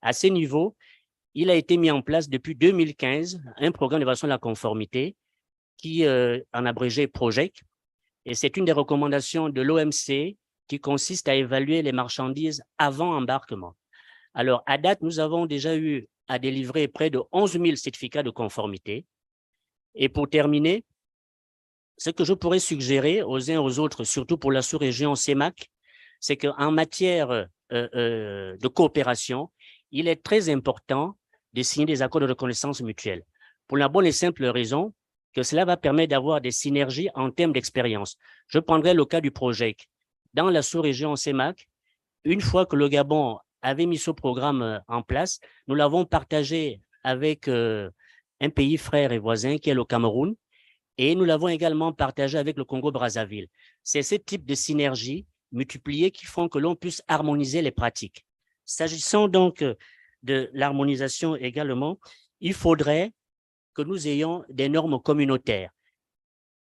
à ce niveau, il a été mis en place depuis 2015 un programme d'évaluation de la conformité qui, en abrégé, PROJEC, et c'est une des recommandations de l'OMC qui consiste à évaluer les marchandises avant embarquement. Alors, à date, nous avons déjà eu à délivrer près de 11 000 certificats de conformité. Et pour terminer, ce que je pourrais suggérer aux uns et aux autres, surtout pour la sous-région CEMAC, c'est qu'en matière de coopération, il est très important de signer des accords de reconnaissance mutuelle. Pour la bonne et simple raison que cela va permettre d'avoir des synergies en termes d'expérience. Je prendrai le cas du PROJEC. Dans la sous-région CEMAC, une fois que le Gabon avait mis ce programme en place, nous l'avons partagé avec un pays frère et voisin qui est le Cameroun, et nous l'avons également partagé avec le Congo-Brazzaville. C'est ce type de synergie multipliée qui font que l'on puisse harmoniser les pratiques. S'agissant donc de l'harmonisation également, il faudrait que nous ayons des normes communautaires.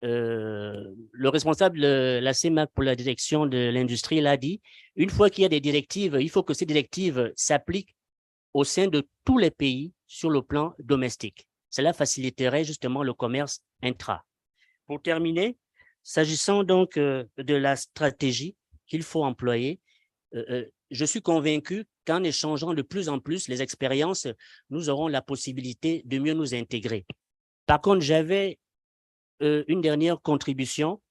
Le responsable de la CEMAC pour la direction de l'industrie l'a dit, une fois qu'il y a des directives, il faut que ces directives s'appliquent au sein de tous les pays sur le plan domestique. Cela faciliterait justement le commerce intra. Pour terminer, s'agissant donc de la stratégie qu'il faut employer, je suis convaincu qu'en échangeant de plus en plus les expériences, nous aurons la possibilité de mieux nous intégrer. Par contre, j'avais une dernière contribution.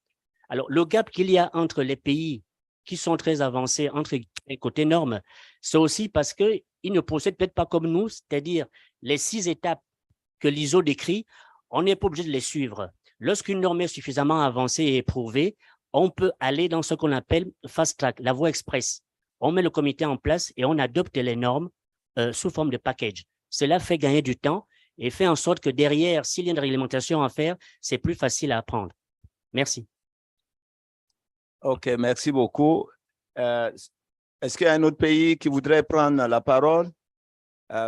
Alors, le gap qu'il y a entre les pays qui sont très avancés, entre les côtés normes, c'est aussi parce qu'ils ne procèdent peut-être pas comme nous, c'est-à-dire les 6 étapes que l'ISO décrit, on n'est pas obligé de les suivre. Lorsqu'une norme est suffisamment avancée et éprouvée, on peut aller dans ce qu'on appelle fast track, la voie express. On met le comité en place et on adopte les normes sous forme de package. Cela fait gagner du temps et fait en sorte que derrière, s'il y a une réglementation à faire, c'est plus facile à apprendre. Merci. OK, merci beaucoup. Est-ce qu'il y a un autre pays qui voudrait prendre la parole?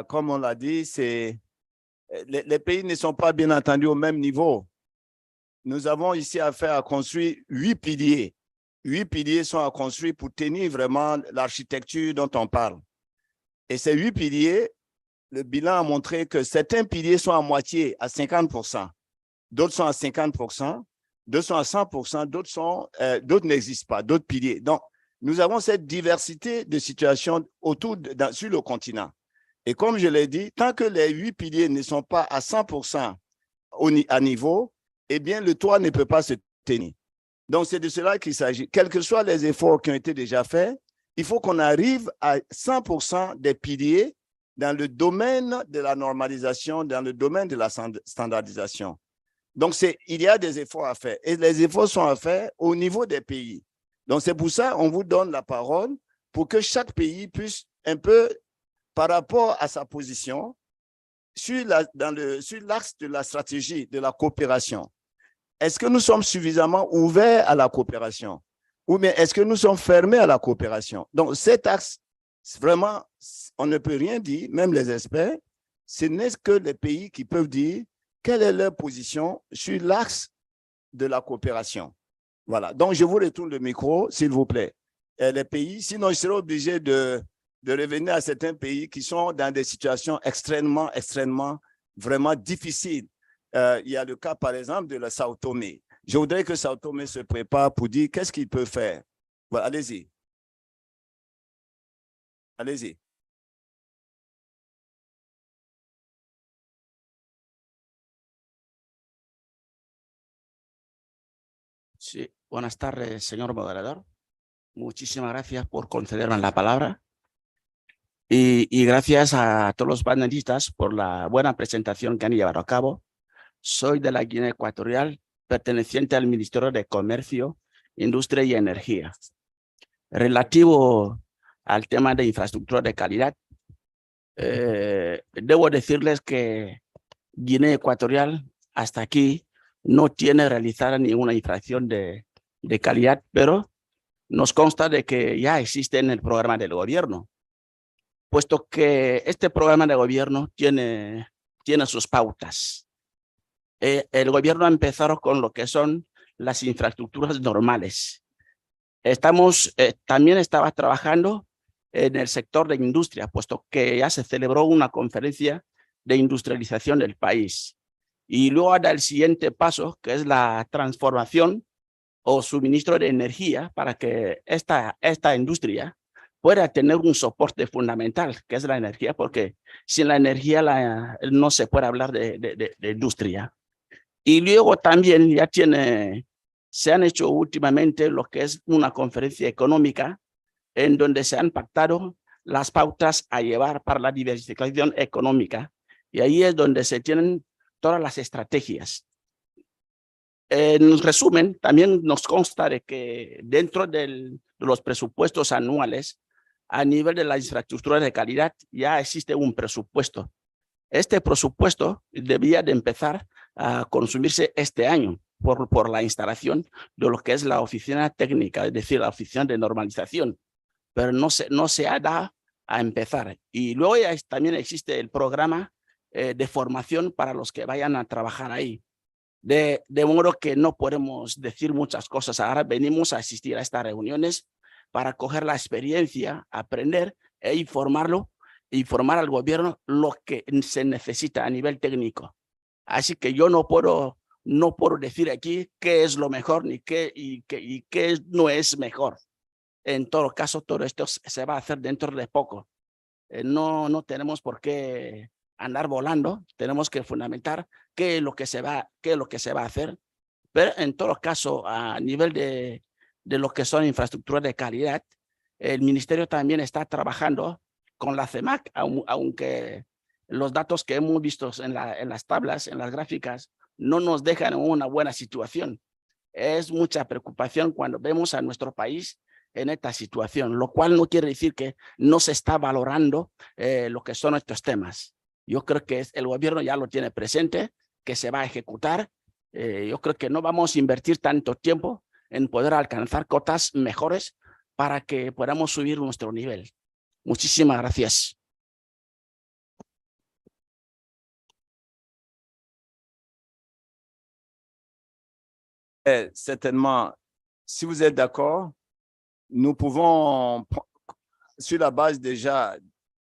Comme on l'a dit, les pays ne sont pas bien entendu au même niveau. Nous avons ici affaire à construire 8 piliers. 8 piliers sont à construire pour tenir vraiment l'architecture dont on parle. Et ces 8 piliers, le bilan a montré que certains piliers sont à moitié, à 50%. D'autres sont à 50%, d'autres sont à 100%, d'autres n'existent pas, d'autres piliers. Donc, nous avons cette diversité de situations sur le continent. Et comme je l'ai dit, tant que les 8 piliers ne sont pas à 100% à niveau, eh bien, le toit ne peut pas se tenir. Donc, c'est de cela qu'il s'agit. Quels que soient les efforts qui ont été déjà faits, il faut qu'on arrive à 100% des piliers dans le domaine de la normalisation, dans le domaine de la standardisation. Donc, il y a des efforts à faire. Et les efforts sont à faire au niveau des pays. Donc, c'est pour ça qu'on vous donne la parole pour que chaque pays puisse un peu, par rapport à sa position, sur l'axe de la stratégie, de la coopération. Est-ce que nous sommes suffisamment ouverts à la coopération? Ou bien est-ce que nous sommes fermés à la coopération? Donc, cet axe, vraiment, on ne peut rien dire, même les experts, ce n'est que les pays qui peuvent dire quelle est leur position sur l'axe de la coopération. Voilà. Donc, je vous retourne le micro, s'il vous plaît. Les pays, sinon, je serai obligé de revenir à certains pays qui sont dans des situations extrêmement, vraiment difficiles. Il y a le cas, par exemple, de la Sao Tomé. Je voudrais que Sao Tomé se prépare pour dire qu'est-ce qu'il peut faire. Voilà, allez-y. Allez-y. Sí, buenas tardes, señor moderador. Muchísimas gracias por concederme la palabra. Y gracias a todos los panelistas por la buena presentación que han llevado a cabo. Soy de la Guinea Ecuatorial, perteneciente al Ministerio de Comercio, Industria y Energía. Relativo al tema de infraestructura de calidad, debo decirles que Guinea Ecuatorial hasta aquí no tiene realizada ninguna infracción de calidad, pero nos consta de que ya existe en el programa del gobierno, puesto que este programa de gobierno tiene sus pautas. El gobierno ha empezado con lo que son las infraestructuras normales. También estaba trabajando en el sector de industria, puesto que ya se celebró una conferencia de industrialización del país. Y luego da el siguiente paso, que es la transformación o suministro de energía para que esta industria pueda tener un soporte fundamental, que es la energía, porque sin la energía no se puede hablar de industria. Y luego también se han hecho últimamente lo que es una conferencia económica en donde se han pactado las pautas a llevar para la diversificación económica. Y ahí es donde se tienen todas las estrategias. En resumen, también nos consta de que dentro de los presupuestos anuales, a nivel de la infraestructura de calidad, ya existe un presupuesto este presupuesto debía de empezar a consumirse este año por la instalación de lo que es la oficina técnica, es decir, la oficina de normalización, pero no se ha dado a empezar. Y luego también existe el programa de formación para los que vayan a trabajar ahí. De modo que no podemos decir muchas cosas. Ahora venimos a asistir a estas reuniones para coger la experiencia, aprender e informar al gobierno lo que se necesita a nivel técnico. Así que yo no puedo decir aquí qué es lo mejor ni qué no es mejor. En todo caso, todo esto se va a hacer dentro de poco. No tenemos por qué andar volando, tenemos que fundamentar qué es lo que se va a hacer. Pero en todo caso, a nivel de lo que son infraestructuras de calidad, el ministerio también está trabajando con la CEMAC, aunque los datos que hemos visto en las tablas, en las gráficas, no nos dejan en una buena situación. Es mucha preocupación cuando vemos a nuestro país en esta situación, lo cual no quiere decir que no se está valorando lo que son estos temas. Yo creo que el gobierno ya lo tiene presente, que se va a ejecutar. Yo creo que no vamos a invertir tanto tiempo en poder alcanzar cotas mejores para que podamos subir nuestro nivel. Muchísimas gracias. Certainement, si vous êtes d'accord, nous pouvons, sur la base déjà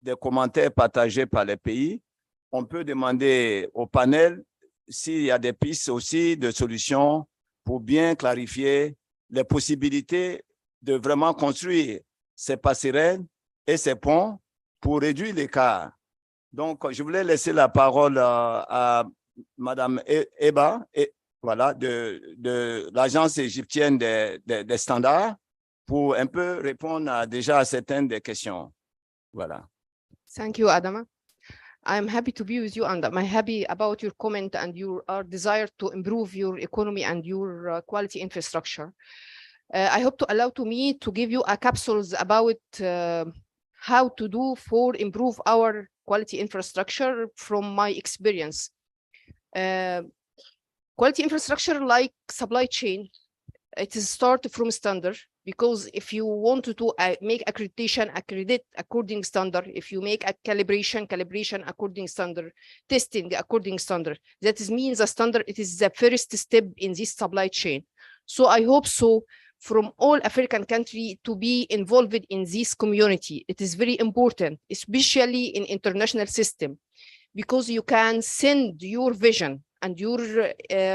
des commentaires partagés par les pays, on peut demander au panel s'il y a des pistes aussi de solutions pour bien clarifier les possibilités de vraiment construire ces passerelles et ces ponts pour réduire l'écart. Donc, je voulais laisser la parole à Madame Eba, voilà, de l'Agence égyptienne des standards, pour un peu répondre déjà à certaines des questions. Voilà. Thank you, Adama. I'm happy to be with you, and I'm happy about your comment and your desire to improve your economy and your quality infrastructure. I hope to allow me to give you a capsules about how to do for improve our quality infrastructure from my experience. Quality infrastructure like supply chain, it is start from standard, because if you want to make accreditation, accredit according standard, if you make a calibration according standard, testing according standard, that means the standard, it is the first step in this supply chain. So I hope so from all African countries to be involved in this community. It is very important, especially in international system, because you can send your vision and your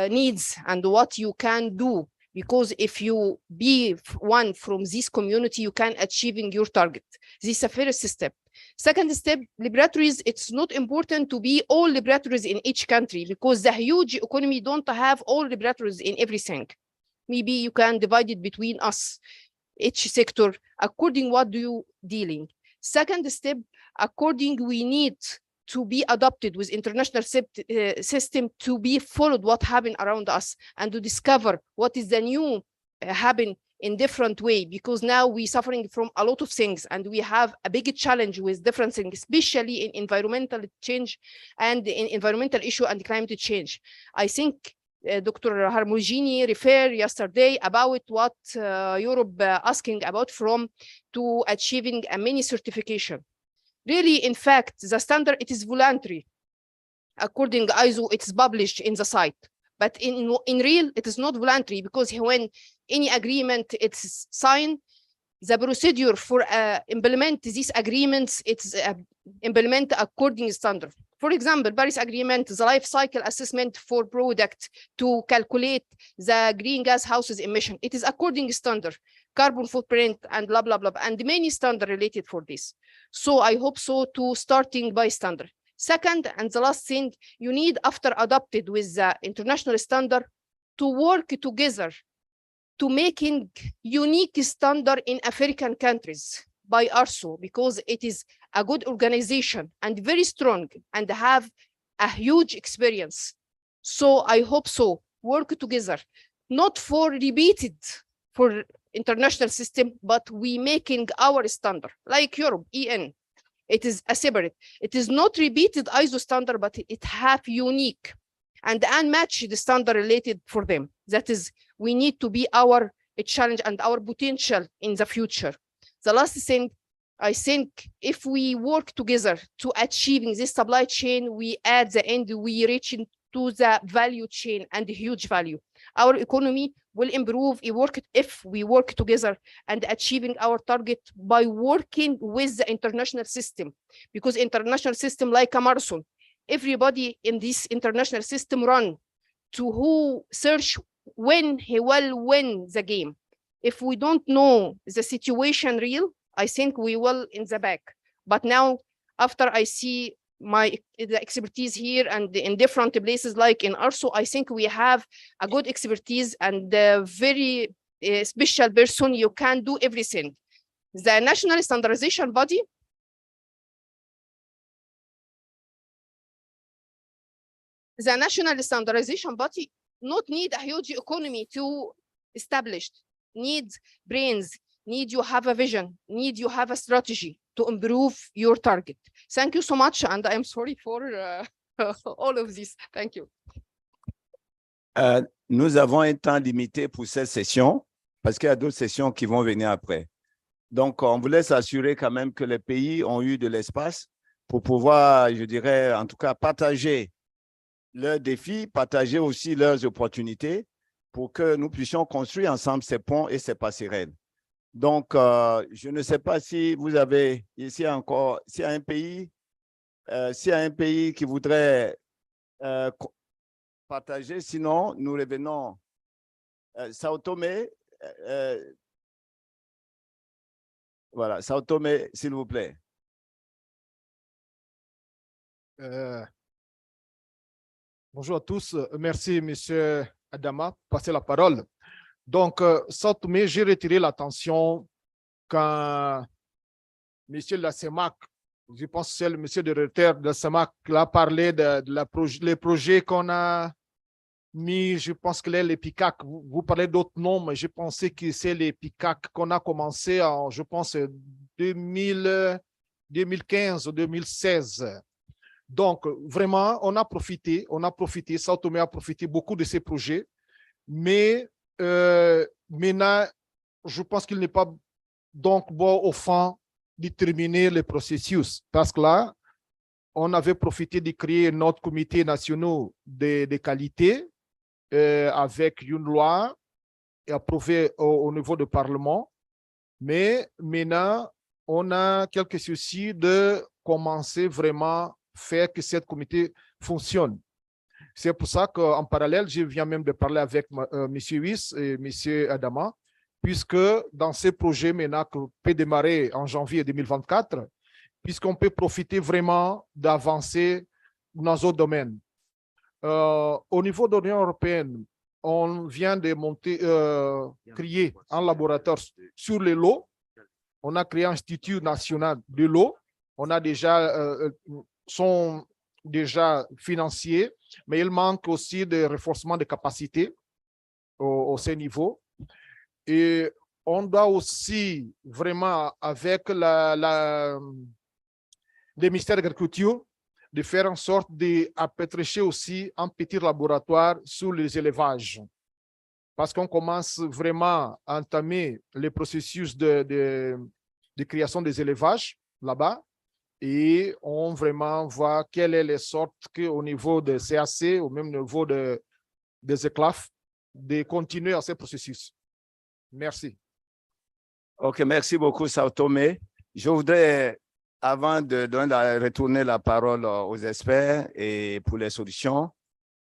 needs and what you can do. Because if you be one from this community, you can achieving your target. This is a first step. Second step, laboratories, it's not important to be all laboratories in each country, because the huge economy don't have all laboratories in everything. Maybe you can divide it between us, each sector, according what do you dealing. Second step, according we need to be adopted with international system to be followed what happened around us and to discover what is the new happen in different way, because now we suffering from a lot of things and we have a big challenge with different things, especially in environmental change and in environmental issue and climate change. I think Dr. Harmogini referred yesterday about what Europe asking about from to achieving a mini certification. Really, in fact, the standard, it is voluntary. According to ISO, it's published in the site. But in real, it is not voluntary, because when any agreement it's signed, the procedure for implement these agreements, it's implement according to standard. For example, Paris Agreement, the life cycle assessment for product to calculate the greenhouse gases emission. It is according to standard, carbon footprint and blah, blah, blah, and many standard related for this. So I hope so to starting by standard. Second, and the last thing, you need after adopted with the international standard to work together to making unique standard in African countries by ARSO, because it is a good organization and very strong and have a huge experience. So I hope so, work together, not for repeated for international system, but we making our standard, like Europe, EN. It is a separate. It is not repeated ISO standard, but it have unique and unmatched standard related for them. That is, we need to be our challenge and our potential in the future. The last thing, I think if we work together to achieving this supply chain, we at the end, we reach into the value chain and huge value. Our economy will improve if we work together and achieving our target by working with the international system, because international system like a marathon, everybody in this international system run to who search when he will win the game. If we don't know the situation real, I think we will in the back. But now, after I see the expertise here and in different places like in ARSO, I think we have a good expertise and a very special person. You can do everything. The national standardization body not need a huge economy to establish, need brains, need you have a vision, need you have a strategy to improve your target. Thank you so much, and I'm sorry for all of this. Thank you. Nous avons un temps limité pour cette session parce qu'il y a d'autres sessions qui vont venir après. Donc, on voulait s'assurer quand même que les pays ont eu de l'espace pour pouvoir, je dirais, en tout cas, partager leurs défis, partager aussi leurs opportunités pour que nous puissions construire ensemble ces ponts et ces passerelles. Donc, je ne sais pas si vous avez ici encore, s'il y a un pays qui voudrait partager, sinon nous revenons. Sao Tomé, voilà, Sao Tomé, s'il vous plaît. Bonjour à tous. Merci, M. Adama, pour passer la parole. Donc, Sao Tomé, j'ai retiré l'attention quand M. de la CEMAC, je pense que c'est le monsieur de directeur de la CEMAC, a parlé les projets qu'on a mis, je pense que les PICAC, vous parlez d'autres noms, mais je pensais que c'est les PICAC qu'on a commencé en, je pense, 2015 ou 2016. Donc, vraiment, on a profité, Sao Tomé a profité beaucoup de ces projets, mais maintenant, je pense qu'il n'est pas donc bon au fond de terminer le processus, parce que là, on avait profité de créer notre comité national de qualité avec une loi approuvée au niveau du Parlement, mais maintenant, on a quelques soucis de commencer vraiment faire que cette comité fonctionne. C'est pour ça qu'en parallèle, je viens même de parler avec M. Wyss et M. Adama, puisque dans ces projets maintenant qui peut démarrer en janvier 2024, puisqu'on peut profiter vraiment d'avancer dans d'autres domaines. Au niveau de l'Union européenne, on vient de créer un laboratoire sur les lots. On a créé un institut national de l'eau. On a sont déjà financiers, mais il manque aussi de renforcement de capacité au ces niveaux. Et on doit aussi vraiment, avec le ministère de l'Agriculture, de faire en sorte d'apétrécher aussi un petit laboratoire sur les élevages. Parce qu'on commence vraiment à entamer le processus de création des élevages là-bas. Et on vraiment voit quelles sont les sortes qu'au niveau de CAC, au même niveau des éclaves, de continuer à ce processus. Merci. OK, merci beaucoup, Sao Tomé. Je voudrais, avant de retourner la parole aux experts et pour les solutions,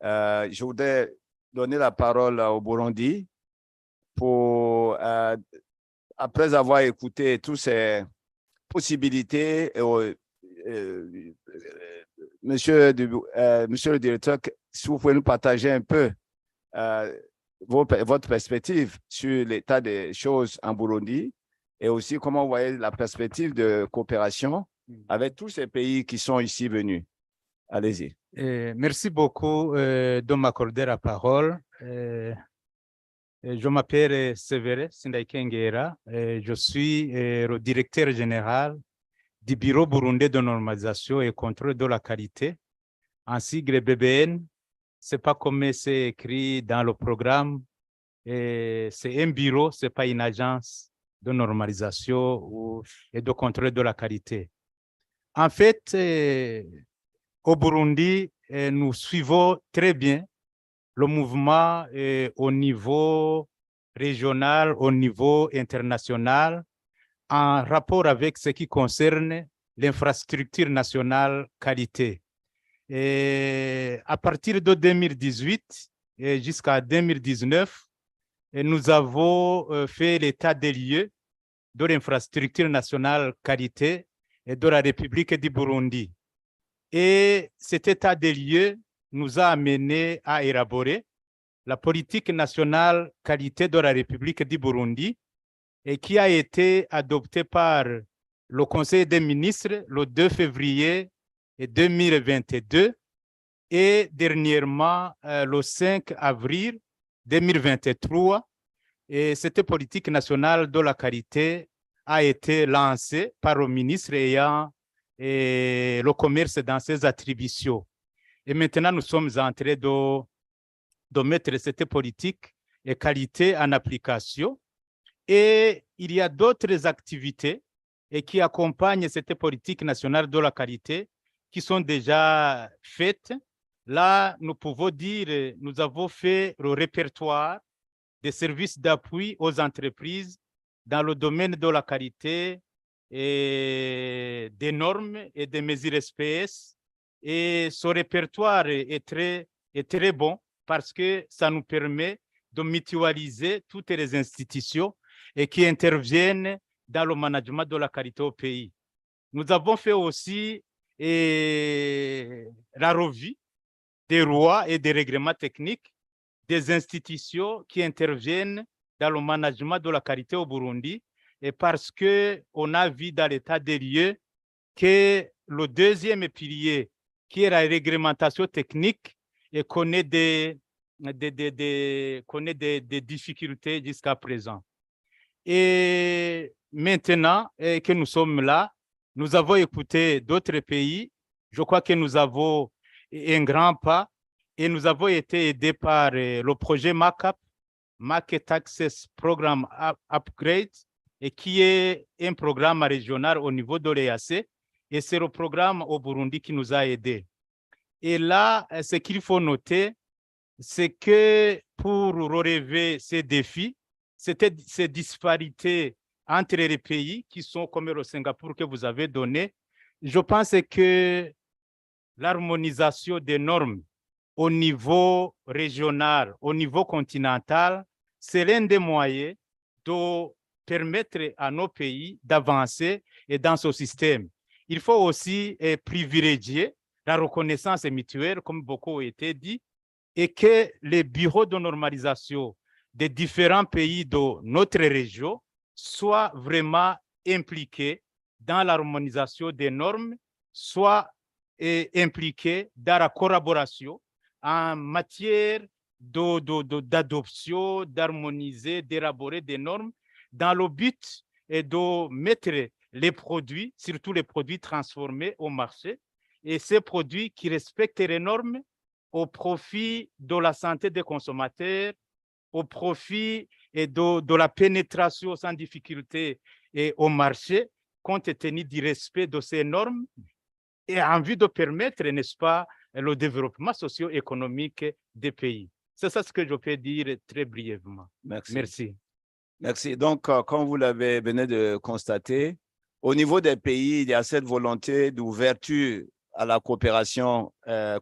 je voudrais donner la parole au Burundi pour, après avoir écouté toutes ces possibilités, monsieur le directeur, si vous pouvez nous partager un peu votre perspective sur l'état des choses en Burundi et aussi comment vous voyez la perspective de coopération avec tous ces pays qui sont ici venus. Allez-y. Merci beaucoup de m'accorder la parole. Je m'appelle Sévéré Sindaikengera. Je suis le directeur général du Bureau burundais de normalisation et contrôle de la qualité, en sigle BBN. Ce n'est pas comme c'est écrit dans le programme. C'est un bureau, ce n'est pas une agence de normalisation et de contrôle de la qualité. En fait, au Burundi, nous suivons très bien le mouvement au niveau régional, au niveau international, en rapport avec ce qui concerne l'infrastructure nationale qualité. Et à partir de 2018 jusqu'à 2019, nous avons fait l'état des lieux de l'infrastructure nationale qualité et de la République du Burundi. Et cet état des lieux nous a amené à élaborer la politique nationale qualité de la République du Burundi et qui a été adoptée par le Conseil des ministres le 2 février 2022 et dernièrement le 5 avril 2023. Et cette politique nationale de la qualité a été lancée par le ministre ayant le commerce dans ses attributions. Et maintenant, nous sommes en train de mettre cette politique et qualité en application. Et il y a d'autres activités qui accompagnent cette politique nationale de la qualité qui sont déjà faites. Là, nous pouvons dire, nous avons fait le répertoire des services d'appui aux entreprises dans le domaine de la qualité et des normes et des mesures SPS. Et ce répertoire est très bon parce que ça nous permet de mutualiser toutes les institutions et qui interviennent dans le management de la qualité au pays. Nous avons fait aussi la revue des lois et des règlements techniques des institutions qui interviennent dans le management de la qualité au Burundi, et parce qu'on a vu dans l'état des lieux que le deuxième pilier, qui est la réglementation technique, connaît des difficultés jusqu'à présent. Et maintenant que nous sommes là, nous avons écouté d'autres pays. Je crois que nous avons un grand pas et nous avons été aidés par le projet MACAP, Market Access Program Upgrade, et qui est un programme régional au niveau de l'EAC. Et c'est le programme au Burundi qui nous a aidés. Et là, ce qu'il faut noter, c'est que pour relever ces défis, ces disparités entre les pays qui sont comme le Singapour que vous avez donné, je pense que l'harmonisation des normes au niveau régional, au niveau continental, c'est l'un des moyens de permettre à nos pays d'avancer dans ce système. Il faut aussi privilégier la reconnaissance mutuelle, comme beaucoup ont été dit, et que les bureaux de normalisation des différents pays de notre région soient vraiment impliqués dans l'harmonisation des normes, soient impliqués dans la collaboration en matière d'adoption, d'harmoniser, d'élaborer des normes dans le but de mettre les produits, surtout les produits transformés au marché, et ces produits qui respectent les normes au profit de la santé des consommateurs, au profit de la pénétration sans difficulté au marché, compte tenu du respect de ces normes, et en vue de permettre, n'est-ce pas, le développement socio-économique des pays. C'est ça ce que je peux dire très brièvement. Merci. Merci. Merci. Donc, comme vous l'avez venez de constater, au niveau des pays, il y a cette volonté d'ouverture à la coopération,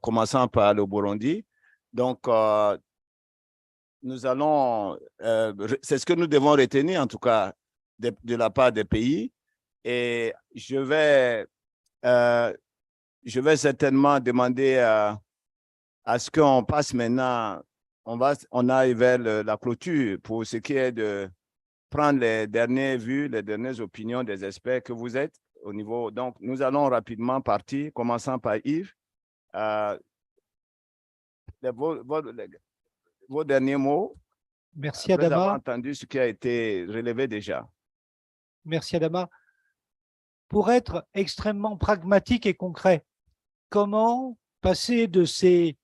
commençant par le Burundi. Donc, nous allons, c'est ce que nous devons retenir, en tout cas, de la part des pays. Et je vais certainement demander à ce qu'on passe maintenant, on aille vers la clôture pour ce qui est de prendre les dernières vues, les dernières opinions des experts que vous êtes au niveau. Donc, nous allons rapidement partir, commençant par Yves. Vos derniers mots. Merci, après Adama. avoir entendu ce qui a été relevé déjà. Merci, Adama. pour être extrêmement pragmatique et concret. Comment passer de ces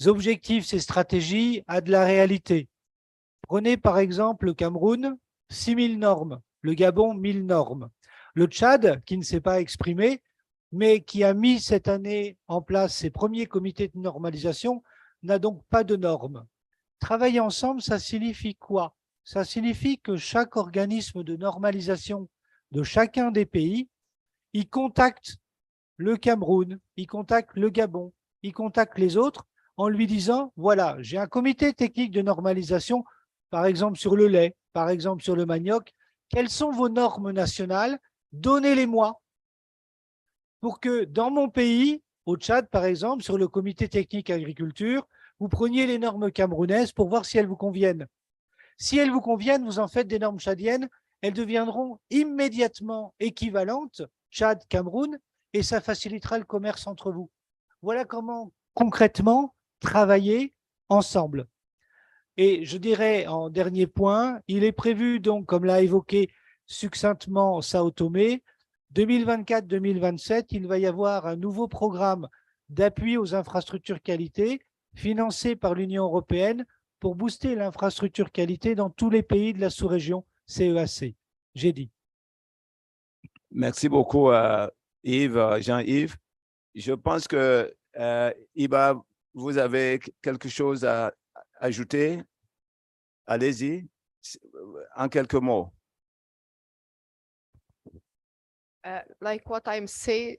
objectifs, ces stratégies à de la réalité? Prenez par exemple le Cameroun, 6000 normes, le Gabon, 1000 normes. Le Tchad, qui ne s'est pas exprimé, mais qui a mis cette année en place ses premiers comités de normalisation, n'a donc pas de normes. Travailler ensemble, ça signifie quoi? Ça signifie que chaque organisme de normalisation de chacun des pays, il contacte le Cameroun, il contacte le Gabon, il contacte les autres en lui disant, voilà, j'ai un comité technique de normalisation, par exemple sur le lait, par exemple sur le manioc, quelles sont vos normes nationales? Donnez-les-moi pour que dans mon pays, au Tchad par exemple, sur le comité technique agriculture, vous preniez les normes camerounaises pour voir si elles vous conviennent. Si elles vous conviennent, vous en faites des normes tchadiennes, elles deviendront immédiatement équivalentes, Tchad, Cameroun, et ça facilitera le commerce entre vous. Voilà comment concrètement travailler ensemble. Et je dirais en dernier point, il est prévu donc, comme l'a évoqué succinctement Sao Tomé, 2024-2027, il va y avoir un nouveau programme d'appui aux infrastructures qualité financé par l'Union européenne pour booster l'infrastructure qualité dans tous les pays de la sous-région CEAC. J'ai dit. Merci beaucoup, Yves, Jean-Yves. Je pense que, Iba, vous avez quelque chose à ajouter? Allez-y, en quelques mots. Like what I'm saying,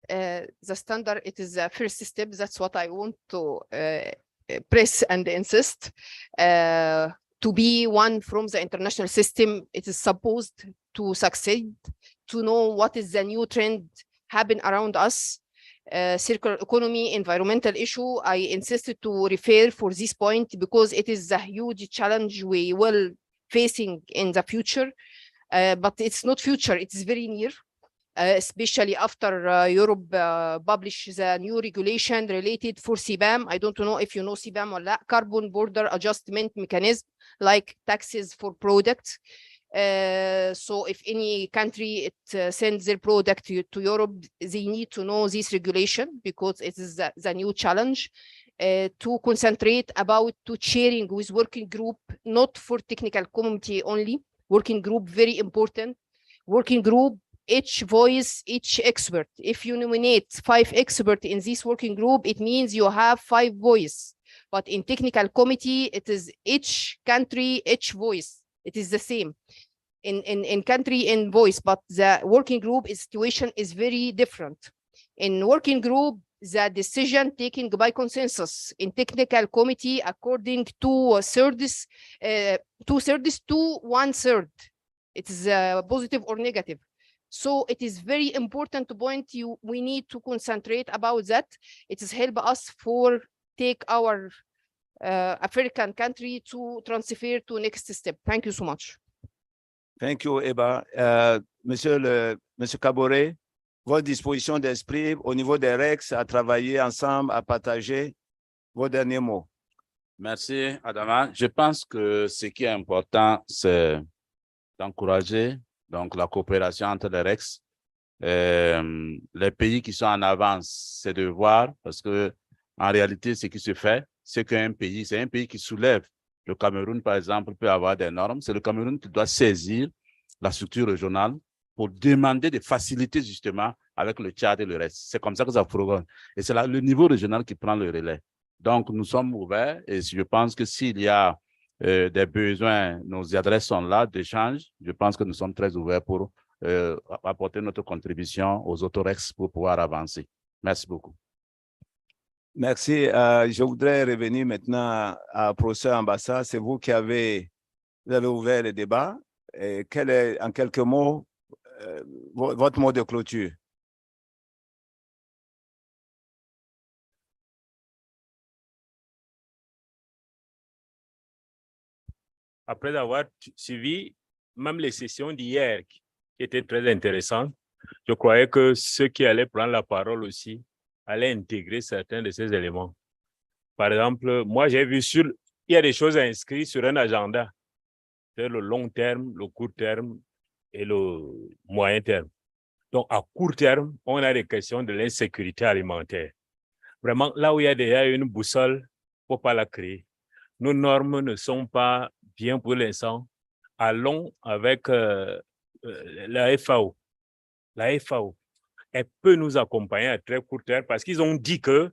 the standard, it is the first step. That's what I want to press and insist. To be one from the international system, it is supposed to succeed, to know what is the new trend happen around us. Circular economy, environmental issue, I insisted to refer for this point because it is a huge challenge we will facing in the future. But it's not future, it's very near, especially after Europe published the new regulation related for CBAM. I don't know if you know CBAM or not, carbon border adjustment mechanism, like taxes for products. So if any country sends their product to Europe, they need to know this regulation because it is the new challenge. To concentrate about to sharing with working group, not for technical community only, working group, very important. Working group, each voice, each expert. If you nominate 5 experts in this working group, it means you have 5 voices. But in technical committee, it is each country, each voice. It is the same in country and voice, but the working group situation is very different. In working group, the decision taken by consensus. In technical committee, according to 2/3 to 1/3. It is positive or negative. So it is very important point we need to concentrate about that. It has helped us for take our African country to transfer to next step. Thank you so much. Thank you, Eba. Monsieur Kabore, votre disposition d'esprit au niveau des REX à travailler ensemble, à partager vos derniers mots. Merci, Adama. Je pense que ce qui est important, c'est d'encourager donc la coopération entre les REX. Les pays qui sont en avance, c'est de voir, parce que en réalité, ce qui se fait, c'est qu'un pays, c'est un pays qui soulève. Le Cameroun, par exemple, peut avoir des normes. C'est le Cameroun qui doit saisir la structure régionale pour demander des facilités justement avec le Tchad et le reste. C'est comme ça que ça progresse. Et c'est là le niveau régional qui prend le relais. Donc, nous sommes ouverts et je pense que s'il y a des besoins, nos adresses sont là d'échange. Je pense que nous sommes très ouverts pour apporter notre contribution aux autorex pour pouvoir avancer. Merci beaucoup. Merci. Je voudrais revenir maintenant à professeur Ambassa. C'est vous qui avez ouvert le débat. Et quel est, en quelques mots, votre mot de clôture? Après avoir suivi même les sessions d'hier qui étaient très intéressantes, je croyais que ceux qui allaient prendre la parole aussi allaient intégrer certains de ces éléments. Par exemple, moi j'ai vu il y a des choses inscrites sur un agenda. C'est le long terme, le court terme et le moyen terme. Donc, à court terme, on a des questions de l'insécurité alimentaire. Vraiment, là où il y a déjà une boussole, il ne faut pas la créer. Nos normes ne sont pas bien pour l'instant. Allons avec la FAO. La FAO, elle peut nous accompagner à très court terme parce qu'ils ont dit que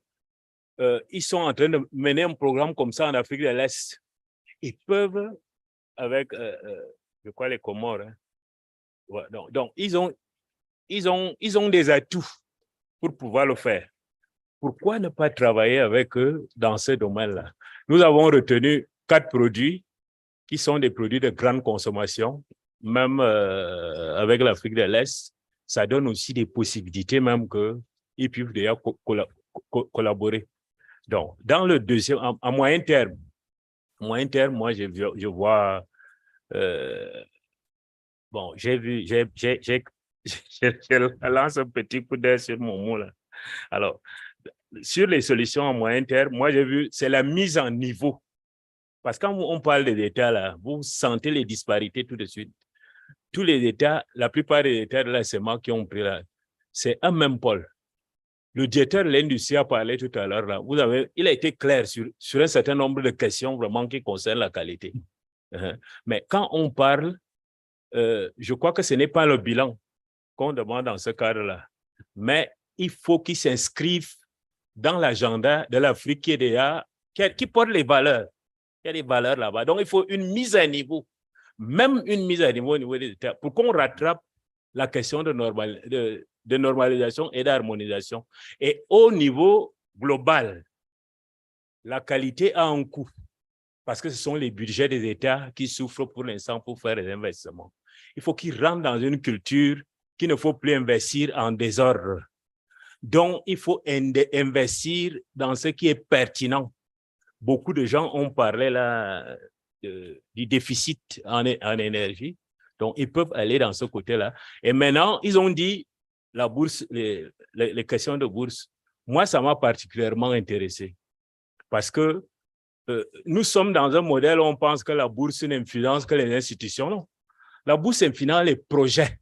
ils sont en train de mener un programme comme ça en Afrique de l'Est. Ils peuvent, avec, je crois, les Comores. Hein. Ouais, donc ils ont des atouts pour pouvoir le faire. Pourquoi ne pas travailler avec eux dans ce domaine-là? Nous avons retenu 4 produits qui sont des produits de grande consommation, même avec l'Afrique de l'Est. Ça donne aussi des possibilités même qu'ils puissent déjà collaborer. Donc, dans le deuxième, à moyen terme, moi, je vois, bon, je lance un petit coup d'œil sur mon mot là. Alors, sur les solutions à moyen terme, moi, j'ai vu, c'est la mise en niveau. Parce que quand on parle des États, là, vous sentez les disparités tout de suite. Tous les États, la plupart des États de la CEMA qui ont pris là, c'est un même pôle. Le directeur de l'industrie a parlé tout à l'heure, là. Il a été clair sur un certain nombre de questions vraiment qui concernent la qualité. Mais quand on parle, je crois que ce n'est pas le bilan qu'on demande dans ce cadre-là. Mais il faut qu'ils s'inscrivent dans l'agenda de l'Afrique qui porte les valeurs. Il y a des valeurs là-bas. Donc, il faut une mise à niveau, même une mise à niveau au niveau des États, pour qu'on rattrape la question de normalisation et d'harmonisation. Et au niveau global, la qualité a un coût, parce que ce sont les budgets des États qui souffrent pour l'instant pour faire les investissements. Il faut qu'ils rentrent dans une culture qu'il ne faut plus investir en désordre. Donc, il faut investir dans ce qui est pertinent. Beaucoup de gens ont parlé là du déficit en énergie. Donc, ils peuvent aller dans ce côté-là. Et maintenant, ils ont dit la bourse, les questions de bourse. Moi, ça m'a particulièrement intéressé parce que nous sommes dans un modèle où on pense que la bourse n'influence que les institutions. Non. La bourse influence les projets.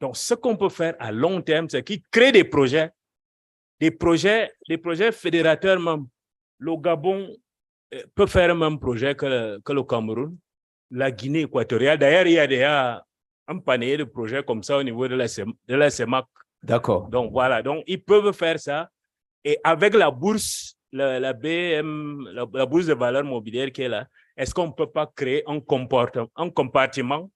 Donc, ce qu'on peut faire à long terme, c'est qu'ils créent des projets fédérateurs même. Le Gabon peut faire le même projet que le Cameroun, la Guinée équatoriale. D'ailleurs, il y a déjà un panier de projets comme ça au niveau de la CEMAC. D'accord. Donc, voilà. Donc, ils peuvent faire ça. Et avec la bourse, la BM, la bourse de valeur mobilière qui est là, est-ce qu'on ne peut pas créer un compartiment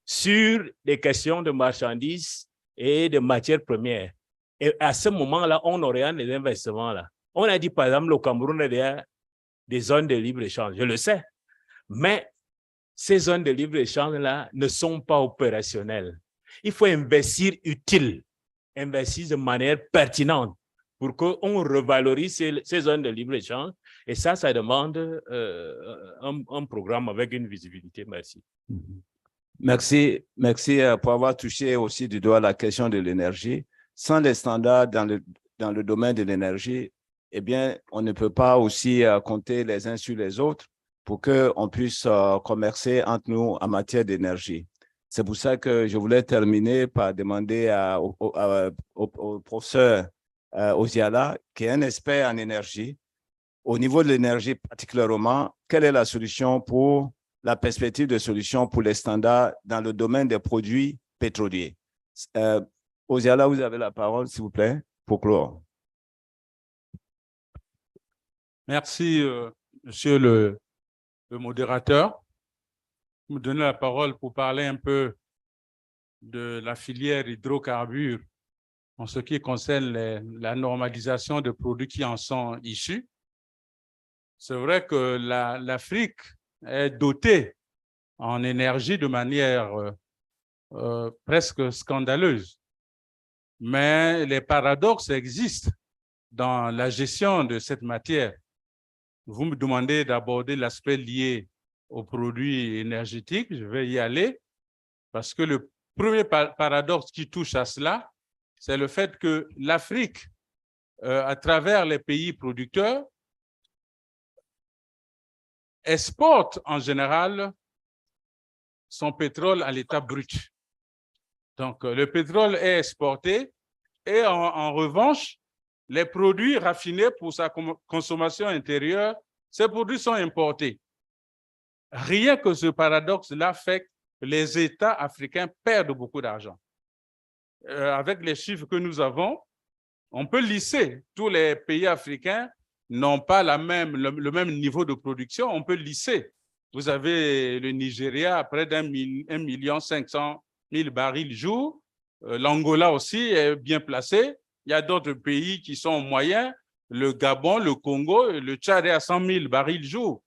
sur des questions de marchandises et de matières premières? Et à ce moment-là, on oriente les investissements là. On a dit, par exemple, le Cameroun a des zones de libre-échange, je le sais. Mais ces zones de libre-échange-là ne sont pas opérationnelles. Il faut investir utile, investir de manière pertinente pour qu'on revalorise ces zones de libre-échange. Et ça demande un programme avec une visibilité. Merci. Merci pour avoir touché aussi du doigt la question de l'énergie. Sans les standards dans le domaine de l'énergie, eh bien, on ne peut pas aussi compter les uns sur les autres pour qu'on puisse commercer entre nous en matière d'énergie. C'est pour ça que je voulais terminer par demander au professeur Oziala, qui est un expert en énergie, au niveau de l'énergie particulièrement, quelle est la solution pour la perspective de solution pour les standards dans le domaine des produits pétroliers? Oziala, vous avez la parole, s'il vous plaît, pour clore. Merci, monsieur le modérateur. Vous me donnez la parole pour parler un peu de la filière hydrocarbures en ce qui concerne la normalisation de produits qui en sont issus. C'est vrai que l'Afrique est dotée en énergie de manière presque scandaleuse. Mais les paradoxes existent dans la gestion de cette matière. Vous me demandez d'aborder l'aspect lié aux produits énergétiques. Je vais y aller parce que le premier paradoxe qui touche à cela, c'est le fait que l'Afrique, à travers les pays producteurs, exporte en général son pétrole à l'état brut. Donc, le pétrole est exporté et en revanche, les produits raffinés pour sa consommation intérieure, ces produits sont importés. Rien que ce paradoxe-là fait que les États africains perdent beaucoup d'argent. Avec les chiffres que nous avons, on peut lisser. Tous les pays africains n'ont pas le même niveau de production. On peut lisser. Vous avez le Nigeria à près d'1,5 million barils jour. L'Angola aussi est bien placé. Il y a d'autres pays qui sont moyens. Le Gabon, le Congo, le Tchad est à 100 000 barils jour.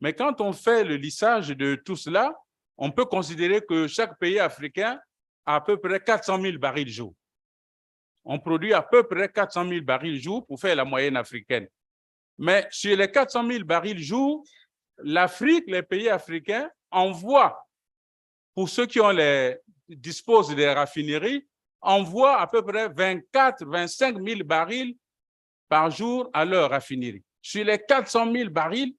Mais quand on fait le lissage de tout cela, on peut considérer que chaque pays africain a à peu près 400 000 barils jour. On produit à peu près 400 000 barils jour pour faire la moyenne africaine. Mais sur les 400 000 barils jour, l'Afrique, les pays africains envoient, pour ceux qui disposent des raffineries, envoient à peu près 25 000 barils par jour à leur raffinerie. Sur les 400 000 barils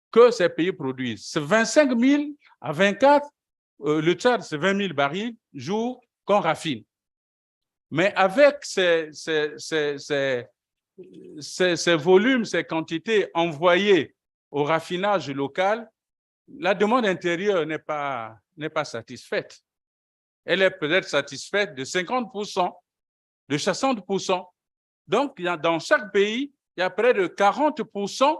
que ces pays produisent, c'est 25 000 à 24, le Tchad, c'est 20 000 barils jour qu'on raffine. Mais avec ces volumes, ces quantités envoyées au raffinage local, la demande intérieure n'est pas satisfaite. Elle est peut-être satisfaite de 50%, de 60%. Donc, dans chaque pays, il y a près de 40%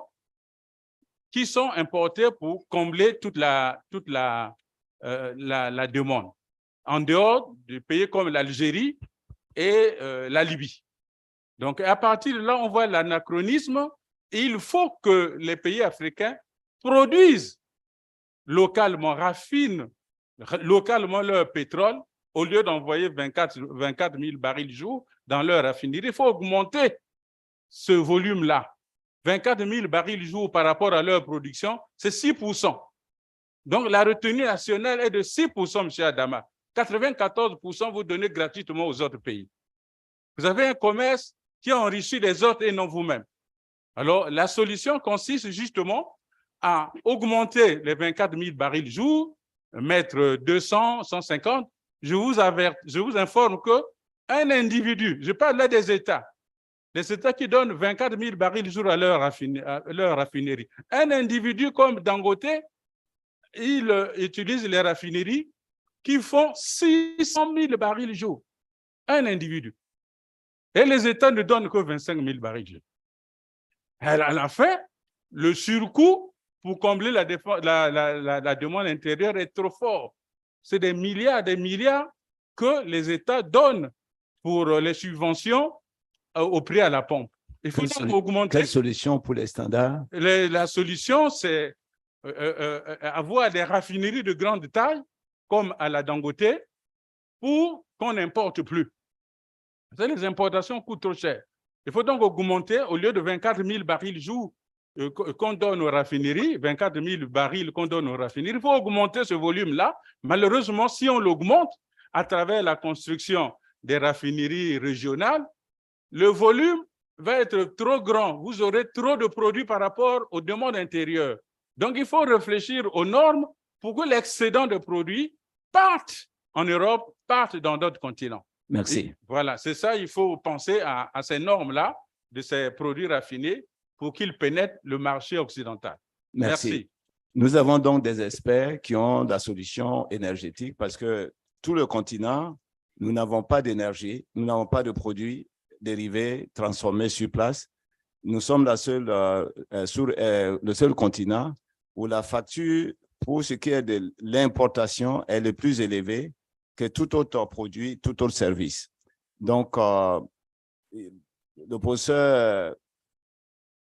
qui sont importés pour combler toute la demande. En dehors de pays comme l'Algérie et la Libye. Donc, à partir de là, on voit l'anachronisme. Il faut que les pays africains produisent localement, raffinent localement leur pétrole au lieu d'envoyer 24 000 barils jour dans leur raffinerie. Il faut augmenter ce volume-là. 24 000 barils jour par rapport à leur production, c'est 6%. Donc, la retenue nationale est de 6%, M. Adama. 94%, vous donnez gratuitement aux autres pays. Vous avez un commerce qui enrichit les autres et non vous-même. Alors, la solution consiste justement à augmenter les 24 000 barils jour, mettre 200, 150. Je vous informe qu'un individu, je parle là des États, les États qui donnent 24 000 barils jour à leur raffinerie. Un individu comme Dangote, il utilise les raffineries qui font 600 000 barils jour. Un individu. Et les États ne donnent que 25 000 barils jour. À la fin, le surcoût pour combler la demande intérieure est trop fort. C'est des milliards que les États donnent pour les subventions au prix à la pompe. Il faut donc augmenter. Quelle solution pour les standards? La solution, c'est avoir des raffineries de grande taille, comme à la Dangote, pour qu'on n'importe plus. Les importations coûtent trop cher. Il faut donc augmenter, au lieu de 24 000 barils jour qu'on donne aux raffineries, 24 000 barils qu'on donne aux raffineries, il faut augmenter ce volume-là. Malheureusement, si on l'augmente à travers la construction des raffineries régionales, le volume va être trop grand. Vous aurez trop de produits par rapport aux demandes intérieures. Donc, il faut réfléchir aux normes pour que l'excédent de produits parte en Europe, parte dans d'autres continents. Merci. Et voilà, c'est ça, il faut penser à ces normes-là, de ces produits raffinés, pour qu'ils pénètrent le marché occidental. Merci. Nous avons donc des experts qui ont la solution énergétique parce que tout le continent, nous n'avons pas d'énergie, nous n'avons pas de produits dérivés transformés sur place. Nous sommes le seul continent où la facture pour ce qui est de l'importation est le plus élevée que tout autre produit, tout autre service. Donc, le professeur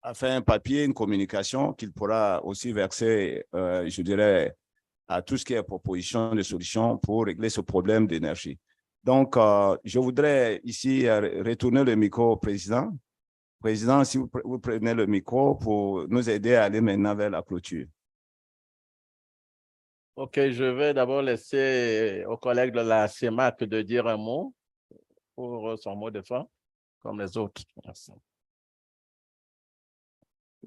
a fait un papier, une communication qu'il pourra aussi verser, je dirais, à tout ce qui est proposition de solutions pour régler ce problème d'énergie. Donc, je voudrais ici retourner le micro au président. Président, si vous prenez le micro pour nous aider à aller maintenant vers la clôture. OK, je vais d'abord laisser aux collègues de la CEMAC de dire un mot pour son mot de fin, comme les autres. Merci.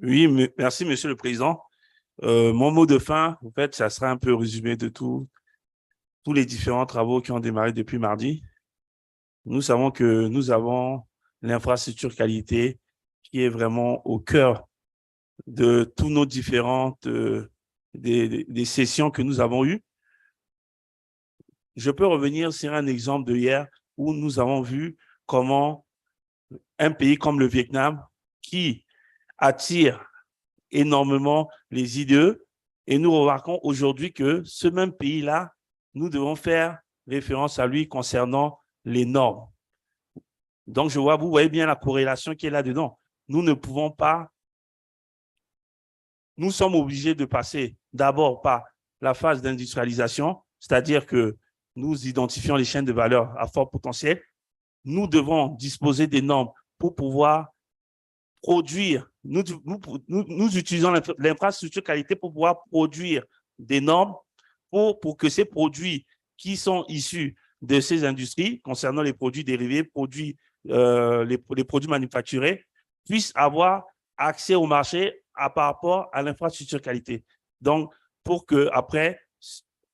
Oui, merci, Monsieur le Président. Mon mot de fin, en fait, ça sera un peu résumé de tout tous les différents travaux qui ont démarré depuis mardi. Nous savons que nous avons l'infrastructure qualité qui est vraiment au cœur de toutes nos différentes des sessions que nous avons eues. Je peux revenir sur un exemple de hier où nous avons vu comment un pays comme le Vietnam, qui attire énormément les IDE, et nous remarquons aujourd'hui que ce même pays-là, nous devons faire référence à lui concernant les normes. Donc, vous voyez bien la corrélation qui est là-dedans. Nous ne pouvons pas, nous sommes obligés de passer d'abord par la phase d'industrialisation, c'est-à-dire que nous identifions les chaînes de valeur à fort potentiel. Nous devons disposer des normes pour pouvoir produire. Nous utilisons l'infrastructure qualité pour pouvoir produire des normes pour que ces produits qui sont issus de ces industries, concernant les produits dérivés, les produits manufacturés, puissent avoir accès au marché par rapport à l'infrastructure qualité. Donc, pour que après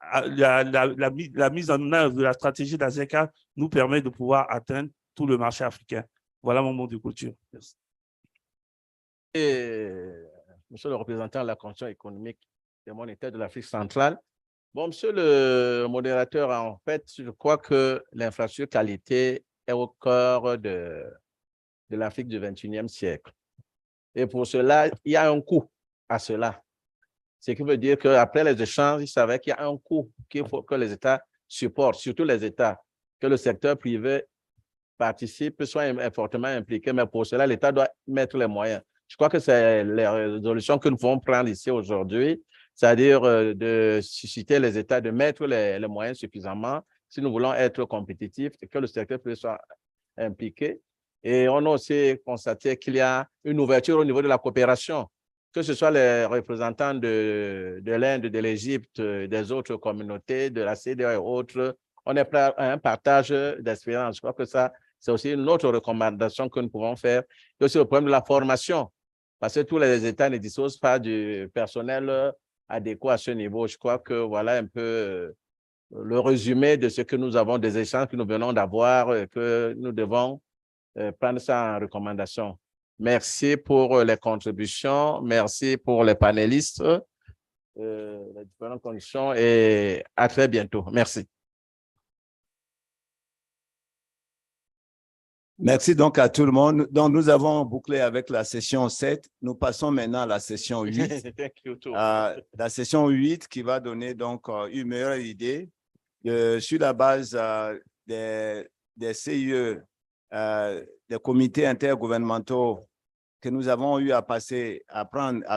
la mise en œuvre de la stratégie d'AZECA nous permet de pouvoir atteindre tout le marché africain. Voilà mon mot de clôture. Merci. Et, monsieur le représentant de la Commission économique et monétaire de l'Afrique centrale. Bon, monsieur le modérateur, en fait, je crois que l'infrastructure qualité est au cœur de l'Afrique du 21e siècle. Et pour cela, il y a un coût à cela. Ce qui veut dire qu'après les échanges, il savait qu'il y a un coût qu'il faut que les États supportent, surtout les États, que le secteur privé participe, soit fortement impliqué, mais pour cela, l'État doit mettre les moyens. Je crois que c'est les résolutions que nous pouvons prendre ici aujourd'hui, c'est-à-dire de susciter les États, de mettre les moyens suffisamment si nous voulons être compétitifs et que le secteur privé soit impliqué. Et on a aussi constaté qu'il y a une ouverture au niveau de la coopération, que ce soit les représentants de l'Inde, de l'Égypte, des autres communautés, de la CEDEAO et autres. On est prêt à un partage d'expérience. Je crois que ça, c'est aussi une autre recommandation que nous pouvons faire. Il y a aussi le problème de la formation, parce que tous les États ne disposent pas du personnel adéquat à ce niveau. Je crois que voilà un peu le résumé de ce que nous avons, des échanges que nous venons d'avoir, que nous devons prendre ça en recommandation. Merci pour les contributions, merci pour les panélistes, les différentes conditions et à très bientôt. Merci. Merci donc à tout le monde. Donc, nous avons bouclé avec la session 7. Nous passons maintenant à la session 8. La session 8 qui va donner donc une meilleure idée sur la base des CIE, des comités intergouvernementaux que nous avons eu à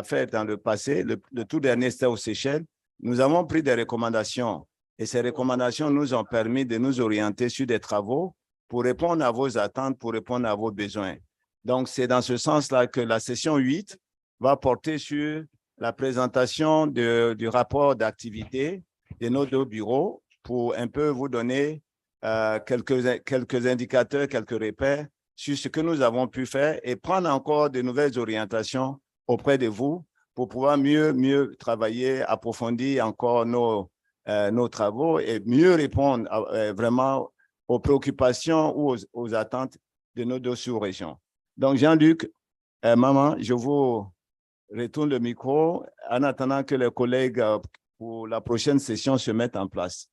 faire dans le passé. Le tout dernier, c'était aux Seychelles. Nous avons pris des recommandations et ces recommandations nous ont permis de nous orienter sur des travaux pour répondre à vos attentes, pour répondre à vos besoins. Donc, c'est dans ce sens-là que la session 8 va porter sur la présentation du rapport d'activité de nos deux bureaux pour un peu vous donner quelques indicateurs, quelques repères sur ce que nous avons pu faire et prendre encore de nouvelles orientations auprès de vous pour pouvoir mieux travailler, approfondir encore nos travaux et mieux répondre vraiment aux préoccupations ou aux attentes de nos deux sous-régions. Donc, Jean-Luc, Maman, je vous retourne le micro en attendant que les collègues pour la prochaine session se mettent en place.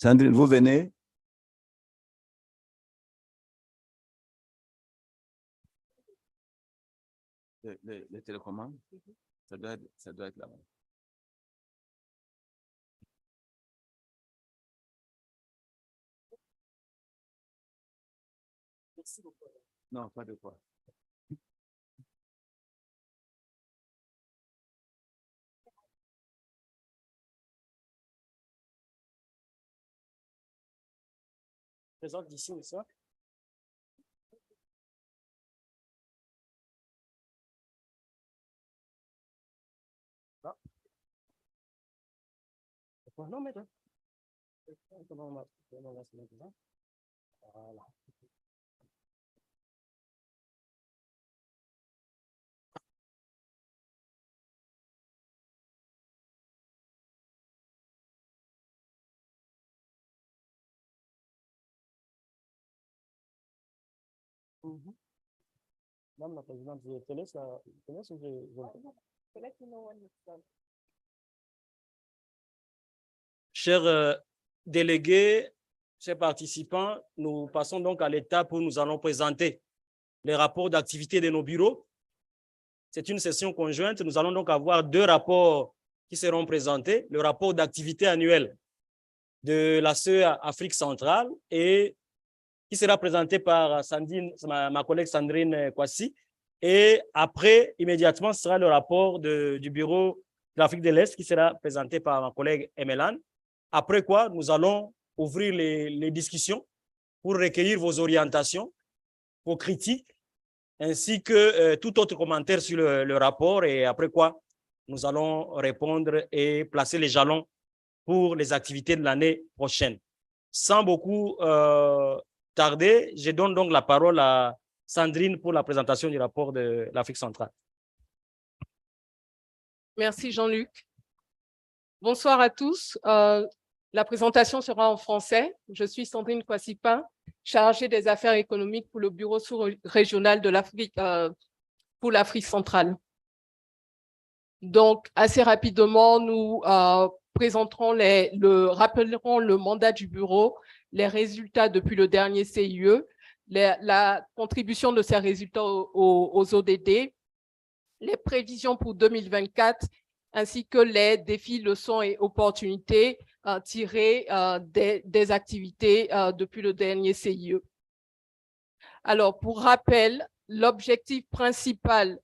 Sandrine, vous venez? Les télécommandes? Ça doit être là-bas. Merci beaucoup. Non, pas de quoi. Présente d'ici, monsieur. Non, mais voilà. Madame la présidente, je te laisse ou Chers délégués, chers participants, nous passons donc à l'étape où nous allons présenter les rapports d'activité de nos bureaux. C'est une session conjointe. Nous allons donc avoir 2 rapports qui seront présentés. Le rapport d'activité annuel de la CEA Afrique centrale et qui sera présenté par ma collègue Sandrine Kwasi. Et après, immédiatement, ce sera le rapport du bureau de l'Afrique de l'Est qui sera présenté par ma collègue Emelan. Après quoi, nous allons ouvrir les discussions pour recueillir vos orientations, vos critiques, ainsi que tout autre commentaire sur le rapport. Et après quoi, nous allons répondre et placer les jalons pour les activités de l'année prochaine. Sans beaucoup tarder, je donne donc la parole à Sandrine pour la présentation du rapport de l'Afrique centrale. Merci Jean-Luc. Bonsoir à tous. La présentation sera en français. Je suis Sandrine Kwasipin, chargée des affaires économiques pour le bureau sous-régional de l'Afrique pour l'Afrique centrale. Donc, assez rapidement, nous rappellerons le mandat du bureau, les résultats depuis le dernier CIE, la contribution de ces résultats aux ODD, les prévisions pour 2024, ainsi que les défis, leçons et opportunités tirées des activités depuis le dernier CIE. Alors, pour rappel, l'objectif principal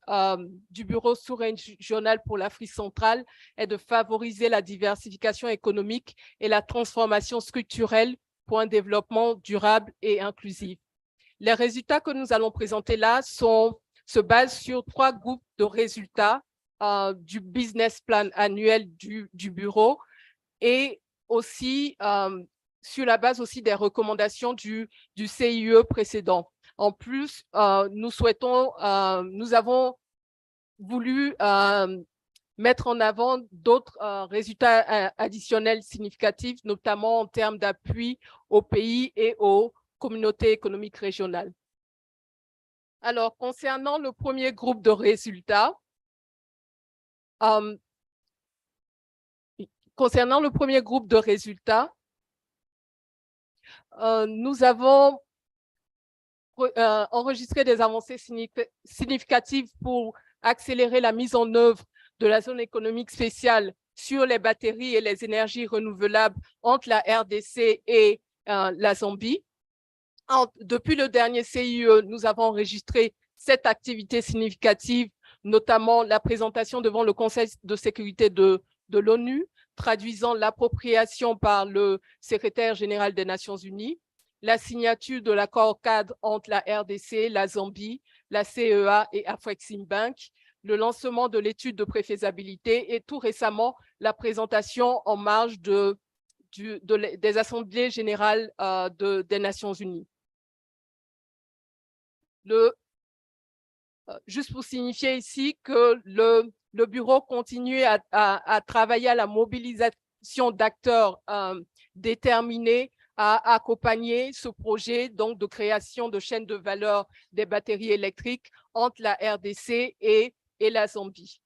du bureau sous-régional pour l'Afrique centrale est de favoriser la diversification économique et la transformation structurelle pour un développement durable et inclusif. Les résultats que nous allons présenter là se basent sur 3 groupes de résultats du business plan annuel du bureau et aussi sur la base aussi des recommandations du CIE précédent. En plus, nous avons voulu mettre en avant d'autres résultats additionnels significatifs, notamment en termes d'appui aux pays et aux communautés économiques régionales. Alors, concernant le premier groupe de résultats, nous avons enregistré des avancées significatives pour accélérer la mise en œuvre de la zone économique spéciale sur les batteries et les énergies renouvelables entre la RDC et la Zambie. Depuis le dernier CIE, nous avons enregistré 7 activités significatives, notamment la présentation devant le Conseil de sécurité de l'ONU, traduisant l'appropriation par le secrétaire général des Nations Unies, la signature de l'accord cadre entre la RDC, la Zambie, la CEA et AfCFTA, le lancement de l'étude de préfaisabilité et tout récemment la présentation en marge des assemblées générales des Nations Unies. Juste pour signifier ici que le bureau continue à travailler à la mobilisation d'acteurs déterminés à accompagner ce projet donc, de création de chaînes de valeur des batteries électriques entre la RDC et la Zambie.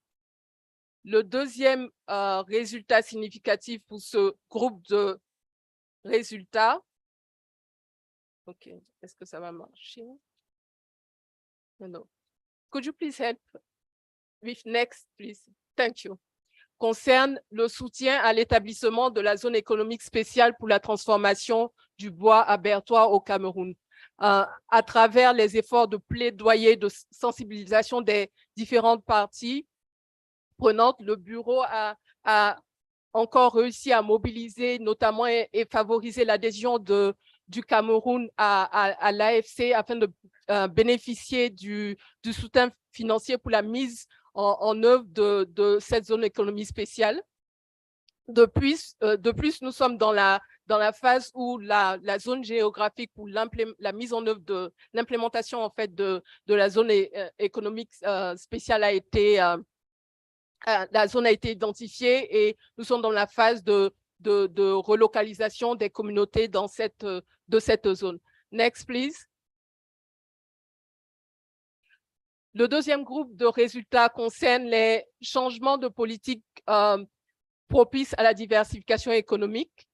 Le deuxième résultat significatif pour ce groupe de résultats, ok, est-ce que ça va marcher? No. Could you please help with next, please? Thank you. Concerne le soutien à l'établissement de la zone économique spéciale pour la transformation du bois à Bertois au Cameroun. À travers les efforts de plaidoyer, de sensibilisation des différentes parties prenantes, le bureau a encore réussi à mobiliser notamment et favoriser l'adhésion du Cameroun à l'AFC afin de bénéficier du soutien financier pour la mise en œuvre de cette zone économie spéciale. De plus, nous sommes dans la phase où la zone géographique pour la mise en œuvre de l'implémentation en fait de la zone économique spéciale a été la zone a été identifiée et nous sommes dans la phase de relocalisation des communautés de cette zone. Next, please. Le deuxième groupe de résultats concerne les changements de politique propices à la diversification économique,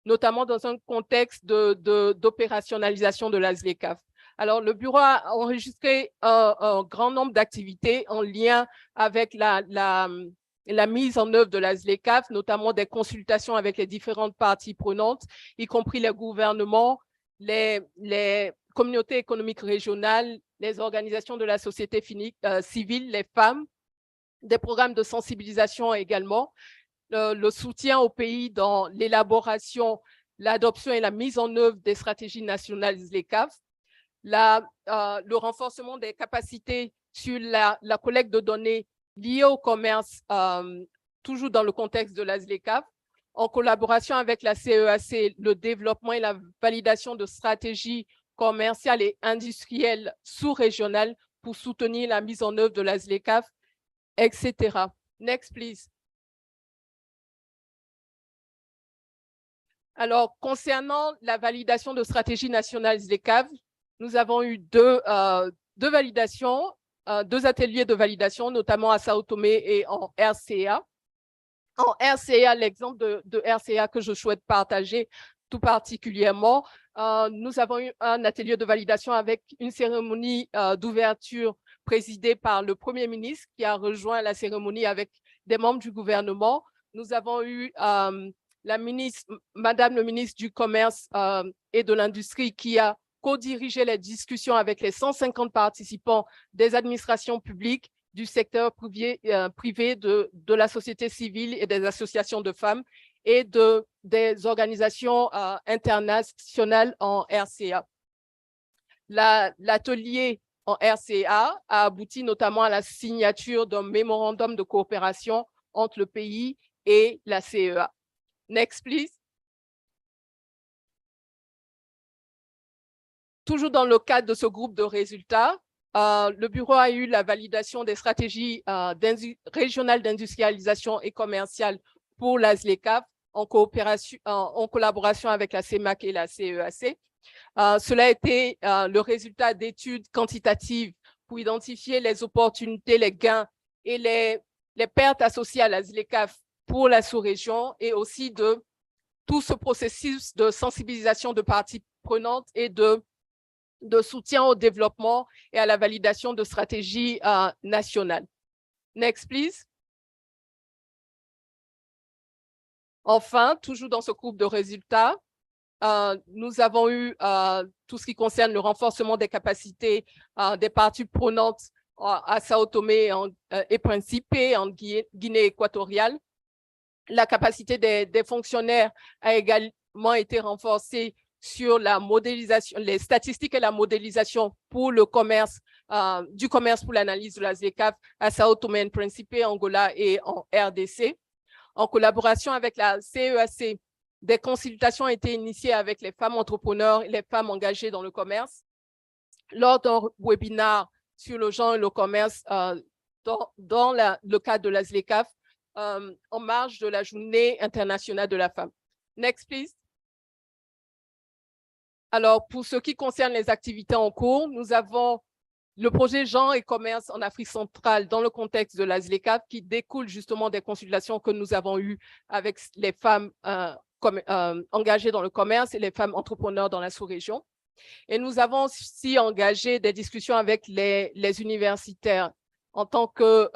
notamment dans un contexte d'opérationnalisation de la ZLECAf. Alors, le bureau a enregistré un grand nombre d'activités en lien avec la mise en œuvre de la ZLECAf, notamment des consultations avec les différentes parties prenantes, y compris les gouvernements, les communautés économiques régionales, les organisations de la société civile, les femmes, des programmes de sensibilisation également, le soutien au pays dans l'élaboration, l'adoption et la mise en œuvre des stratégies nationales ZLECAf, le renforcement des capacités sur la collecte de données liées au commerce, toujours dans le contexte de la ZLECAf, en collaboration avec la CEAC, le développement et la validation de stratégies commerciales et industrielles sous-régionales pour soutenir la mise en œuvre de la ZLECAf, etc. Next, please. Alors, concernant la validation de stratégies nationales ZLECAf, nous avons eu deux validations, deux ateliers de validation, notamment à Sao Tomé et en RCA. En RCA, l'exemple de RCA que je souhaite partager tout particulièrement, nous avons eu un atelier de validation avec une cérémonie d'ouverture présidée par le Premier ministre qui a rejoint la cérémonie avec des membres du gouvernement. Nous avons eu Madame le ministre du Commerce et de l'Industrie qui a co-dirigé les discussions avec les 150 participants des administrations publiques, du secteur privé, de la société civile et des associations de femmes et des organisations internationales en RCA. L'atelier en RCA a abouti notamment à la signature d'un mémorandum de coopération entre le pays et la CEA. Next, please. Toujours dans le cadre de ce groupe de résultats, le bureau a eu la validation des stratégies régionales d'industrialisation et commerciale pour la ZLECAf en collaboration avec la CEMAC et la CEAC. Cela a été le résultat d'études quantitatives pour identifier les opportunités, les gains et les pertes associées à la ZLECAf pour la sous-région et aussi de tout ce processus de sensibilisation de parties prenantes et de soutien au développement et à la validation de stratégies nationales. Next, please. Enfin, toujours dans ce groupe de résultats, nous avons eu tout ce qui concerne le renforcement des capacités des parties prenantes à Sao Tomé et Principe, en Guinée équatoriale. La capacité des fonctionnaires a également été renforcée sur la modélisation, les statistiques et la modélisation pour le commerce, du commerce pour l'analyse de la ZLECAf à Sao Tomé et Principe, Angola et en RDC. En collaboration avec la CEAC, des consultations ont été initiées avec les femmes entrepreneurs et les femmes engagées dans le commerce. Lors d'un webinaire sur le genre et le commerce dans le cadre de la ZLECAf, en marge de la Journée internationale de la femme. Next, please. Alors, pour ce qui concerne les activités en cours, nous avons le projet Genre et commerce en Afrique centrale dans le contexte de la ZLECAf qui découle justement des consultations que nous avons eues avec les femmes engagées dans le commerce et les femmes entrepreneurs dans la sous-région. Et nous avons aussi engagé des discussions avec les universitaires en tant que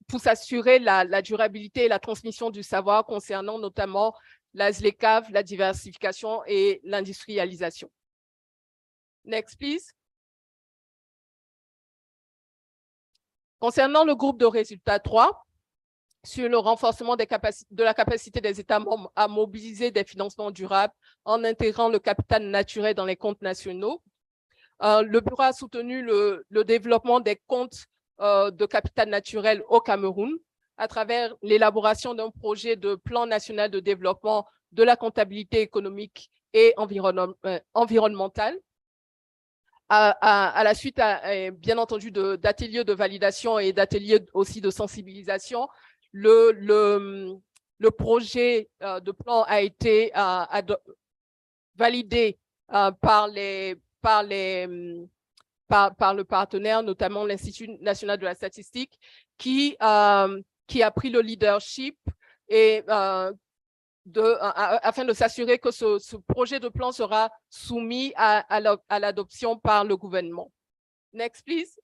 pour s'assurer la durabilité et la transmission du savoir concernant notamment la ZLECAf, la diversification et l'industrialisation. Next, please. Concernant le groupe de résultats 3, sur le renforcement de la capacité des États membres à mobiliser des financements durables en intégrant le capital naturel dans les comptes nationaux, le bureau a soutenu le développement des comptes de capital naturel au Cameroun à travers l'élaboration d'un projet de plan national de développement de la comptabilité économique et environnementale. À la suite, bien entendu, d'ateliers de validation et d'ateliers aussi de sensibilisation, le projet de plan a été validé par le partenaire, notamment l'Institut national de la statistique, qui a pris le leadership et afin de s'assurer que ce projet de plan sera soumis à l'adoption par le gouvernement. Next, please.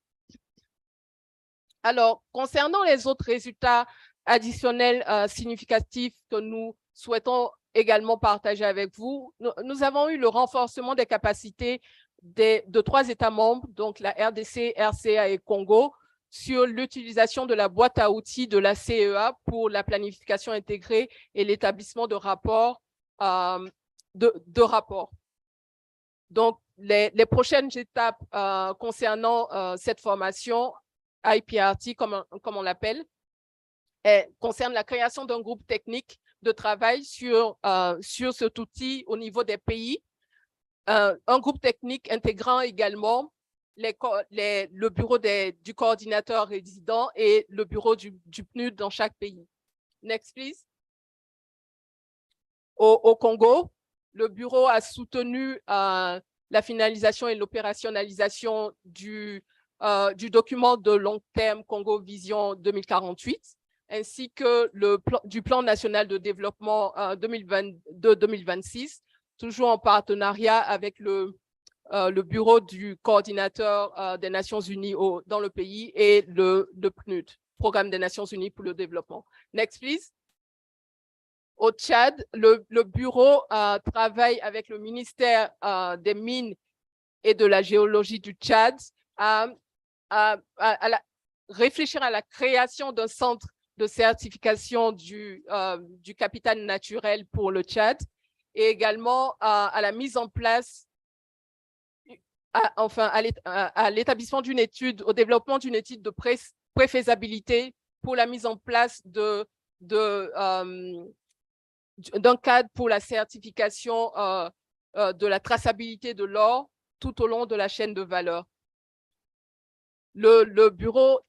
Alors, concernant les autres résultats additionnels significatifs que nous souhaitons également partager avec vous, nous avons eu le renforcement des capacités de 3 États membres, donc la RDC, RCA et Congo, sur l'utilisation de la boîte à outils de la CEA pour la planification intégrée et l'établissement de rapports. Donc, les prochaines étapes concernant cette formation, IPRT comme on l'appelle, concerne la création d'un groupe technique de travail sur cet outil au niveau des pays, un groupe technique intégrant également le bureau du coordinateur résident et le bureau du PNUD dans chaque pays. Next, please. Au Congo, le bureau a soutenu la finalisation et l'opérationnalisation du document de long terme Congo Vision 2048, ainsi que du plan national de développement 2022-2026, toujours en partenariat avec le bureau du coordinateur des Nations Unies dans le pays et le PNUD, Programme des Nations Unies pour le développement. Next, please. Au Tchad, le bureau travaille avec le ministère des Mines et de la Géologie du Tchad à réfléchir à la création d'un centre de certification du capital naturel pour le Tchad et également à la mise en place à l'établissement d'une étude, au développement d'une étude de préfaisabilité pour la mise en place d'un cadre pour la certification de la traçabilité de l'or tout au long de la chaîne de valeur. Le bureau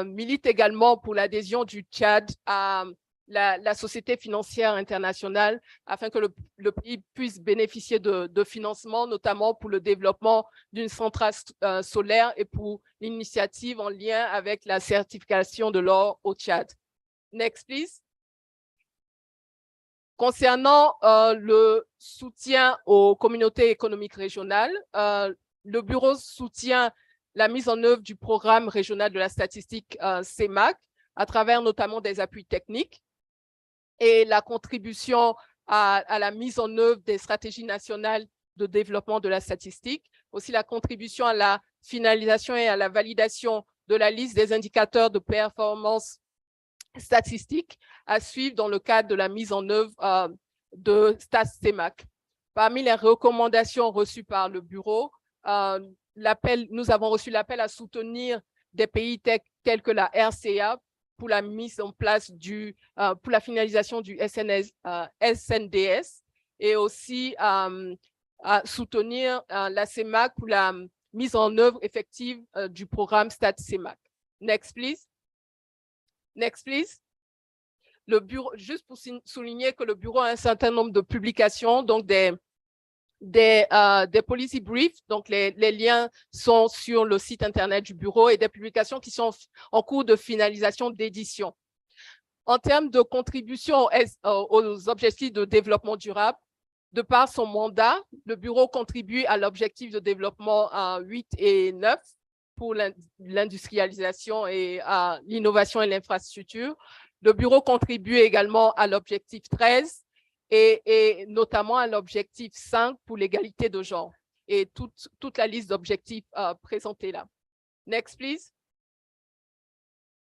milite également pour l'adhésion du Tchad à la Société financière internationale afin que le pays puisse bénéficier de financement, notamment pour le développement d'une centrale solaire et pour l'initiative en lien avec la certification de l'or au Tchad. Next, please. Concernant le soutien aux communautés économiques régionales, le bureau soutient la mise en œuvre du programme régional de la statistique CEMAC à travers notamment des appuis techniques et la contribution à la mise en œuvre des stratégies nationales de développement de la statistique, aussi la contribution à la finalisation et à la validation de la liste des indicateurs de performance statistique à suivre dans le cadre de la mise en œuvre de StatCEMAC. Parmi les recommandations reçues par le bureau, nous avons reçu l'appel à soutenir des pays tels que la RCA pour la mise en place pour la finalisation du SNDS et aussi à soutenir la CEMAC pour la mise en œuvre effective du programme StatCEMAC. Next, please. Next, please. Le bureau, juste pour souligner que le bureau a un certain nombre de publications, donc des policy briefs, donc les liens sont sur le site internet du bureau et des publications qui sont en cours de finalisation d'édition. En termes de contribution aux objectifs de développement durable, de par son mandat, le bureau contribue à l'objectif de développement 8 et 9 pour l'industrialisation et l'innovation et l'infrastructure. Le bureau contribue également à l'objectif 13 et notamment à l'objectif 5 pour l'égalité de genre et toute la liste d'objectifs présentés là. Next, please.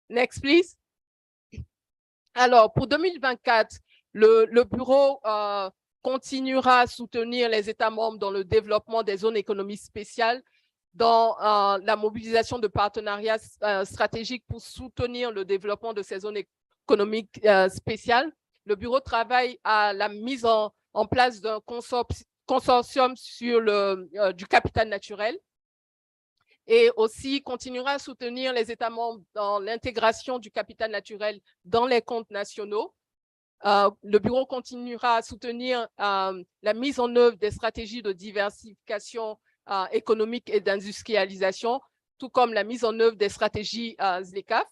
Next, please. Alors, pour 2024, le bureau continuera à soutenir les États membres dans le développement des zones économiques spéciales dans la mobilisation de partenariats stratégiques pour soutenir le développement de ces zones économiques spéciales. Le bureau travaille à la mise en place d'un consortium sur du capital naturel et aussi continuera à soutenir les États membres dans l'intégration du capital naturel dans les comptes nationaux. Le bureau continuera à soutenir la mise en œuvre des stratégies de diversification économique et d'industrialisation, tout comme la mise en œuvre des stratégies ZLECAf.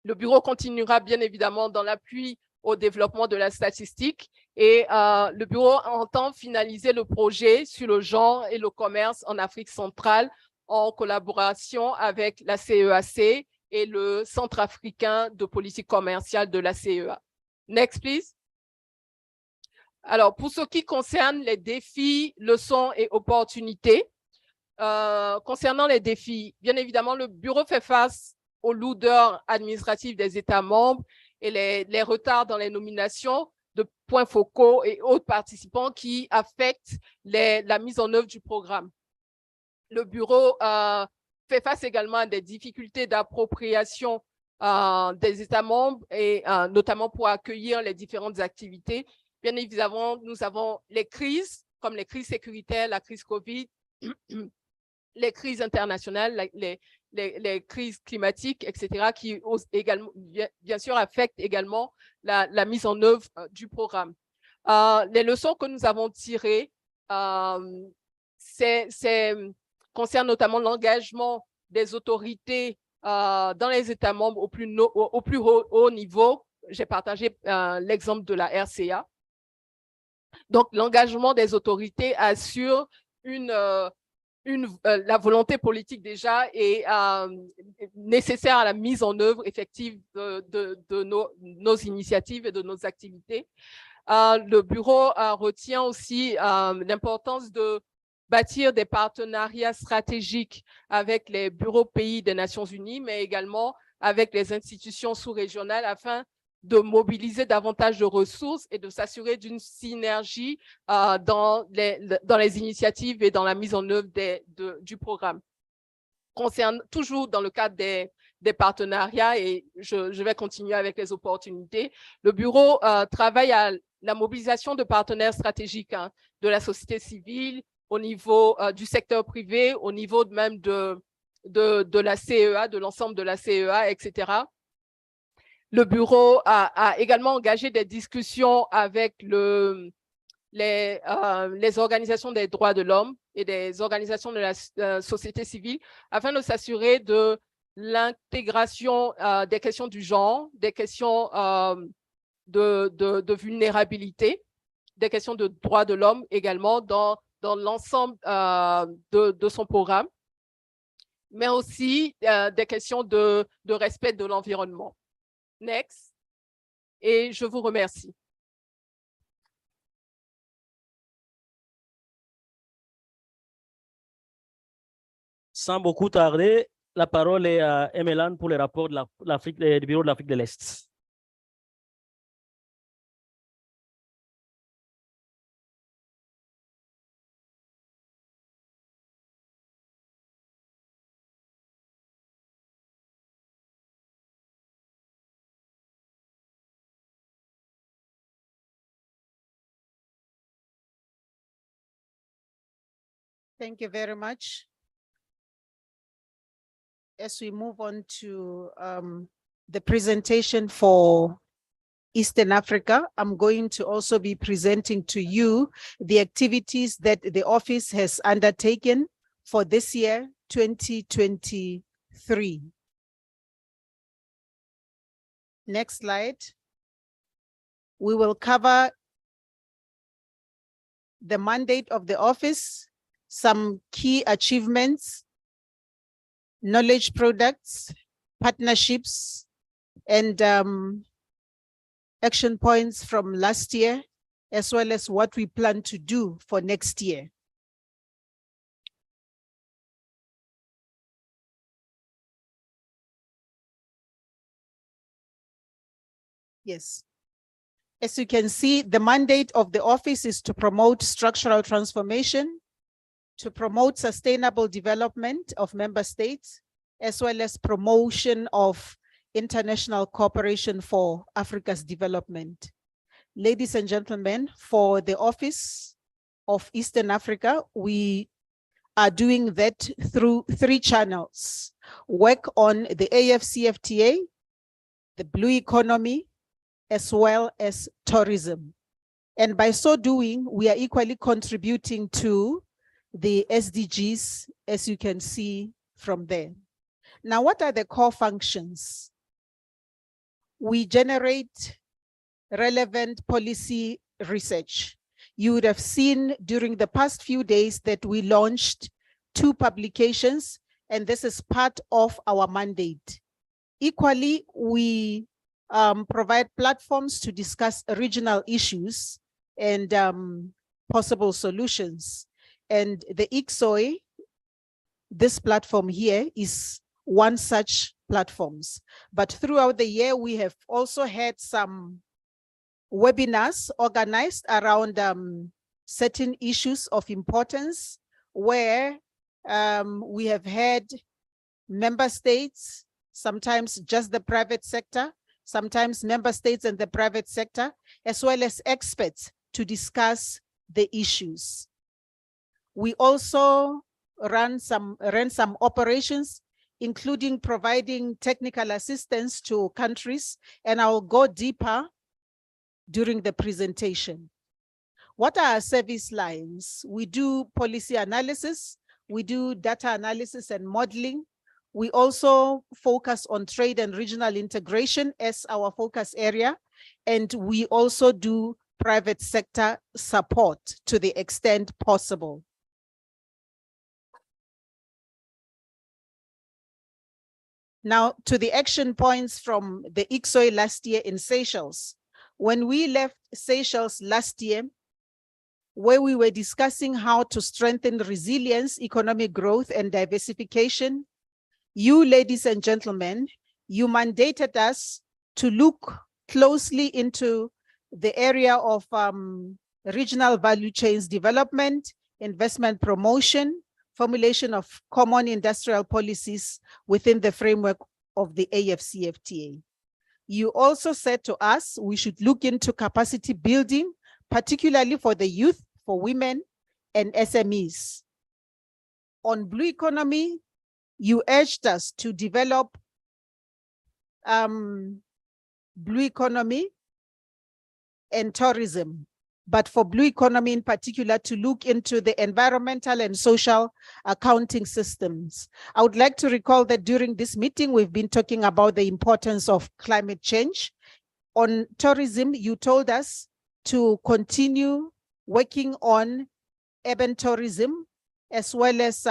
Le bureau continuera bien évidemment dans l'appui au développement de la statistique et le bureau entend finaliser le projet sur le genre et le commerce en Afrique centrale en collaboration avec la CEAC et le Centre africain de politique commerciale de la CEA. Next, please. Alors, pour ce qui concerne les défis, leçons et opportunités, concernant les défis, bien évidemment, le bureau fait face aux lourdeurs administratives des États membres et les retards dans les nominations de points focaux et autres participants qui affectent la mise en œuvre du programme. Le bureau fait face également à des difficultés d'appropriation des États membres et notamment pour accueillir les différentes activités. Bien évidemment, nous avons les crises, comme les crises sécuritaires, la crise Covid, les crises internationales, les crises climatiques, etc., qui également, bien sûr affectent également la mise en œuvre du programme. Les leçons que nous avons tirées concernent notamment l'engagement des autorités dans les États membres au plus haut niveau. J'ai partagé l'exemple de la RCA. Donc, l'engagement des autorités assure la volonté politique déjà et nécessaire à la mise en œuvre effective de nos initiatives et de nos activités. Le bureau retient aussi l'importance de bâtir des partenariats stratégiques avec les bureaux pays des Nations Unies, mais également avec les institutions sous-régionales afin de mobiliser davantage de ressources et de s'assurer d'une synergie dans les initiatives et dans la mise en œuvre du programme. Toujours dans le cadre des partenariats, et je vais continuer avec les opportunités, le bureau travaille à la mobilisation de partenaires stratégiques de la société civile, au niveau du secteur privé, au niveau même de la CEA, de l'ensemble de la CEA, etc. Le bureau a également engagé des discussions avec les organisations des droits de l'homme et des organisations de la société civile afin de s'assurer de l'intégration des questions du genre, des questions de vulnérabilité, des questions de droits de l'homme également dans l'ensemble de son programme, mais aussi des questions de respect de l'environnement. Next. Et je vous remercie. Sans beaucoup tarder, la parole est à Emelan pour les rapports du Bureau de l'Afrique de l'Est. Thank you very much. As we move on to the presentation for Eastern Africa, I'm going to also be presenting to you the activities that the office has undertaken for this year, 2023. Next slide. We will cover the mandate of the office, some key achievements, knowledge products, partnerships, and action points from last year, as well as what we plan to do for next year. Yes. As you can see, the mandate of the office is to promote structural transformation, to promote sustainable development of member states, as well as promotion of international cooperation for Africa's development. Ladies and gentlemen, for the Office of Eastern Africa, we are doing that through 3 channels: work on the AfCFTA, the blue economy, as well as tourism. And by so doing, we are equally contributing to the SDGs, as you can see from there. Now, what are the core functions? We generate relevant policy research. You would have seen during the past few days that we launched 2 publications, and this is part of our mandate. Equally, we provide platforms to discuss regional issues and possible solutions. And the ICSOE, this platform here, is one such platforms. But throughout the year, we have also had some webinars organized around certain issues of importance, where we have had member states, sometimes just the private sector, sometimes member states and the private sector, as well as experts to discuss the issues. We also ran some operations, including providing technical assistance to countries, and I'll go deeper during the presentation. What are our service lines? We do policy analysis, we do data analysis and modeling. We also focus on trade and regional integration as our focus area, and we also do private sector support to the extent possible. Now, to the action points from the ICSOE last year in Seychelles. When we left Seychelles last year, where we were discussing how to strengthen resilience, economic growth, and diversification, you, ladies and gentlemen, you mandated us to look closely into the area of regional value chains development, investment promotion, formulation of common industrial policies within the framework of the AfCFTA. You also said to us we should look into capacity building, particularly for the youth, for women, and SMEs. On blue economy, you urged us to develop blue economy and tourism, but for blue economy in particular, to look into the environmental and social accounting systems. I would like to recall that during this meeting, we've been talking about the importance of climate change. On tourism, you told us to continue working on urban tourism, as well as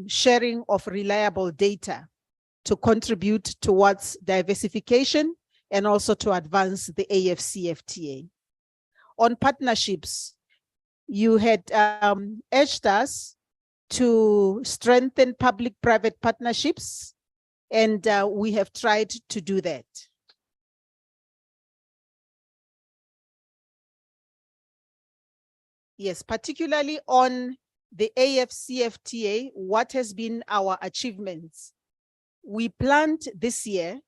sharing of reliable data to contribute towards diversification and also to advance the AfCFTA. On partnerships, you had urged us to strengthen public-private partnerships, and we have tried to do that. Yes, particularly on the AfCFTA, what has been our achievements? We planned this year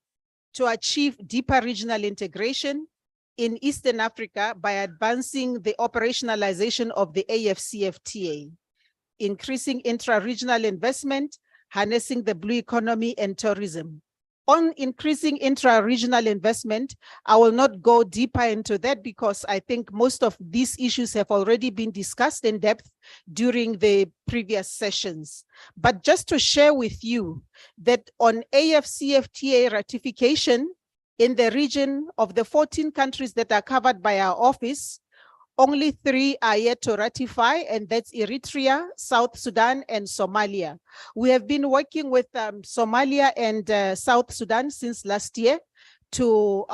to achieve deeper regional integration in Eastern Africa by advancing the operationalization of the AfCFTA, increasing intra-regional investment, harnessing the blue economy and tourism. On increasing intra-regional investment, I will not go deeper into that because I think most of these issues have already been discussed in depth during the previous sessions. But just to share with you that on AfCFTA ratification in the region of the 14 countries that are covered by our office, only 3 are yet to ratify, and that's Eritrea, South Sudan, and Somalia. We have been working with Somalia and South Sudan since last year to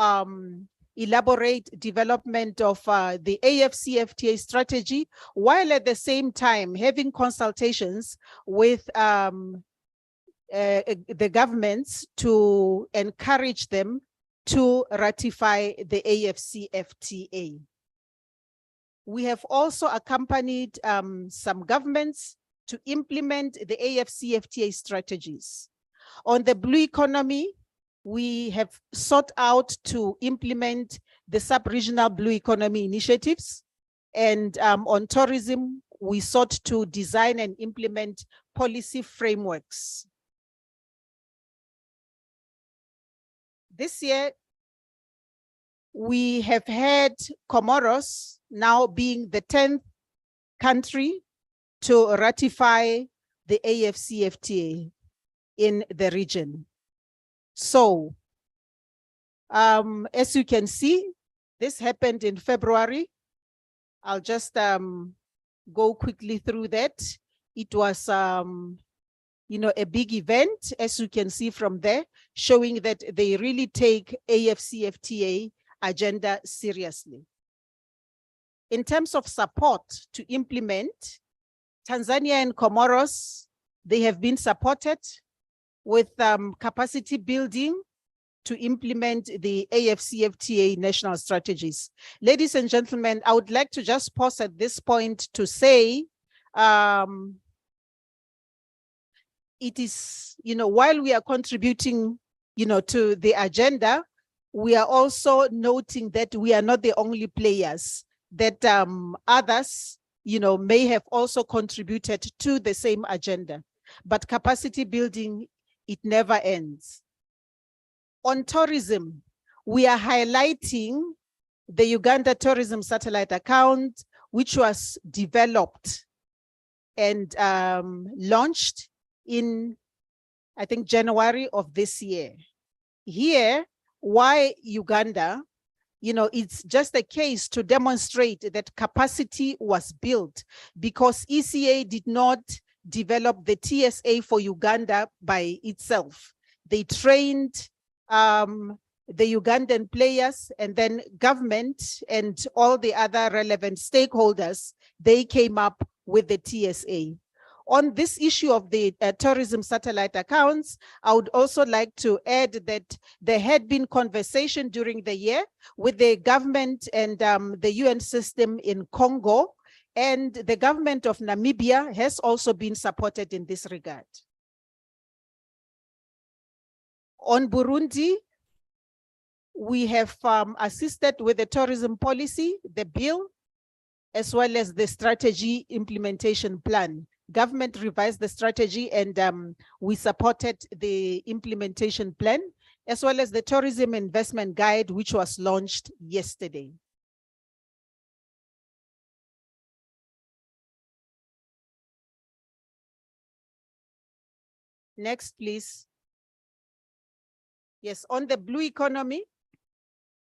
elaborate development of the AfCFTA strategy, while at the same time having consultations with the governments to encourage them to ratify the AfCFTA. We have also accompanied some governments to implement the AfCFTA strategies. On the blue economy, we have sought out to implement the sub-regional blue economy initiatives. And on tourism, we sought to design and implement policy frameworks. This year, we have had Comoros now being the 10th country to ratify the AfCFTA in the region. So, as you can see, this happened in February. I'll just go quickly through that. It was, you know, a big event, as you can see from there, showing that they really take AfCFTA agenda seriously. In terms of support to implement, Tanzania and Comoros, they have been supported with capacity building to implement the AfCFTA national strategies. Ladies and gentlemen, I would like to just pause at this point to say, it is, you know, while we are contributing, you know, to the agenda, we are also noting that we are not the only players, that others, you know, may have also contributed to the same agenda. But capacity building, it never ends. On tourism, we are highlighting the Uganda Tourism Satellite Account, which was developed and launched in, I think, January of this year. Here, why Uganda? You know, it's just a case to demonstrate that capacity was built because ECA did not develop the TSA for Uganda by itself. They trained the Ugandan players, and then government and all the other relevant stakeholders, they came up with the TSA. On this issue of the tourism satellite accounts, I would also like to add that there had been conversation during the year with the government and the UN system in Congo, and the government of Namibia has also been supported in this regard. On Burundi, we have assisted with the tourism policy, the bill, as well as the strategy implementation plan. Government revised the strategy and we supported the implementation plan, as well as the tourism investment guide, which was launched yesterday. Next, please. Yes, on the blue economy,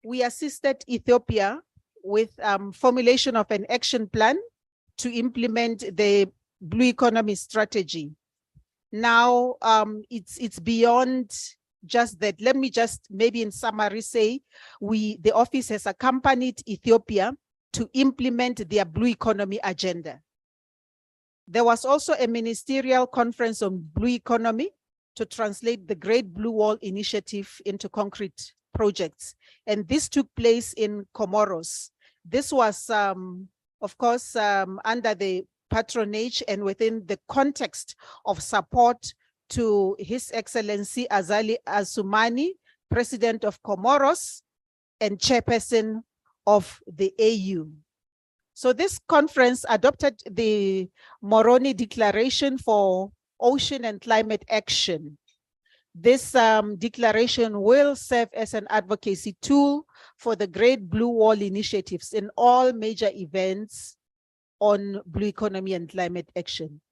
we assisted Ethiopia with formulation of an action plan to implement the blue economy strategy. Now, it's beyond just that. Let me just maybe in summary say, the office has accompanied Ethiopia to implement their blue economy agenda. There was also a ministerial conference on blue economy to translate the Great Blue Wall Initiative into concrete projects. And this took place in Comoros. This was, of course, under the patronage and within the context of support to His Excellency Azali Assoumani, President of Comoros and Chairperson of the AU. So this conference adopted the Moroni Declaration for Ocean and Climate Action. This declaration will serve as an advocacy tool for the Great Blue Wall initiatives in all major events on blue economy and climate action.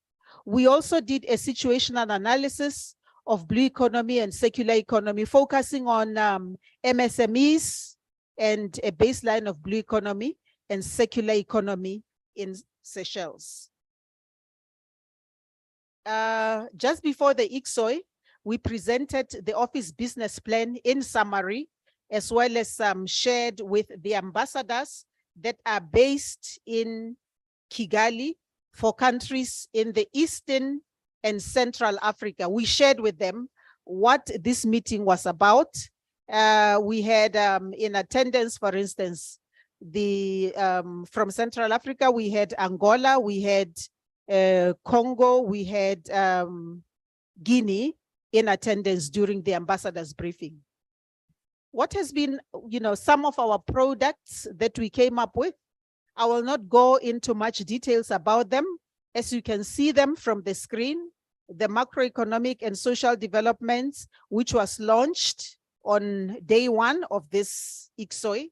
We also did a situational analysis of blue economy and circular economy, focusing on MSMEs and a baseline of blue economy and circular economy in Seychelles. Just before the ICSOE, we presented the office business plan in summary, as well as shared with the ambassadors that are based in Kigali for countries in the Eastern and Central Africa. We shared with them what this meeting was about. We had in attendance, for instance, from Central Africa, we had Angola, we had Congo, we had Guinea in attendance during the ambassador's briefing. What has been, some of our products that we came up with? I will not go into much details about them. As you can see them from the screen, the macroeconomic and social developments, which was launched on day one of this ICSOE.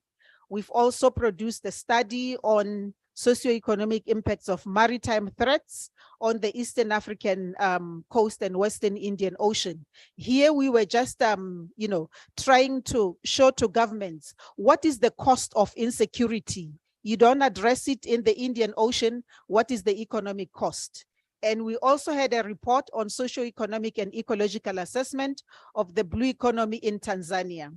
We've also produced a study on socioeconomic impacts of maritime threats on the Eastern African coast and Western Indian Ocean. Here we were just, trying to show to governments what is the cost of insecurity. You don't address it in the Indian Ocean, what is the economic cost? And we also had a report on socioeconomic and ecological assessment of the blue economy in Tanzania.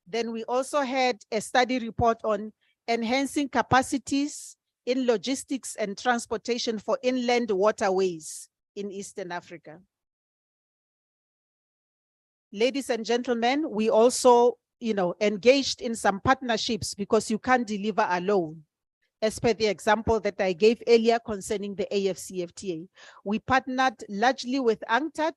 Then we also had a study report on enhancing capacities in logistics and transportation for inland waterways in Eastern Africa. Ladies and gentlemen, we also, engaged in some partnerships because you can't deliver alone. As per the example that I gave earlier concerning the AfCFTA, we partnered largely with UNCTAD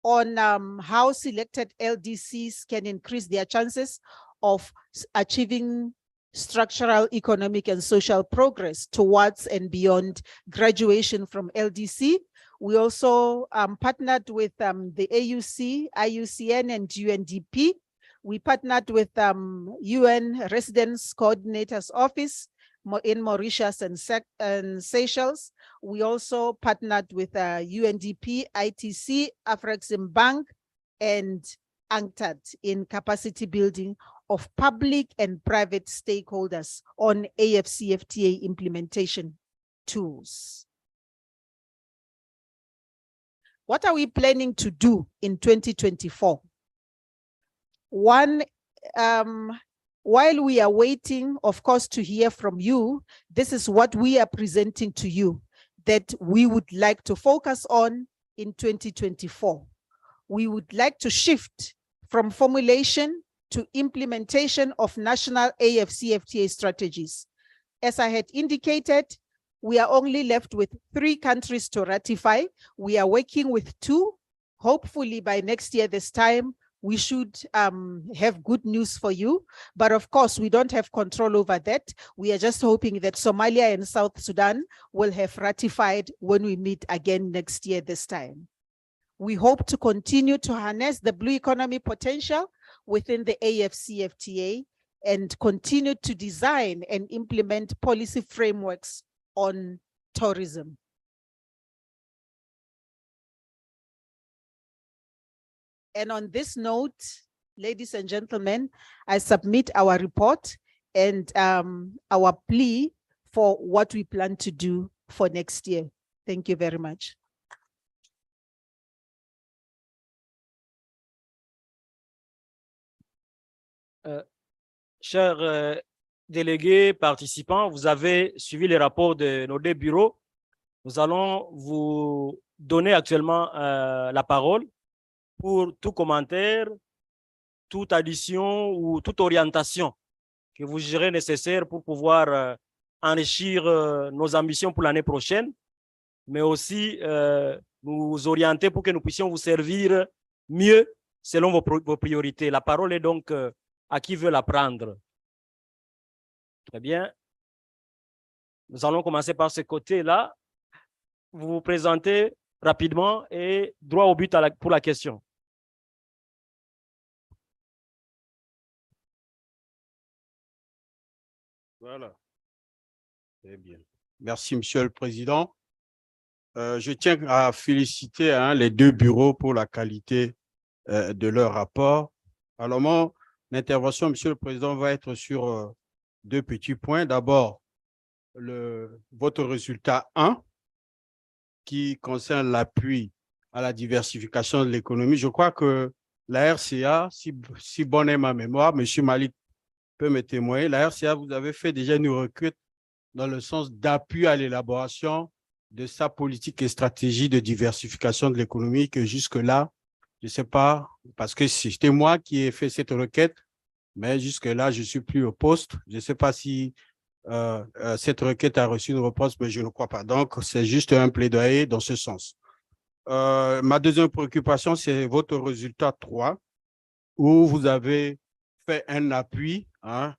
on how selected LDCs can increase their chances of achieving structural, economic, and social progress towards and beyond graduation from LDC. We also partnered with the AUC, IUCN, and UNDP. We partnered with UN Residence Coordinator's Office in Mauritius and Seychelles. We also partnered with UNDP, ITC, Afrexim Bank, and UNCTAD in capacity building of public and private stakeholders on AfCFTA implementation tools. What are we planning to do in 2024? One, while we are waiting, of course, to hear from you, this is what we are presenting to you that we would like to focus on in 2024. We would like to shift from formulation to implementation of national AfCFTA strategies. As I had indicated, we are only left with 3 countries to ratify. We are working with 2. Hopefully by next year, this time, we should have good news for you. But of course, we don't have control over that. We are just hoping that Somalia and South Sudan will have ratified when we meet again next year this time. We hope to continue to harness the blue economy potential within the AfCFTA and continue to design and implement policy frameworks on tourism. And on this note, ladies and gentlemen, I submit our report and our plea for what we plan to do for next year. Thank you very much. Chers délégués, participants, vous avez suivi les rapports de nos 2 bureaux. Nous allons vous donner actuellement la parole pour tout commentaire, toute addition ou toute orientation que vous jugerez nécessaire pour pouvoir enrichir nos ambitions pour l'année prochaine, mais aussi nous orienter pour que nous puissions vous servir mieux selon vos priorités. La parole est donc à qui veut la prendre. Très bien. Nous allons commencer par ce côté-là. Vous vous présentez rapidement et droit au but pour la question. Voilà. Très bien. Merci, Monsieur le Président. Je tiens à féliciter les 2 bureaux pour la qualité de leur rapport. Alors, mon intervention, Monsieur le Président, va être sur 2 petits points. D'abord, votre résultat 1, qui concerne l'appui à la diversification de l'économie. Je crois que la RCA, si bonne est ma mémoire, M. Malik peut me témoigner, la RCA, vous avez fait déjà une requête dans le sens d'appui à l'élaboration de sa politique et stratégie de diversification de l'économie que jusque-là, je ne sais pas, parce que c'était moi qui ai fait cette requête, mais jusque-là, je ne suis plus au poste. Je ne sais pas si cette requête a reçu une réponse, mais je ne crois pas. Donc, c'est juste un plaidoyer dans ce sens. Ma deuxième préoccupation, c'est votre résultat 3, où vous avez fait un appui en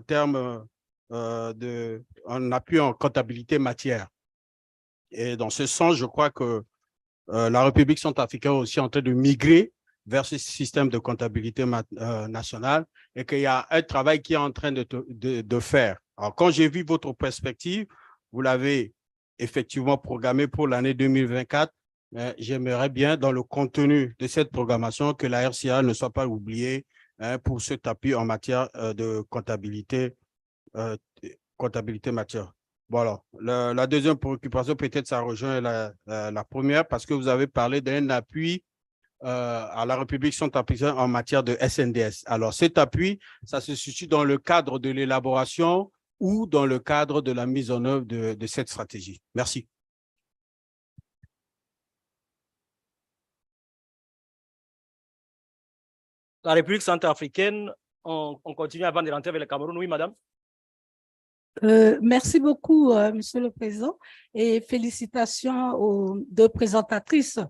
termes un appui en comptabilité matière. Et dans ce sens, je crois que la République centrafricaine est aussi en train de migrer vers ce système de comptabilité nationale et qu'il y a un travail qui est en train de faire. Alors, quand j'ai vu votre perspective, vous l'avez effectivement programmée pour l'année 2024, j'aimerais bien, dans le contenu de cette programmation, que la RCA ne soit pas oubliée pour cet appui en matière de comptabilité matière. Voilà. La deuxième préoccupation, peut-être ça rejoint la première, parce que vous avez parlé d'un appui à la République centrafricaine en matière de SNDS. Alors, cet appui, ça se situe dans le cadre de l'élaboration ou dans le cadre de la mise en œuvre de cette stratégie. Merci. La République centrafricaine, on continue avant de rentrer vers le Cameroun. Oui, madame. Merci beaucoup, Monsieur le Président, et félicitations aux deux présentatrices.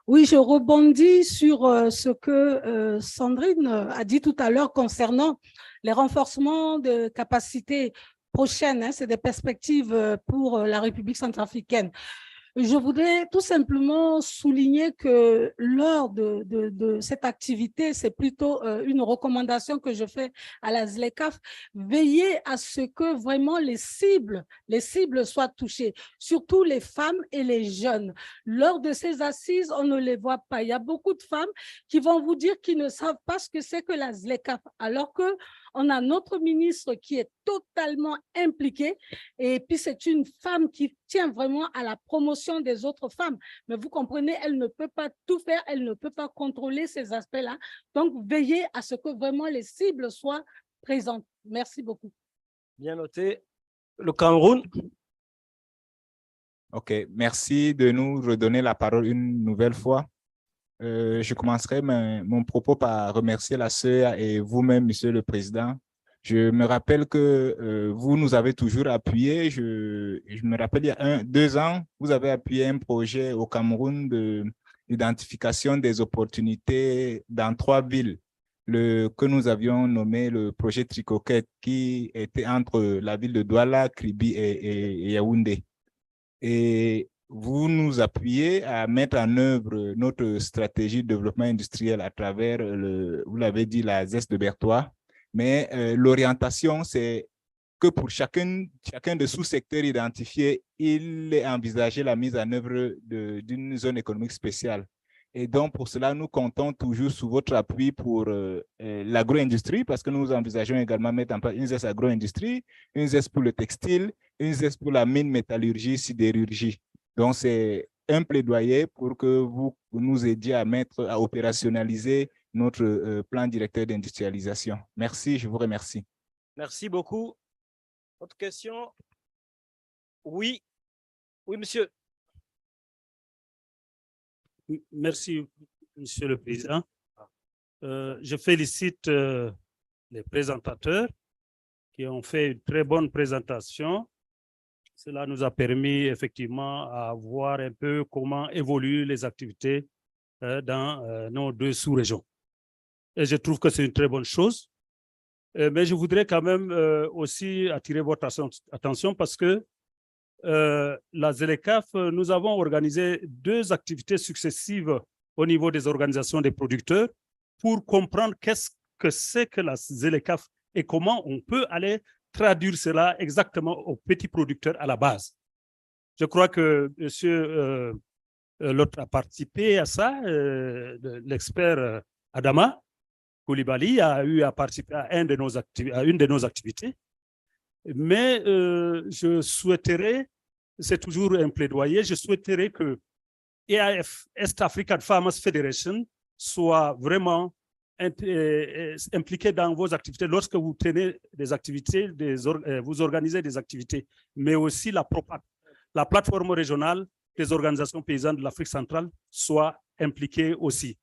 Oui, je rebondis sur ce que Sandrine a dit tout à l'heure concernant les renforcements de capacités prochaines. C'est des perspectives pour la République centrafricaine. Je voudrais tout simplement souligner que lors de cette activité, c'est plutôt une recommandation que je fais à la ZLECAf, veiller à ce que vraiment les cibles soient touchées, surtout les femmes et les jeunes. Lors de ces assises, on ne les voit pas. Il y a beaucoup de femmes qui vont vous dire qu'ils ne savent pas ce que c'est que la ZLECAf, alors que on a notre ministre qui est totalement impliqué et puis c'est une femme qui tient vraiment à la promotion des autres femmes. Mais vous comprenez, elle ne peut pas tout faire, elle ne peut pas contrôler ces aspects-là. Donc, veillez à ce que vraiment les cibles soient présentes. Merci beaucoup. Bien noté. Le Cameroun. OK, merci de nous redonner la parole une nouvelle fois. Je commencerai mon propos par remercier la CEA et vous-même, Monsieur le Président. Je me rappelle que vous nous avez toujours appuyé. Je me rappelle, il y a 2 ans, vous avez appuyé un projet au Cameroun d'identification des opportunités dans 3 villes, que nous avions nommé le projet Tricoquette, qui était entre la ville de Douala, Kribi et Yaoundé. Et vous nous appuyez à mettre en œuvre notre stratégie de développement industriel à travers, vous l'avez dit, la ZES de Berthois. Mais l'orientation, c'est que pour chacun des sous-secteurs identifiés, il est envisagé la mise en œuvre d'une zone économique spéciale. Et donc, pour cela, nous comptons toujours sur votre appui pour l'agro-industrie, parce que nous envisageons également mettre en place une ZES agro-industrie, une ZES pour le textile, une ZES pour la mine, métallurgie, sidérurgie. Donc, c'est un plaidoyer pour que vous nous aidiez à opérationnaliser notre plan directeur d'industrialisation. Merci, je vous remercie. Merci beaucoup. Autre question? Oui. Oui, monsieur. Merci, Monsieur le Président. Je félicite les présentateurs qui ont fait une très bonne présentation. Cela nous a permis effectivement à voir un peu comment évoluent les activités dans nos 2 sous-régions. Et je trouve que c'est une très bonne chose. Mais je voudrais quand même aussi attirer votre attention parce que la ZLECAf, nous avons organisé 2 activités successives au niveau des organisations des producteurs pour comprendre qu'est-ce que c'est que la ZLECAf et comment on peut aller traduire cela exactement aux petits producteurs à la base. Je crois que monsieur l'autre a participé à ça, l'expert Adama Koulibaly a eu à participer à une de nos activités. Mais je souhaiterais, c'est toujours un plaidoyer, je souhaiterais que EAF, East African Farmers Federation, soit vraiment impliqué dans vos activités lorsque vous tenez des activités, vous organisez des activités, mais aussi la plateforme régionale des organisations paysannes de l'Afrique centrale soit impliquée aussi.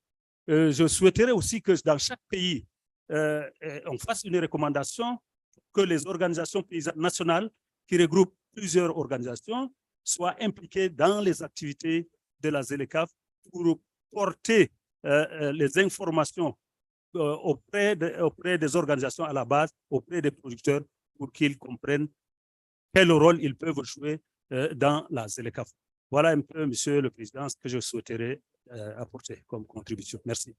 Je souhaiterais aussi que dans chaque pays, on fasse une recommandation que les organisations paysannes nationales qui regroupent plusieurs organisations soient impliquées dans les activités de la ZLECAf pour porter les informations auprès des organisations à la base, auprès des producteurs, pour qu'ils comprennent quel rôle ils peuvent jouer dans la ZLECAf. Voilà un peu, Monsieur le Président, ce que je souhaiterais apporter comme contribution. Merci.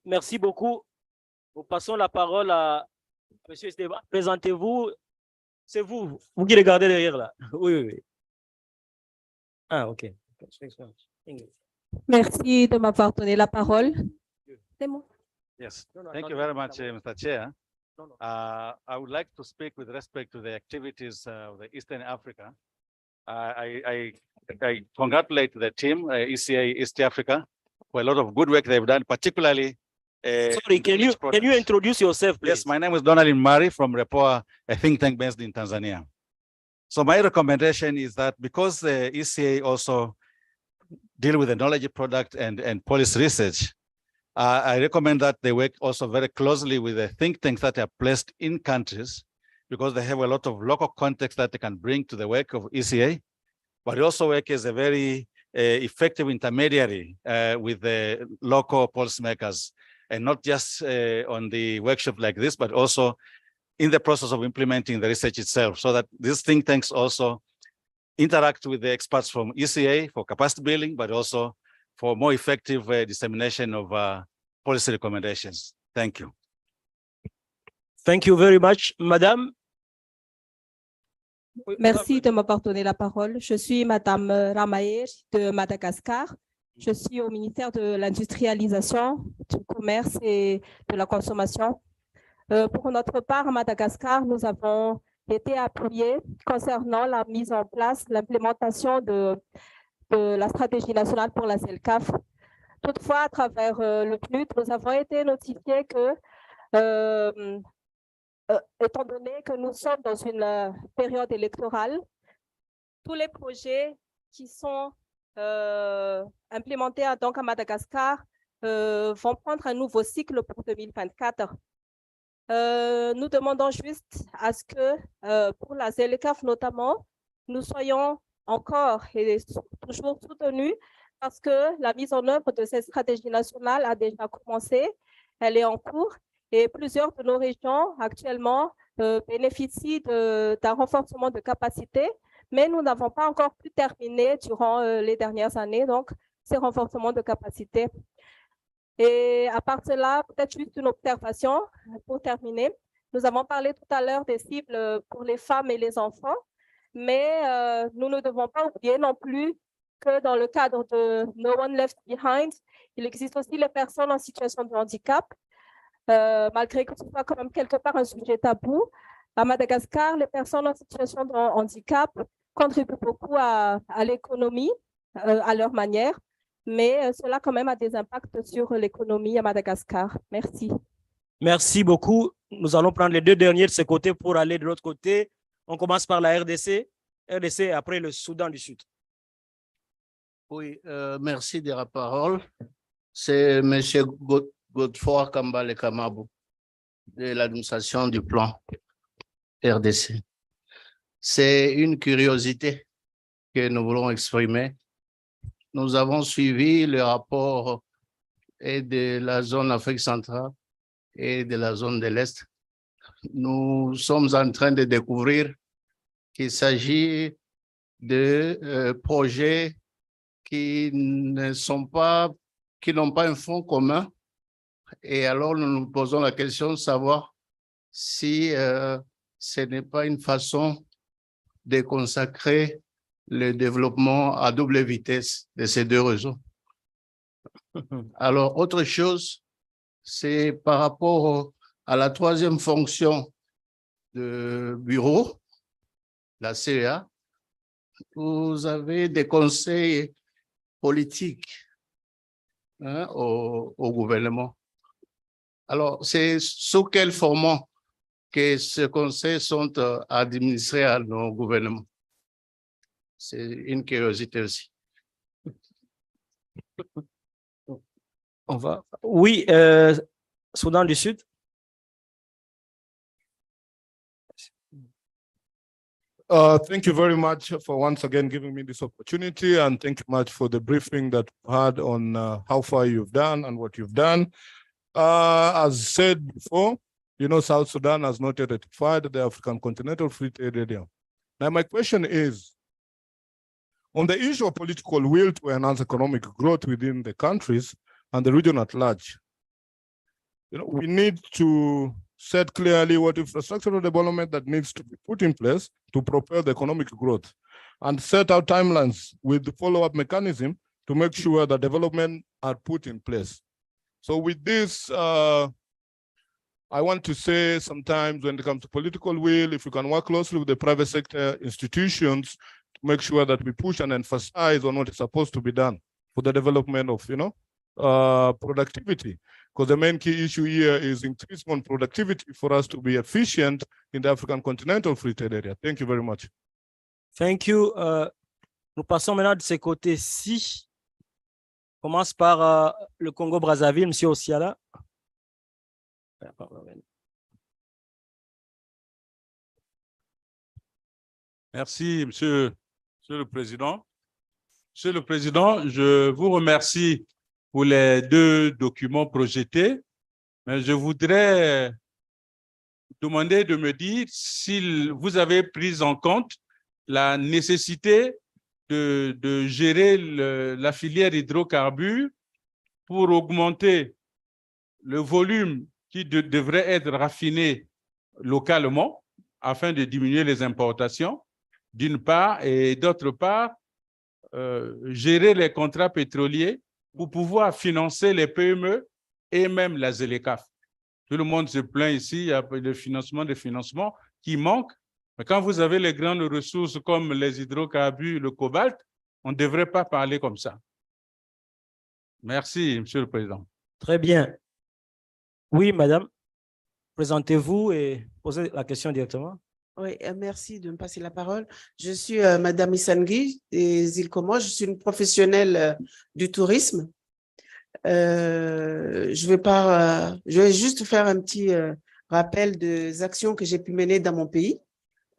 Merci beaucoup. Nous passons la parole à Monsieur Esteban. Présentez-vous. C'est vous qui regardez derrière là. Oui, oui, oui. Ah, OK. Merci de m'avoir donné la parole. C'est bon. Yes, thank you very much, Mr. Chair. I would like to speak with respect to the activities of the Eastern Africa. I congratulate the team, ECA East Africa, for a lot of good work they've done, particularly. Sorry, can you introduce yourself, please? Yes, my name is Donald Mari from Repoa, a think tank based in Tanzania. So my recommendation is that because the ECA also deal with the knowledge product and policy research, I recommend that they work also very closely with the think tanks that are placed in countries, because they have a lot of local context that they can bring to the work of ECA, but also work as a very effective intermediary with the local policymakers, and not just on the workshop like this, but also in the process of implementing the research itself, so that these think tanks also interact with the experts from ECA for capacity building, but also for more effective dissemination of policy recommendations. Thank you. Thank you very much, Madame. Merci de m'avoir donné la parole. Je suis Madame Ramaer de Madagascar. Je suis au ministère de l'Industrialisation, du Commerce et de la Consommation. Pour notre part, à Madagascar, nous avons été appuyés concernant la mise en place, l'implémentation de la stratégie nationale pour la ZLECAf. Toutefois, à travers le PNUD, nous avons été notifiés que, étant donné que nous sommes dans une période électorale, tous les projets qui sont implémentés donc à Madagascar vont prendre un nouveau cycle pour 2024. Nous demandons juste à ce que, pour la ZLECAf notamment, nous soyons encore et toujours soutenus, parce que la mise en œuvre de cette stratégie nationale a déjà commencé, elle est en cours, et plusieurs de nos régions actuellement bénéficient d'un renforcement de capacité, mais nous n'avons pas encore pu terminer durant les dernières années, donc ces renforcements de capacité. Et à part cela, peut-être juste une observation pour terminer. Nous avons parlé tout à l'heure des cibles pour les femmes et les enfants, mais nous ne devons pas oublier non plus que dans le cadre de No One Left Behind, il existe aussi les personnes en situation de handicap, malgré que ce soit quand même quelque part un sujet tabou. À Madagascar, les personnes en situation de handicap contribuent beaucoup à l'économie, à leur manière, mais cela quand même a des impacts sur l'économie à Madagascar. Merci. Merci beaucoup. Nous allons prendre les deux derniers de ce côté pour aller de l'autre côté. On commence par la RDC et après le Soudan du Sud. Oui, merci de la parole. C'est M. Godefroy Kambale Kamabou de l'administration du plan RDC. C'est une curiosité que nous voulons exprimer. Nous avons suivi le rapport et de la zone Afrique centrale et de la zone de l'Est. Nous sommes en train de découvrir qu'il s'agit de projets qui n'ont pas un fonds commun. Et alors, nous nous posons la question de savoir si ce n'est pas une façon de consacrer le développement à double vitesse de ces deux réseaux. Alors, autre chose, c'est par rapport à la troisième fonction de bureau, la CEA, vous avez des conseils politiques au gouvernement. Alors, c'est sous quel format que ces conseils sont administrés à nos gouvernements? C'est une curiosité aussi. On va. Oui, Soudan du Sud. Thank you very much for once again giving me this opportunity, and thank you much for the briefing that we had on how far you've done and what you've done. As said before, you know, South Sudan has not yet ratified the African Continental Free Trade Area. Now, my question is, on the issue of political will to enhance economic growth within the countries and the region at large, you know, we need to set clearly what infrastructural development that needs to be put in place to propel the economic growth, and set out timelines with the follow-up mechanism to make sure that development are put in place. So with this, I want to say sometimes when it comes to political will, if we can work closely with the private sector institutions to make sure that we push and emphasize on what is supposed to be done for the development of, you know, productivity. Because the main key issue here is increasing on productivity for us to be efficient in the African Continental Free Trade Area. Thank you very much. Thank you. Nous passons maintenant de ce côté-ci. On commence par le Congo-Brazzaville, M. Osiala. Merci, Monsieur le Président. Monsieur le Président, je vous remercie pour les deux documents projetés, mais je voudrais demander de me dire si vous avez pris en compte la nécessité de gérer la filière hydrocarbures pour augmenter le volume qui devrait être raffiné localement afin de diminuer les importations, d'une part, et d'autre part, gérer les contrats pétroliers pour pouvoir financer les PME et même la ZLECAf. Tout le monde se plaint ici, il y a des financements qui manquent. Mais quand vous avez les grandes ressources comme les hydrocarbures, le cobalt, on ne devrait pas parler comme ça. Merci, Monsieur le Président. Très bien. Oui, Madame, présentez-vous et posez la question directement. Oui, merci de me passer la parole. Je suis Madame Isangui des îles Comores. Je suis une professionnelle du tourisme. Je vais juste faire un petit rappel des actions que j'ai pu mener dans mon pays,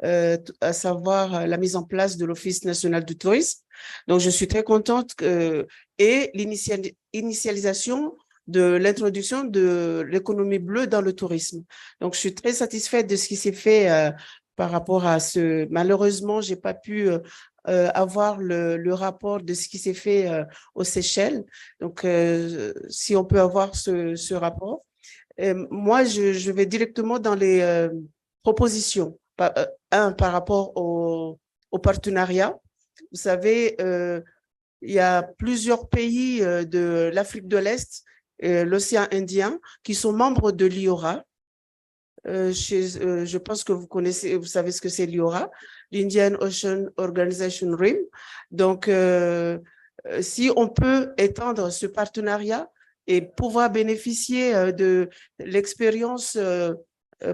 à savoir la mise en place de l'Office national du tourisme. Donc, je suis très contente et l'initialisation de l'introduction de l'économie bleue dans le tourisme. Donc, je suis très satisfaite de ce qui s'est fait par rapport à ce. Malheureusement, j'ai pas pu avoir le rapport de ce qui s'est fait aux Seychelles. Donc, si on peut avoir ce rapport. Moi, je vais directement dans les propositions. Par rapport au partenariat. Vous savez, il y a plusieurs pays de l'Afrique de l'Est, l'océan Indien, qui sont membres de l'IORA. Je pense que vous savez ce que c'est l'IORA, l'Indian Ocean Organization RIM. Donc, si on peut étendre ce partenariat et pouvoir bénéficier de l'expérience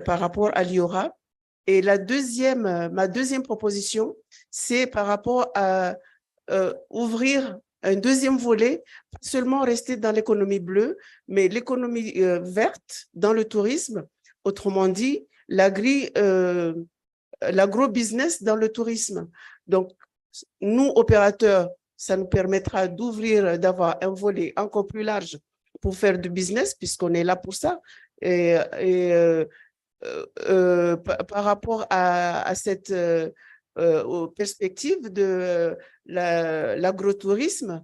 par rapport à l'IORA. Et ma deuxième proposition, c'est par rapport à ouvrir un deuxième volet, pas seulement rester dans l'économie bleue, mais l'économie verte dans le tourisme. Autrement dit, l'agro-business dans le tourisme. Donc, nous, opérateurs, ça nous permettra d'ouvrir, d'avoir un volet encore plus large pour faire du business, puisqu'on est là pour ça. Par rapport à cette perspective de l'agrotourisme,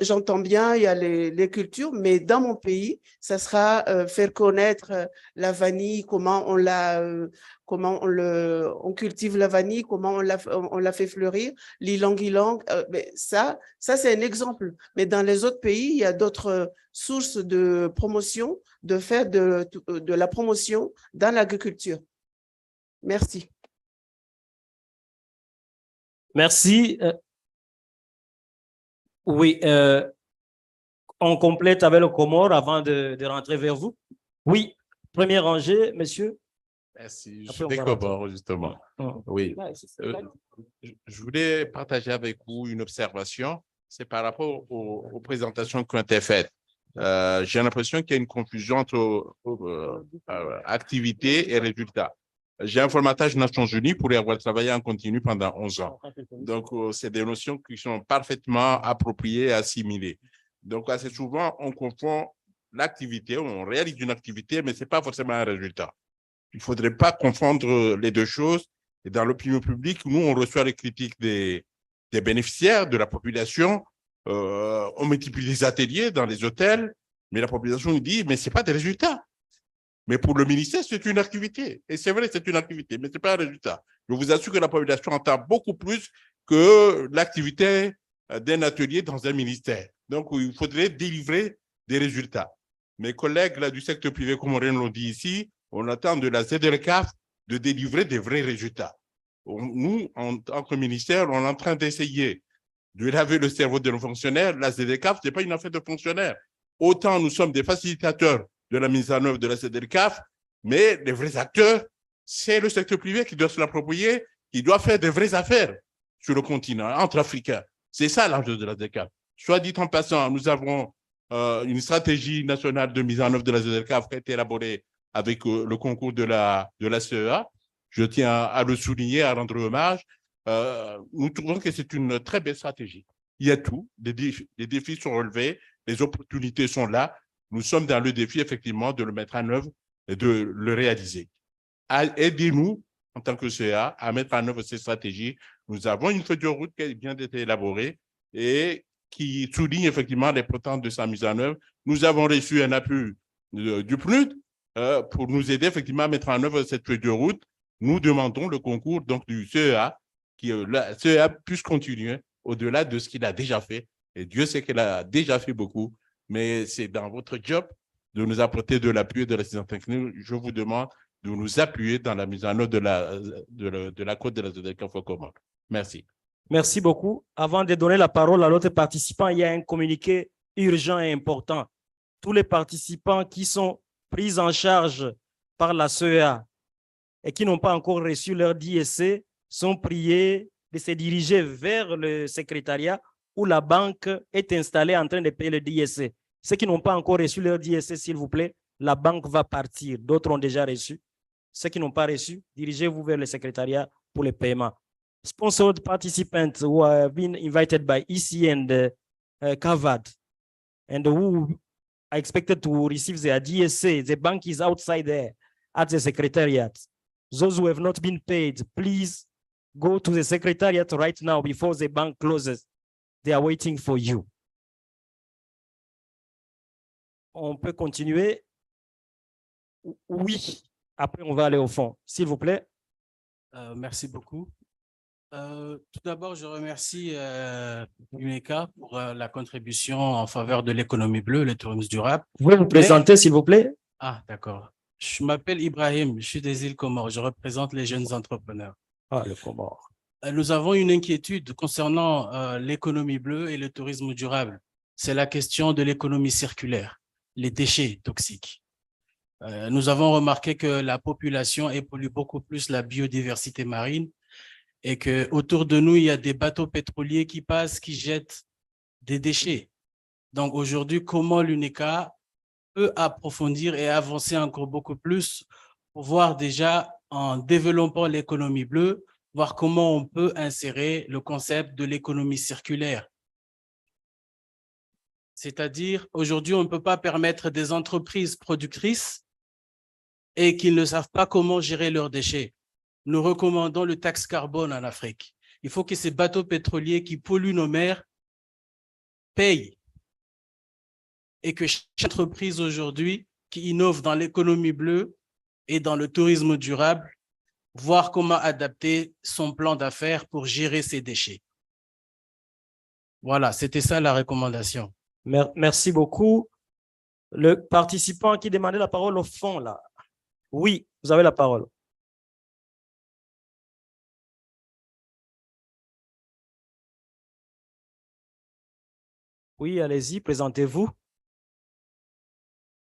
j'entends bien, il y a les cultures, mais dans mon pays, ça sera faire connaître la vanille, comment on cultive la vanille, comment on la fait fleurir, l'ilang-ilang. Ça c'est un exemple. Mais dans les autres pays, il y a d'autres sources de promotion, de faire de la promotion dans l'agriculture. Merci. Merci. Oui, on complète avec le Comore avant de rentrer vers vous. Oui, premier rangée, monsieur. Merci, je suis des Comores, justement. Oui, je voulais partager avec vous une observation, c'est par rapport aux présentations qui ont été faites. J'ai l'impression qu'il y a une confusion entre activité et résultat. J'ai un formatage des Nations Unies pour y avoir travaillé en continu pendant 11 ans. Donc, c'est des notions qui sont parfaitement appropriées et assimilées. Donc, assez souvent, on confond l'activité, on réalise une activité, mais ce n'est pas forcément un résultat. Il ne faudrait pas confondre les deux choses. Et dans l'opinion publique, nous, on reçoit les critiques des bénéficiaires, de la population. On multiplie les ateliers dans les hôtels, mais la population nous dit, mais ce n'est pas des résultats. Mais pour le ministère, c'est une activité. Et c'est vrai, c'est une activité, mais ce n'est pas un résultat. Je vous assure que la population entend beaucoup plus que l'activité d'un atelier dans un ministère. Donc, il faudrait délivrer des résultats. Mes collègues là, du secteur privé comorien l'ont dit ici, on attend de la ZLCAF de délivrer des vrais résultats. Nous, en tant que ministère, on est en train d'essayer de laver le cerveau de nos fonctionnaires. La ZLCAF, ce n'est pas une affaire de fonctionnaires. Autant nous sommes des facilitateurs de la mise en œuvre de la ZLCAF, mais les vrais acteurs, c'est le secteur privé qui doit se l'approprier, qui doit faire des vraies affaires sur le continent, entre Africains. C'est ça l'enjeu de la ZLCAF. Soit dit en passant, nous avons une stratégie nationale de mise en œuvre de la ZLCAF qui a été élaborée avec le concours de la CEA. Je tiens à le souligner, à rendre hommage. Nous trouvons que c'est une très belle stratégie. Il y a tout, les défis sont relevés, les opportunités sont là. Nous sommes dans le défi, effectivement, de le mettre en œuvre et de le réaliser. Aidez-nous, en tant que CEA, à mettre en œuvre ces stratégies. Nous avons une feuille de route qui vient d'être élaborée et qui souligne effectivement l'importance de sa mise en œuvre. Nous avons reçu un appui du PNUD pour nous aider effectivement à mettre en œuvre cette feuille de route. Nous demandons le concours donc, du CEA, la CEA puisse continuer au-delà de ce qu'il a déjà fait. Et Dieu sait qu'il a déjà fait beaucoup, mais c'est dans votre job de nous apporter de l'appui et de l'assistance technique. Je vous demande de nous appuyer dans la mise en œuvre de la Côte de la ZLCAF au Comores. Merci. Merci beaucoup. Avant de donner la parole à l'autre participant, il y a un communiqué urgent et important. Tous les participants qui sont pris en charge par la CEA et qui n'ont pas encore reçu leur DSC sont priés de se diriger vers le secrétariat où la banque est installée en train de payer le DSC. Ceux qui n'ont pas encore reçu leur DSC, s'il vous plaît, la banque va partir. D'autres ont déjà reçu. Ceux qui n'ont pas reçu, dirigez-vous vers le secrétariat pour le paiement. Sponsored participants who have been invited by EC and CAVAD and who are expected to receive their DSA, the bank is outside there at the secretariat. Those who have not been paid, please go to the secretariat right now before the bank closes. They are waiting for you. On peut continuer? Oui. Après, on va aller au fond. S'il vous plaît. Merci beaucoup. Tout d'abord, je remercie l'UNECA pour la contribution en faveur de l'économie bleue, le tourisme durable. Vous pouvez vous présenter, s'il vous plaît? Ah, d'accord. Je m'appelle Ibrahim, je suis des îles Comores, je représente les jeunes entrepreneurs. Ah, les Comores. Nous avons une inquiétude concernant l'économie bleue et le tourisme durable. C'est la question de l'économie circulaire, les déchets toxiques. Nous avons remarqué que la population pollue beaucoup plus la biodiversité marine et qu'autour de nous, il y a des bateaux pétroliers qui passent, qui jettent des déchets. Donc aujourd'hui, comment l'UNECA peut approfondir et avancer encore beaucoup plus pour voir déjà, en développant l'économie bleue, voir comment on peut insérer le concept de l'économie circulaire. C'est-à-dire, aujourd'hui, on ne peut pas permettre des entreprises productrices et qu'ils ne savent pas comment gérer leurs déchets. Nous recommandons le taxe carbone en Afrique. Il faut que ces bateaux pétroliers qui polluent nos mers payent et que chaque entreprise aujourd'hui qui innove dans l'économie bleue et dans le tourisme durable, voir comment adapter son plan d'affaires pour gérer ses déchets. Voilà, c'était ça la recommandation. Merci beaucoup. Le participant qui demandait la parole au fond, là. Oui, vous avez la parole. Oui, allez-y, présentez-vous.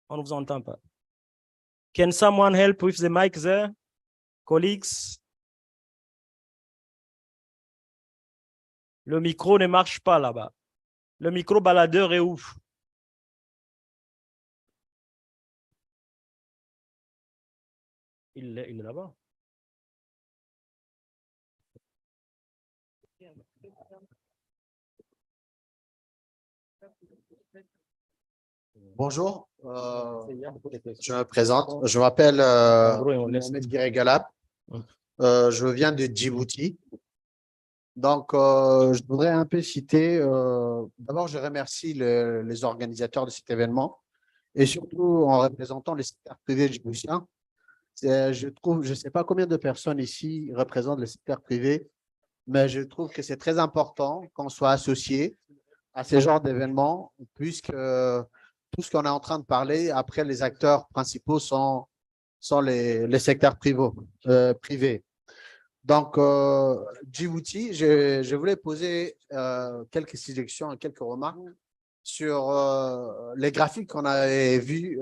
On ne vous entend pas. Can someone help with the mic there? Colleagues? Le micro ne marche pas là-bas. Le micro baladeur est où? Il est là-bas. Bonjour, je me présente. Je m'appelle Mohamed Guiregalab. Je viens de Djibouti. Donc, je voudrais un peu citer, d'abord, je remercie les organisateurs de cet événement et surtout en représentant les secteurs privés djiboutiens. Je ne sais pas combien de personnes ici représentent le secteur privé, mais je trouve que c'est très important qu'on soit associé à ce genre d'événements, puisque tout ce qu'on est en train de parler, après, les acteurs principaux sont les secteurs privés. Donc, Djibouti, je voulais poser quelques suggestions et quelques remarques sur les graphiques qu'on avait vus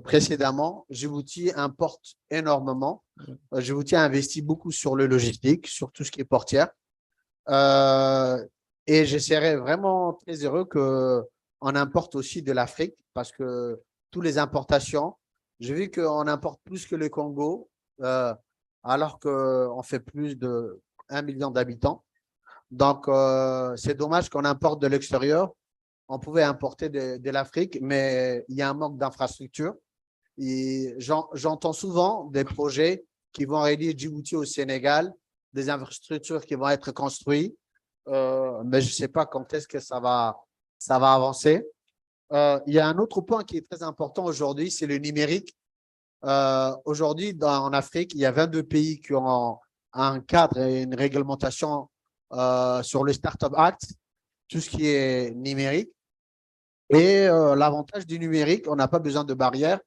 précédemment. Djibouti importe énormément. Djibouti a investi beaucoup sur le logistique, sur tout ce qui est portière. Et je serais vraiment très heureux qu'on importe aussi de l'Afrique parce que toutes les importations, j'ai vu qu'on importe plus que le Congo, alors qu'on fait plus de 1 million d'habitants. Donc, c'est dommage qu'on importe de l'extérieur. On pouvait importer de l'Afrique, mais il y a un manque d'infrastructures. J'entends souvent des projets qui vont relier Djibouti au Sénégal, des infrastructures qui vont être construites, mais je ne sais pas quand est-ce que ça va avancer. Il y a un autre point qui est très important aujourd'hui, c'est le numérique. Aujourd'hui, en Afrique, il y a 22 pays qui ont un cadre et une réglementation sur le Startup Act, tout ce qui est numérique. Et l'avantage du numérique, on n'a pas besoin de barrières.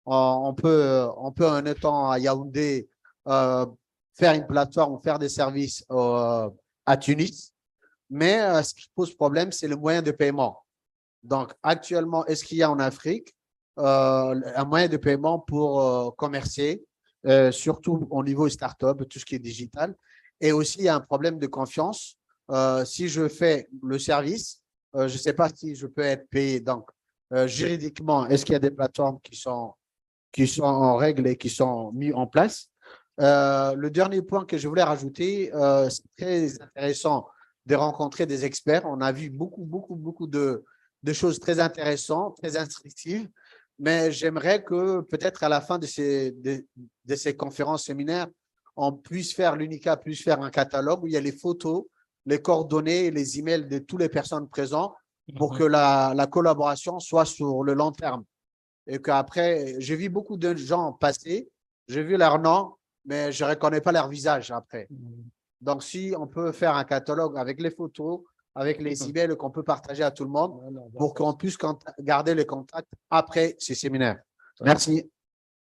On peut en étant à Yaoundé, faire une plateforme, faire des services à Tunis. Mais ce qui pose problème, c'est le moyen de paiement. Donc, actuellement, est-ce qu'il y a en Afrique un moyen de paiement pour commercer, surtout au niveau start-up, tout ce qui est digital. Et aussi, il y a un problème de confiance. Si je fais le service, je ne sais pas si je peux être payé. Donc, juridiquement, est-ce qu'il y a des plateformes qui sont en règle et qui sont mises en place? Le dernier point que je voulais rajouter, c'est très intéressant de rencontrer des experts. On a vu beaucoup de choses très intéressantes, très instructives. Mais j'aimerais que peut-être à la fin de ces conférences, séminaires, l'UNICA puisse faire un catalogue où il y a les photos, les coordonnées et les emails de toutes les personnes présentes pour que la collaboration soit sur le long terme. Et qu'après, j'ai vu beaucoup de gens passer, j'ai vu leur nom, mais je ne reconnais pas leur visage après. Donc, si on peut faire un catalogue avec les photos, avec les emails qu'on peut partager à tout le monde pour qu'on puisse garder les contacts après ces séminaires. Merci.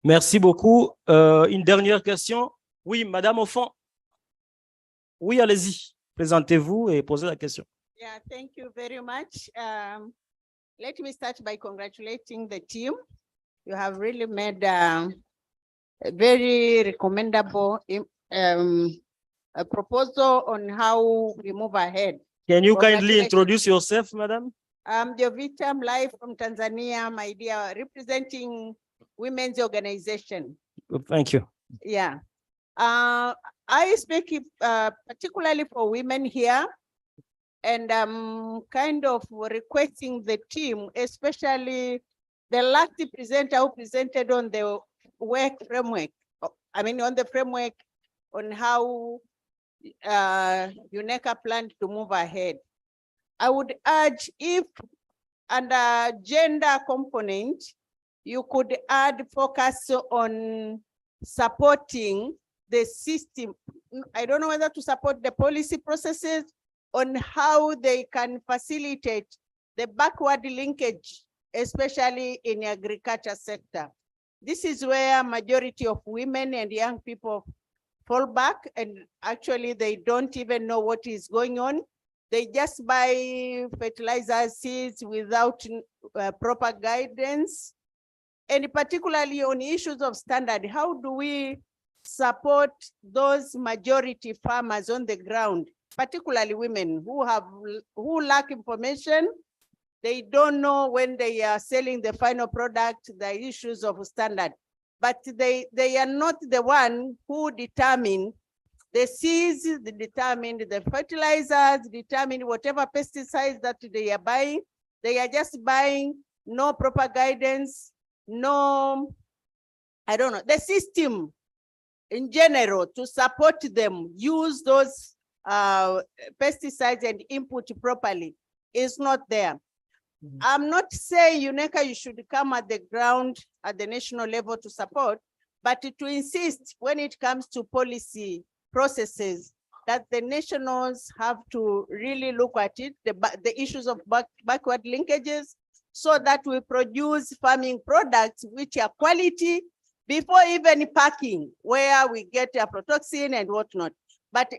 Merci beaucoup. Une dernière question. Oui, madame au fond. Oui, allez-y. Présentez-vous et posez la question. Yeah, thank you very much. Let me start by congratulating the team. You have really made a very recommendable a proposal on how we move ahead. Can you kindly introduce yourself, madam? I'm Jovita, I'm live from Tanzania, my dear, representing women's organization. Thank you. Yeah. I speak particularly for women here, and I'm kind of requesting the team, especially the last presenter who presented on the work framework, on the framework on how UNECA planned to move ahead. I would urge if under gender component, you could add focus on supporting the system. I don't know whether to support the policy processes on how they can facilitate the backward linkage, especially in the agriculture sector. This is where majority of women and young people fall back, and actually they don't even know what is going on. They just buy fertilizer seeds without proper guidance. And particularly on issues of standard, how do we support those majority farmers on the ground, particularly women who lack information? They don't know when they are selling the final product, the issues of standard, but they are not the one who determine the seeds, they determine the fertilizers, determine whatever pesticides that they are buying. They are just buying, no proper guidance, no, I don't know, the system in general to support them use those pesticides and input properly is not there. I'm not saying UNECA, you should come at the ground at the national level to support, but to insist when it comes to policy processes that the nationals have to really look at it, the issues of backward linkages, so that we produce farming products which are quality before even packing, where we get aflatoxin and whatnot. But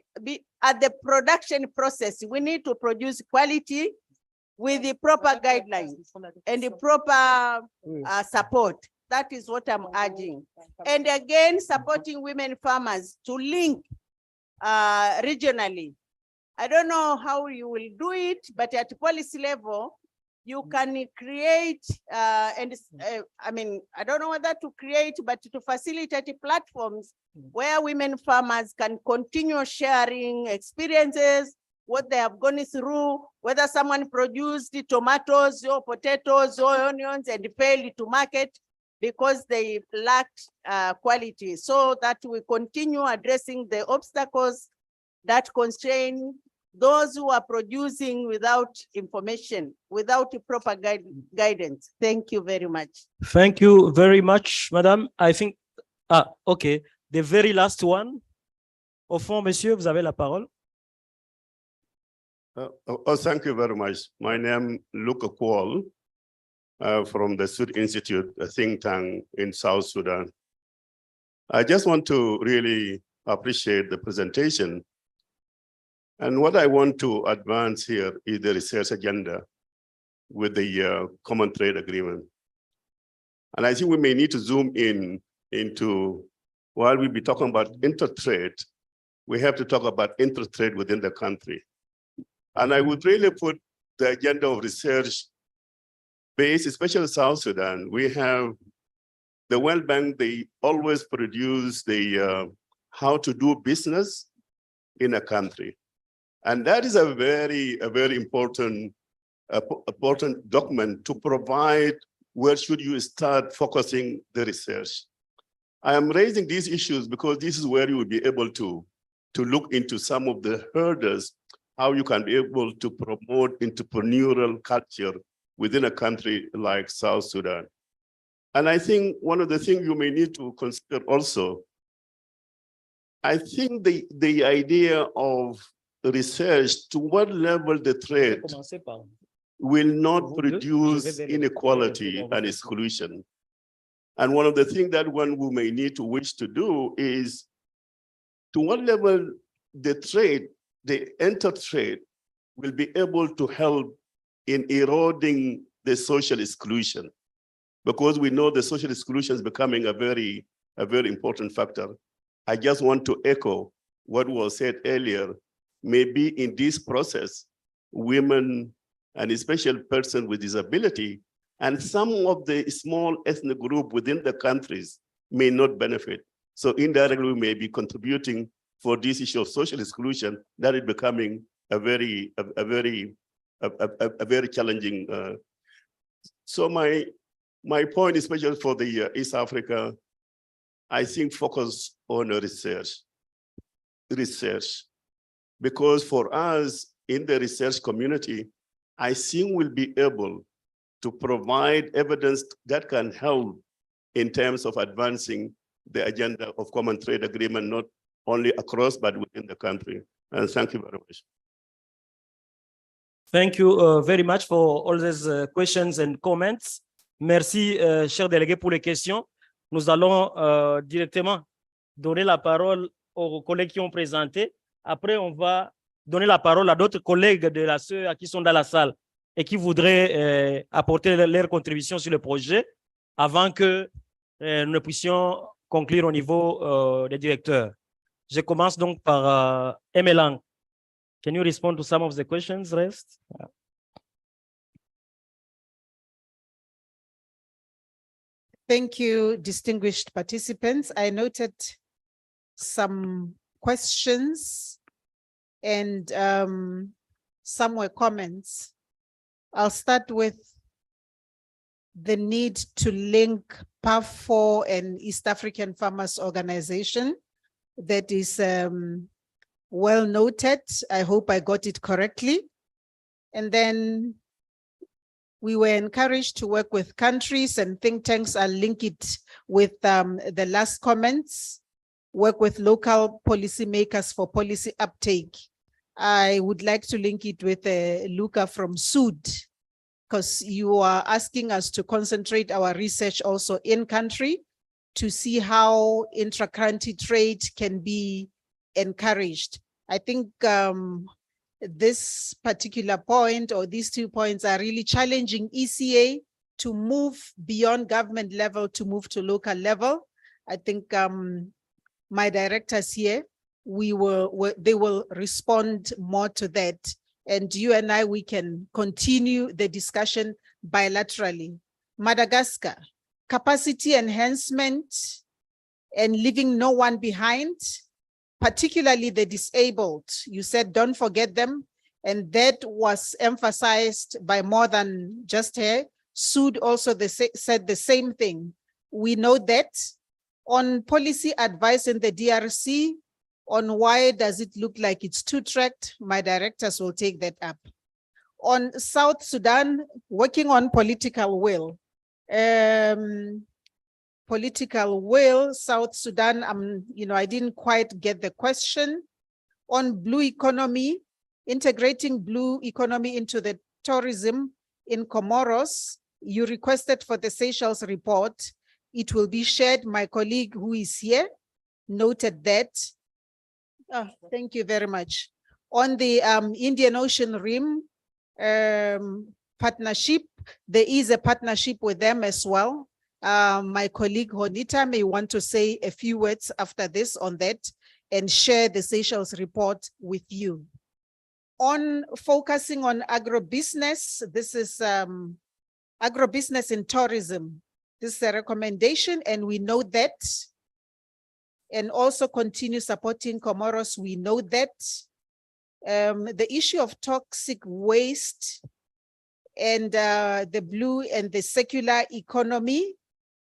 at the production process, we need to produce quality with the proper guidelines and the proper support. That is what I'm urging. And again, supporting women farmers to link regionally. I don't know how you will do it, but at policy level, you can create, I mean, I don't know whether to create, but to facilitate platforms where women farmers can continue sharing experiences, what they have gone through, whether someone produced the tomatoes or potatoes or onions and failed to market because they lacked quality, so that we continue addressing the obstacles that constrain those who are producing without information, without proper guidance. Thank you very much. Thank you very much, Madame. I think, okay, the very last one. Au fond, monsieur, vous avez la parole. Thank you very much. My name is Luca Kwol from the Sud Institute, a think tank in South Sudan. I just want to really appreciate the presentation. And what I want to advance here is the research agenda with the Common Trade Agreement. And I think we may need to zoom into, while we be talking about intertrade, we have to talk about intertrade within the country. And I would really put the agenda of research based, especially South Sudan. We have the World Bank, they always produce the how to do business in a country. And that is a very important document to provide where should you start focusing the research. I am raising these issues because this is where you will be able to look into some of the hurdles, how you can be able to promote entrepreneurial culture within a country like South Sudan. And I think one of the things you may need to consider also, I think the idea of research to what level the trade will not produce inequality and exclusion. And one of the things that one we may need to wish to do is to what level the trade, the inter-trade will be able to help in eroding the social exclusion, because we know the social exclusion is becoming a very important factor. I just want to echo what was said earlier. Maybe in this process, women and especially persons with disability and some of the small ethnic group within the countries may not benefit. So indirectly, we may be contributing for this issue of social exclusion that is becoming a very challenging. So my point, especially for the East Africa, I think focus on research, because for us in the research community, I think we'll be able to provide evidence that can help in terms of advancing the agenda of Common Trade Agreement, not only across, but within the country. And thank you very much. Thank you very much for all these questions and comments. Merci, chers délégués, pour les questions. Nous allons directement donner la parole aux collègues qui ont présenté. Après, on va donner la parole à d'autres collègues de la CEA qui sont dans la salle et qui voudraient apporter leur contribution sur le projet avant que nous ne puissions conclure au niveau des directeurs. Je commence donc par Emelang. Can you respond to some of the questions raised? Thank you, distinguished participants. I noted some questions and some were comments. I'll start with the need to link PAF4 and East African Farmers Organization. That is well noted. I hope I got it correctly. And then we were encouraged to work with countries and think tanks. I'll link it with the last comments. Work with local policymakers for policy uptake. I would like to link it with Luca from Sud, because you are asking us to concentrate our research also in country to see how intra-country trade can be encouraged. I think this particular point or these 2 points are really challenging ECA to move beyond government level to move to local level. I think my directors here, they will respond more to that. And you and I, we can continue the discussion bilaterally. Madagascar, capacity enhancement and leaving no one behind, particularly the disabled. You said, don't forget them. And that was emphasized by more than just her. Sud also said the same thing. We know that. On policy advice in the DRC, on why does it look like it's two-tracked, my directors will take that up. On South Sudan, working on political will. Political will, South Sudan, I didn't quite get the question. On blue economy, integrating blue economy into the tourism in Comoros, you requested for the Seychelles report. It will be shared. My colleague who is here noted that. Oh, thank you very much. On the Indian Ocean Rim partnership, there is a partnership with them as well. My colleague Honita may want to say a few words after this on that and share the Seychelles report with you. On focusing on agribusiness, this is agribusiness in tourism. This is a recommendation and we know that. And also continue supporting Comoros, we know that. The issue of toxic waste and the blue and the circular economy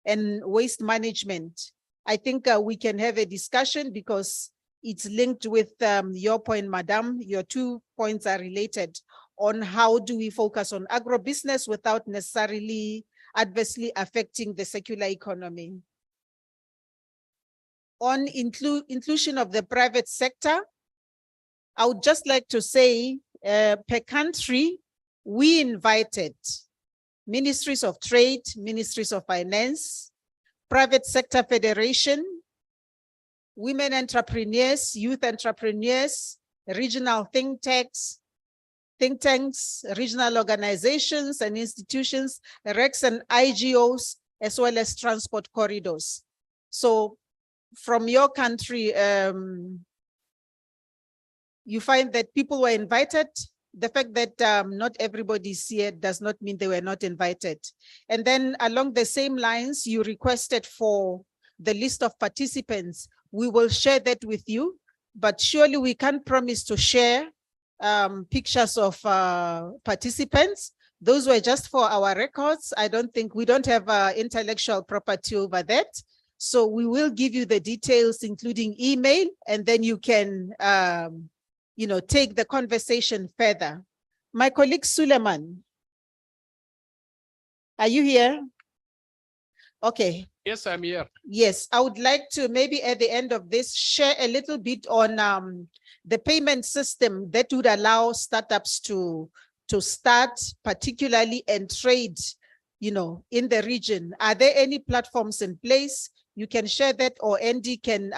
and waste management. I think we can have a discussion because it's linked with your point, Madam. Your 2 points are related on how do we focus on agribusiness without necessarily adversely affecting the circular economy. On inclusion of the private sector, I would just like to say per country, we invited ministries of trade, ministries of finance, private sector federation, women entrepreneurs, youth entrepreneurs, regional think tanks, regional organizations and institutions, RECs and IGOs, as well as transport corridors. So from your country, you find that people were invited. The fact that not everybody's here does not mean they were not invited. And then along the same lines, you requested for the list of participants. We will share that with you, but surely we can't promise to share pictures of participants. Those were just for our records. I don't think, we don't have intellectual property over that. So we will give you the details, including email, and then you can take the conversation further. My colleague Suleiman, are you here? Okay. Yes, I'm here. Yes, I would like to maybe at the end of this share a little bit on the payment system that would allow startups to start particularly and trade, in the region. Are there any platforms in place? You can share that, or Andy can,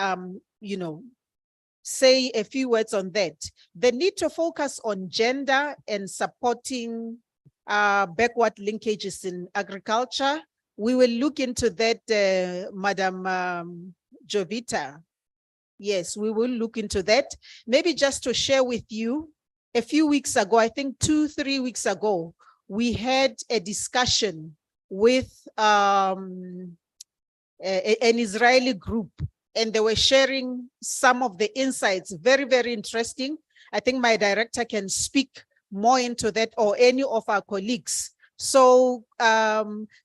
say a few words on that. The need to focus on gender and supporting backward linkages in agriculture. We will look into that, Madam Jovita. Yes, we will look into that. Maybe just to share with you, a few weeks ago, I think 2-3 weeks ago, we had a discussion with an Israeli group and they were sharing some of the insights. Very, very interesting. I think my director can speak more into that, or any of our colleagues. So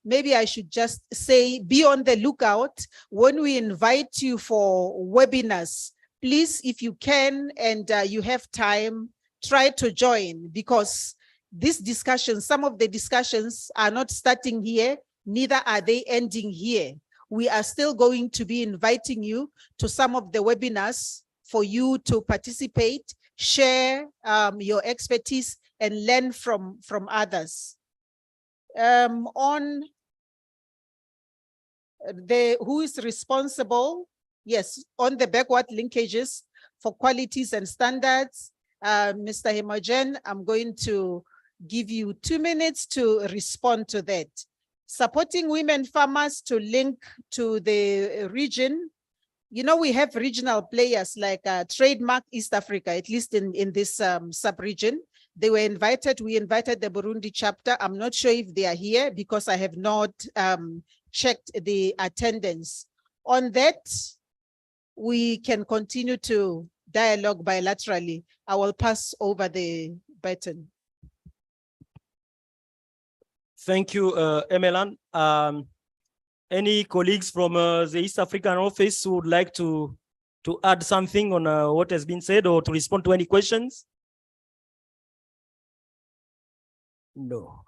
maybe I should just say, be on the lookout when we invite you for webinars. Please, if you can and you have time, try to join, because this discussion, some of the discussions are not starting here, neither are they ending here. We are still going to be inviting you to some of the webinars for you to participate, share your expertise, and learn from others. On who is responsible, yes, on the backward linkages for qualities and standards, Mr. Himogen, I'm going to give you 2 minutes to respond to that. Supporting women farmers to link to the region. You know, we have regional players like Trademark East Africa, at least in this sub-region. They were invited. We invited the Burundi chapter. I'm not sure if they are here because I have not checked the attendance. On that, we can continue to dialogue bilaterally. I will pass over the baton. Thank you, Emelan. Any colleagues from the East African office who would like to add something on what has been said, or to respond to any questions? No.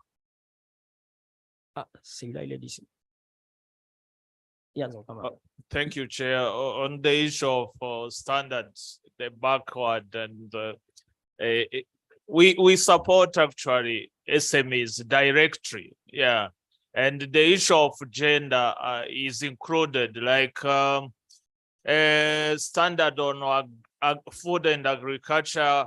Thank you, Chair. On the issue of standards, the backward, and we support actually SMEs directly, yeah. And the issue of gender is included, like standard on food and agriculture.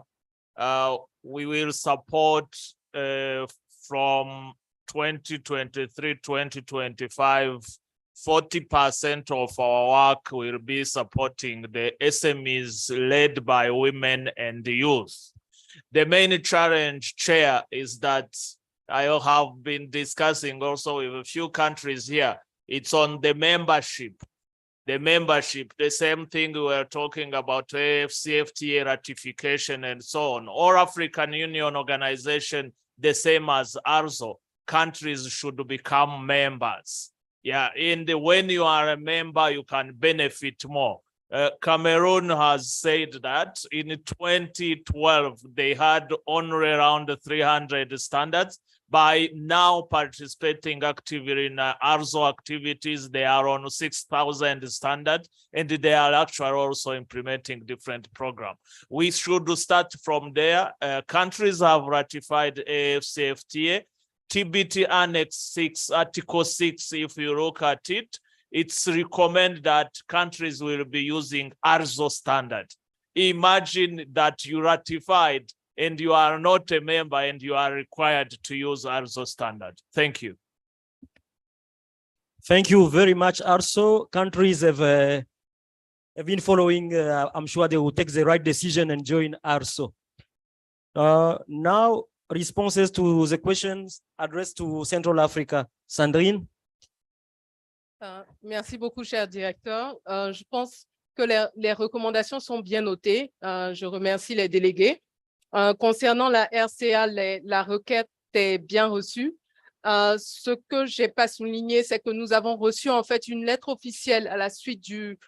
We will support from 2023-2025, 40% of our work will be supporting the SMEs led by women and youth. The main challenge, Chair, is that I have been discussing also with a few countries here. It's on the membership. The membership, the same thing we were talking about, AfCFTA ratification and so on. All African Union organization, the same as ARZO, countries should become members. Yeah, when you are a member, you can benefit more. Cameroon has said that in 2012, they had only around 300 standards. By now participating actively in ARZO activities, they are on 6,000 standards, and they are actually also implementing different programs. We should start from there. Countries have ratified AfCFTA. TBT Annex 6, Article 6, if you look at it, it's recommended that countries will be using ARZO standard. Imagine that you ratified and you are not a member and you are required to use ARZO standard. Thank you. Thank you very much, ARZO. Countries have been following. I'm sure they will take the right decision and join ARZO. Now, responses to the questions addressed to Central Africa. Sandrine? Merci beaucoup, cher directeur. Je pense que les recommandations sont bien notées. Je remercie les délégués. Concernant la RCA, la requête est bien reçue. Ce que je n'ai pas souligné, c'est que nous avons reçu en fait une lettre officielle à la suite du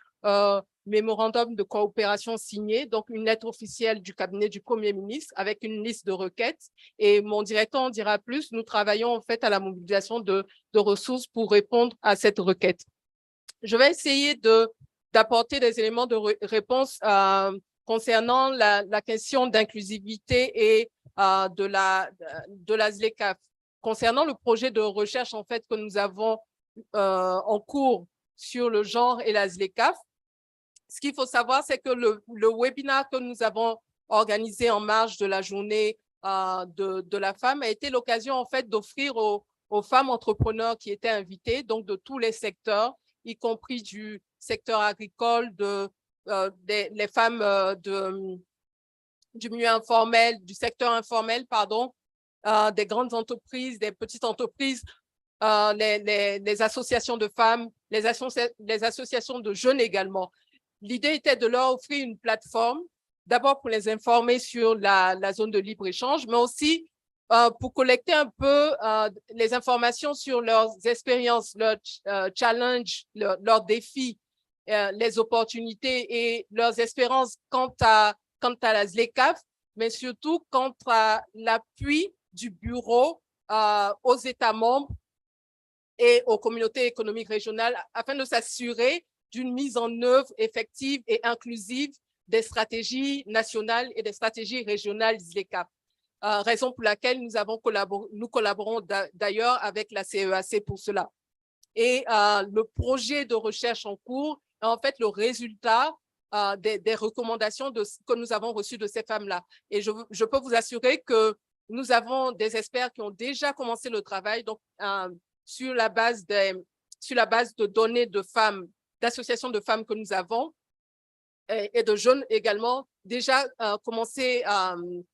mémorandum de coopération signé, donc une lettre officielle du cabinet du Premier ministre avec une liste de requêtes. Et mon directeur en dira plus. Nous travaillons en fait à la mobilisation de ressources pour répondre à cette requête. Je vais essayer d'apporter des éléments de réponse concernant la question d'inclusivité et de la ZLECAf. Concernant le projet de recherche en fait que nous avons en cours sur le genre et la ZLECAf, ce qu'il faut savoir, c'est que le webinaire que nous avons organisé en marge de la journée de la femme a été l'occasion en fait d'offrir aux femmes entrepreneurs qui étaient invitées, donc de tous les secteurs, y compris du secteur agricole, les femmes du milieu informel, du secteur informel, pardon, des grandes entreprises, des petites entreprises, les associations de femmes, les associations de jeunes également. l'idée était de leur offrir une plateforme, d'abord pour les informer sur la zone de libre-échange, mais aussi pour collecter un peu les informations sur leurs expériences, leurs challenges, leurs défis, les opportunités et leurs espérances quant à la ZLECAf, mais surtout quant à l'appui du bureau aux États membres et aux communautés économiques régionales afin de s'assurer d'une mise en œuvre effective et inclusive des stratégies nationales et des stratégies régionales ZLECAf. Raison pour laquelle nous collaborons d'ailleurs avec la CEAC pour cela. Et le projet de recherche en cours est en fait le résultat des recommandations que nous avons reçues de ces femmes-là. Et je peux vous assurer que nous avons des experts qui ont déjà commencé le travail donc, sur la base de données de femmes, d'associations de femmes que nous avons et de jeunes également, déjà commencé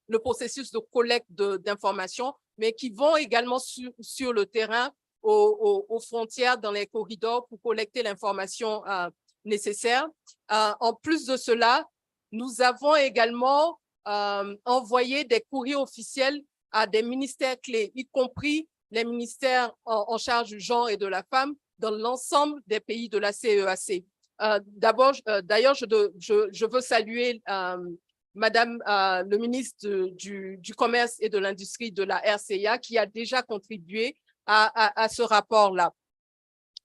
le processus de collecte d'informations, mais qui vont également sur le terrain, aux frontières, dans les corridors pour collecter l'information nécessaire. En plus de cela, nous avons également envoyé des courriers officiels à des ministères clés, y compris les ministères en charge du genre et de la femme dans l'ensemble des pays de la CEAC. D'ailleurs, je veux saluer Madame le ministre du Commerce et de l'Industrie de la RCA qui a déjà contribué à ce rapport-là.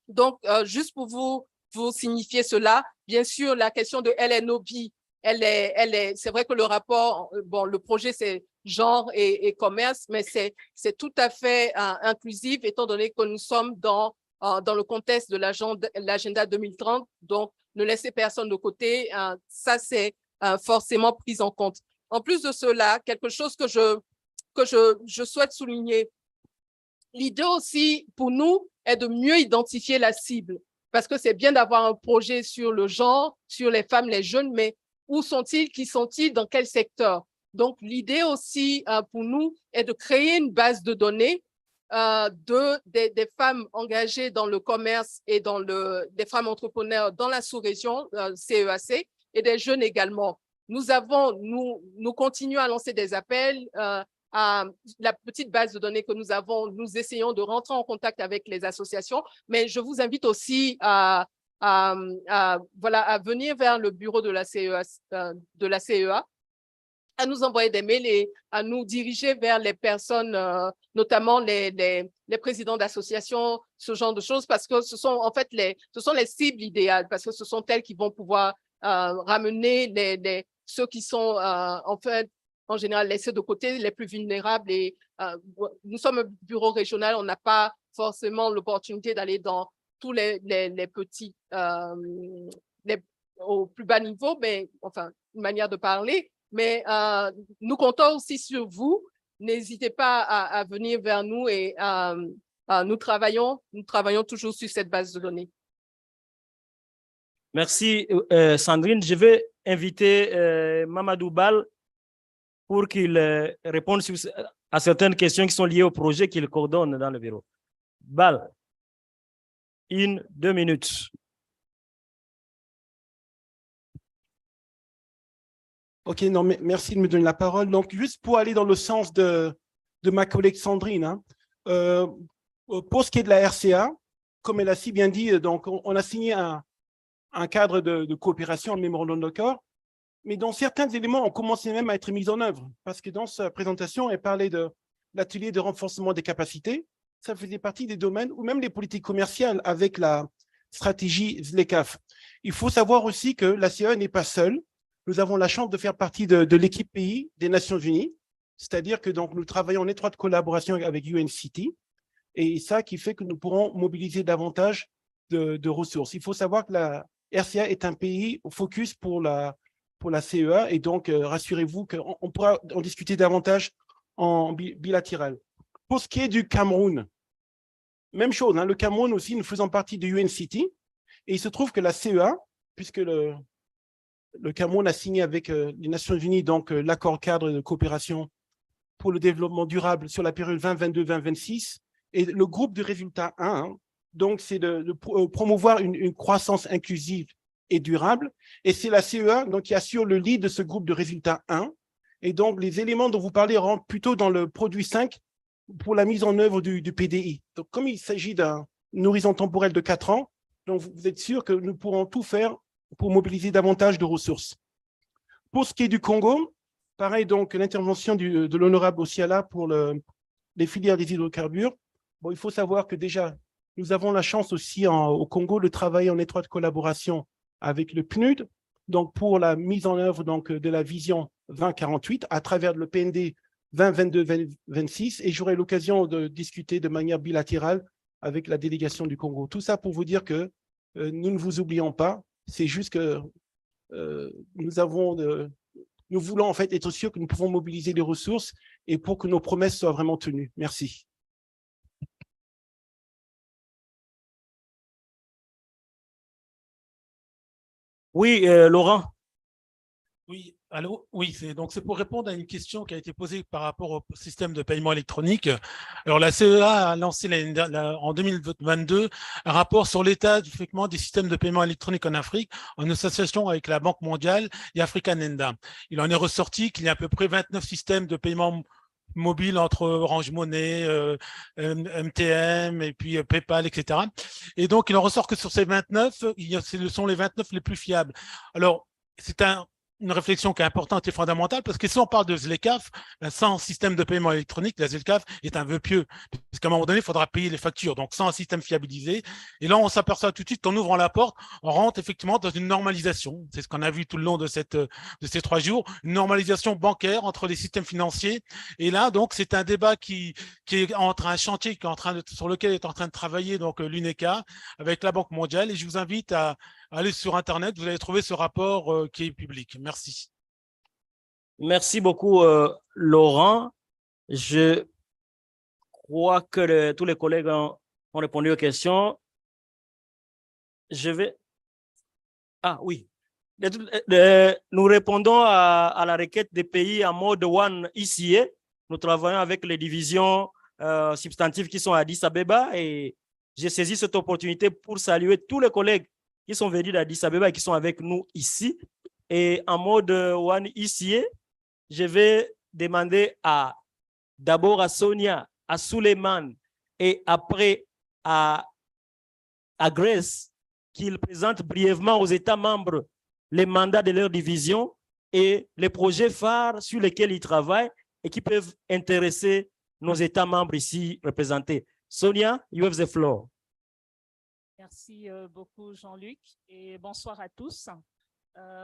Donc, juste pour vous signifier cela, bien sûr, la question de LNOB, c'est vrai que le rapport, bon, le projet, c'est genre et commerce, mais c'est tout à fait inclusif étant donné que nous sommes dans le contexte de l'agenda 2030. Donc, ne laissez personne de côté. Ça, c'est forcément pris en compte. En plus de cela, quelque chose que je souhaite souligner, l'idée aussi pour nous est de mieux identifier la cible parce que c'est bien d'avoir un projet sur le genre, sur les femmes, les jeunes, mais où sont-ils, qui sont-ils, dans quel secteur? Donc, l'idée aussi pour nous est de créer une base de données des femmes engagées dans le commerce et des femmes entrepreneurs dans la sous-région CEAC et des jeunes également. Nous continuons à lancer des appels à la petite base de données que nous avons. Nous essayons de rentrer en contact avec les associations, mais je vous invite aussi à venir vers le bureau de la CEA, à nous envoyer des mails et à nous diriger vers les personnes, notamment les présidents d'associations, ce genre de choses, parce que ce sont en fait ce sont les cibles idéales, parce que ce sont elles qui vont pouvoir ramener ceux qui sont en fait, en général, laissés de côté, les plus vulnérables. Et nous sommes un bureau régional, on n'a pas forcément l'opportunité d'aller dans tous les petits, au plus bas niveau, mais enfin, une manière de parler. Mais nous comptons aussi sur vous. N'hésitez pas à venir vers nous et nous travaillons toujours sur cette base de données. Merci, Sandrine. Je vais inviter Mamadou Bal pour qu'il réponde à certaines questions qui sont liées au projet qu'il coordonne dans le bureau. Bal, 2 minutes. Ok, non, mais merci de me donner la parole. Donc, juste pour aller dans le sens de ma collègue Sandrine, pour ce qui est de la RCA, comme elle a si bien dit, donc on a signé un cadre de coopération, un mémorandum d'accord, mais dont certains éléments ont commencé même à être mis en œuvre, parce que dans sa présentation, elle parlait de l'atelier de renforcement des capacités. Ça faisait partie des domaines, ou même les politiques commerciales avec la stratégie ZLECAf. Il faut savoir aussi que la CEA n'est pas seule. Nous avons la chance de faire partie de l'équipe pays des Nations Unies, c'est-à-dire que donc, nous travaillons en étroite collaboration avec UNCT, et ça qui fait que nous pourrons mobiliser davantage de ressources. Il faut savoir que la RCA est un pays au focus pour la CEA, et donc rassurez-vous qu'on pourra en discuter davantage en bilatéral. Pour ce qui est du Cameroun, même chose, le Cameroun aussi, nous faisons partie de UNCT, et il se trouve que la CEA, puisque le Cameroun a signé avec les Nations Unies donc l'accord cadre de coopération pour le développement durable sur la période 2022-2026, et le groupe de résultats 1, donc c'est de promouvoir une croissance inclusive et durable. Et c'est la CEA donc, qui assure le lead de ce groupe de résultats 1. Et donc, les éléments dont vous parlez rentrent plutôt dans le produit 5 pour la mise en œuvre du PDI. Donc, comme il s'agit d'un horizon temporel de 4 ans, donc vous êtes sûr que nous pourrons tout faire pour mobiliser davantage de ressources. Pour ce qui est du Congo, pareil, donc l'intervention de l'honorable Osiala pour les filières des hydrocarbures. Bon, il faut savoir que déjà, nous avons la chance aussi au Congo de travailler en étroite collaboration avec le PNUD, donc pour la mise en œuvre donc, de la vision 2048 à travers le PND 2022-2026, et j'aurai l'occasion de discuter de manière bilatérale avec la délégation du Congo. Tout ça pour vous dire que nous ne vous oublions pas, c'est juste que nous voulons en fait être sûrs que nous pouvons mobiliser les ressources et pour que nos promesses soient vraiment tenues. Merci. Oui, Laurent. Oui, allô? Oui, c'est pour répondre à une question qui a été posée par rapport au système de paiement électronique. Alors, la CEA a lancé en 2022 un rapport sur l'état du fonctionnement des systèmes de paiement électronique en Afrique en association avec la Banque mondiale et Africanenda. Il en est ressorti qu'il y a à peu près 29 systèmes de paiement mobile entre Orange Money, MTM et puis PayPal, etc. Et donc, il en ressort que sur ces 29, ce sont les 29 les plus fiables. Alors, c'est une réflexion qui est importante et fondamentale parce que si on parle de ZLECAf, sans système de paiement électronique, la ZLECAf est un vœu pieux. Parce qu'à un moment donné, il faudra payer les factures. Donc, sans un système fiabilisé. Et là, on s'aperçoit tout de suite qu'en ouvrant la porte, on rentre effectivement dans une normalisation. C'est ce qu'on a vu tout le long de ces 3 jours. Une normalisation bancaire entre les systèmes financiers. Et là, donc, c'est un débat qui est un chantier sur lequel est en train de travailler donc l'UNECA avec la Banque mondiale. Et je vous invite à allez sur Internet, vous allez trouver ce rapport qui est public. Merci. Merci beaucoup, Laurent. Je crois que tous les collègues ont répondu aux questions. Je vais... Ah oui. Nous répondons à la requête des pays en mode One ICA. Nous travaillons avec les divisions substantives qui sont à Addis Abeba et j'ai saisi cette opportunité pour saluer tous les collègues qui sont venus d'Addis Abeba et qui sont avec nous ici. Et en mode One ICA, je vais demander d'abord à Sonia, à Suleiman et après à Grace qu'ils présentent brièvement aux États membres les mandats de leur division et les projets phares sur lesquels ils travaillent et qui peuvent intéresser nos États membres ici représentés. Sonia, you have the floor. Merci beaucoup, Jean-Luc, et bonsoir à tous.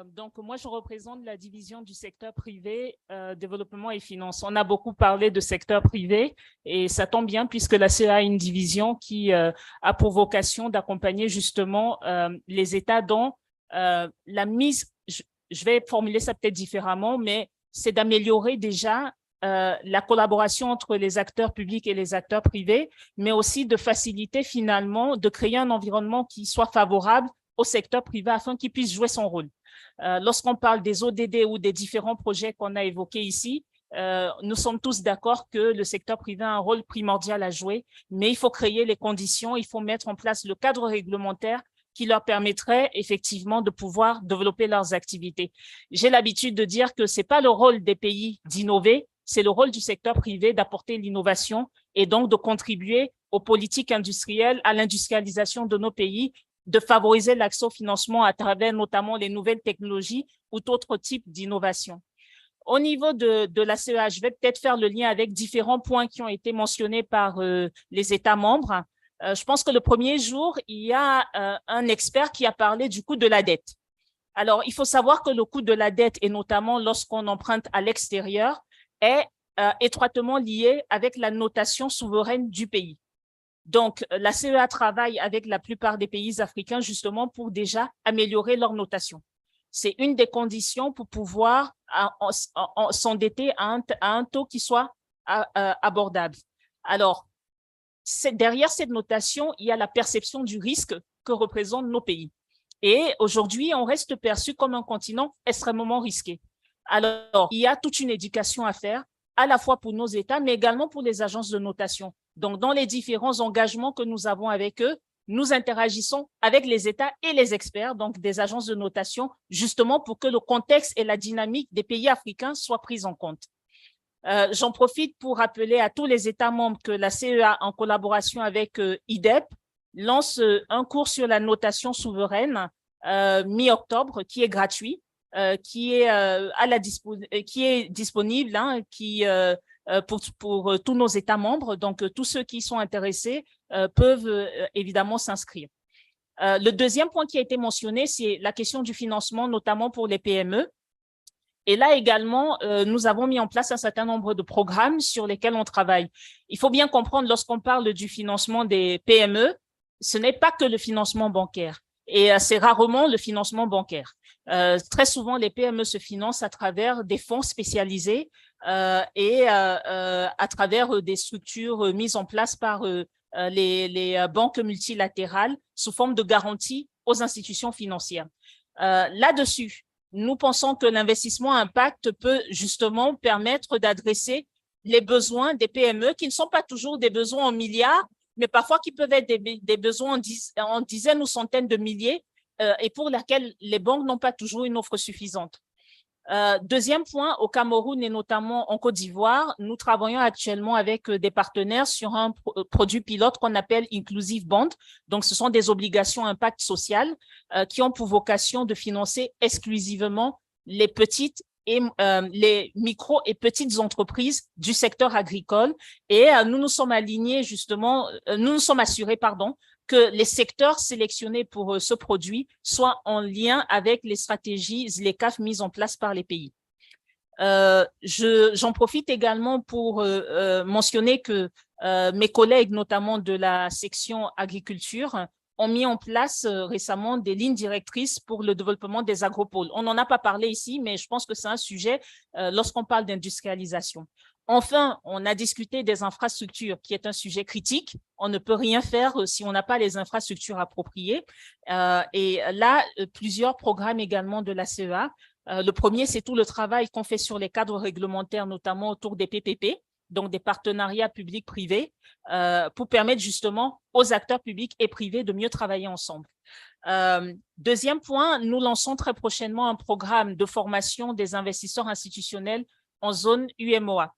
Donc, moi, je représente la division du secteur privé, développement et finances. On a beaucoup parlé de secteur privé et ça tombe bien puisque la CEA a une division qui a pour vocation d'accompagner justement les États dans la mise, je vais formuler ça peut-être différemment, mais c'est d'améliorer déjà la collaboration entre les acteurs publics et les acteurs privés, mais aussi de faciliter finalement, de créer un environnement qui soit favorable au secteur privé afin qu'il puisse jouer son rôle. Lorsqu'on parle des ODD ou des différents projets qu'on a évoqués ici, nous sommes tous d'accord que le secteur privé a un rôle primordial à jouer, mais il faut créer les conditions, il faut mettre en place le cadre réglementaire qui leur permettrait effectivement de pouvoir développer leurs activités. J'ai l'habitude de dire que ce n'est pas le rôle des pays d'innover, c'est le rôle du secteur privé d'apporter l'innovation et donc de contribuer aux politiques industrielles, à l'industrialisation de nos pays, de favoriser l'accès au financement à travers notamment les nouvelles technologies ou d'autres types d'innovation. Au niveau de la CEA, je vais peut-être faire le lien avec différents points qui ont été mentionnés par les États membres. Je pense que le premier jour, il y a un expert qui a parlé du coût de la dette. Alors, il faut savoir que le coût de la dette, et notamment lorsqu'on emprunte à l'extérieur, est étroitement lié avec la notation souveraine du pays. Donc, la CEA travaille avec la plupart des pays africains justement pour déjà améliorer leur notation. C'est une des conditions pour pouvoir s'endetter à un taux qui soit abordable. Alors, derrière cette notation, il y a la perception du risque que représentent nos pays. Et aujourd'hui, on reste perçu comme un continent extrêmement risqué. Alors, il y a toute une éducation à faire, à la fois pour nos États, mais également pour les agences de notation. Donc, dans les différents engagements que nous avons avec eux, nous interagissons avec les États et les experts, donc des agences de notation, justement pour que le contexte et la dynamique des pays africains soient pris en compte. J'en profite pour rappeler à tous les États membres que la CEA, en collaboration avec IDEP, lance un cours sur la notation souveraine mi-octobre qui est gratuit, qui est disponible, hein, pour tous nos États membres. Donc, tous ceux qui sont intéressés peuvent évidemment s'inscrire. Le deuxième point qui a été mentionné, c'est la question du financement, notamment pour les PME. Et là également, nous avons mis en place un certain nombre de programmes sur lesquels on travaille. Il faut bien comprendre, lorsqu'on parle du financement des PME, ce n'est pas que le financement bancaire. Et c'est rarement le financement bancaire. Très souvent, les PME se financent à travers des fonds spécialisés et à travers des structures mises en place par les banques multilatérales sous forme de garantie aux institutions financières. Là-dessus, nous pensons que l'investissement à impact peut justement permettre d'adresser les besoins des PME qui ne sont pas toujours des besoins en milliards, mais parfois qui peuvent être des besoins en dizaines ou centaines de milliers et pour lesquels les banques n'ont pas toujours une offre suffisante. Deuxième point, au Cameroun et notamment en Côte d'Ivoire, nous travaillons actuellement avec des partenaires sur un produit pilote qu'on appelle Inclusive Bond. Donc, ce sont des obligations impact social qui ont pour vocation de financer exclusivement les petites et les micro et petites entreprises du secteur agricole. Et nous nous sommes alignés justement, nous nous sommes assurés, que les secteurs sélectionnés pour ce produit soient en lien avec les stratégies ZLECAf mises en place par les pays. J'en profite également pour mentionner que mes collègues, notamment de la section agriculture, ont mis en place récemment des lignes directrices pour le développement des agropoles. On n'en a pas parlé ici, mais je pense que c'est un sujet lorsqu'on parle d'industrialisation. Enfin, on a discuté des infrastructures, qui est un sujet critique. On ne peut rien faire si on n'a pas les infrastructures appropriées. Et là, plusieurs programmes également de la CEA. Le premier, c'est tout le travail qu'on fait sur les cadres réglementaires, notamment autour des PPP, donc des partenariats publics-privés, pour permettre justement aux acteurs publics et privés de mieux travailler ensemble. Deuxième point, nous lançons très prochainement un programme de formation des investisseurs institutionnels en zone UMOA.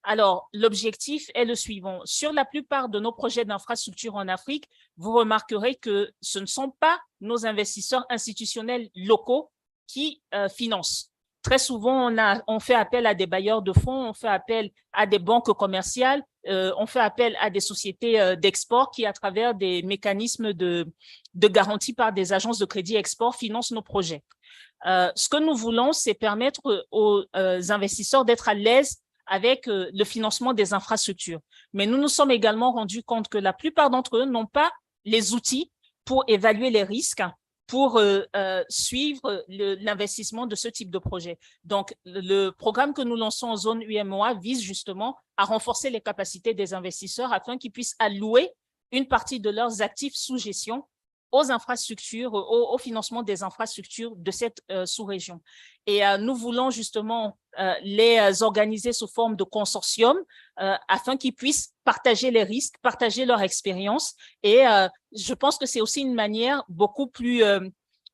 Alors, l'objectif est le suivant. Sur la plupart de nos projets d'infrastructure en Afrique, vous remarquerez que ce ne sont pas nos investisseurs institutionnels locaux qui financent. Très souvent, on fait appel à des bailleurs de fonds, on fait appel à des banques commerciales, on fait appel à des sociétés d'export qui, à travers des mécanismes de garantie par des agences de crédit export, financent nos projets. Ce que nous voulons, c'est permettre aux investisseurs d'être à l'aise avec le financement des infrastructures. Mais nous nous sommes également rendus compte que la plupart d'entre eux n'ont pas les outils pour évaluer les risques, pour suivre l'investissement de ce type de projet. Donc, le programme que nous lançons en zone UMOA vise justement à renforcer les capacités des investisseurs afin qu'ils puissent allouer une partie de leurs actifs sous gestion aux infrastructures, au financement des infrastructures de cette sous-région. Et nous voulons justement les organiser sous forme de consortium afin qu'ils puissent partager les risques, partager leur expérience. Et je pense que c'est aussi une manière beaucoup plus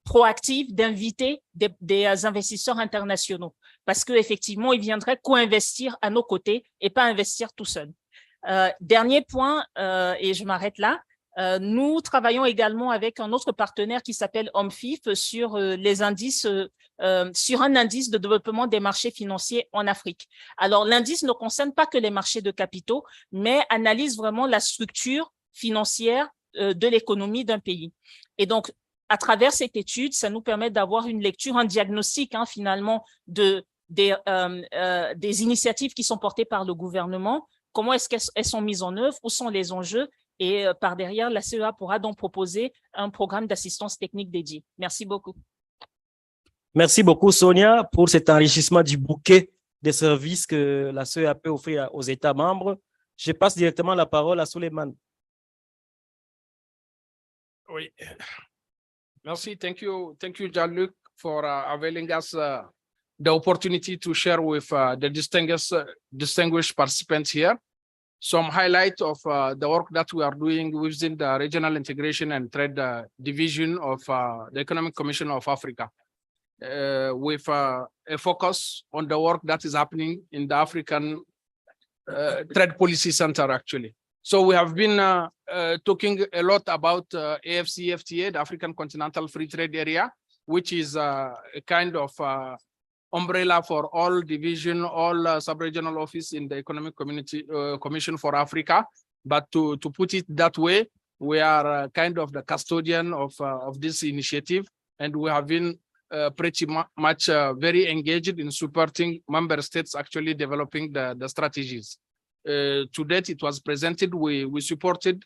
proactive d'inviter des investisseurs internationaux parce qu'effectivement, ils viendraient co-investir à nos côtés et pas investir tout seuls. Dernier point, et je m'arrête là, nous travaillons également avec un autre partenaire qui s'appelle OMFIF sur les indices, sur un indice de développement des marchés financiers en Afrique. Alors, l'indice ne concerne pas que les marchés de capitaux, mais analyse vraiment la structure financière de l'économie d'un pays. Et donc, à travers cette étude, ça nous permet d'avoir une lecture, un diagnostic finalement des initiatives qui sont portées par le gouvernement, comment est-ce qu'elles sont mises en œuvre, où sont les enjeux. Et par derrière, la CEA pourra donc proposer un programme d'assistance technique dédié. Merci beaucoup. Merci beaucoup, Sonia, pour cet enrichissement du bouquet des services que la CEA peut offrir aux États membres. Je passe directement la parole à Suleiman. Oui. Merci. Thank you, Jean-Luc, for availing us the opportunity to share with the distinguished participants here. some highlight of the work that we are doing within the Regional Integration and Trade Division of the Economic Commission of Africa, with a focus on the work that is happening in the African Trade Policy Center, actually. So we have been talking a lot about AfCFTA, the African Continental Free Trade Area, which is a kind of umbrella for all division, all sub-regional office in the Economic Commission for Africa. But to put it that way, we are kind of the custodian of this initiative, and we have been pretty much very engaged in supporting member states actually developing the strategies. To date, it was presented, we supported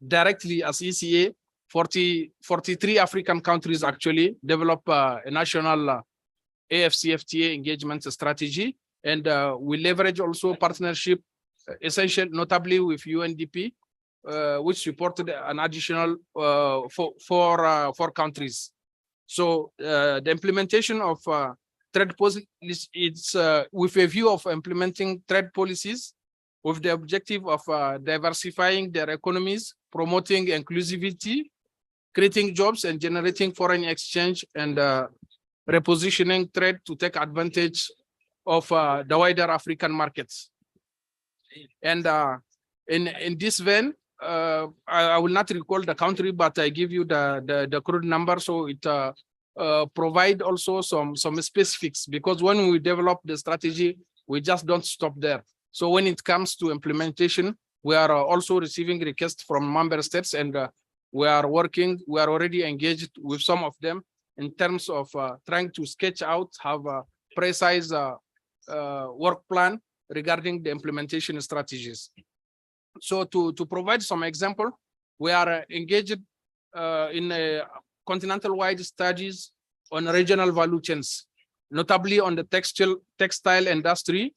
directly as ECA, 43 African countries actually develop a national AfCFTA engagement strategy, and we leverage also partnership, essential, notably with UNDP, which supported an additional four countries. So the implementation of trade policies, it's with a view of implementing trade policies with the objective of diversifying their economies, promoting inclusivity, creating jobs, and generating foreign exchange, and repositioning trade to take advantage of the wider African markets. And in this vein, I will not recall the country, but I give you the crude number. So it provide also some specifics, because when we develop the strategy, we just don't stop there. So when it comes to implementation, we are also receiving requests from member states, and we are already engaged with some of them in terms of trying to sketch out, have a precise work plan regarding the implementation strategies. So to provide some example, we are engaged in continental-wide studies on regional value chains, notably on the textile industry,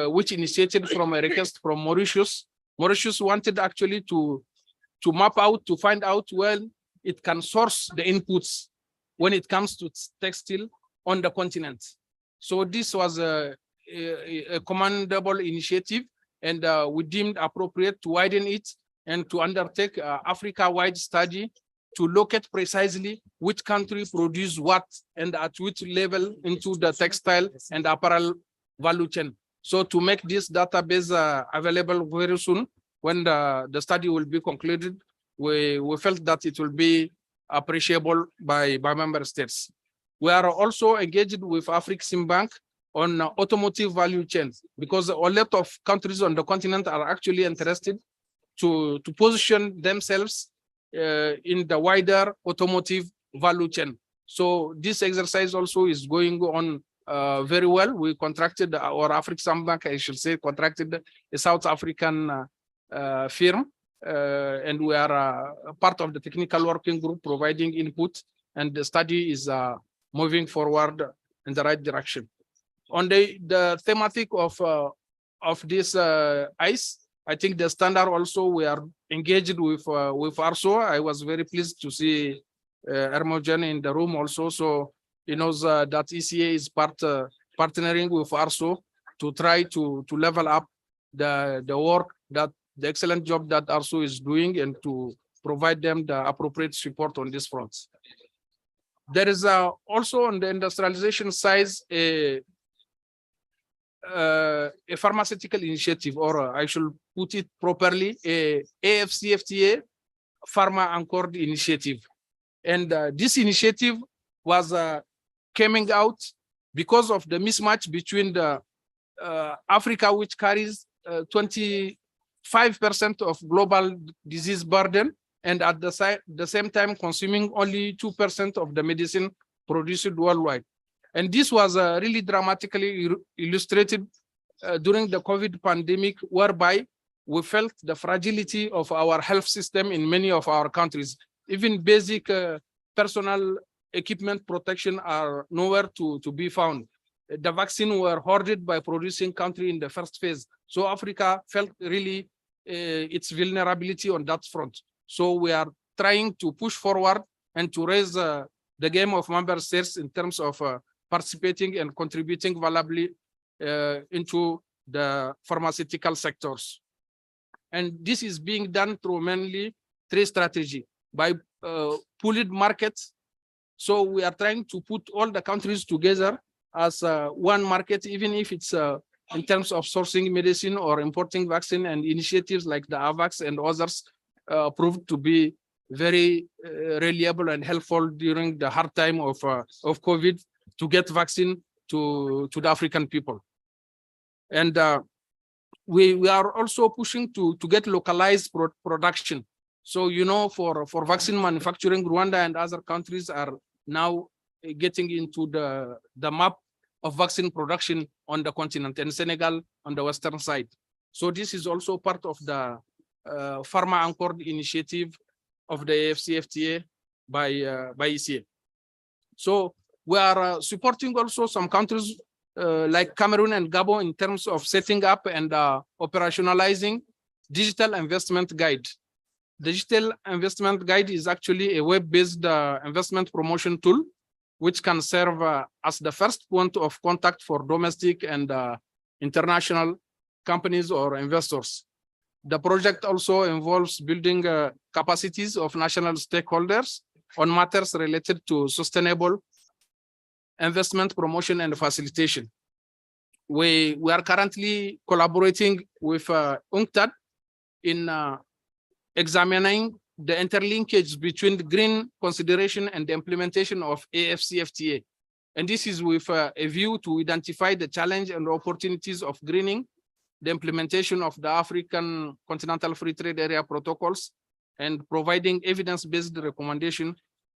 which initiated from a request from Mauritius. Mauritius wanted actually to map out, to find out where it can source the inputs when it comes to textile on the continent. So this was a commendable initiative, and we deemed appropriate to widen it and to undertake Africa-wide study to locate precisely which country produce what and at which level into the textile and apparel value chain. So to make this database available very soon, when the study will be concluded, we felt that it will be appreciable by member states. We are also engaged with AfricSimbank on automotive value chains, because a lot of countries on the continent are actually interested to position themselves in the wider automotive value chain. So this exercise also is going on very well. We contracted, or AfricSimbank, I should say, contracted a South African firm, and we are part of the technical working group providing input, and the study is moving forward in the right direction. On the thematic of this ICE, I think the standard also, we are engaged with ARSO. I was very pleased to see Hermogen in the room also. So he knows that ECA is partnering with ARSO to try to level up the work, that the excellent job that ARSO is doing, and to provide them the appropriate support on this front. There is also on the industrialization side a pharmaceutical initiative, or I should put it properly, a AfCFTA Pharma Anchored initiative. And this initiative was coming out because of the mismatch between the Africa, which carries 25% of global disease burden, and at the same time consuming only 2% of the medicine produced worldwide. And this was really dramatically illustrated during the COVID pandemic, whereby we felt the fragility of our health system in many of our countries. Even basic personal equipment protection are nowhere to be found. The vaccine were hoarded by producing country in the first phase. So Africa felt really its vulnerability on that front. So we are trying to push forward and to raise the game of member states in terms of participating and contributing valuably into the pharmaceutical sectors. And this is being done through mainly three strategies by pooled markets. So we are trying to put all the countries together as one market, even if it's in terms of sourcing medicine or importing vaccine, and initiatives like the AVAX and others proved to be very reliable and helpful during the hard time of COVID to get vaccine to the African people. And we are also pushing to get localized production. So, you know, for vaccine manufacturing, Rwanda and other countries are now getting into the map of vaccine production on the continent, and Senegal on the western side. So this is also part of the Pharma Anchored initiative of the AfCFTA by ICA. So we are supporting also some countries like Cameroon and Gabon in terms of setting up and operationalizing digital investment guide. Digital investment guide is actually a web-based investment promotion tool, which can serve as the first point of contact for domestic and international companies or investors. The project also involves building capacities of national stakeholders on matters related to sustainable investment promotion and facilitation. We are currently collaborating with UNCTAD in examining the interlinkage between the green consideration and the implementation of AfCFTA. And this is with a view to identify the challenge and opportunities of greening, the implementation of the African Continental Free Trade Area protocols, and providing evidence-based recommendation,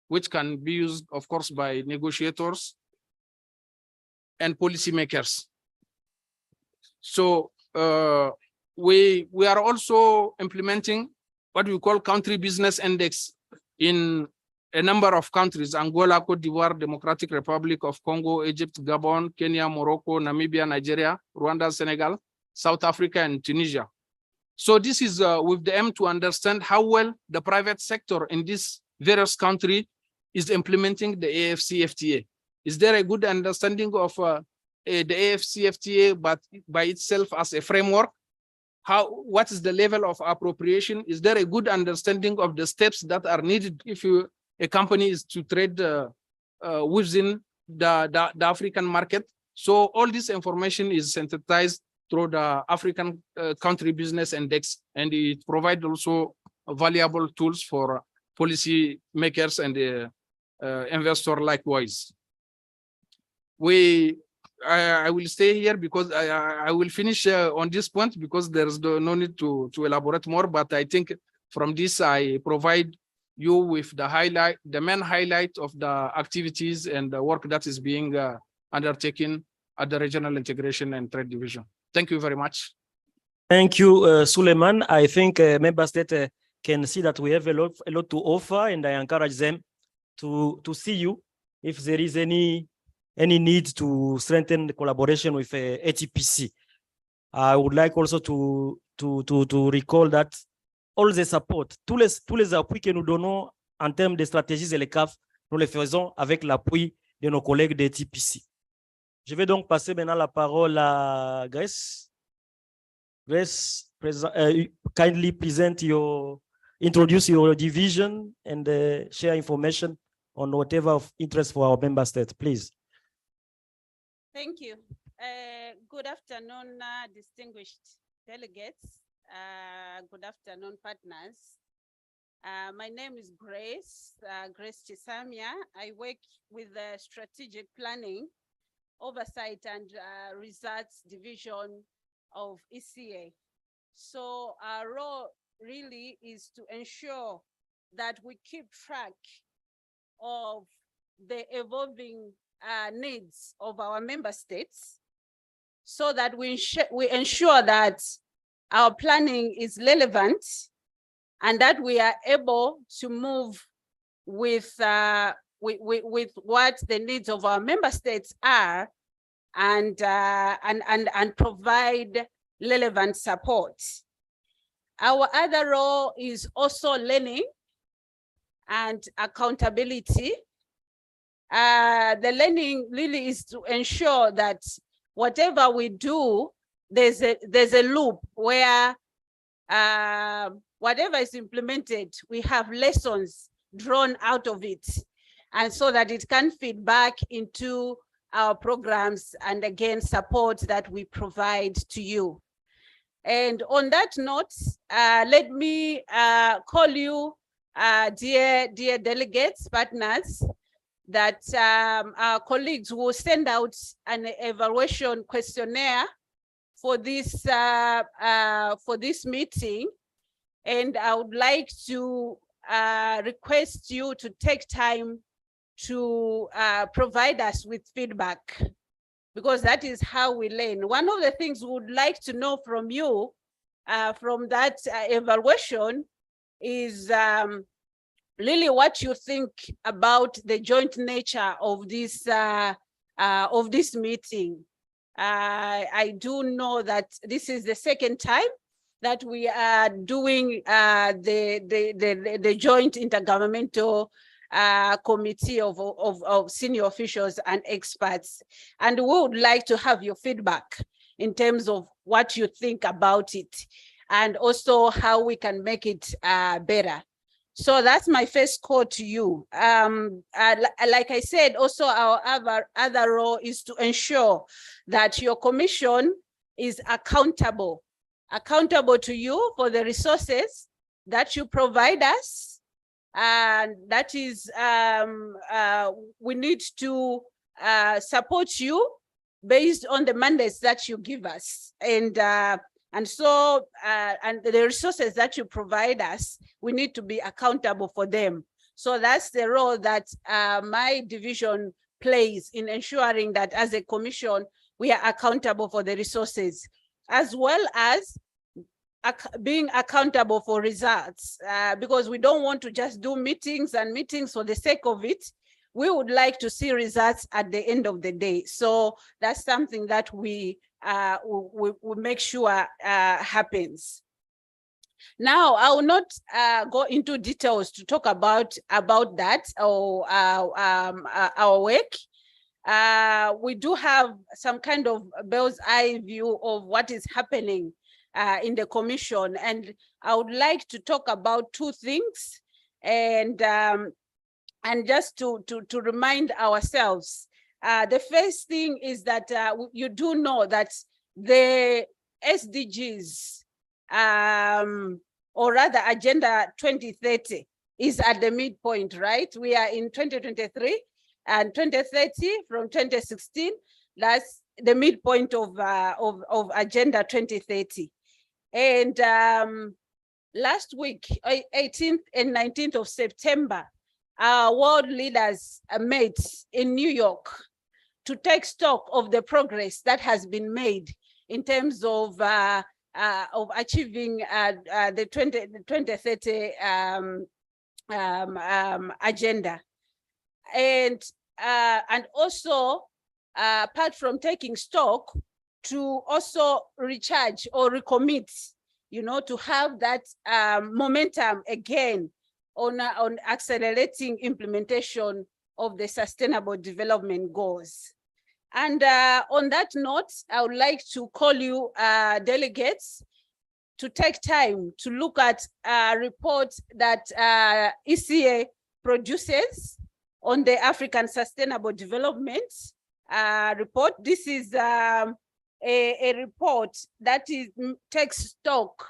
which can be used, of course, by negotiators and policymakers. So we are also implementing what we call country business index in a number of countries: Angola, Cote d'Ivoire, Democratic Republic of Congo, Egypt, Gabon, Kenya, Morocco, Namibia, Nigeria, Rwanda, Senegal, South Africa, and Tunisia. So this is with the aim to understand how well the private sector in these various countries is implementing the AfCFTA. Is there a good understanding of the AfCFTA, but by itself as a framework? What is the level of appropriation? Is there a good understanding of the steps that are needed if a company is to trade within the African market? So all this information is synthesized through the African Country Business Index, and it provides also valuable tools for policy makers and investors likewise. I will stay here because I will finish on this point because there's no need to elaborate more, but I think from this I provide you with the main highlight of the activities and the work that is being undertaken at the Regional Integration and Trade Division. Thank you very much. Thank you, Suleiman. I think member states can see that we have a lot to offer, and I encourage them to see you if there is any need to strengthen the collaboration with ATPC. I would like also to recall that all the support, tous les appuis que nous donnons en termes de stratégies et les CAF, nous les faisons avec l'appui de nos collègues de ATPC. Je vais donc passer maintenant la parole à Grace. Grace, kindly introduce your division and share information on whatever of interest for our member states, please. Thank you. Good afternoon, distinguished delegates. Good afternoon, partners. My name is Grace Chisamia. I work with the Strategic Planning, Oversight and Results Division of ICA. So our role really is to ensure that we keep track of the evolving needs of our member states so that we ensure that our planning is relevant and that we are able to move with what the needs of our member states are and provide relevant support. Our other role is also learning and accountability. The learning really is to ensure that whatever we do there's a loop where whatever is implemented, we have lessons drawn out of it, and so that it can feed back into our programs and again support that we provide to you. And on that note, let me call you, dear delegates, partners, that our colleagues will send out an evaluation questionnaire for this meeting, and I would like to request you to take time to provide us with feedback, because that is how we learn. One of the things we would like to know from you, from that evaluation, is really what you think about the joint nature of this meeting. I do know that this is the second time that we are doing the joint intergovernmental committee of senior officials and experts, and we would like to have your feedback in terms of what you think about it, and also how we can make it better. So that's my first call to you. Like I said, also our other role is to ensure that your commission is accountable to you for the resources that you provide us. And that is, we need to support you based on the mandates that you give us. And so the resources that you provide us, we need to be accountable for them. So that's the role that my division plays in ensuring that as a commission, we are accountable for the resources, as well as being accountable for results, because we don't want to just do meetings and meetings for the sake of it. We would like to see results at the end of the day. So that's something that we make sure happens. Now, I will not go into details to talk about that or our work. We do have some kind of bird's eye view of what is happening in the commission, and I would like to talk about two things, and just to remind ourselves. The first thing is that you do know that the SDGs, or rather Agenda 2030, is at the midpoint, right? We are in 2023, and 2030 from 2016, that's the midpoint of Agenda 2030. And last week, 18th and 19th of September, our world leaders met in New York to take stock of the progress that has been made in terms of achieving the 2030 agenda. And also, apart from taking stock, to also recharge or recommit, to have that momentum again on accelerating implementation of the Sustainable Development Goals. And on that note, I would like to call you delegates to take time to look at a report that ICSOE produces on the African Sustainable Development report. This is a report that takes stock,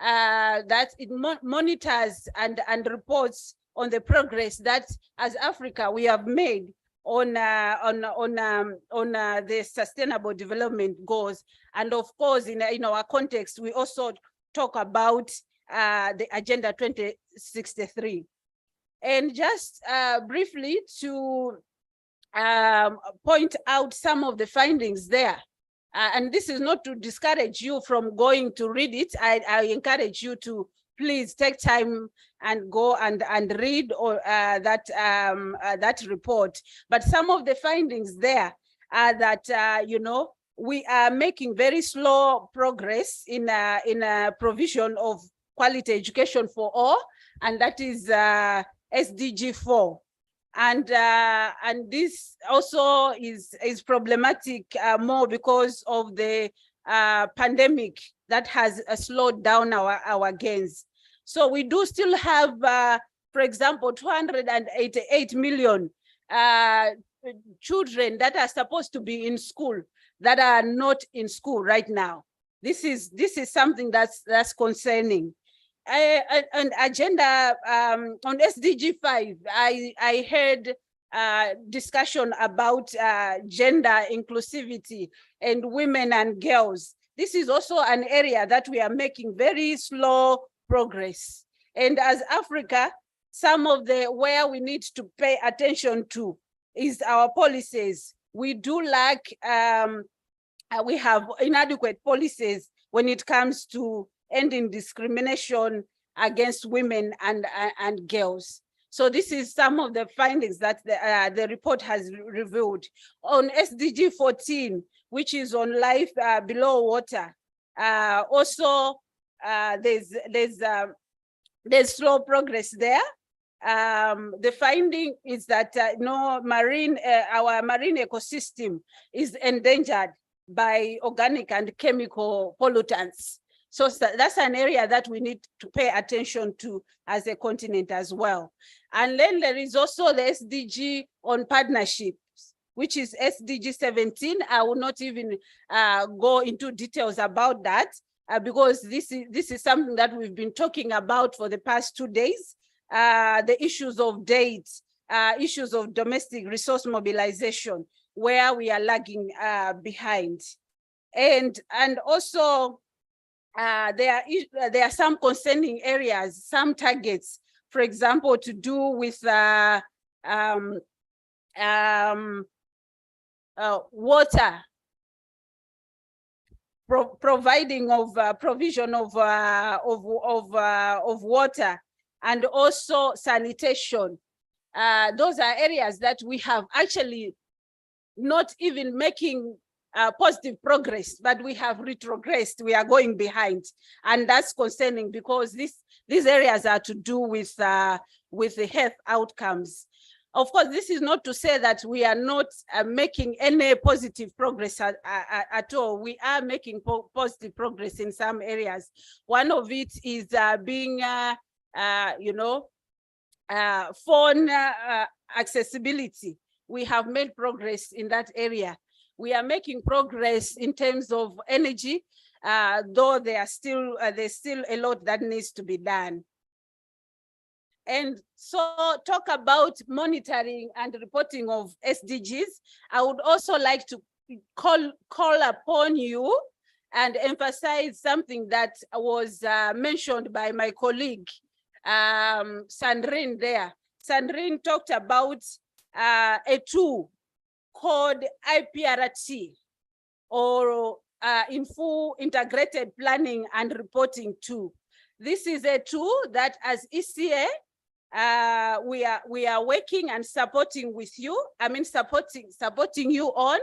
that it monitors and reports on the progress that as Africa we have made on the Sustainable Development Goals. And of course, in our context, we also talk about the Agenda 2063. And just briefly to point out some of the findings there. And this is not to discourage you from going to read it. I encourage you to please take time and go and read that report. But some of the findings there are that we are making very slow progress in a provision of quality education for all, and that is SDG 4. And this also is problematic more because of the pandemic that has slowed down our gains. So we do still have, for example, 288 million children that are supposed to be in school that are not in school right now. This is something that's concerning. And agenda on SDG 5, I heard discussion about gender inclusivity and women and girls. This is also an area that we are making very slow progress. And as Africa, some of where we need to pay attention to is our policies. We do lack, we have inadequate policies when it comes to ending discrimination against women and girls. So this is some of the findings that the report has revealed. On SDG 14, which is on life below water, also there's slow progress there. The finding is that our marine ecosystem is endangered by organic and chemical pollutants. So that's an area that we need to pay attention to as a continent as well. And then there is also the SDG on partnerships, which is SDG 17. I will not even go into details about that because this is something that we've been talking about for the past 2 days. The issues of dates, issues of domestic resource mobilization, where we are lagging behind. And also, there are some concerning areas, some targets, for example, to do with water, providing of provision of water, and also sanitation. Those are areas that we have actually not even making positive progress, but we have retrogressed. We are going behind, and that's concerning because these areas are to do with the health outcomes. Of course, this is not to say that we are not making any positive progress at all. We are making positive progress in some areas. One of it is being, phone accessibility. We have made progress in that area. We are making progress in terms of energy, though there's still a lot that needs to be done. And so talk about monitoring and reporting of SDGs. I would also like to call upon you and emphasize something that was mentioned by my colleague, Sandrine there. Sandrine talked about a tool called IPRT, or Info Integrated Planning and Reporting Tool. This is a tool that as ICSOE, we are working and supporting with you. I mean, supporting you on.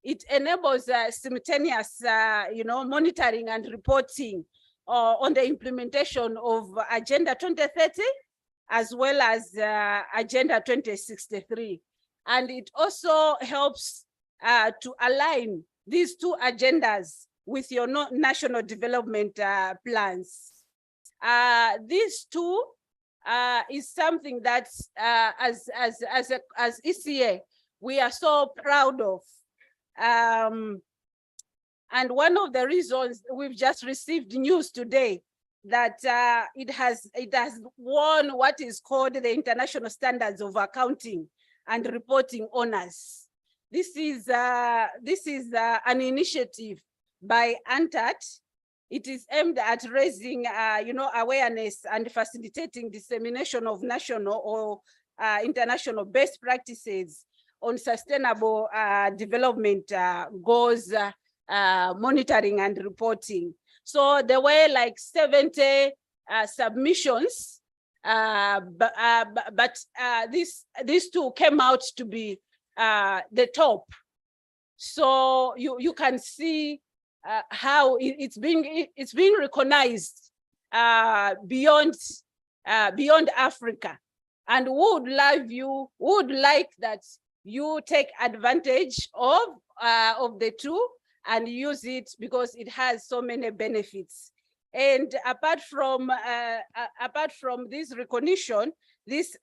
It enables simultaneous, monitoring and reporting on the implementation of Agenda 2030, as well as Agenda 2063. And it also helps to align these two agendas with your national development plans. This tool is something that, as ICSOE, we are so proud of. And one of the reasons, we've just received news today that it has won what is called the International Standards of Accounting and Reporting Honors. This is an initiative by ANTAT. It is aimed at raising, awareness and facilitating dissemination of national or international best practices on sustainable development goals, monitoring and reporting. So there were like 70 submissions, but these two came out to be the top. So you can see how it's being recognized beyond Africa, and would like that you take advantage of the two and use it because it has so many benefits. And apart from this recognition, these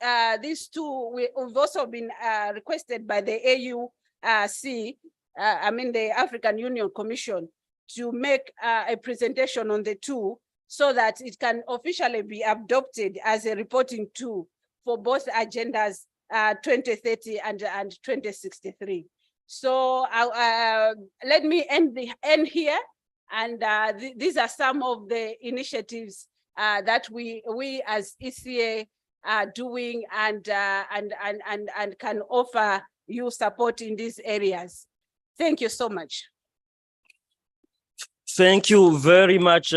two we've also been requested by the AUC, the African Union Commission, to make a presentation on the two so that it can officially be adopted as a reporting tool for both agendas 2030 and 2063. So let me end here. And these are some of the initiatives that we as ICA are doing and can offer you support in these areas. Thank you so much. Thank you very much,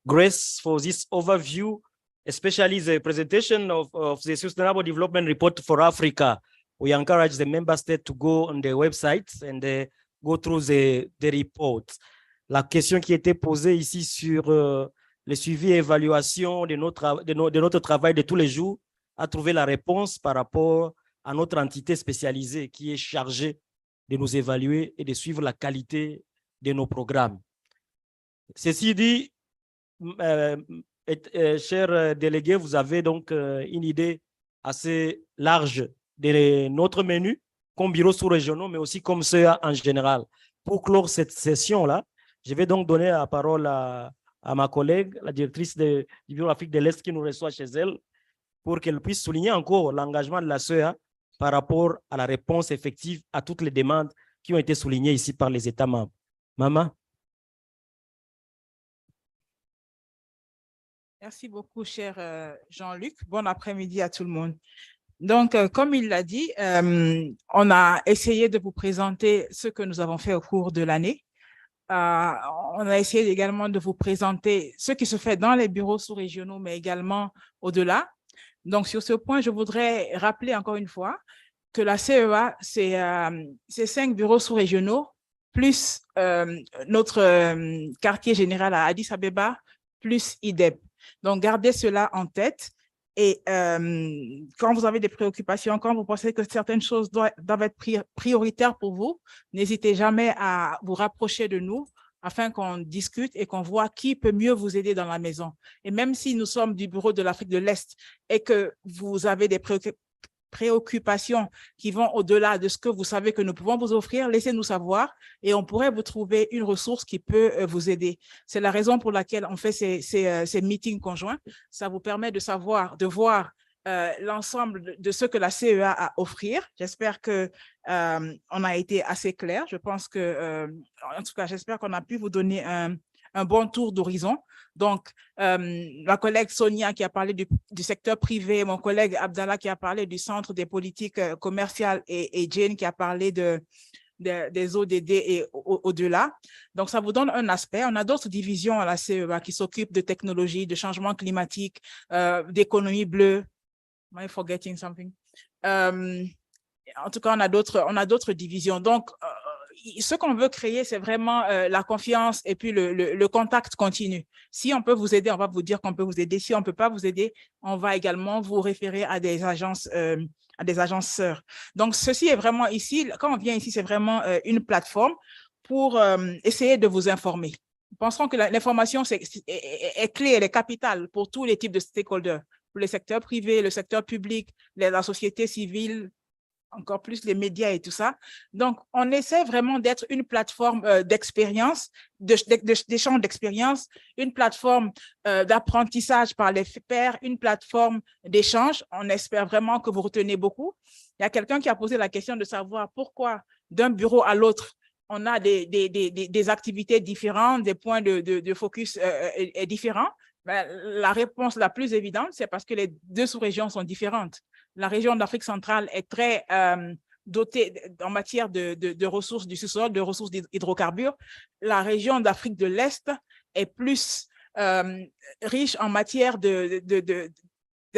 Grace, for this overview, especially the presentation of the Sustainable Development Report for Africa. We encourage the member states to go on the website and go through the report. La question qui était posée ici sur le suivi et évaluation de notre travail de tous les jours a trouvé la réponse par rapport à notre entité spécialisée qui est chargée de nous évaluer et de suivre la qualité de nos programmes. Ceci dit, chers délégués, vous avez donc une idée assez large de notre menu, comme bureaux sous-régionaux, mais aussi comme CEA en général. Pour clore cette session-là, je vais donc donner la parole à ma collègue, la directrice du Bureau Afrique de l'Est qui nous reçoit chez elle, pour qu'elle puisse souligner encore l'engagement de la CEA par rapport à la réponse effective à toutes les demandes qui ont été soulignées ici par les États membres. Maman. Merci beaucoup, cher Jean-Luc. Bon après-midi à tout le monde. Donc, comme il l'a dit, on a essayé de vous présenter ce que nous avons fait au cours de l'année. On a essayé également de vous présenter ce qui se fait dans les bureaux sous-régionaux, mais également au-delà. Donc, sur ce point, je voudrais rappeler encore une fois que la CEA, c'est 5 bureaux sous-régionaux, plus notre quartier général à Addis Abeba, plus IDEB. Donc, gardez cela en tête. Et quand vous avez des préoccupations, quand vous pensez que certaines choses doivent être prioritaires pour vous, n'hésitez jamais à vous rapprocher de nous afin qu'on discute et qu'on voit qui peut mieux vous aider dans la maison. Et même si nous sommes du bureau de l'Afrique de l'Est et que vous avez des préoccupations qui vont au-delà de ce que vous savez que nous pouvons vous offrir, laissez-nous savoir et on pourrait vous trouver une ressource qui peut vous aider. C'est la raison pour laquelle on fait ces meetings conjoints. Ça vous permet de voir l'ensemble de ce que la CEA a à offrir. J'espère que on a été assez clair. Je pense que, en tout cas, j'espère qu'on a pu vous donner un bon tour d'horizon. Donc, ma collègue Sonia qui a parlé du secteur privé, mon collègue Abdallah qui a parlé du centre des politiques commerciales et Jane qui a parlé des ODD et au-delà. Donc, ça vous donne un aspect. On a d'autres divisions à la CEA qui s'occupent de technologie, de changement climatique, d'économie bleue. Am I forgetting something? En tout cas, on a d'autres divisions. Donc, ce qu'on veut créer, c'est vraiment la confiance et puis le contact continu. Si on peut vous aider, on va vous dire qu'on peut vous aider. Si on ne peut pas vous aider, on va également vous référer à des agences sœurs. Donc, ceci est vraiment ici, quand on vient ici, c'est vraiment une plateforme pour essayer de vous informer. Nous pensons que l'information est clé, elle est capitale pour tous les types de stakeholders, pour le secteur privé, le secteur public, la société civile, encore plus les médias et tout ça. Donc, on essaie vraiment d'être une plateforme d'expérience, d'échange d'expérience, une plateforme d'apprentissage par les pairs, une plateforme d'échange. On espère vraiment que vous retenez beaucoup. Il y a quelqu'un qui a posé la question de savoir pourquoi d'un bureau à l'autre, on a des activités différentes, des points de focus différents. Ben, la réponse la plus évidente, c'est parce que les deux sous-régions sont différentes. La région d'Afrique centrale est très dotée en matière de ressources du sous-sol, de ressources d'hydrocarbures. La région d'Afrique de l'Est est plus riche en matière des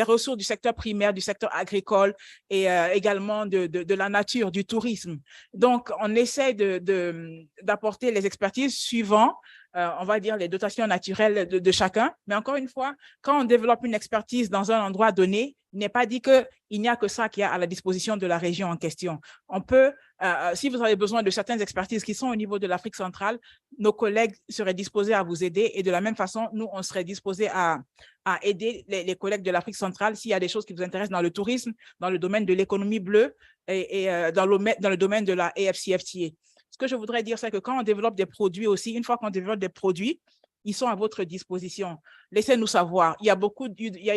ressources du secteur primaire, du secteur agricole et également de la nature, du tourisme. Donc, on essaie d'apporter les expertises suivant on va dire, les dotations naturelles de chacun. Mais encore une fois, quand on développe une expertise dans un endroit donné, il n'est pas dit qu'il n'y a que ça qui est à la disposition de la région en question. On peut, si vous avez besoin de certaines expertises qui sont au niveau de l'Afrique centrale, nos collègues seraient disposés à vous aider et de la même façon, nous, on serait disposés à aider les collègues de l'Afrique centrale s'il y a des choses qui vous intéressent dans le tourisme, dans le domaine de l'économie bleue et dans le domaine de la AfCFTA. Ce que je voudrais dire, c'est que quand on développe des produits aussi, une fois qu'on développe des produits, ils sont à votre disposition. Laissez-nous savoir. Il y a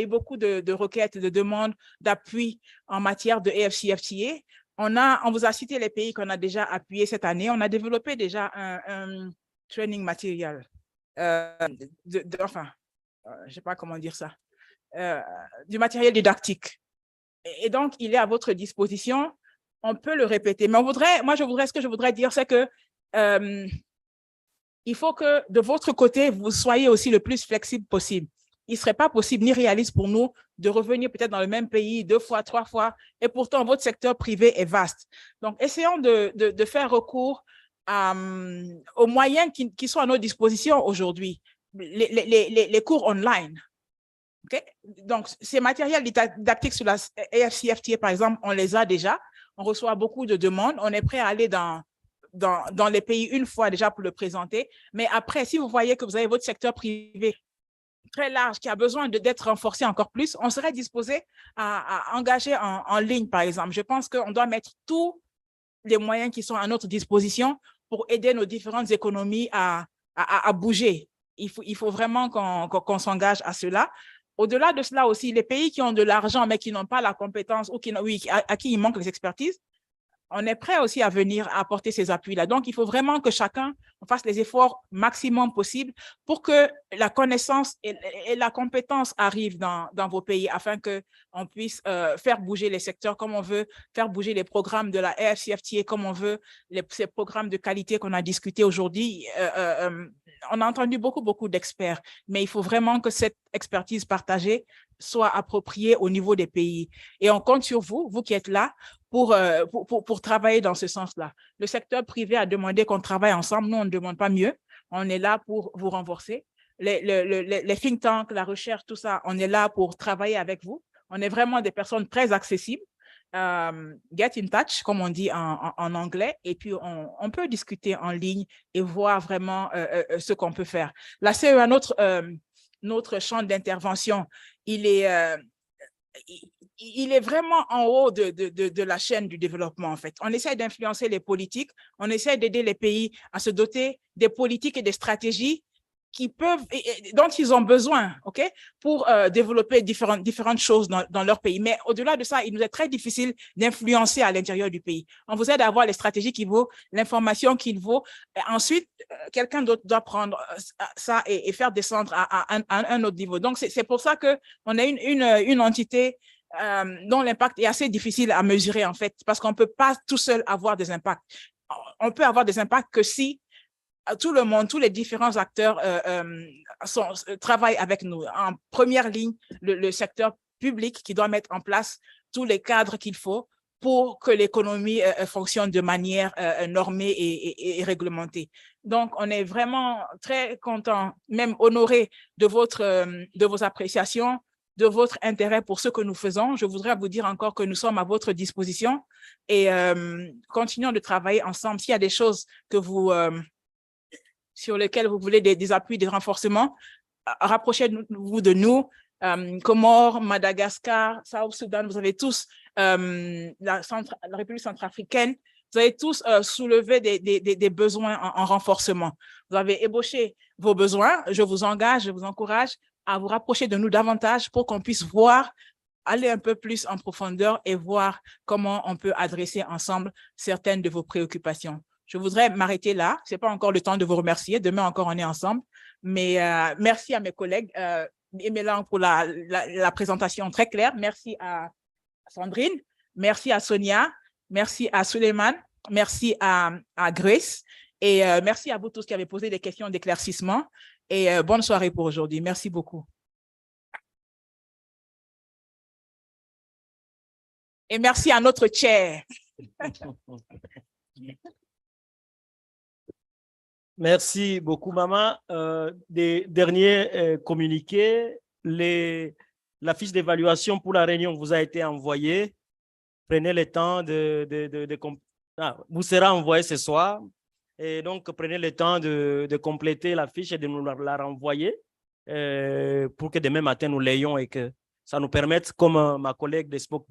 eu beaucoup de requêtes, de demandes d'appui en matière de AfCFTA. On vous a cité les pays qu'on a déjà appuyés cette année. On a développé déjà un training material. Je ne sais pas comment dire ça. Du matériel didactique. Et donc, il est à votre disposition. On peut le répéter. Mais ce que je voudrais dire, c'est que il faut que de votre côté, vous soyez aussi le plus flexible possible. Il ne serait pas possible ni réaliste pour nous de revenir peut-être dans le même pays 2 fois, 3 fois, et pourtant votre secteur privé est vaste. Donc, essayons de faire recours aux moyens qui sont à notre disposition aujourd'hui, les cours online. Okay? Donc, ces matériels didactiques sur la AfCFTA, par exemple, on les a déjà. On reçoit beaucoup de demandes. On est prêt à aller dans les pays une fois déjà pour le présenter. Mais après, si vous voyez que vous avez votre secteur privé très large qui a besoin d'être renforcé encore plus, on serait disposé à engager en ligne, par exemple. Je pense qu'on doit mettre tous les moyens qui sont à notre disposition pour aider nos différentes économies à bouger. Il faut vraiment qu'on s'engage à cela. Au-delà de cela aussi, les pays qui ont de l'argent mais qui n'ont pas la compétence ou à qui il manque les expertises, on est prêt aussi à venir apporter ces appuis-là. Donc, il faut vraiment que chacun fasse les efforts maximum possibles pour que la connaissance et la compétence arrivent dans vos pays afin qu'on puisse faire bouger les secteurs comme on veut, faire bouger les programmes de la AfCFTA comme on veut, ces programmes de qualité qu'on a discuté aujourd'hui. On a entendu beaucoup d'experts, mais il faut vraiment que cette expertise partagée soit appropriée au niveau des pays. Et on compte sur vous, vous qui êtes là, pour travailler dans ce sens-là. Le secteur privé a demandé qu'on travaille ensemble. Nous, on ne demande pas mieux. On est là pour vous renforcer. Les think tanks, la recherche, tout ça, on est là pour travailler avec vous. On est vraiment des personnes très accessibles. Get in touch, comme on dit en anglais, et puis on peut discuter en ligne et voir vraiment ce qu'on peut faire. La CEA, notre champ d'intervention, il est vraiment en haut de la chaîne du développement, en fait. On essaie d'influencer les politiques, on essaie d'aider les pays à se doter des politiques et des stratégies dont ils ont besoin, OK, pour développer différentes choses dans leur pays. Mais au-delà de ça, il nous est très difficile d'influencer à l'intérieur du pays. On vous aide à avoir les stratégies qu'il vaut, l'information qu'il vaut. Et ensuite, quelqu'un d'autre doit prendre ça et faire descendre à un autre niveau. Donc, c'est pour ça qu'on a une entité dont l'impact est assez difficile à mesurer, en fait, parce qu'on ne peut pas tout seul avoir des impacts. On peut avoir des impacts que si tout le monde, tous les différents acteurs travaillent avec nous. En première ligne, le secteur public qui doit mettre en place tous les cadres qu'il faut pour que l'économie fonctionne de manière normée et réglementée. Donc, on est vraiment très content, même honoré de vos appréciations, de votre intérêt pour ce que nous faisons. Je voudrais vous dire encore que nous sommes à votre disposition et continuons de travailler ensemble. S'il y a des choses que sur lesquels vous voulez des appuis, des renforcements, rapprochez-vous de nous. Comores, Madagascar, South Sudan, vous avez tous, la République centrafricaine, vous avez tous soulevé des besoins en renforcement. Vous avez ébauché vos besoins. Je vous engage, je vous encourage à vous rapprocher de nous davantage pour qu'on puisse aller un peu plus en profondeur et voir comment on peut adresser ensemble certaines de vos préoccupations. Je voudrais m'arrêter là. Ce n'est pas encore le temps de vous remercier. Demain encore, on est ensemble. Mais merci à mes collègues et Mélan pour la présentation très claire. Merci à Sandrine. Merci à Sonia. Merci à Suleiman. Merci à Grace. Et merci à vous tous qui avez posé des questions d'éclaircissement. Et bonne soirée pour aujourd'hui. Merci beaucoup. Et merci à notre chair. Merci beaucoup, Maman. Des derniers communiqués, la fiche d'évaluation pour la réunion vous a été envoyée. Prenez le temps vous sera envoyé ce soir. Et donc, prenez le temps de compléter la fiche et de nous la renvoyer pour que demain matin, nous l'ayons et que ça nous permette, comme ma collègue de SPOC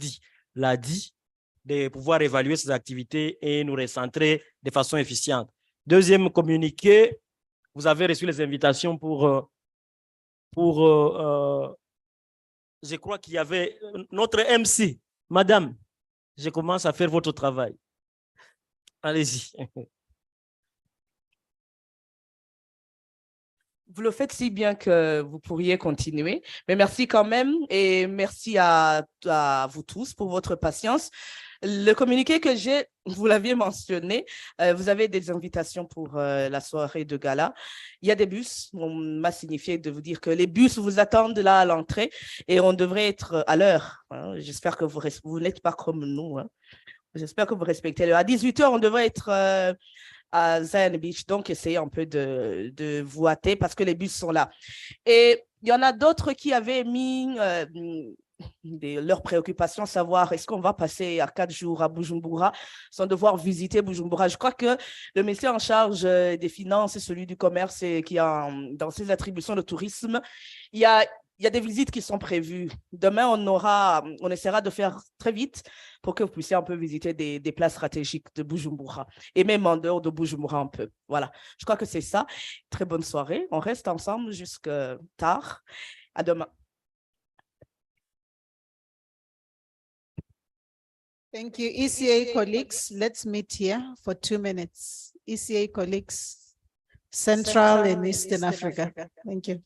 l'a dit, de pouvoir évaluer ces activités et nous recentrer de façon efficiente. Deuxième communiqué, vous avez reçu les invitations je crois qu'il y avait notre MC. Madame, je commence à faire votre travail. Allez-y. Vous le faites si bien que vous pourriez continuer. Mais merci quand même et merci à vous tous pour votre patience. Le communiqué que j'ai, vous l'aviez mentionné, vous avez des invitations pour la soirée de gala. Il y a des bus, on m'a signifié de vous dire que les bus vous attendent là à l'entrée et on devrait être à l'heure. Hein. J'espère que vous n'êtes pas comme nous. Hein. J'espère que vous respectez l'heure. À 18h, on devrait être à Zion Beach, donc essayez un peu de vous hâter parce que les bus sont là. Et il y en a d'autres qui avaient mis leurs préoccupations, savoir est-ce qu'on va passer à 4 jours à Bujumbura sans devoir visiter Bujumbura. Je crois que le ministère en charge des finances et celui du commerce et qui a dans ses attributions de tourisme, il y a des visites qui sont prévues. Demain, on essaiera de faire très vite pour que vous puissiez un peu visiter des places stratégiques de Bujumbura et même en dehors de Bujumbura un peu. Voilà, je crois que c'est ça. Très bonne soirée. On reste ensemble jusqu'à tard. À demain. Thank you. ECA colleagues, let's meet here for 2 minutes. ECA colleagues, Central and Eastern Africa. Thank you.